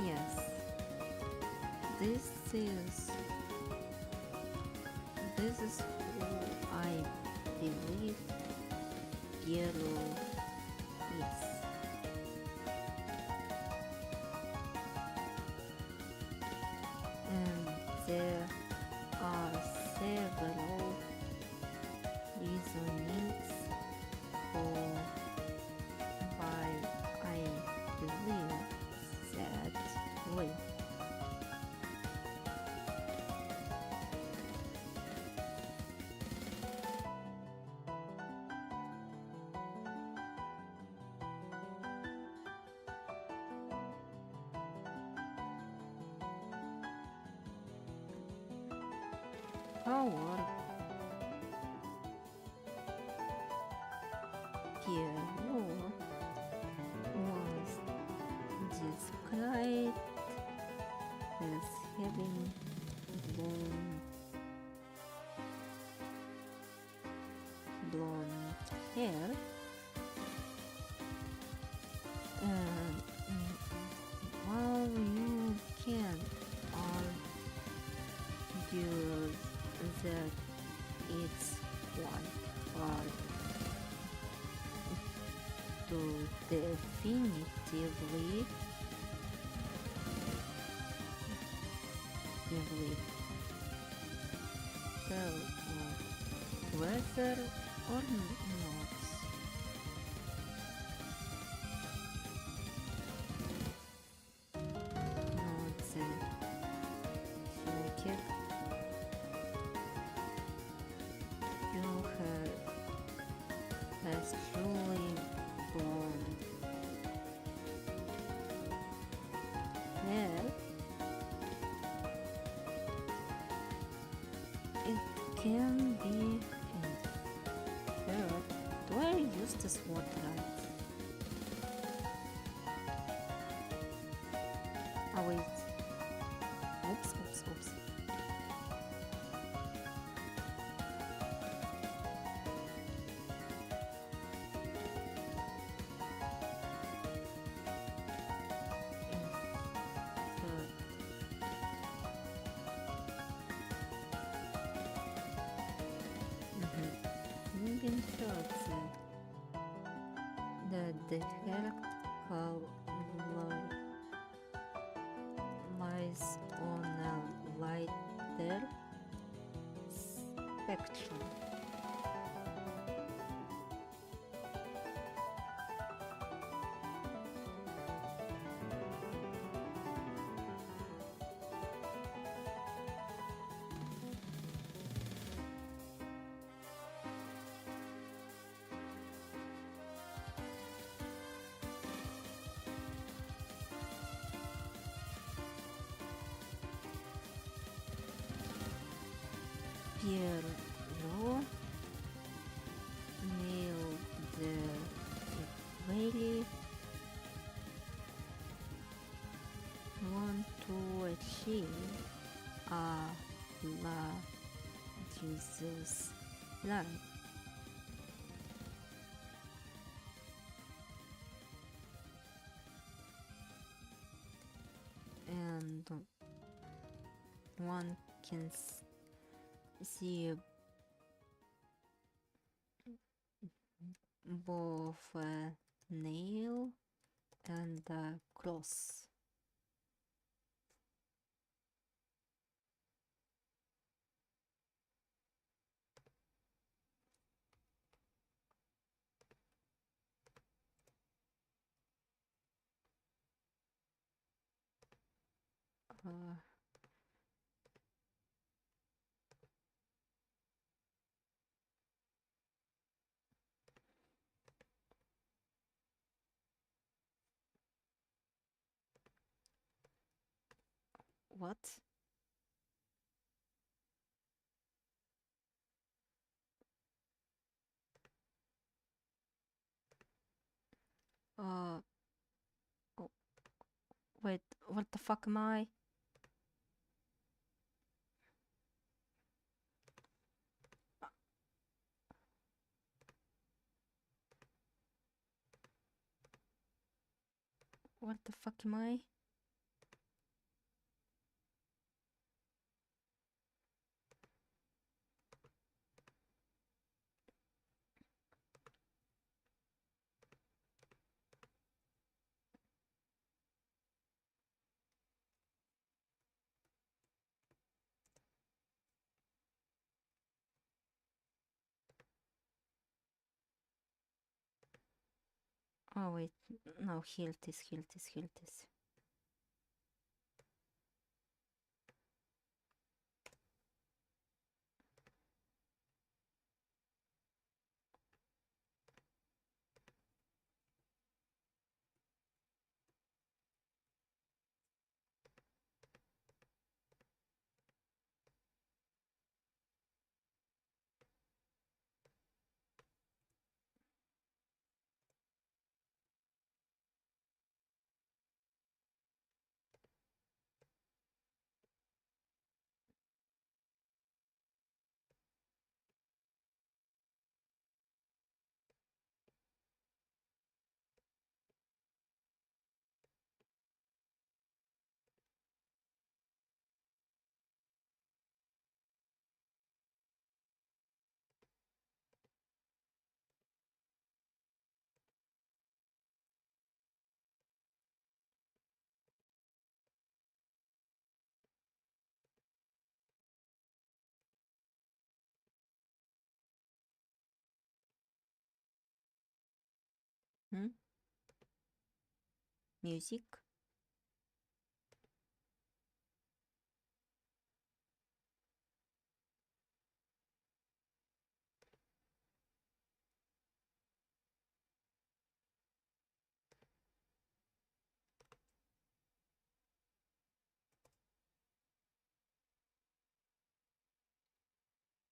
Yes, this is who I believe Piero is. And there are several reasons for why I believe that way. power Pierrot was described as having blonde hair and while you can argue that it's quite hard to definitively tell whether or not the subject you have has truly blonde hair, it can be inferred. Do I use this word right? Oh wait. Oops. Moving towards the direct color lies on a lighter spectrum. Pierrot nailed the really want to achieve a la Jesus life. And one can see both a nail and a cross. What? Oh, wait, what the fuck am I? What the fuck am I? Oh wait, no, here it is. Music.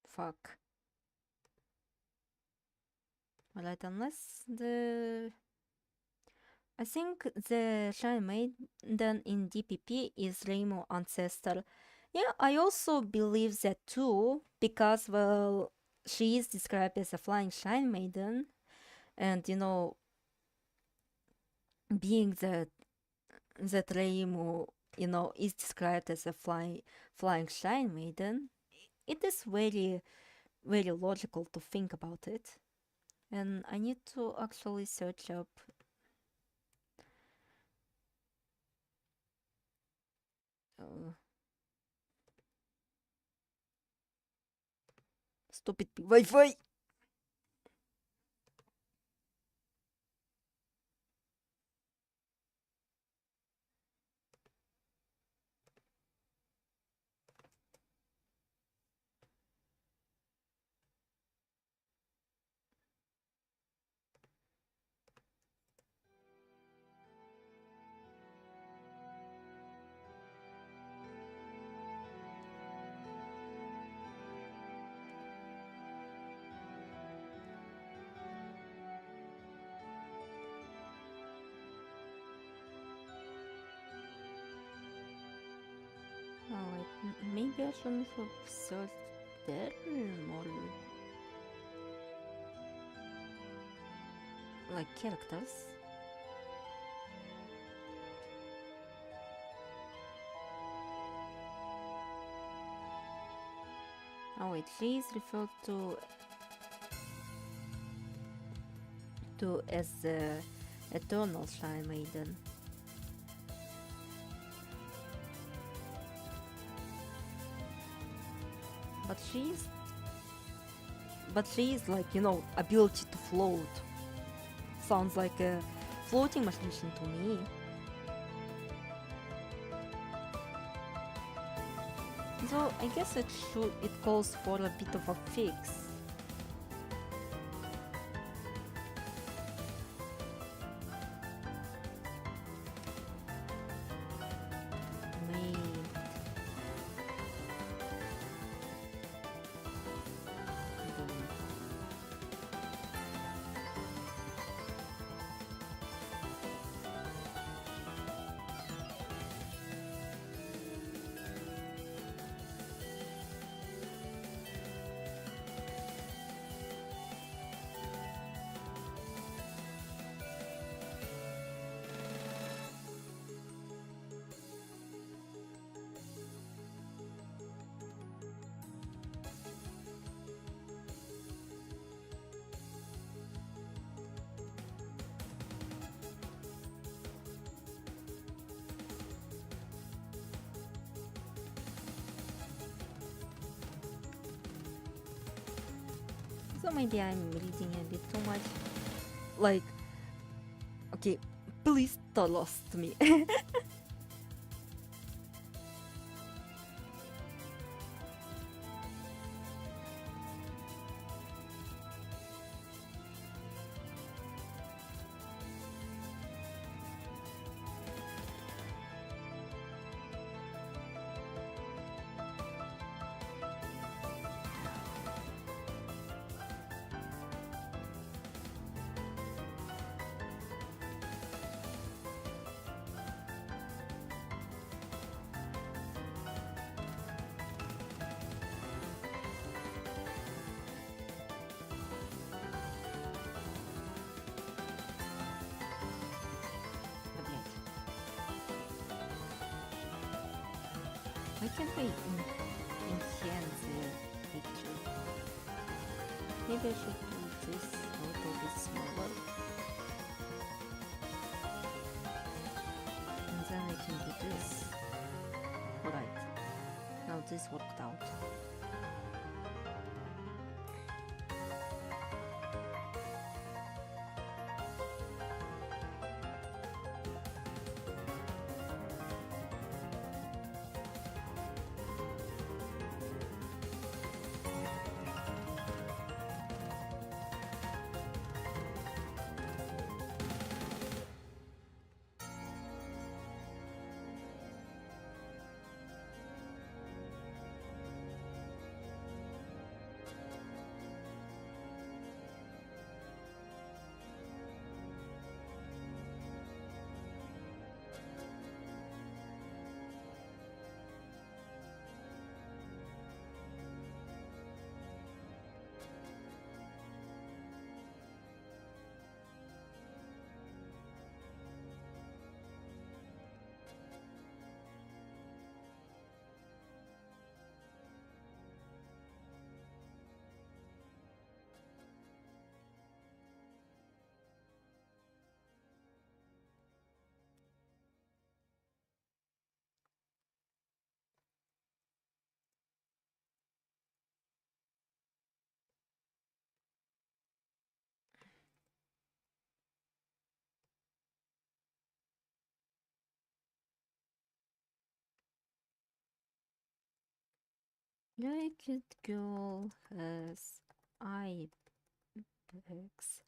Fuck. Alright, unless the... I think the Shrine Maiden in DPP is Rainbow Ancestor. Yeah, I also believe that too, because, well, she is described as a flying Shrine Maiden, and, you know, being that Rainbow, you know, is described as a flying Shrine Maiden, it is very, very logical to think about it. And I need to actually search up stupid Wi-Fi. Oh, wait, maybe I shouldn't have searched there more like characters. Oh wait, she is referred to as the Eternal Shrine Maiden. But she's like, you know, ability to float. Sounds like a floating magician to me. So I guess it calls for a bit of a fix. So maybe I'm reading a bit too much. Like, okay, please trust me. Why can't I enhance the picture? Maybe I should do this a little bit smaller. And then I can do this. Alright. Now this worked out. Naked girl has eye bags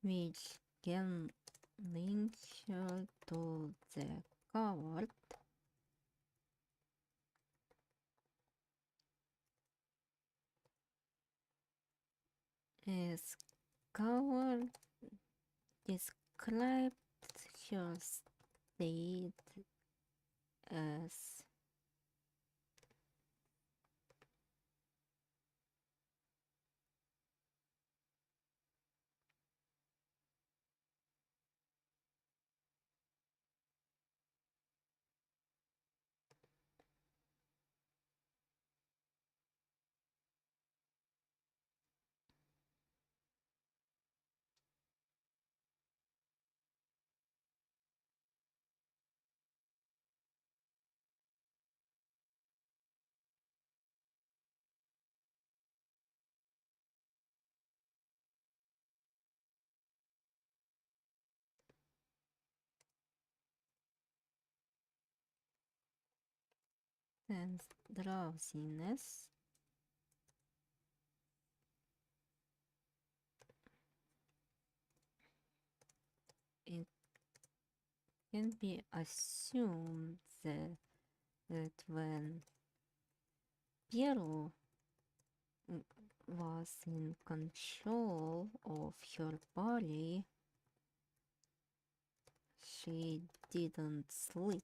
which can link her to the coward. As coward described her state as and drowsiness. It can be assumed that when Piero was in control of her body, she didn't sleep.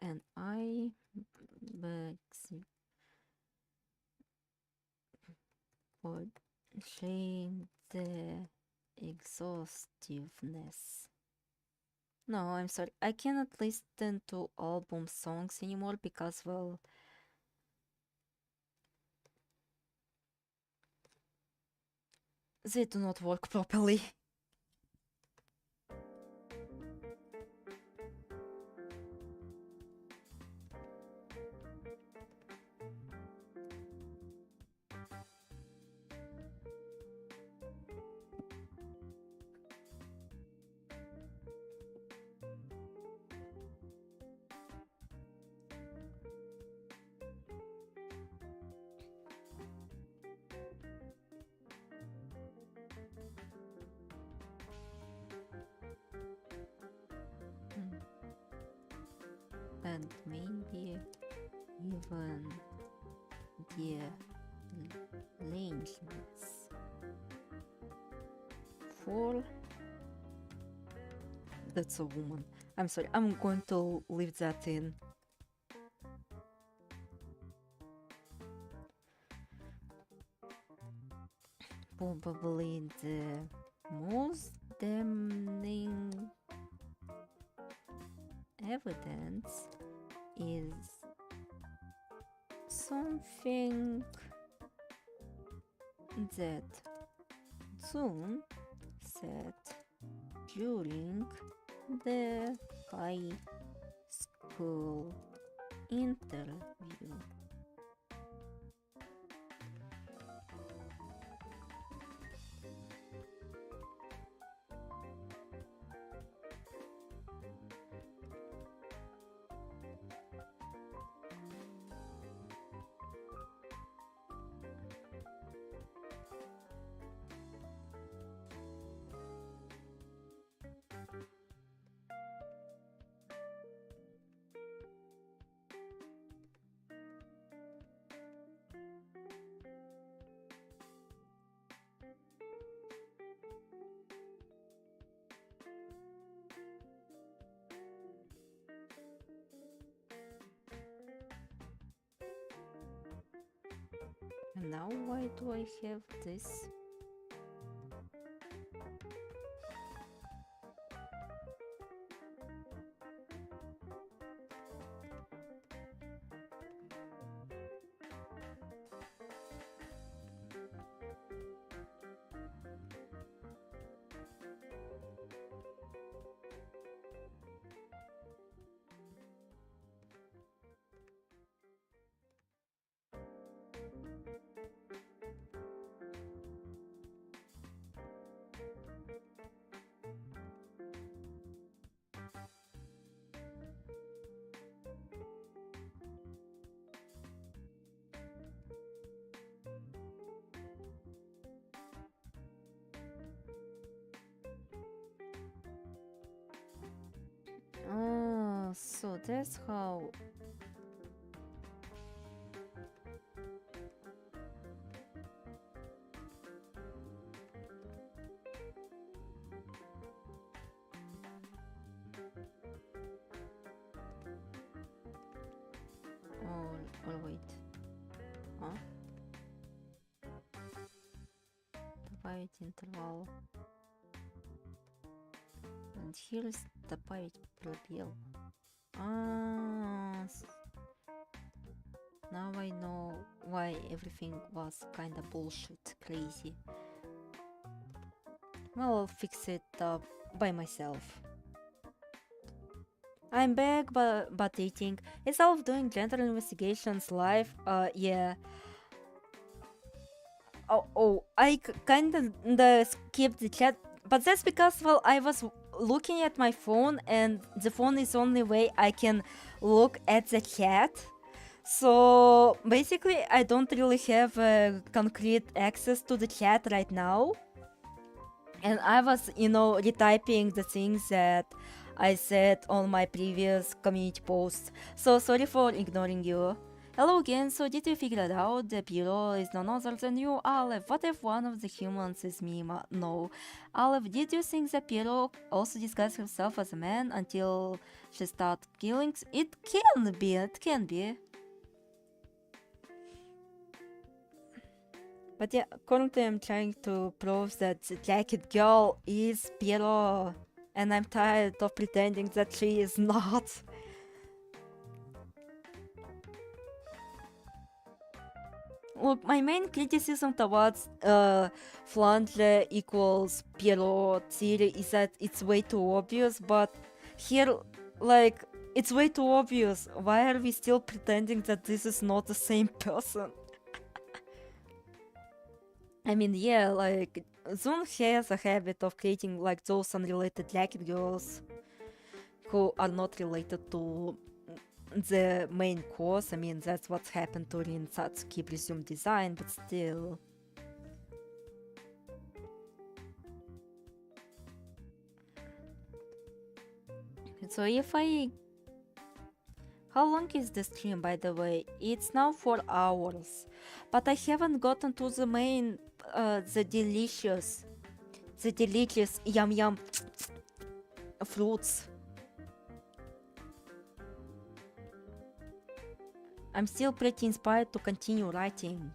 And I begs for shame the exhaustiveness. No, I'm sorry. I cannot listen to album songs anymore because, well, they do not work properly. And maybe even the laziness. For that's a woman. I'm sorry, I'm going to leave that in. Probably the most damning evidence is something that Zoom said during the high school interview. And now why do I have this? So that's how. Or wait. Huh? Добавить интервал. And here is добавить пробел. Now I know why everything was kinda bullshit, crazy. Well, I'll fix it by myself. I'm back, but eating. Instead of doing gender investigations live, yeah. I kinda skipped the chat, but that's because, well, I was looking at my phone, and the phone is the only way I can look at the chat. So basically, I don't really have concrete access to the chat right now. And I was, retyping the things that I said on my previous community posts. So sorry for ignoring you. Hello again, so did you figure it out? The bureau is none other than you, Aleph. What if one of the humans is me? No. Aleph, did you think the bureau also disguised herself as a man until she started killing? It can be. But yeah, currently I'm trying to prove that the jacket girl is Piero, and I'm tired of pretending that she is not. Look, my main criticism towards Flandre equals Piero theory is that it's way too obvious, but here, like, it's way too obvious. Why are we still pretending that this is not the same person? I mean, yeah, like, Zoom has a habit of creating, like, those unrelated jacket girls who are not related to the main course. I mean, that's what happened to Rin Satsuki presumed design, but still. So if I... How long is the stream, by the way? It's now 4 hours. But I haven't gotten to the main, the delicious yum yum fruits. I'm still pretty inspired to continue writing.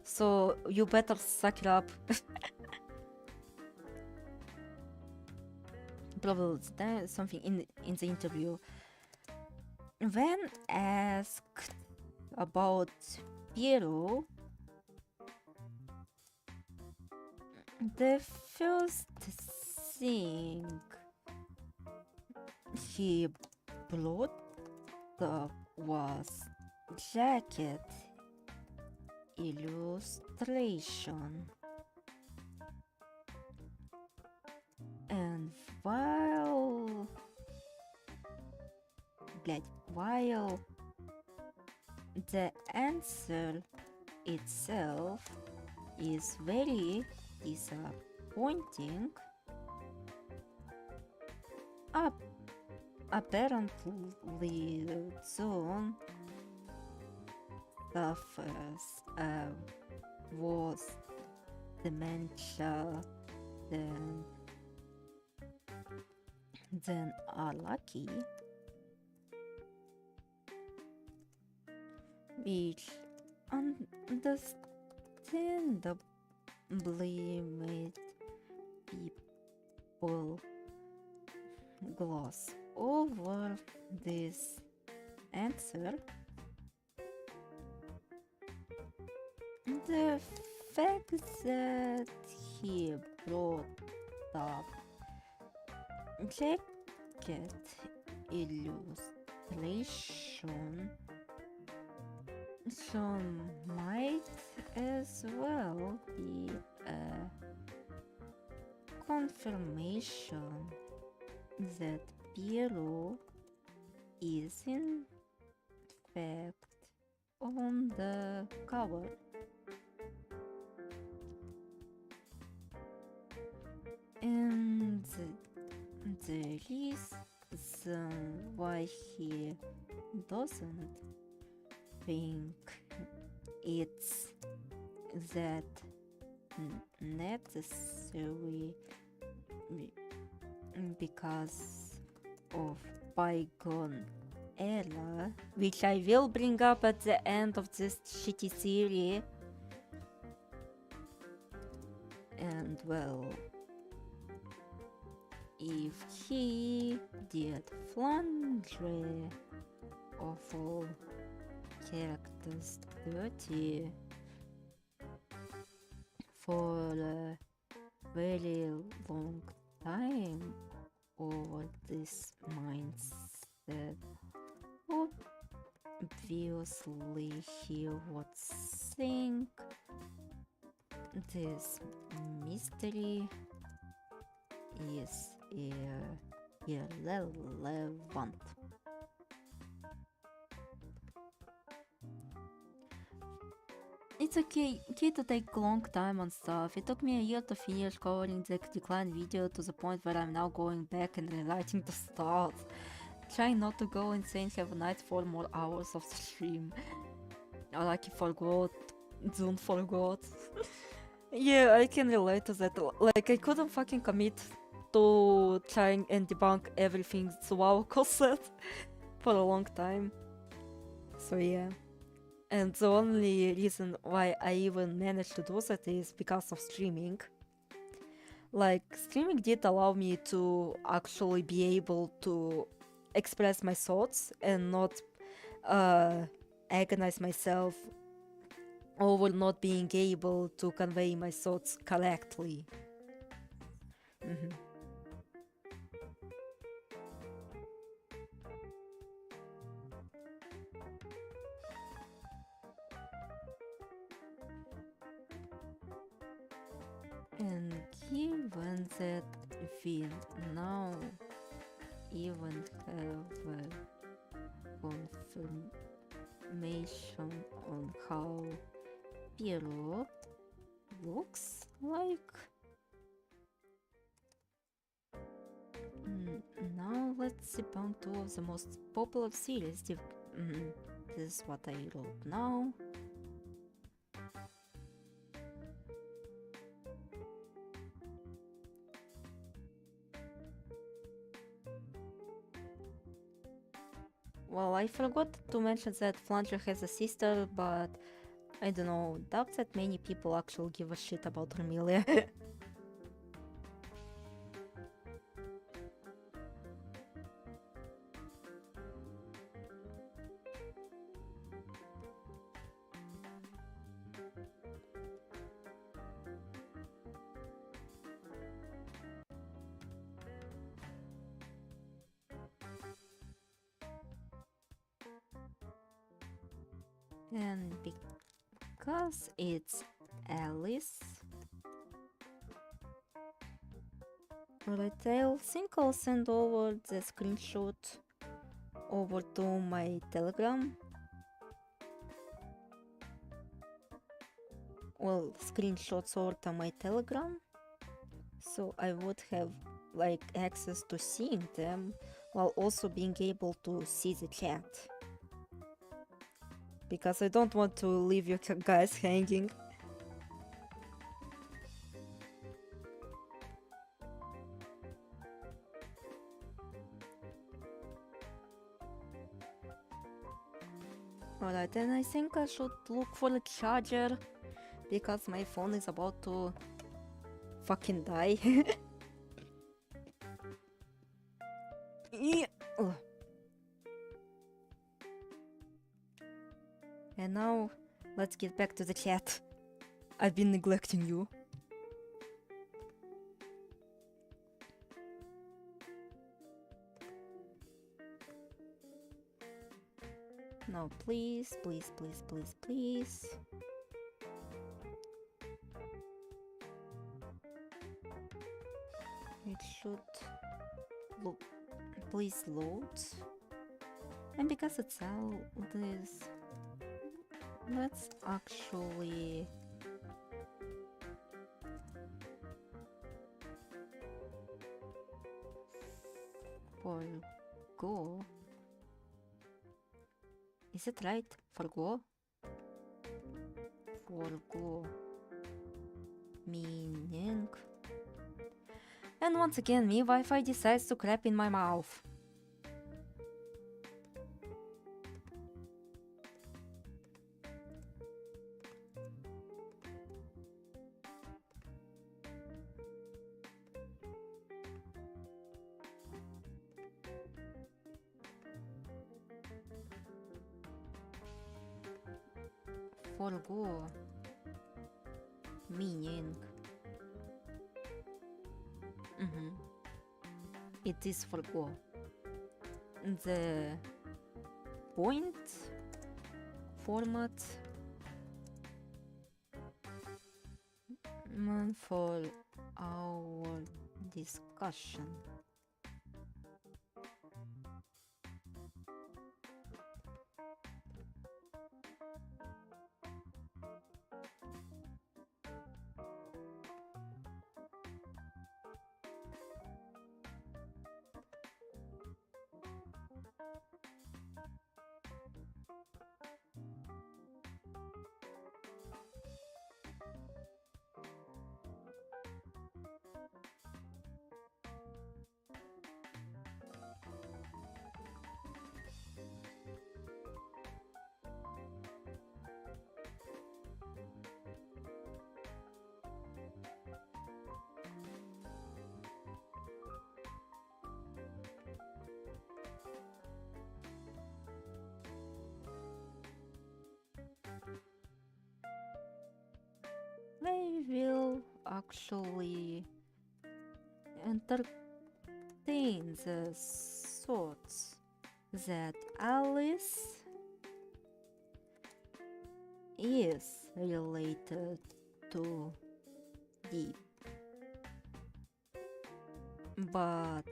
So you better suck it up. Probably there's something in the interview. When asked about Piero, the first thing he brought up was jacket illustration. And while the answer itself is very disappointing, apparently Zone suffers worse dementia than are lucky, which understandably made people gloss over this answer. The fact that he brought up jacket illustration might as well be a confirmation that Piero is in fact on the cover. And there is why he doesn't think it's that necessary because of bygone era, which I will bring up at the end of this shitty theory. And well, if he did flandre of all characters dirty for a very long time over this mindset, obviously he would think this mystery is irrelevant. It's okay to take a long time on stuff. It took me a year to finish covering the decline video to the point where I'm now going back and rewriting the stuff. Trying not to go insane, have a night 4 more hours of stream. Araki forgot, Zune forgot. Yeah, I can relate to that. Like, I couldn't fucking commit to trying and debunk everything Suwako said for a long time. So yeah. And the only reason why I even managed to do that is because of streaming. Like, streaming did allow me to actually be able to express my thoughts and not agonize myself over not being able to convey my thoughts correctly. And given that we now even have confirmation on how Piero looks like, now let's debunk 2 of the most popular theories. This is what I wrote now. Well, I forgot to mention that Flanger has a sister, but I don't know, doubt that many people actually give a shit about Romelia. And because it's Alice, alright, I think I'll send over the screenshot over to my Telegram. Well, screenshots over to my Telegram, so I would have like access to seeing them while also being able to see the chat. Because I don't want to leave you guys hanging. Alright, and I think I should look for a charger because my phone is about to fucking die. Ugh. And now, let's get back to the chat. I've been neglecting you. No, please, please, please, please, please. It should look. Please load. And because it's all this, let's actually for Forgo. Is it right? Forgo? Forgo. Meaning. And once again, me Wi-Fi decides to crap in my mouth. Forgo. Meaning. It is forgo. The point format for our discussion. They will actually entertain the thoughts that Alice is related to Deep, but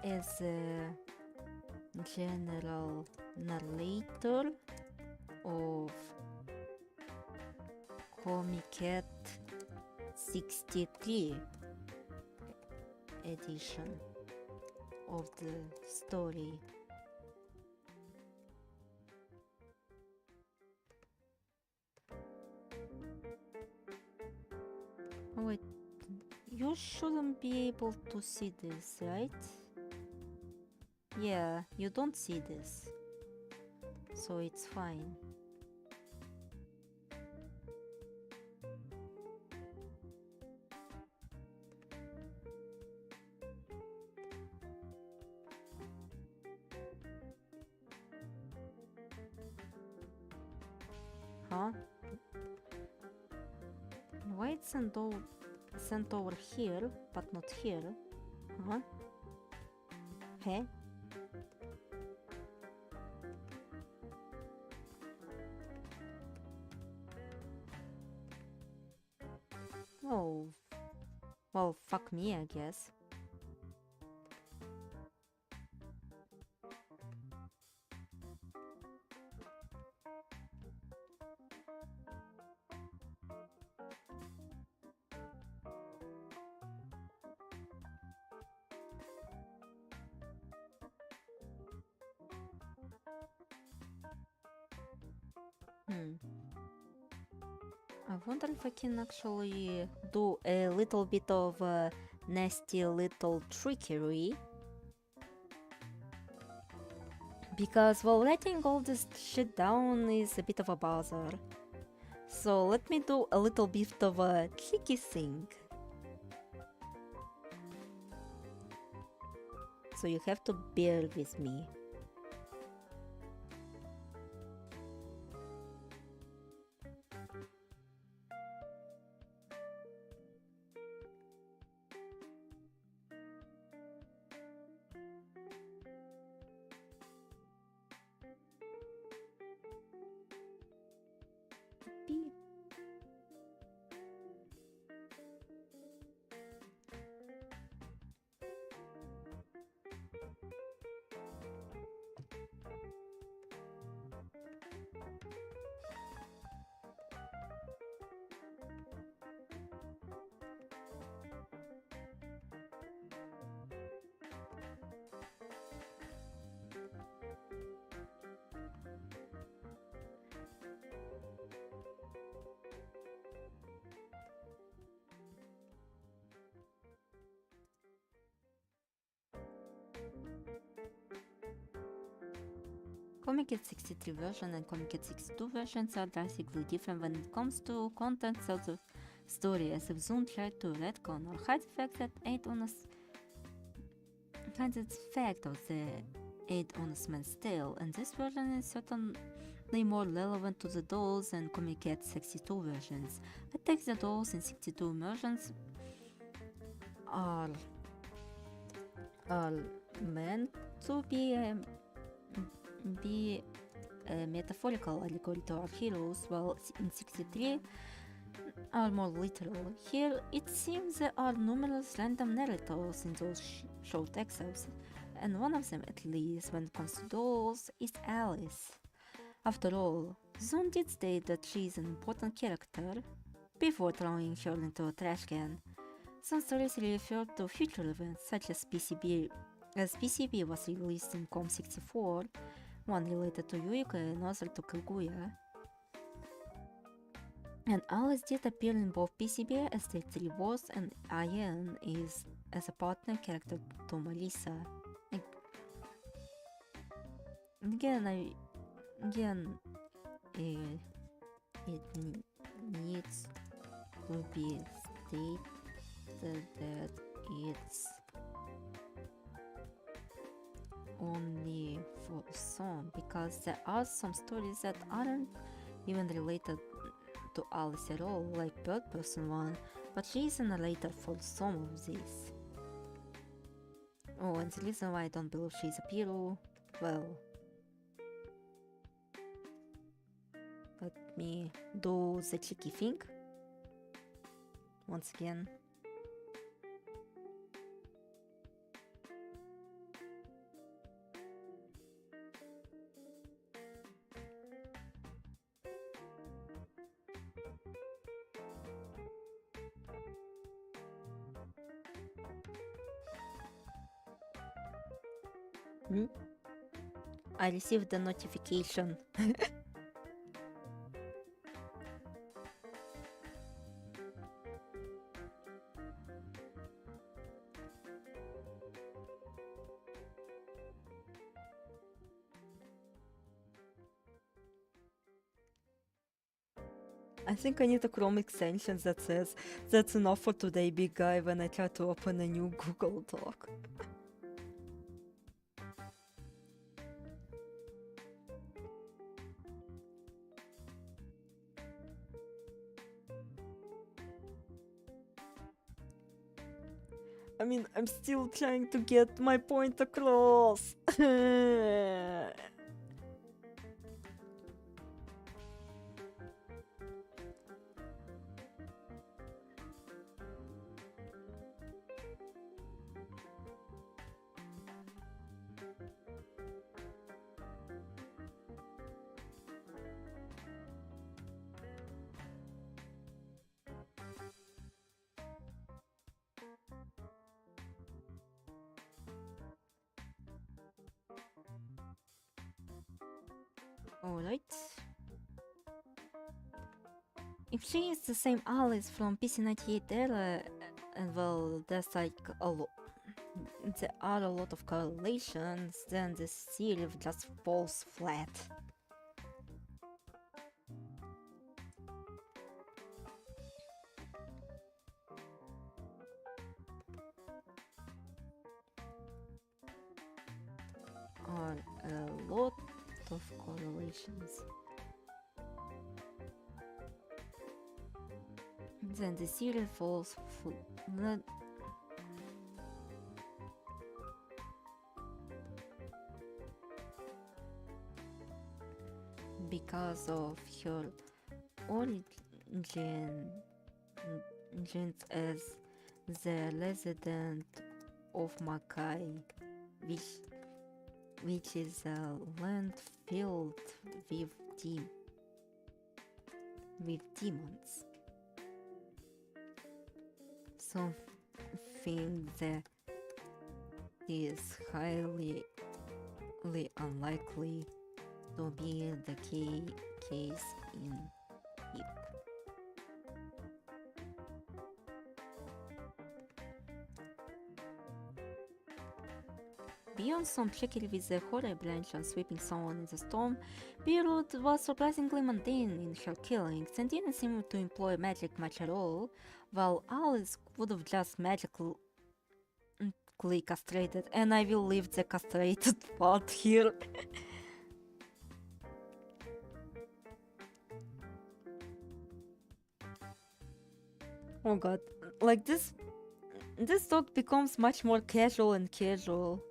as a general narrator of Comiket 63 edition of the story. Wait, you shouldn't be able to see this, right? Yeah, you don't see this, so it's fine. Huh? Why it's sent over here, but not here? Huh? Hey? Oh, well, fuck me, I guess. I wonder if I can actually do a little bit of nasty little trickery. Because, well, writing all this shit down is a bit of a bother. So let me do a little bit of a tricky thing. So you have to bear with me. Comiket 63 version and Comiket 62 versions are drastically different when it comes to contents of the story, as if Zoom tried to retcon or hide the fact that hide the fact of the 8 honest men's tale, and this version is certainly more relevant to the dolls and Comiket 62 versions. I think the dolls in 62 versions are meant to be a metaphorical allegory to our heroes, while in 63 are more literal. Here, it seems there are numerous random narrators in those short excerpts, and one of them, at least, when it comes to dolls, is Alice. After all, Zoom did state that she is an important character before throwing her into a trash can. Some stories refer to future events, such as PCB, as PCB was released in Com 64, one related to Yuika and other to Kaguya. And Alice did appear in both PCB as the 3 boss, and Ayan is as a partner character to Melissa. It needs to be stated that it's only for some, because there are some stories that aren't even related to Alice at all, like Bird Person 1, but she is a narrator for some of these. Oh, and the reason why I don't believe she's a Piru, well, let me do the cheeky thing once again. I received the notification. I think I need a Chrome extension that says, "That's enough for today, big guy," when I try to open a new Google Doc. I mean, I'm still trying to get my point across. Alright. If she is the same Alice from PC98 era, and well, there's like there are a lot of correlations, then this theory just falls flat. Are a lot of correlations. Then the theory falls flat. Because of her origins as the resident of Makai, which is a land filled with demons. Something that is highly unlikely to be the case in it. on some trickery with the horror branch and sweeping someone in the storm, Beirut was surprisingly mundane in her killings and didn't seem to employ magic much at all, while Alice would have just magically castrated, and I will leave the castrated part here. Oh god, like this dog becomes much more casual and casual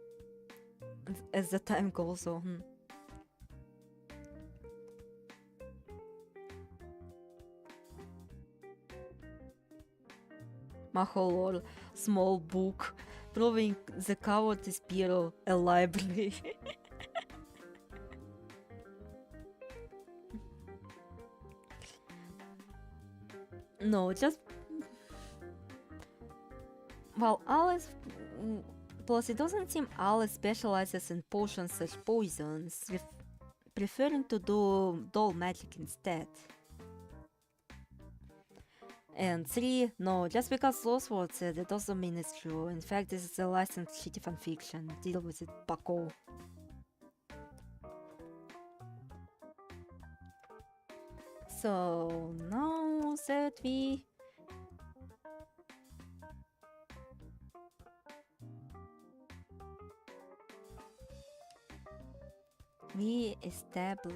as the time goes on. My whole small book proving the coward is Piero a library. No, just well, Alice. Plus, it doesn't seem Alice specializes in potions such poisons, preferring to do dull magic instead. And 3, no, just because Losword said it doesn't mean it's true. In fact, this is a licensed shitty fanfiction. Deal with it, bucko. So, now that we established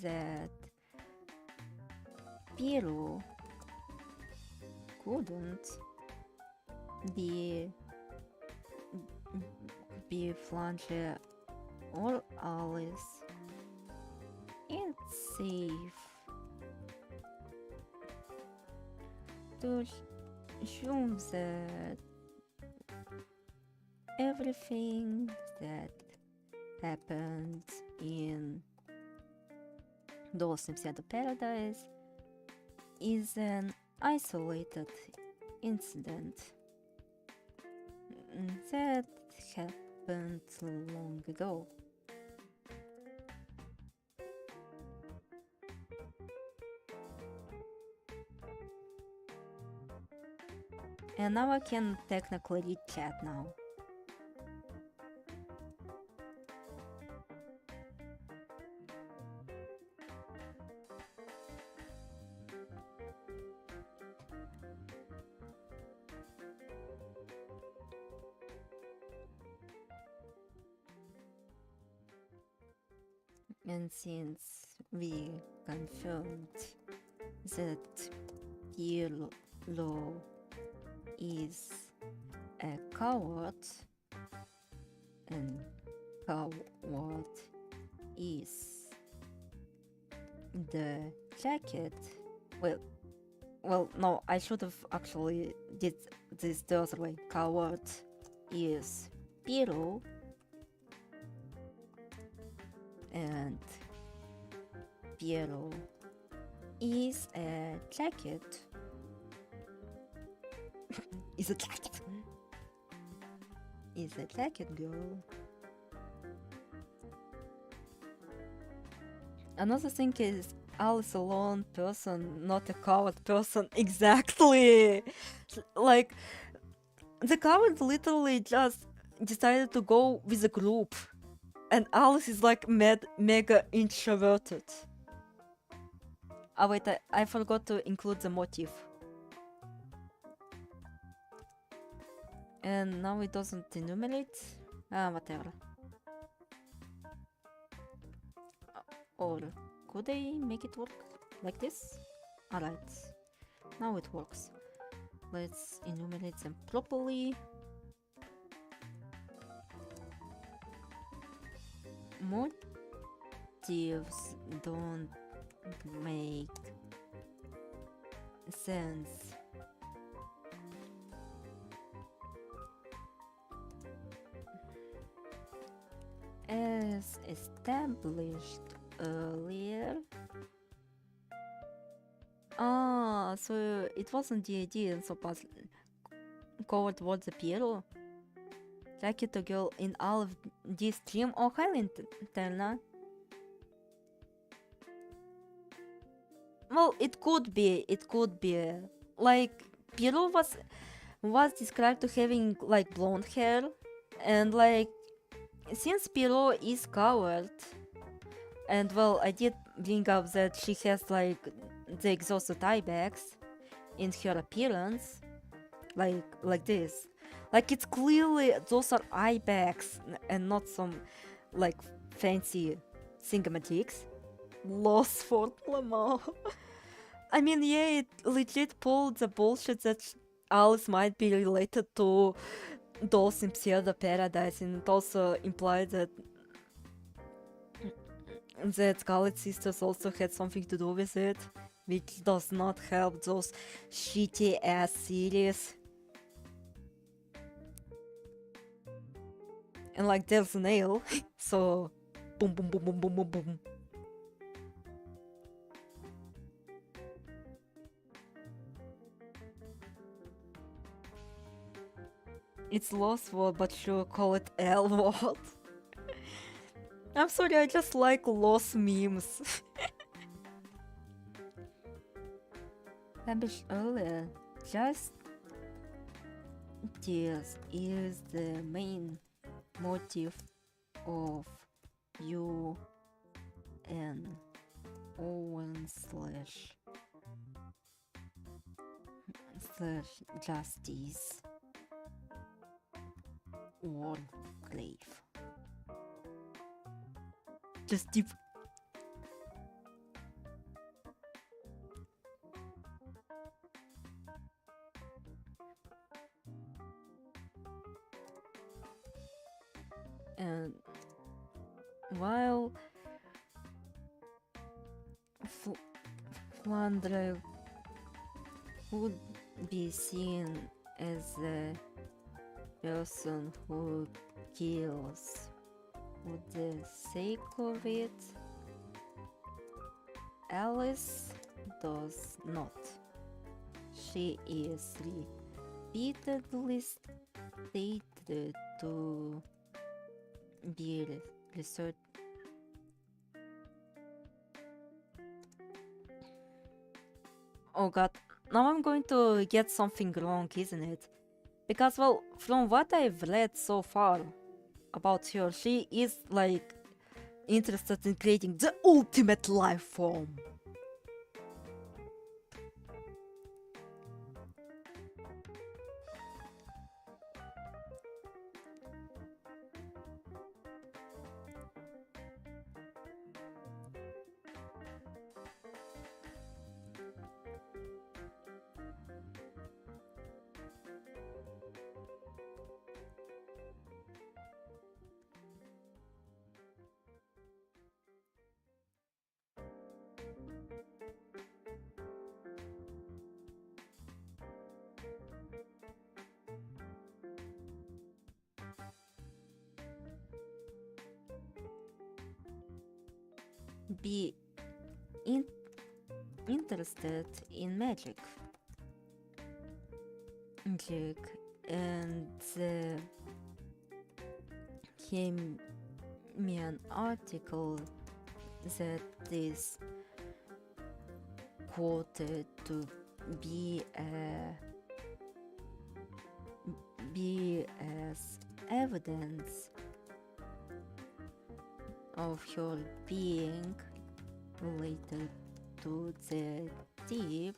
that Piero couldn't be Flange or Alice. It's safe to assume that everything that happened in those Inside of Paradise is an isolated incident that happened long ago. And now I can technically read chat now. And since we confirmed that Piero is a coward, and coward is the jacket. Well, no, I should have actually did this the other way. Coward is Piero, and Piero is a jacket. Is a jacket. Is a jacket girl. Another thing is Alice a lone person, not a coward person. Exactly. Like the coward literally just decided to go with a group. And Alice is like mega introverted. Oh wait, I forgot to include the motive. And now it doesn't enumerate? Whatever. Or could I make it work like this? Alright, now it works. Let's enumerate them properly. Motives don't make sense. As established earlier. So it wasn't the idea, so coward was the Piero. Jacket a girl in all of this stream or Highland Terna? Well, it could be. Like Piero was described to having like blonde hair And like, since Pierrot is coward, and well, I did bring up that she has like the exhausted eye bags in her appearance, like this. Like it's clearly those are eye bags and not some like fancy thingamajigs. Lost for Lamar. I mean, yeah, it legit pulled the bullshit that Alice might be related to dolls in Pseudo Paradise, and it also implied that Scarlet Sisters also had something to do with it, which does not help those shitty ass series. And like there's a nail, so boom boom boom boom boom boom boom. It's lost word, but sure call it L word. I'm sorry, I just like lost memes. Established earlier, just this is the main motive of you and Owen slash justice or grave. Just deep. And while Flandre would be seen as the person who kills for the sake of it, Alice does not. She is repeatedly stated to be research. Oh god, now I'm going to get something wrong, isn't it? Because, well, from what I've read so far about her, she is like interested in creating the ultimate life form. Be interested in magic and came me an article that is quoted to be as evidence of her being related to the deep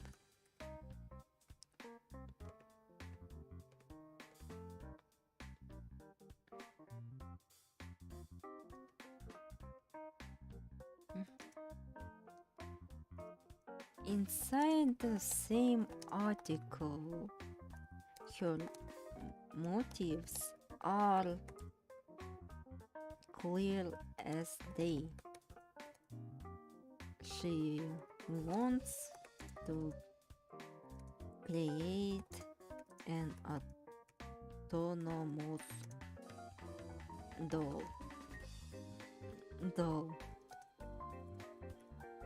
inside the same article. Her motives are clear as day. She wants to create an autonomous doll.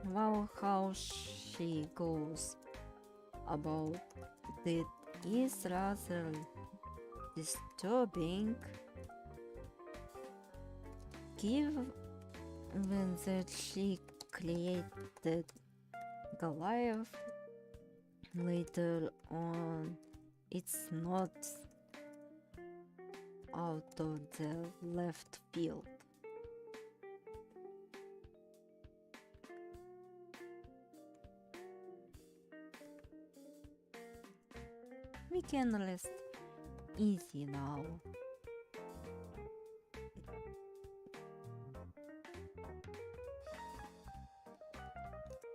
Well, how she goes about it is rather disturbing, given that she created Goliath later on. It's not out of the left field. We can rest easy now.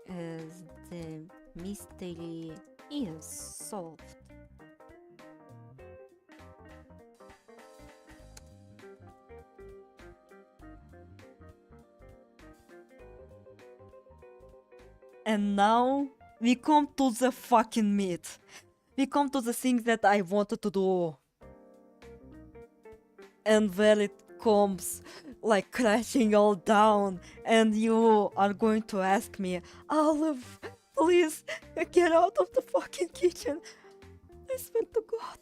As the mystery is solved. And now we come to the fucking meat. We come to the thing that I wanted to do. And where it comes like crashing all down, and you are going to ask me, Olive, please get out of the fucking kitchen. I swear to God.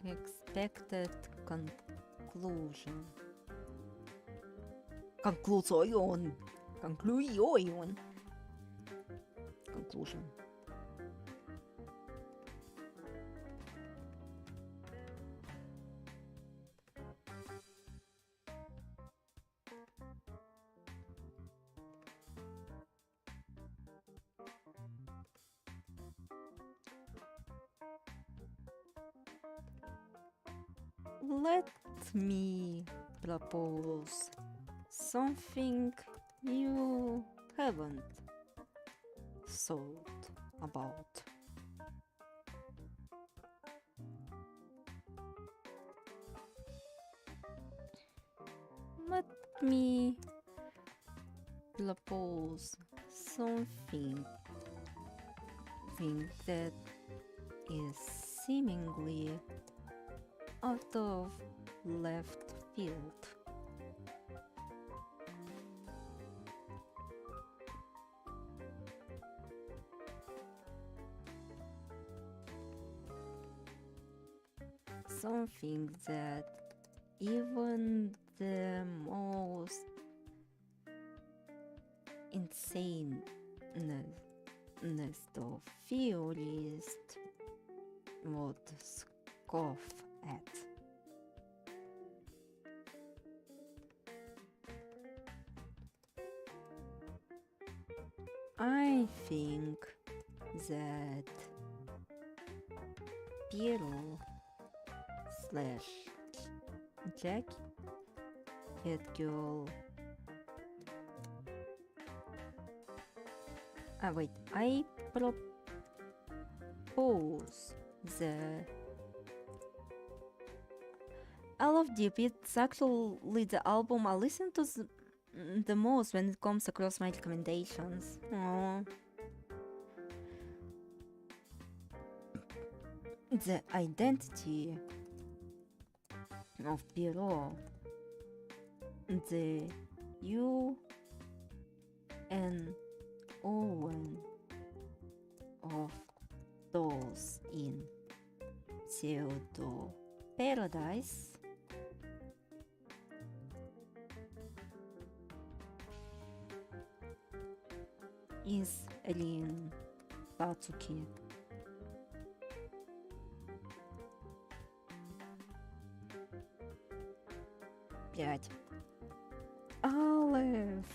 Expected conclusion. Conclusion. Conclusion. Conclusion. Let me propose something you haven't thought about. Let me propose something that is seemingly out of left field. Something that even the most insane of theorists would scoff at. I think that Piero / Jack Cat Girl. Wait, I propose that I love Deep. It's actually the album I listen to the most when it comes across my recommendations. Aww. The identity of Pierrot, the U and Owen of those in Pseudo Paradise is Rin Patsuki. Пять. Aleph.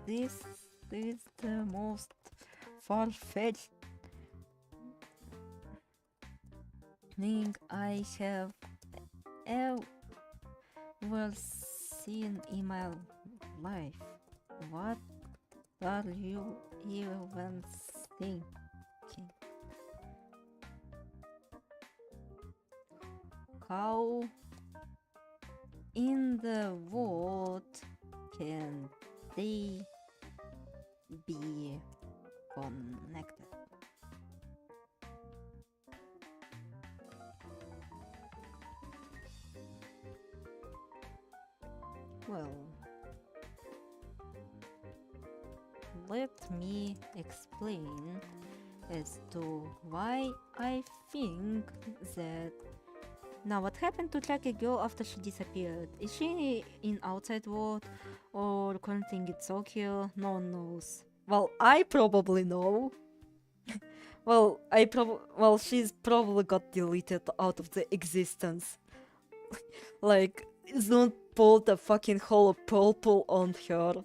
This is the most far-fetched thing I have ever seen in my life. What are you even thinking? How in the world can they be connected? Well, let me explain as to why I think that. Now, what happened to track a girl after she disappeared? Is she in outside world or currently in Tokyo? No one knows. Well, I probably know. Well, she's probably got deleted out of the existence. Like, don't pull the fucking whole purple on her.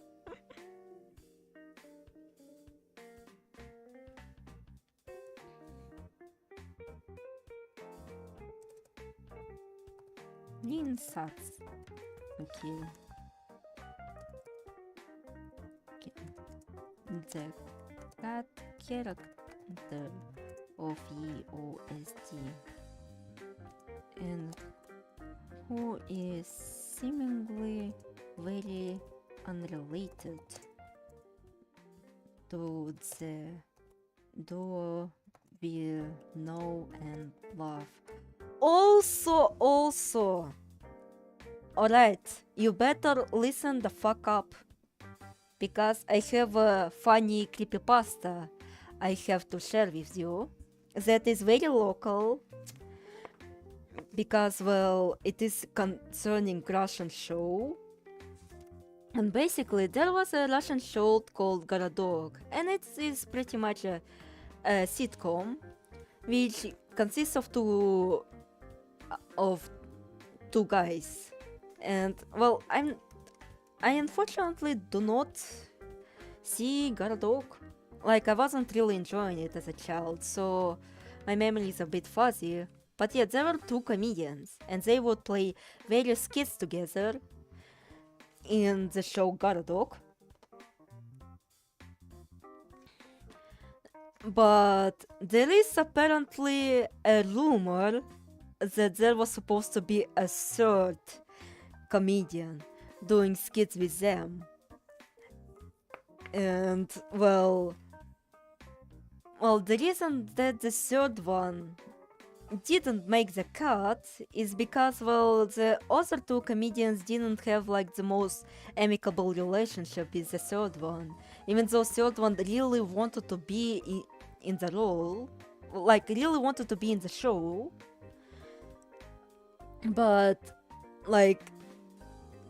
Insats. Okay. The cat character of EOST and who is seemingly very unrelated to the duo we know and love. Also. Alright, you better listen the fuck up. Because I have a funny creepypasta I have to share with you. That is very local. Because, well, it is concerning Russian show. And basically, there was a Russian show called Gorodok. And it is pretty much a sitcom. Which consists of two guys. And, well, I unfortunately do not see Gorodok. Like, I wasn't really enjoying it as a child, so my memory is a bit fuzzy. But yeah, there were two comedians, and they would play various skits together in the show Gorodok. But there is apparently a rumor that there was supposed to be a third comedian doing skits with them. And, well, the reason that the third one didn't make the cut is because, well, the other two comedians didn't have, like, the most amicable relationship with the third one. Even though the third one really wanted to be in the role, like, really wanted to be in the show. But, like,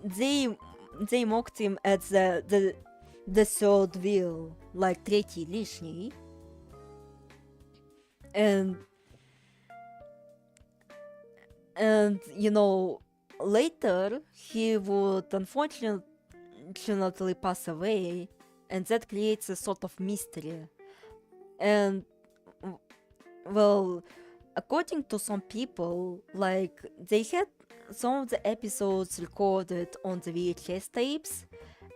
they mocked him at the third wheel, like третий лишний. And you know, later he would unfortunately pass away, and that creates a sort of mystery. And, well, according to some people, like, they had some of the episodes recorded on the VHS tapes,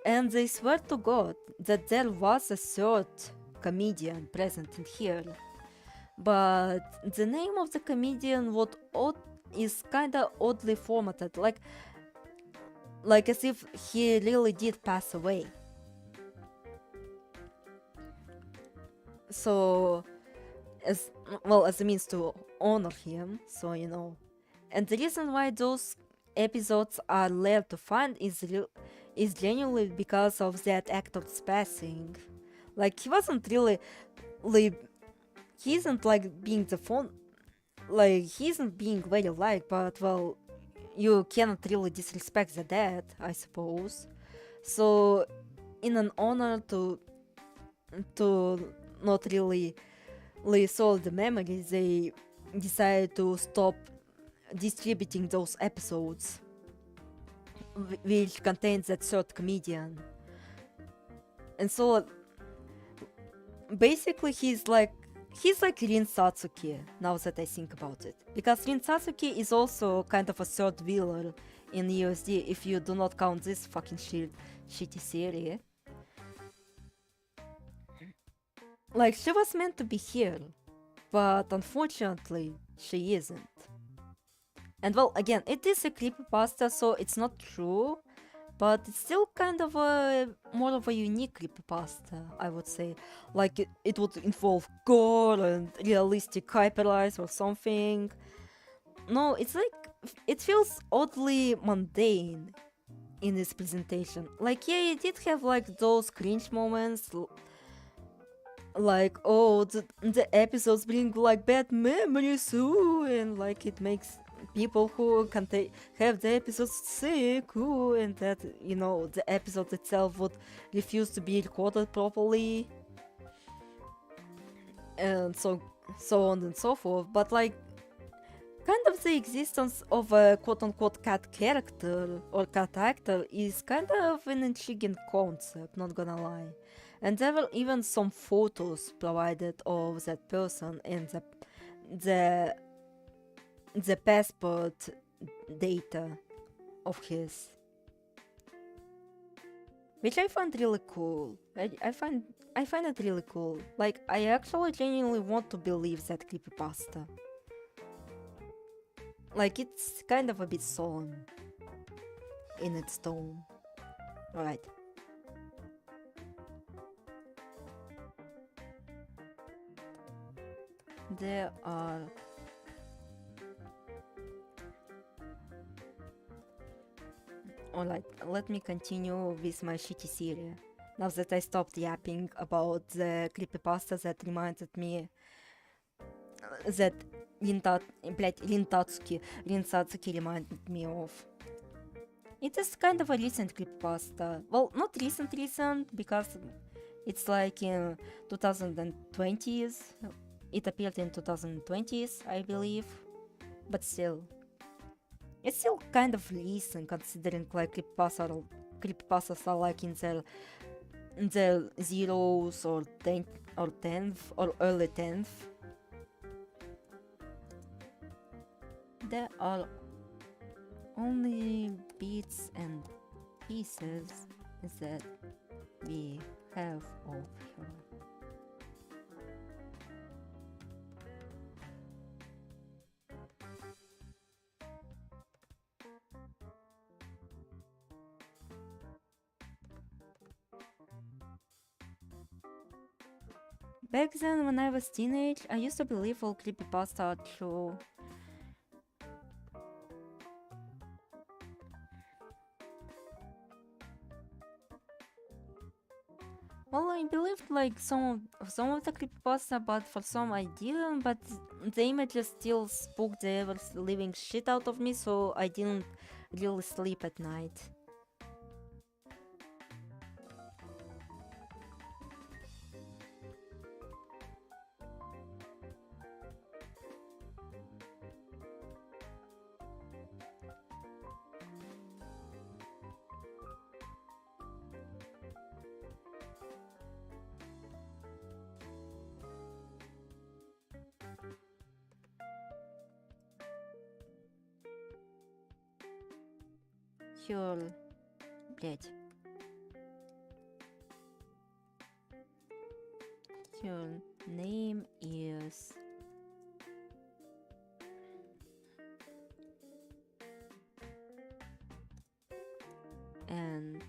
and they swear to God that there was a third comedian present in here. But the name of the comedian is kinda oddly formatted, like as if he really did pass away. So, as a means to honor him, so you know. And the reason why those episodes are rare to find is genuinely because of that actor's passing. Like, he wasn't really, he isn't like being the phone, like, he isn't being very liked, but, well, you cannot really disrespect the dead, I suppose. So, in an honor to not really solve the memories, they decided to stop distributing those episodes which contains that third comedian. And so basically he's like Rin Satsuki, now that I think about it, because Rin Satsuki is also kind of a third wheeler in EOSD if you do not count this fucking shitty series. Like, she was meant to be here, but unfortunately she isn't. And, well, again, it is a creepypasta, so it's not true, but it's still kind of more of a unique creepypasta, I would say. Like, it would involve gore and realistic hyperlights or something. No, it's like, it feels oddly mundane in this presentation. Like, yeah, it did have, like, those cringe moments, like, oh, the episodes bring like bad memories too, and like it makes people who can have the episodes sick, ooh, and that, you know, the episode itself would refuse to be recorded properly, and so on and so forth. But like, kind of the existence of a quote-unquote cat character or cat actor is kind of an intriguing concept, not gonna lie. And there were even some photos provided of that person and the the passport data of his, which I find really cool. I find it really cool. Like, I actually genuinely want to believe that creepypasta. Like, it's kind of a bit solemn in its tone. Alright. There are Alright, let me continue with my shitty series. Now that I stopped yapping about the creepypasta that reminded me that Rintatsuki reminded me of. It is kind of a recent creepypasta. Well, not recent, because it's like in 2020s. It appeared in 2020s, I believe. But still. It's still kind of recent considering like creepypastas are like in the zeros or 10th or early 10th. There are only bits and pieces that we have of her. Back then, when I was teenage, I used to believe all creepypasta are true. Well, I believed like some of the creepypasta, but for some I didn't. But the images still spooked the ever living shit out of me, so I didn't really sleep at night. Her... Блять. Her name is... And...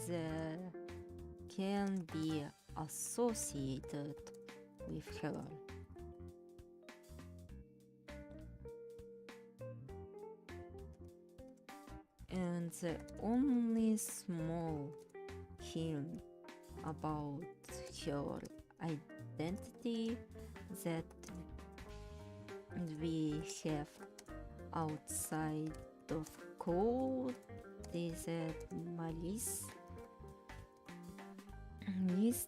There can be associated with her. And the only small hint about her identity that we have outside of code is that Malice is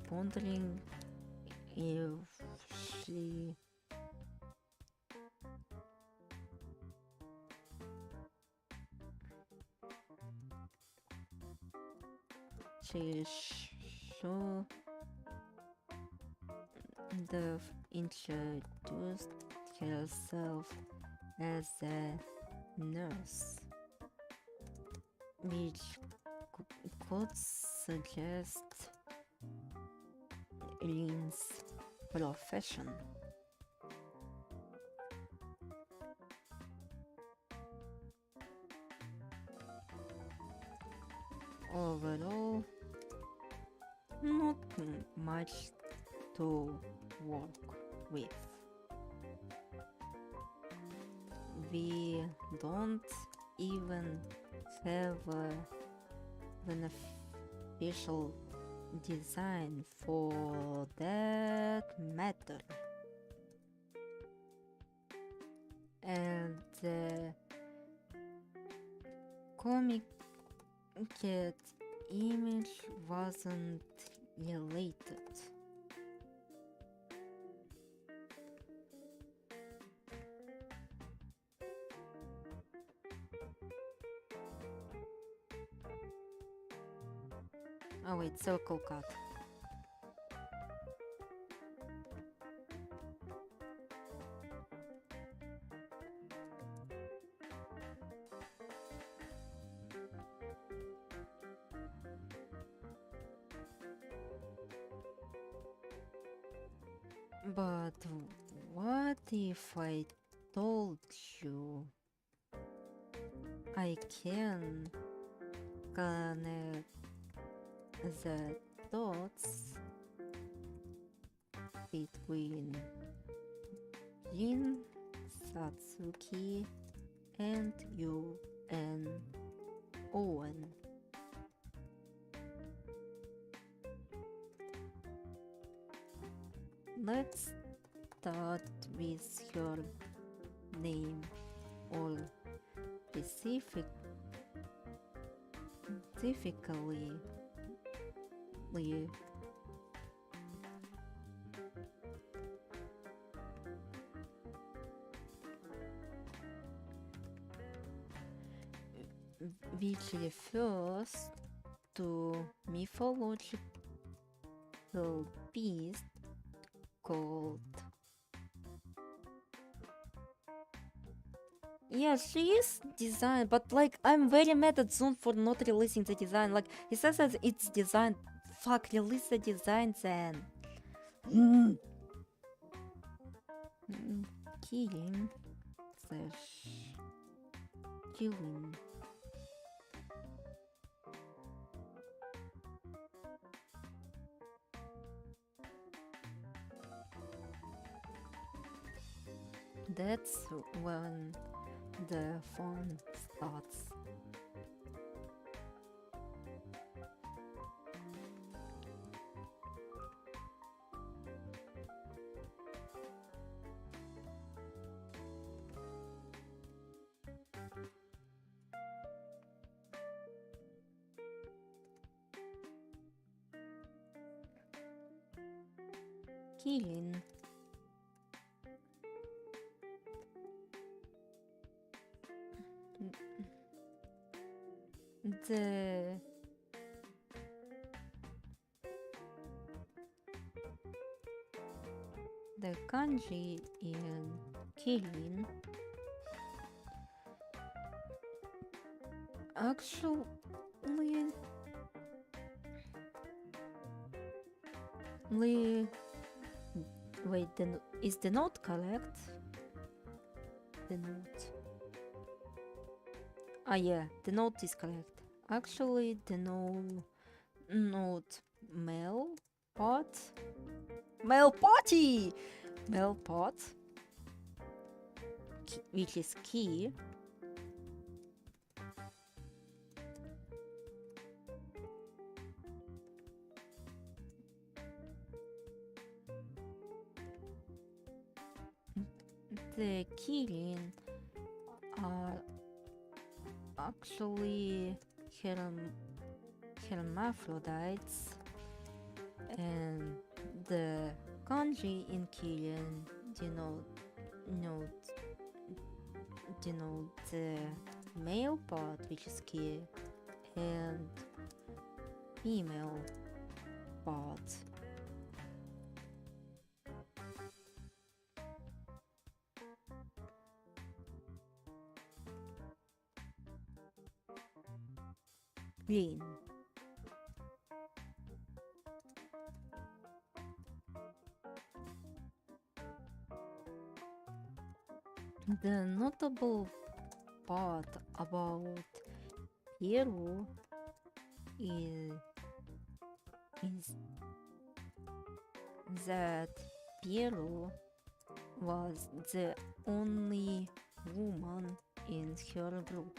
pondering if she should have introduced herself as a nurse, which could suggest Lynn's profession. Overall, not much to work with. We don't even have an official design for that matter. And the comic cat image wasn't related. Oh wait, circle cut. But what if I told you I can connect the dots between Jin, Satsuki, and you and Owen? Let's start with her name, or specifically which refers to mythological beast called... Yeah, she is designed, but like I'm very mad at Zoom for not releasing the design. Like he says that it's designed. Fuck, release the design then. Killing slash killing. That's when the fun starts. Killing. The kanji in killing actually wait, is the note correct? The note. Ah yeah, the note is correct. Actually, the note male pot, which is key. The killing are actually hermaphrodites, and the kanji in killing denote the male part, which is key, and female part. green. The notable part about Peru is that Peru was the only woman in her group.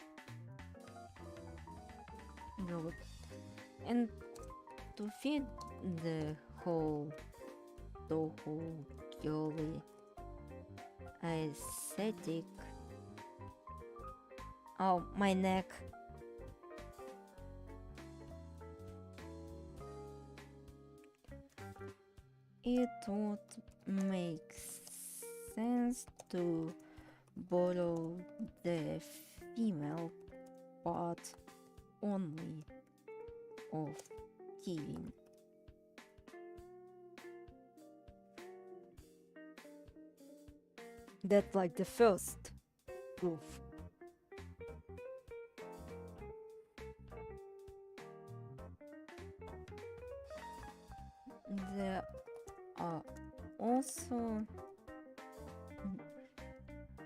And to fit the whole Toho girly aesthetic. Oh, my neck. It would make sense to borrow the female part only of Kevin. That's like the first proof. There are also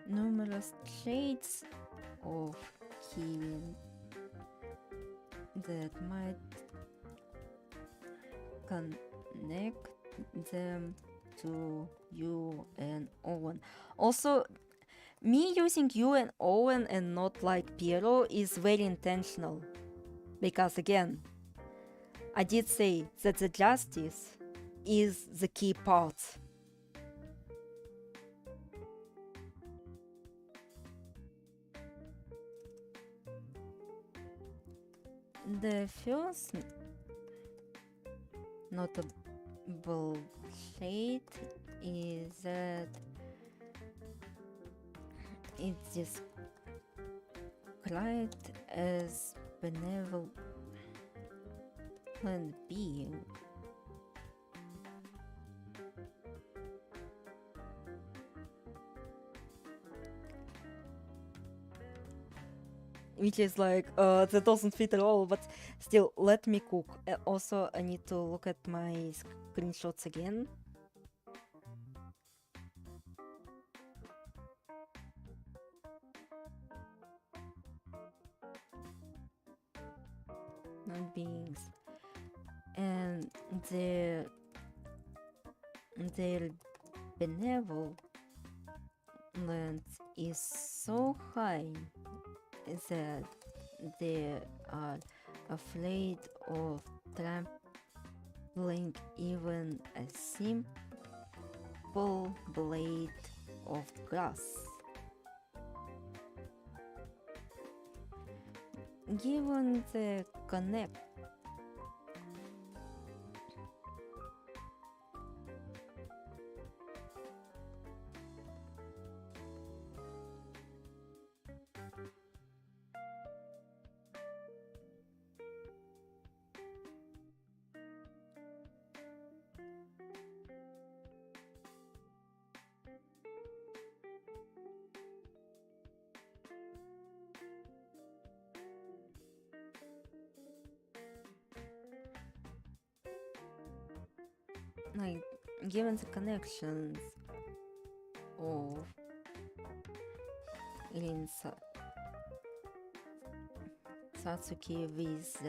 numerous traits of Kevin that might connect them to you and Owen. Also, me using you and Owen and not like Piero is very intentional. Because again, I did say that the justice is the key part. The first notable trait is that it's described as benevolent being. Which is like, that doesn't fit at all, but still, let me cook. Also, I need to look at my screenshots again. Non-beings. And their benevolence is so high that they are afraid of trampling even a simple blade of grass. Given the connect like given the connections of Rin Satsuki with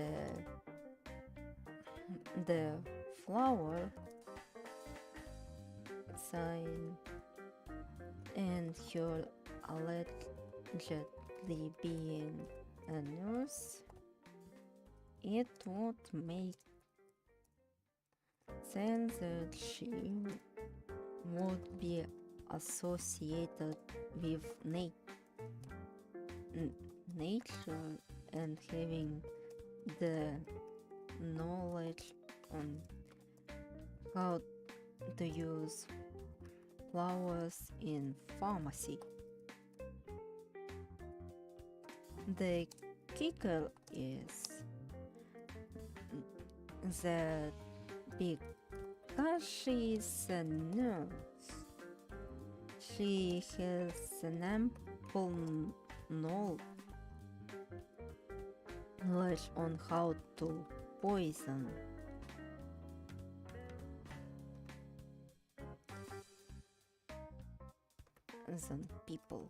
the flower sign and her allegedly being a nurse, it would make sense that she would be associated with nature and having the knowledge on how to use flowers in pharmacy. The kicker is that because she is a nurse, she has an ample knowledge on how to poison than people.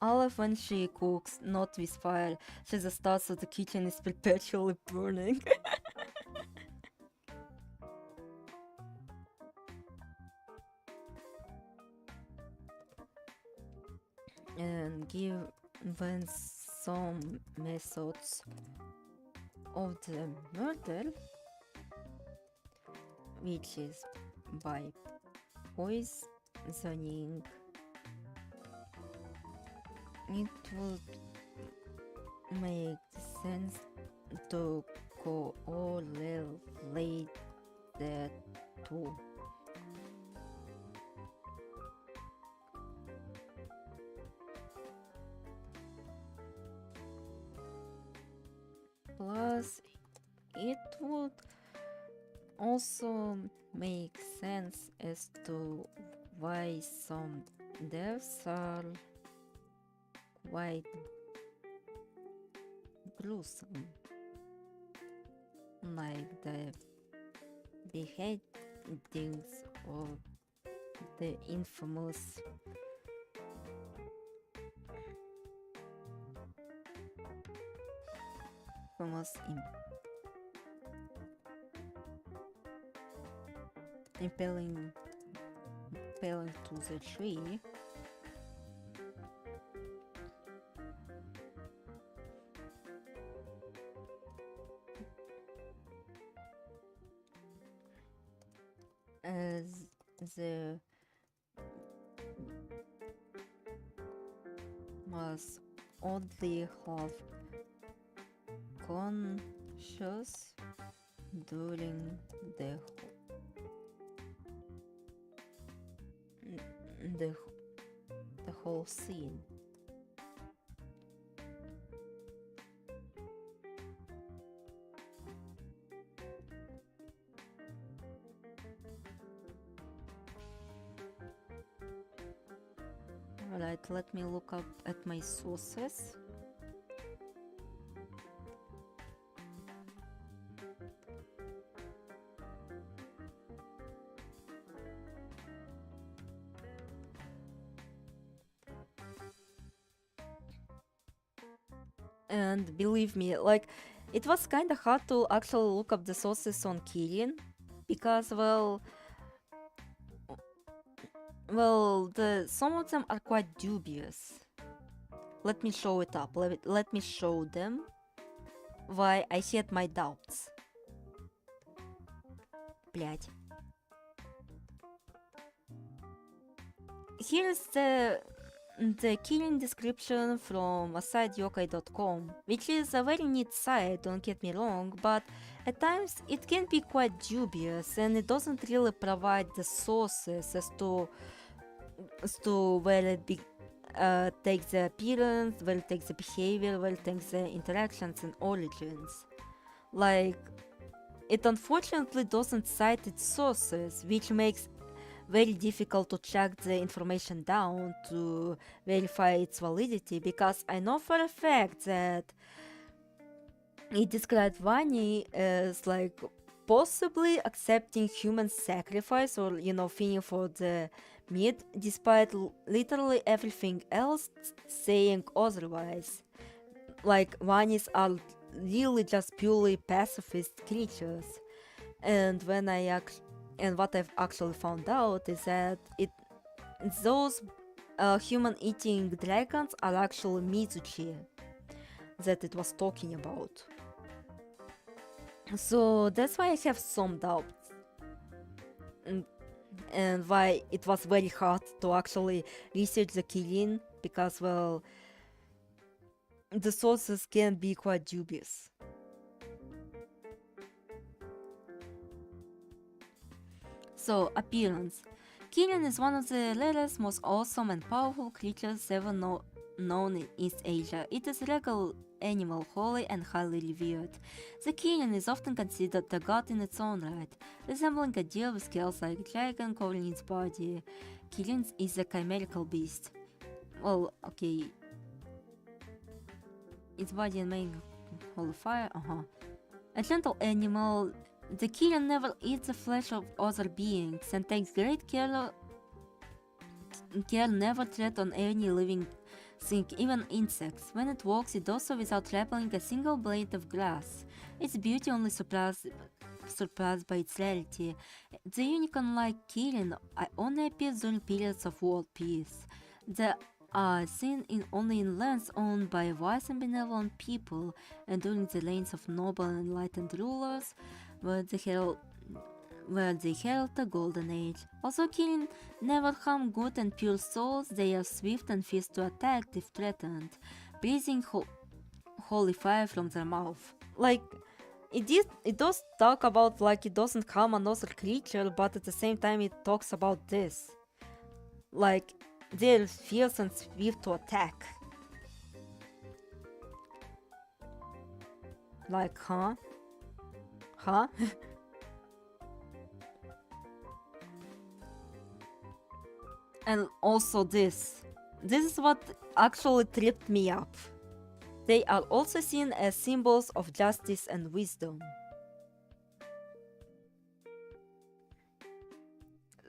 Olive, when she cooks, not with fire, she just starts so the kitchen is perpetually burning. And given some methods of the murder, which is by poisoning, it would make sense to correlate the two. Plus, it would also make sense as to why some deaths are quite gruesome, like the beheadings or the infamous impaling to the tree. As the was oddly half conscious during the whole scene. Alright, let me look up at my sources. And believe me, like, it was kinda hard to actually look up the sources on Kirin, because, well, some of them are quite dubious. Let me show it up. Let me show them why I had my doubts. Блять. Here's the killing description from a site yokai.com, which is a very neat site, don't get me wrong, but at times it can be quite dubious and it doesn't really provide the sources as to where it takes the appearance, where it takes the behavior, where it takes the interactions and origins. Like, it unfortunately doesn't cite its sources, which makes very difficult to track the information down to verify its validity, because I know for a fact that it described Vani as like possibly accepting human sacrifice or, you know, feeding for the meat, despite literally everything else saying otherwise. Like, Vanis are really just purely pacifist creatures. And what I've actually found out is that those human-eating dragons are actually Mizuchi that it was talking about. So that's why I have some doubts. And why it was very hard to actually research the Kirin, because, well, the sources can be quite dubious. So, appearance. Kirin is one of the rarest, most awesome and powerful creatures ever known in East Asia. It is a regal animal, holy and highly revered. The Kirin is often considered a god in its own right, resembling a deer with scales like a dragon covering its body. Kirin is a chimerical beast. Well, okay, its body and main holy fire. A gentle animal, the killer never eats the flesh of other beings and takes great care never tread on any living thing, even insects. When it walks, it does so without trampling a single blade of grass. Its beauty only surpassed by its rarity. The unicorn-like killing only appears during periods of world peace. They are seen only in lands owned by wise and benevolent people, and during the reigns of noble and enlightened rulers, where they herald the golden age. Also, killing never harm good and pure souls. They are swift and fierce to attack if threatened, breathing holy fire from their mouth. Like, it does talk about like it doesn't harm another creature, but at the same time it talks about this. Like, they're fierce and swift to attack. Like, huh? And also this is what actually tripped me up. They are also seen as symbols of justice and wisdom.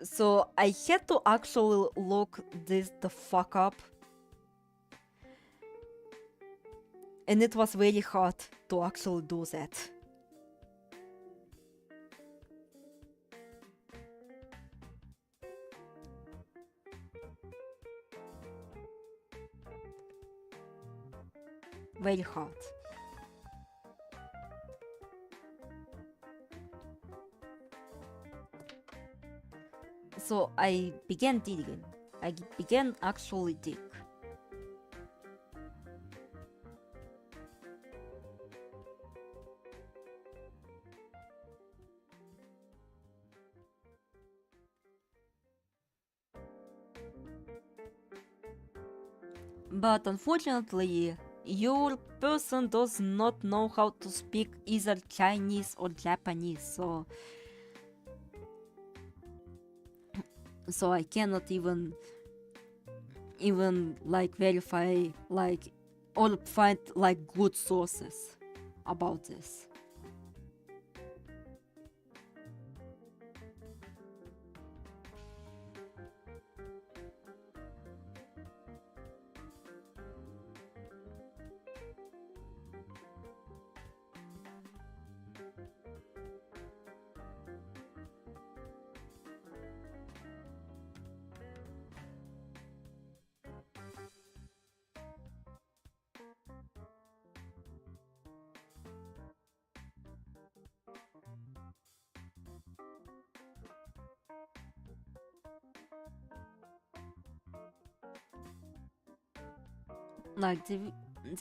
So I had to actually look this the fuck up. And it was very hard to actually do that. Very hard. So I began digging. I began actually dig. But unfortunately, your person does not know how to speak either Chinese or Japanese, so I cannot even like verify like or find like good sources about this. Like the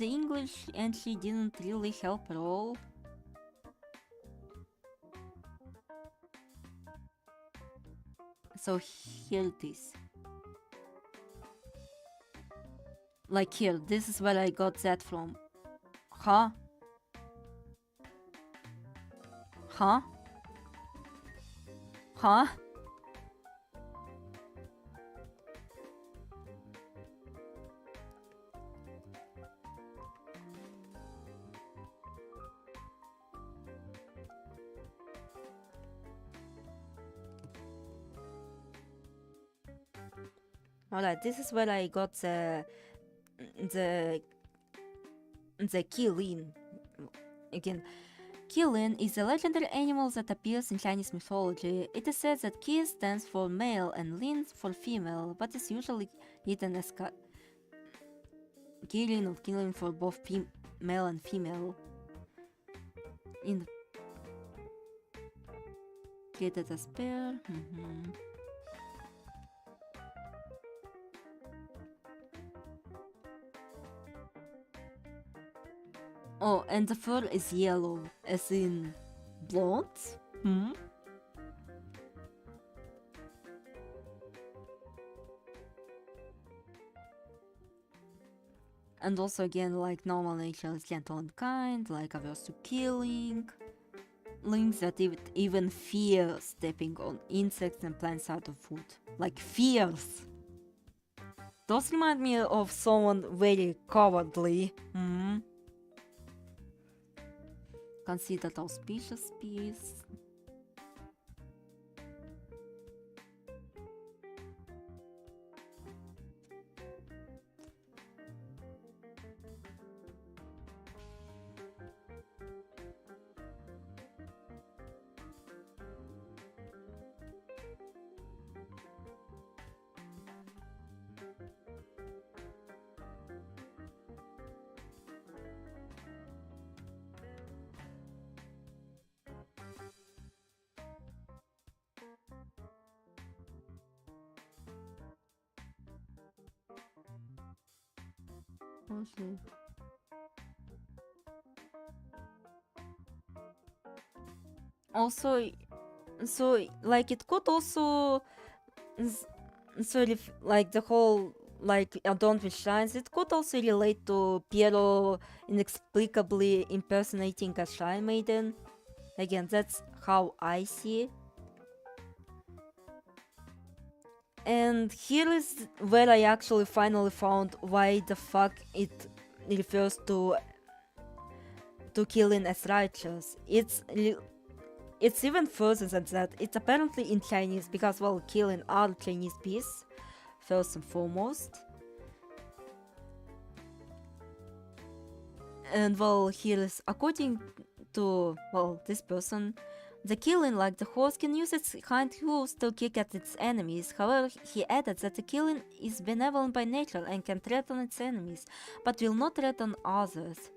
English entry didn't really help at all. So here it is. Like here, this is where I got that from. Huh? Alright, this is where I got the Qilin. Again, Qilin is a legendary animal that appears in Chinese mythology. It is said that Qi stands for male and Lin for female, but is usually written as Qilin or Qilin for both male and female. Created as pair. Oh, and the fur is yellow, as in blonde? And also again, like normal nature is gentle and kind, like averse to killing. Links that even fear stepping on insects and plants out of food. Like fears! Those remind me of someone very cowardly. considered auspicious piece. Okay. Also, so like it could also, like the whole like Adorned with Shines, it could also relate to Piero inexplicably impersonating a Shrine Maiden. Again, that's how I see it. And here is where I actually finally found why the fuck it refers to killing as righteous. It's even further than that. It's apparently in Chinese because, well, killing are Chinese piece, first and foremost. And well, here is according to, well, this person, the killing, like the horse, can use its hind hooves to kick at its enemies. However, he added that the killing is benevolent by nature and can threaten its enemies, but will not threaten others.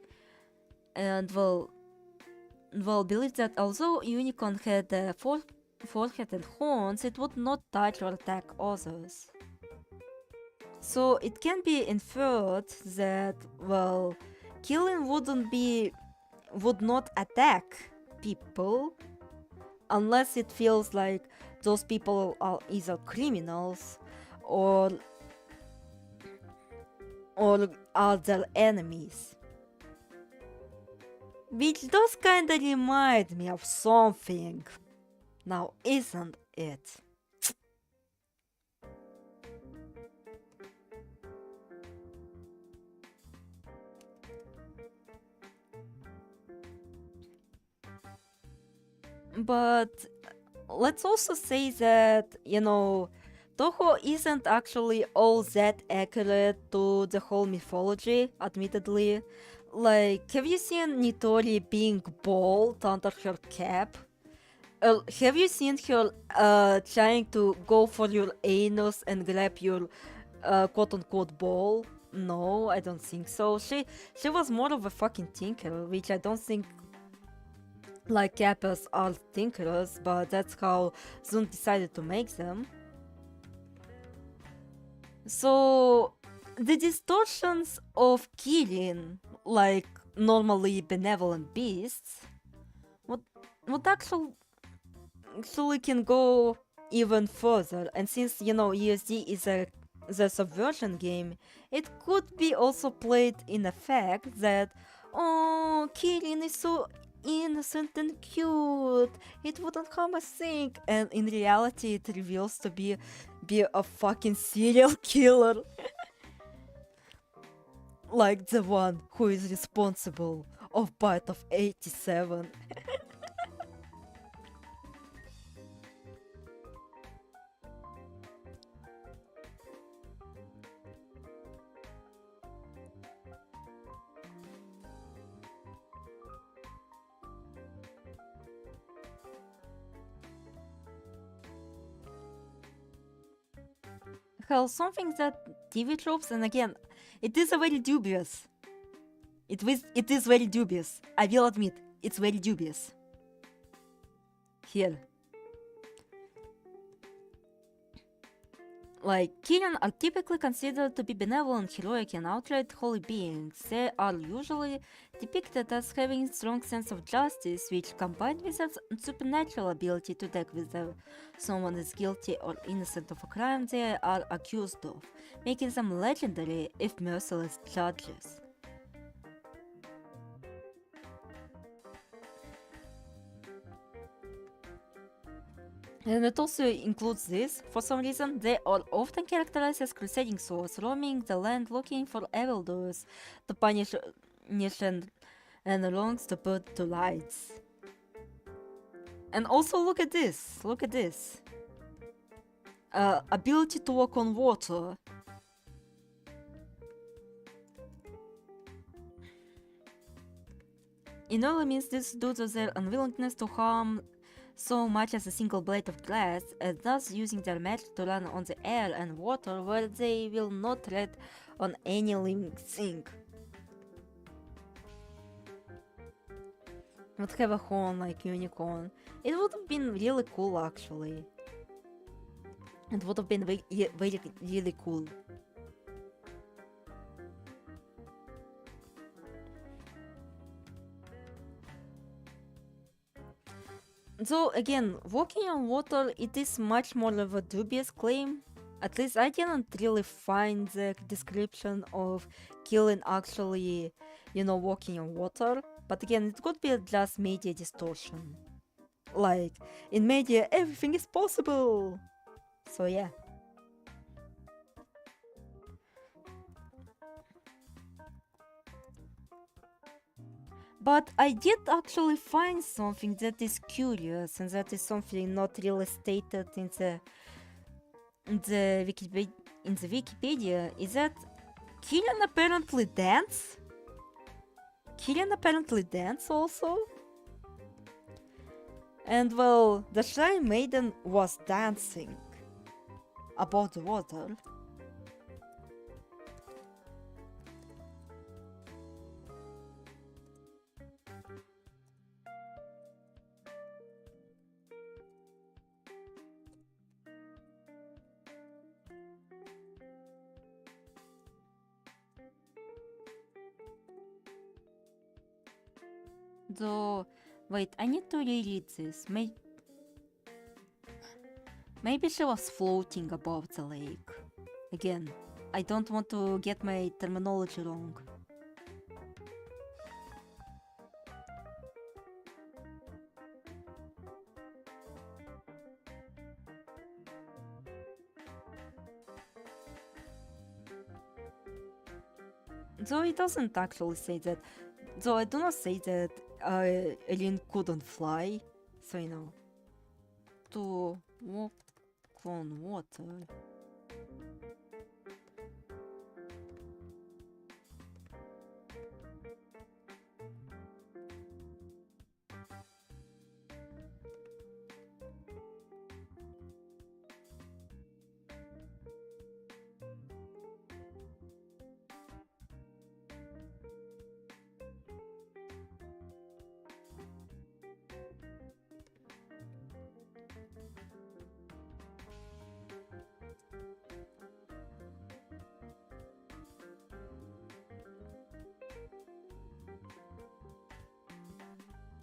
And well, believed that although unicorn had a forehead and horns, it would not touch or attack others. So it can be inferred that, well, killing would not attack people unless it feels like those people are either criminals or are their enemies. Which does kinda remind me of something. Now, isn't it? But let's also say that, Toho isn't actually all that accurate to the whole mythology, admittedly. Like, have you seen Nitori being bald under her cap? Have you seen her trying to go for your anus and grab your quote-unquote ball? No, I don't think so. She was more of a fucking tinker, which I don't think like cappers are tinkerers, but that's how Zun decided to make them. So the distortions of killing, like normally benevolent beasts, would actually can go even further. And since ESD is the subversion game, it could be also played in the fact that, oh, killing is so innocent and cute, it wouldn't harm a thing, and in reality it reveals to be a fucking serial killer. Like the one who is responsible of Bite of 87. Hell, something that TV tropes, and again, it is a very dubious. It is very dubious. I will admit, it's very dubious. Here. Like, Kirin are typically considered to be benevolent, heroic, and outright holy beings. They are usually depicted as having a strong sense of justice, which, combined with their supernatural ability to detect whether someone is guilty or innocent of a crime they are accused of, making them legendary, if merciless, judges. And it also includes this. For some reason, they are often characterized as crusading souls, roaming the land looking for evildoers to punish and and longs to put to lights. And also look at this. Look at this. Ability to walk on water. It only means this due to their unwillingness to harm so much as a single blade of grass, and thus using their magic to run on the air and water where they will not tread on any living thing. Would have a horn like unicorn. It would have been really cool actually. It would have been really cool. So again, walking on water, it is much more of a dubious claim. At least I didn't really find the description of killing actually, walking on water. But again, it could be just media distortion. Like, in media, everything is possible! So yeah. But I did actually find something that is curious, and that is something not really stated in the Wikipedia, is that Killian apparently dance? Killian apparently dance also? And well, the Shrine Maiden was dancing above the water. Though, wait, I need to reread this. Maybe she was floating above the lake. Again, I don't want to get my terminology wrong. Though it doesn't actually say that. Though I do not say that Elin couldn't fly, so to walk on water.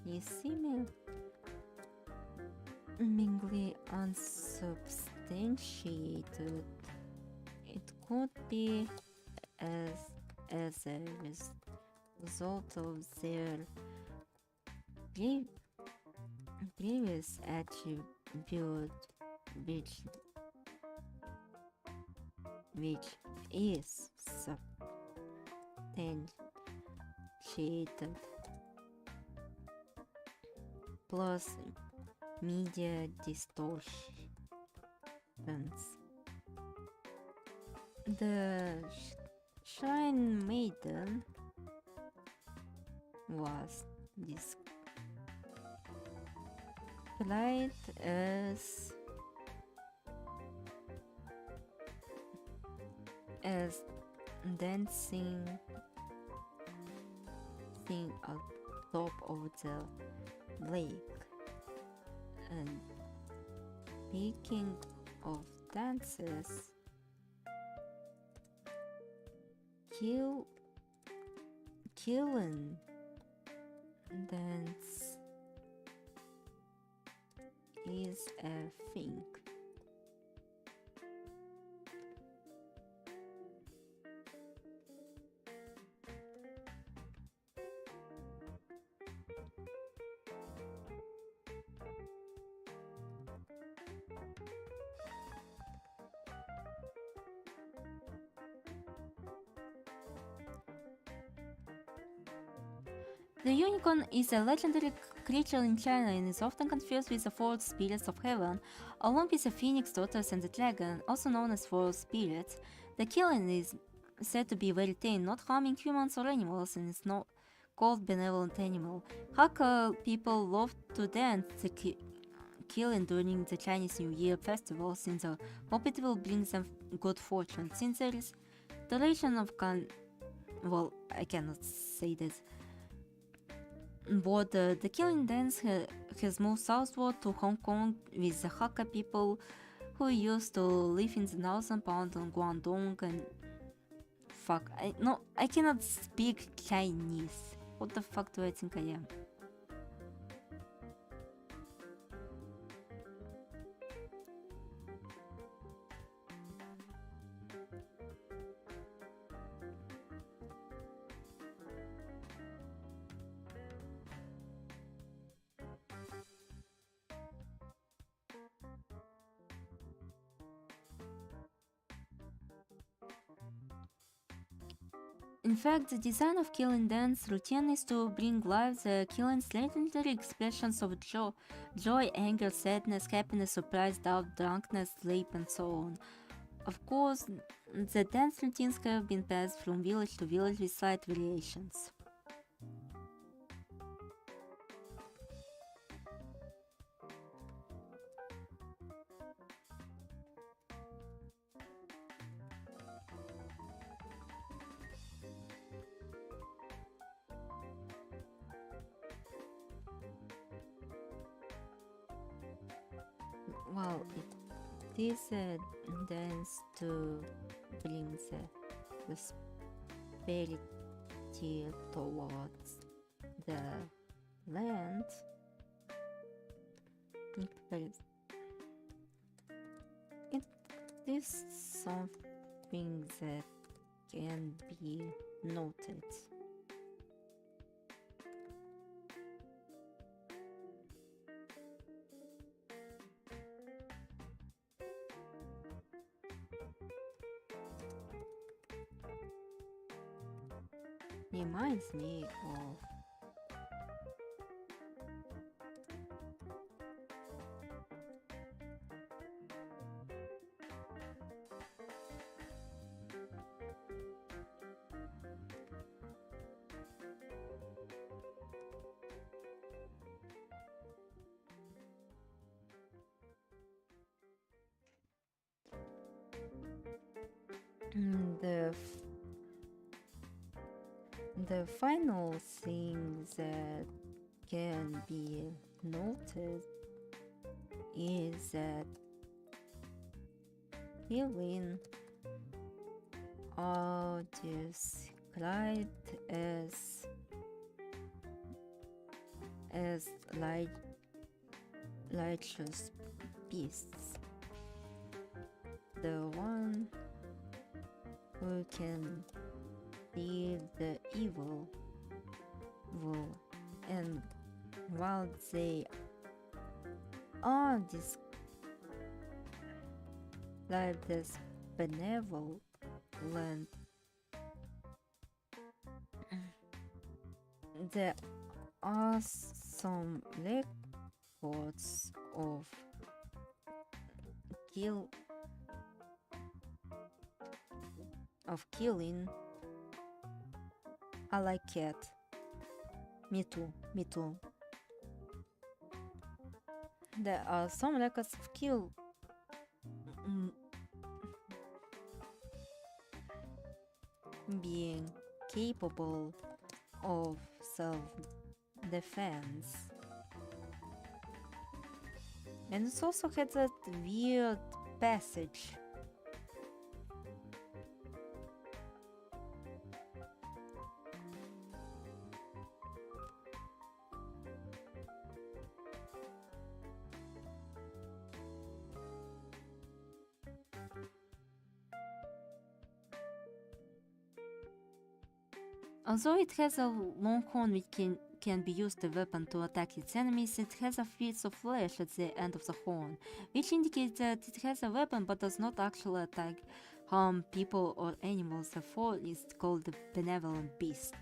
Is seemingly unsubstantiated. It could be as a result of their previous attribute, which is substantiated, plus media distortions. The Shrine Maiden was described as dancing on top of the lake. And speaking of dances, Killen dance is a thing. The unicorn is a legendary creature in China and is often confused with the four spirits of heaven, along with the phoenix, tortoise, and the dragon, also known as four spirits. The killing is said to be very tame, not harming humans or animals, and is not called benevolent animal. Hakka people love to dance the killing during the Chinese New Year festival, since the puppet will bring them good fortune. Since there is duration of well, I cannot say this. But the killing dance has moved southward to Hong Kong with the Hakka people who used to live in the northern part of Guangdong and I cannot speak Chinese. What the fuck do I think I am? In fact, the design of killing dance routine is to bring live the killing's legendary expressions of joy, anger, sadness, happiness, surprise, doubt, drunkenness, sleep, and so on. Of course, the dance routines have been passed from village to village with slight variations. Well, it is a dance to bring the prosperity towards the land. It is something that can be noted. Reminds me of the final thing that can be noted is that healing are described as righteous beasts. The one who can see the evil and while they are described as benevolent, there are some records of killing. I like cat. Me too. There are some records of being capable of self-defense. And it also had that weird passage. Although it has a long horn which can be used as a weapon to attack its enemies, it has a piece of flesh at the end of the horn, which indicates that it has a weapon but does not actually harm people or animals, therefore it's called the benevolent beast.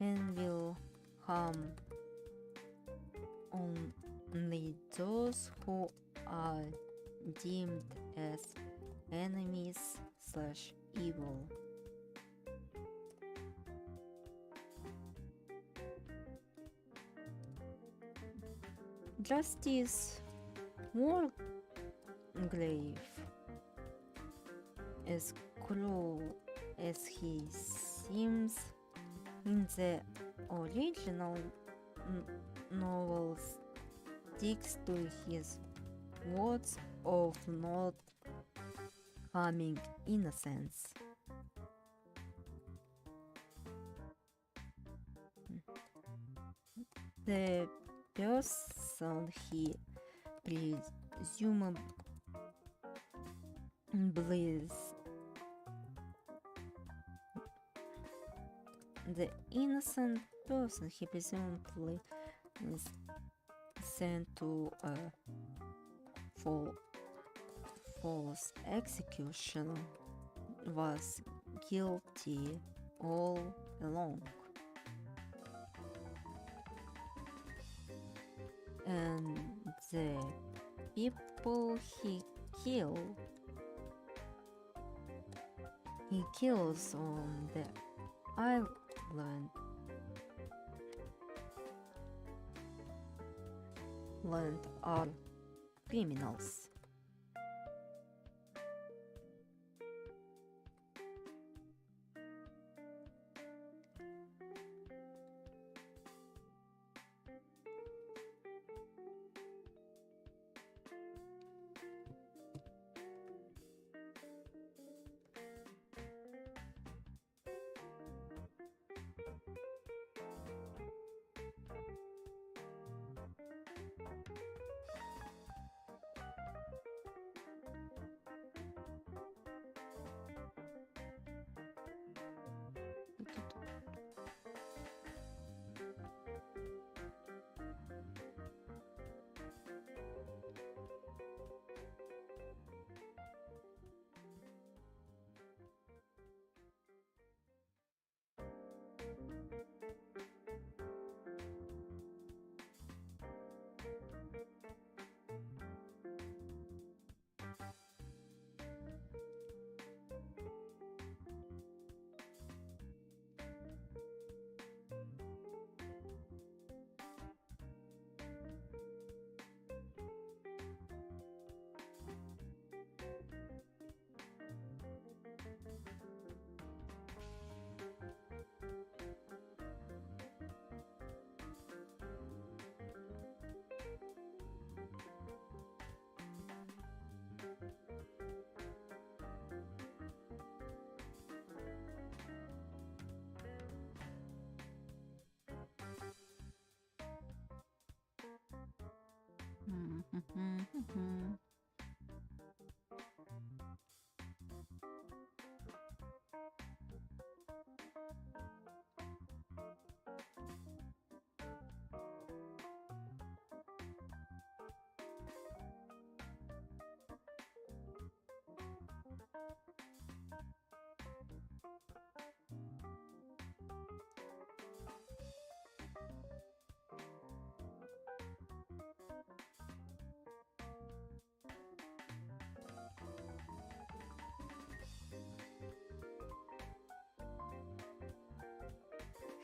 and will harm only those who are deemed as enemies/evil. Justice Wargrave, as cruel as he seems in the original novel, sticks to his words of not harming innocents. The person he presumably the innocent person he presumably is sent to a false execution was guilty all along. And the people he kills on the island are criminals.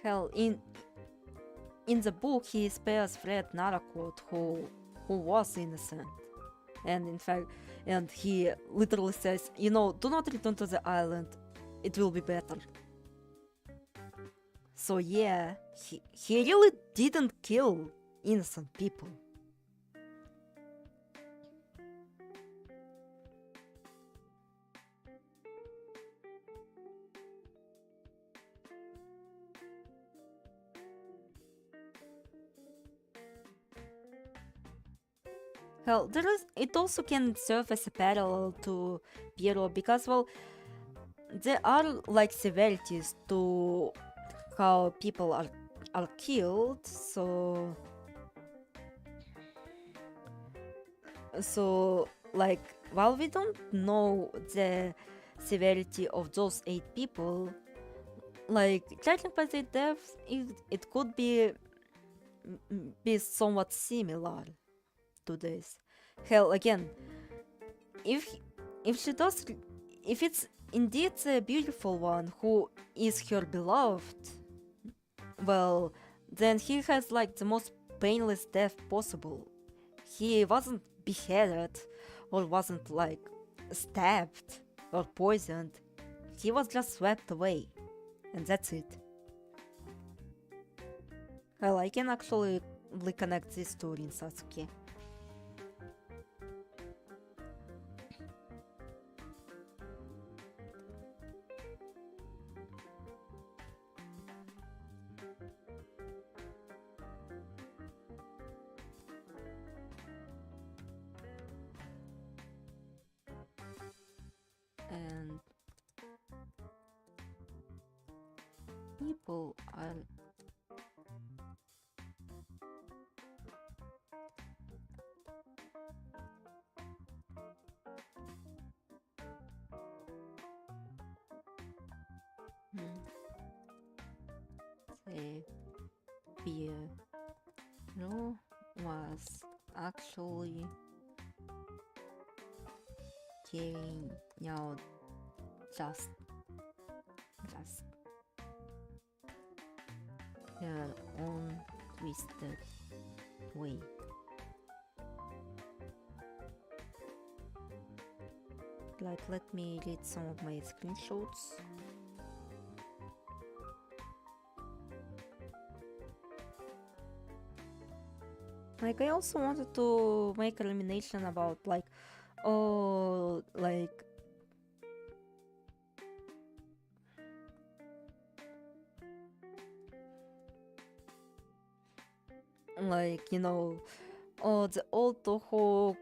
Hell, in the book, he spares Fred Naraquot, who was innocent, and in fact, and he literally says, do not return to the island. It will be better. So yeah, he really didn't kill innocent people. Hell, it also can serve as a parallel to Piero because, well, there are like severities to how people are killed, so like, while we don't know the severity of those 8 people, like judging by the devs, it could be somewhat similar to this. Hell, again, if she does, if it's indeed the beautiful one who is her beloved, well, then he has like the most painless death possible. He wasn't beheaded or wasn't like stabbed or poisoned. He was just swept away, and that's it. Well, I can actually connect this to Rin Sasuke. And people are the bureau was actually carrying out just her own twisted way. Like, let me read some of my screenshots. Like, I also wanted to make a elimination about like, oh, like you know, oh, the old Toho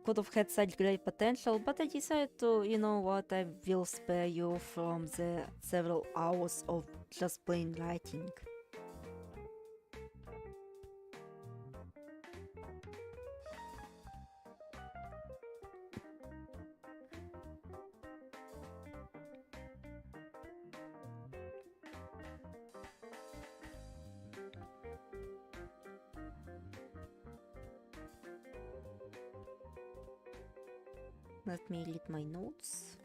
could have had such great potential, but I decided to, you know what, I will spare you from the several hours of just plain writing. Let me read my notes.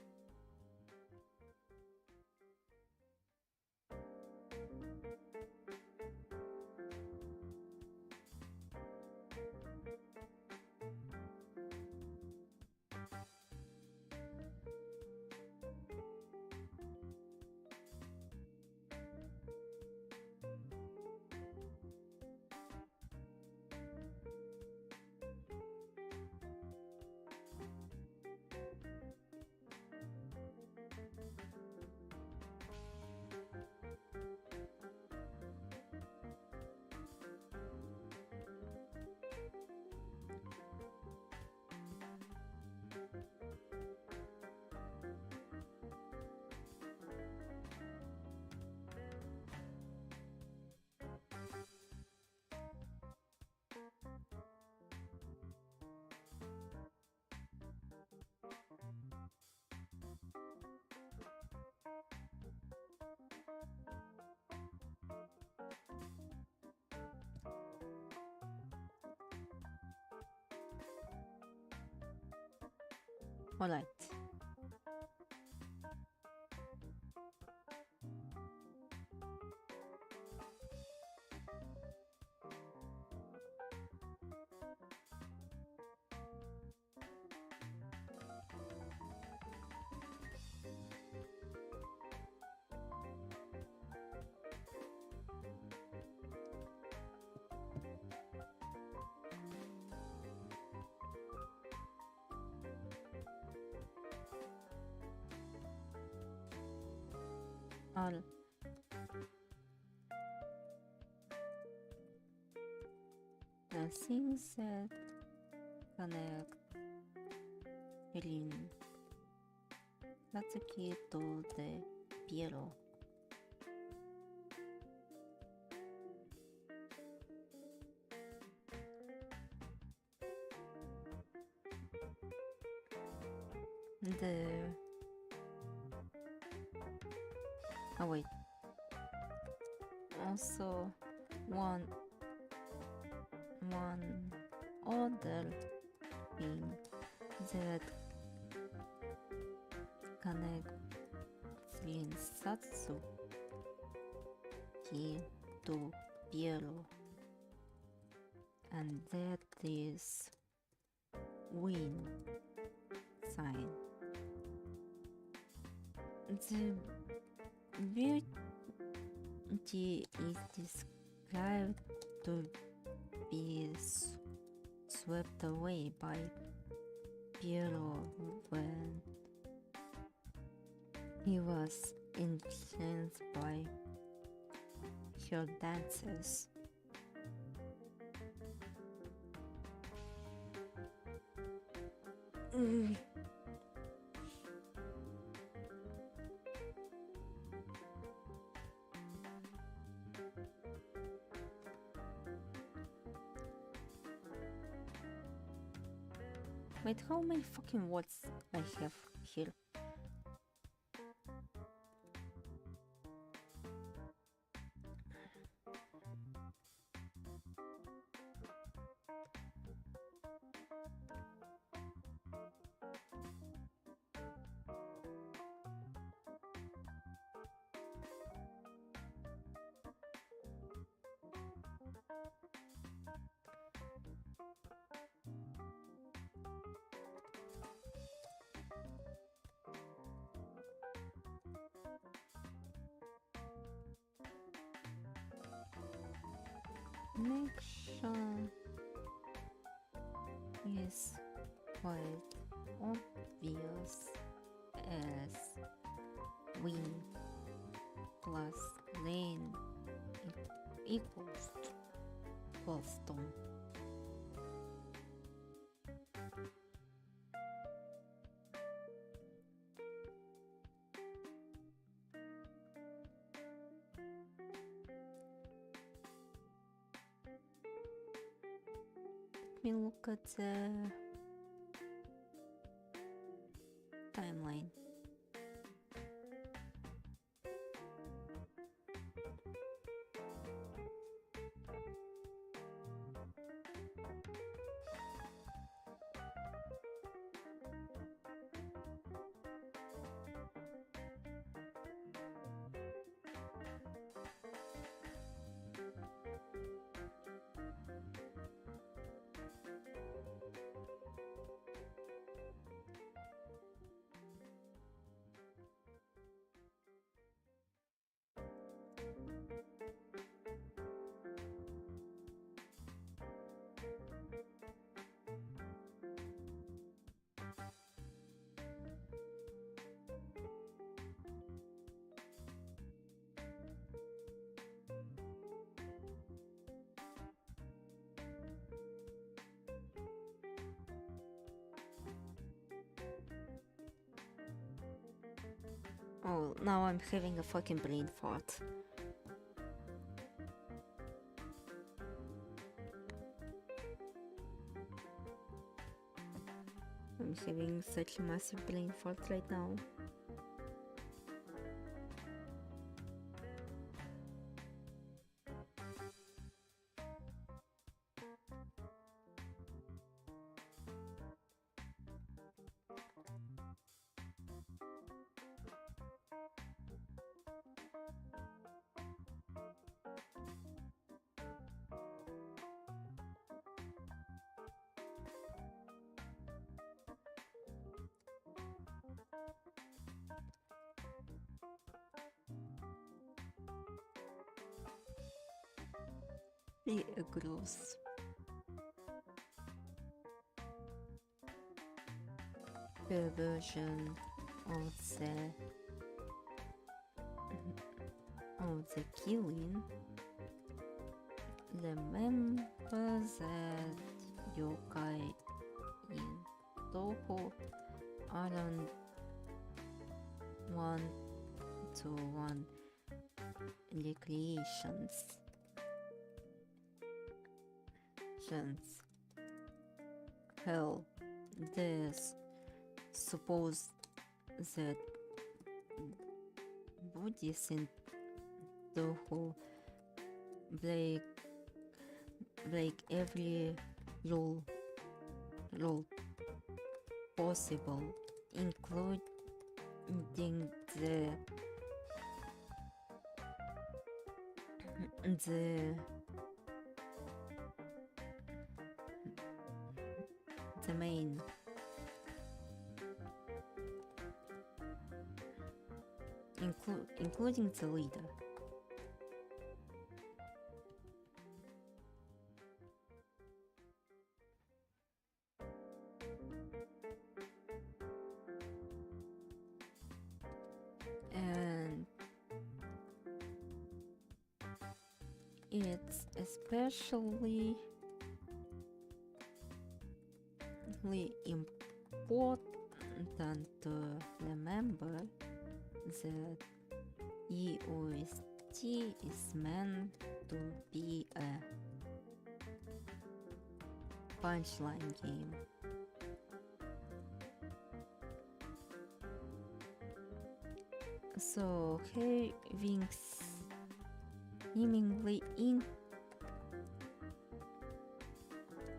Alright. All the things that connect Rin Satsuki to the bureau. Oh wait, also one other thing that connects Satsuki to Piero, and that is win sign. The beauty is described to be swept away by Piero when he was influenced by her dances. Wait, how many fucking words I have here? Make sure is quite obvious as win plus lane equals custom. Let me look at the timeline. Oh, now I'm having a fucking brain fart. I'm having such a massive brain fart right now. Be a gross. Perversion of the killing. Remember that yokai in Toho aren't one-to-one recreations. Hell, there's suppose that bodies in Toho break every rule possible, including the main. Including the leader. And it's especially important to remember that EOST is meant to be a punchline game. So having seemingly in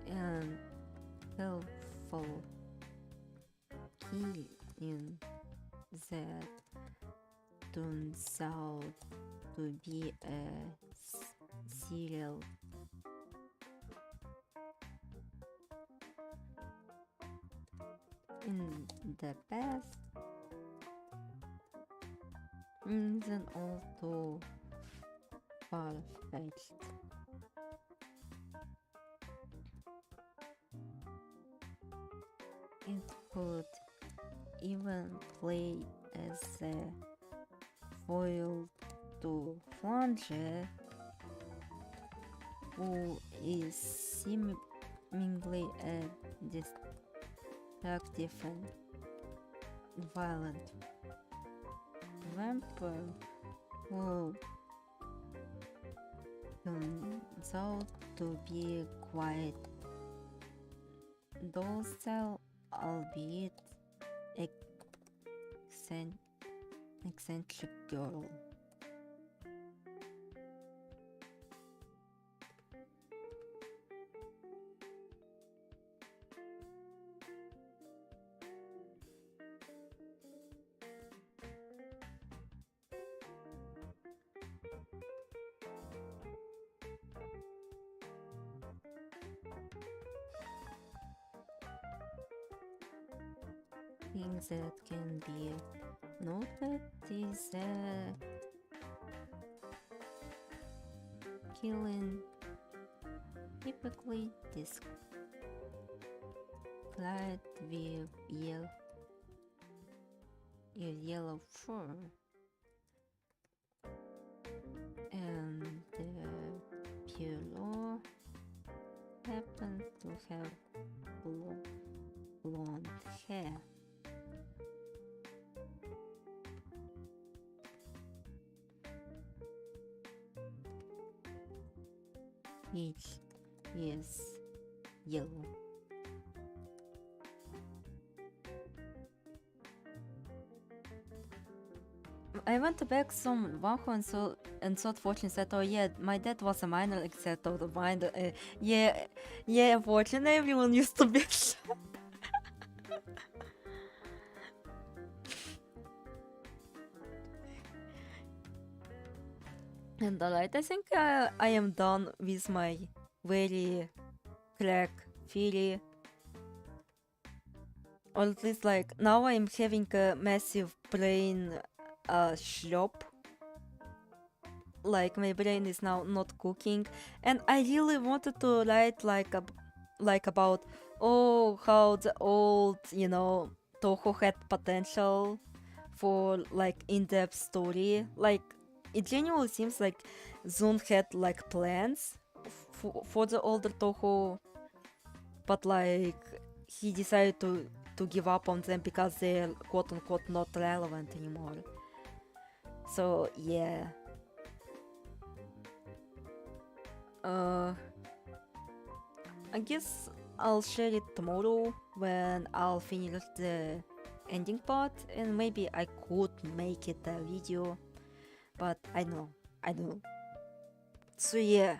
and helpful killing that turns out to be a serial in the past isn't all too far-fetched. It could even play as a foil to Flanger, who is seemingly a destructive and violent vampire who turns out to be quite docile, albeit eccentric girl. Things that can be noted is killing typically described with yellow fur, and the pillow happens to have blonde hair. Which is yellow. I went back some Wahoo and thought Fortune said, oh yeah, my dad was a miner, except of the miner. Yeah, Fortune, everyone used to be shot. And alright, I think I am done with my very crack theory. Or at least like now I'm having a massive brain slop. Like my brain is now not cooking, and I really wanted to write like about how the old Toho had potential for like in-depth story. Like it genuinely seems like Zun had like plans for the older Toho, but like he decided to give up on them because they're quote-unquote not relevant anymore. So yeah. I guess I'll share it tomorrow when I'll finish the ending part, and maybe I could make it a video, but I don't know. So yeah.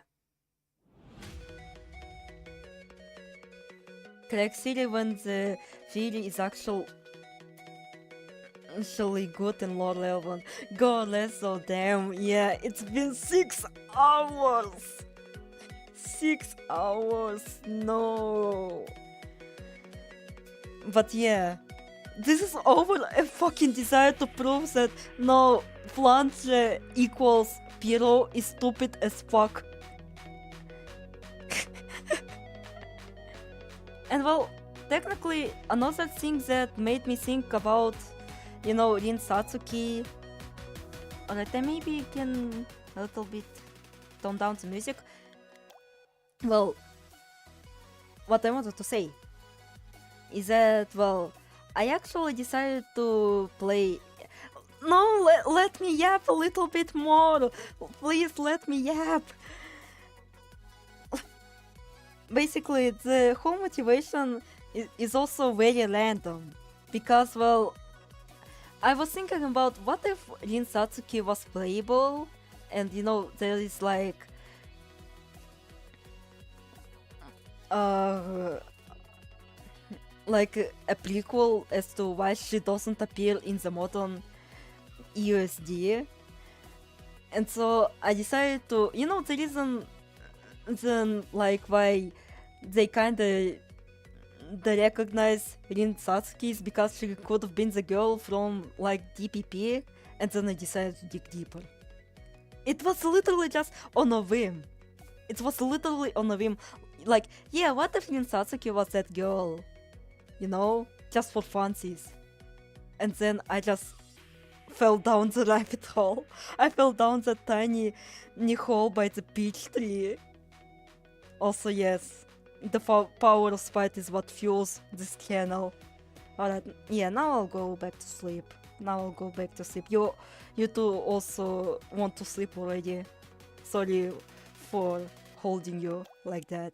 Crack City when the theory is actually good in lore 11. God, that's so damn. Yeah, it's been 6 hours. 6 hours. No. But yeah, this is over a fucking desire to prove that no, Flange equals Pyro is stupid as fuck. And well, technically, another thing that made me think about, you know, Rin Satsuki. Alright, I maybe can a little bit tone down the music. Well, what I wanted to say is that, well, I actually decided to play. No, let me yap a little bit more. Please let me yap. Basically, the whole motivation is also very random. Because, well, I was thinking about what if Rin Satsuki was playable and, you know, there is like like a prequel as to why she doesn't appear in the modern EUSD. And so I decided to, you know, the reason then like why they kinda recognize Rin Satsuki is because she could have been the girl from like DPP, and then I decided to dig deeper. It was literally just on a whim. It was literally on a whim. Like, yeah, what if Rin Satsuki was that girl? You know? Just for funsies. And then I just fell down the rabbit hole. I fell down that tiny hole by the peach tree. Also, yes, the power of spite is what fuels this channel. Alright, yeah, now I'll go back to sleep. You two also want to sleep already. Sorry for holding you like that.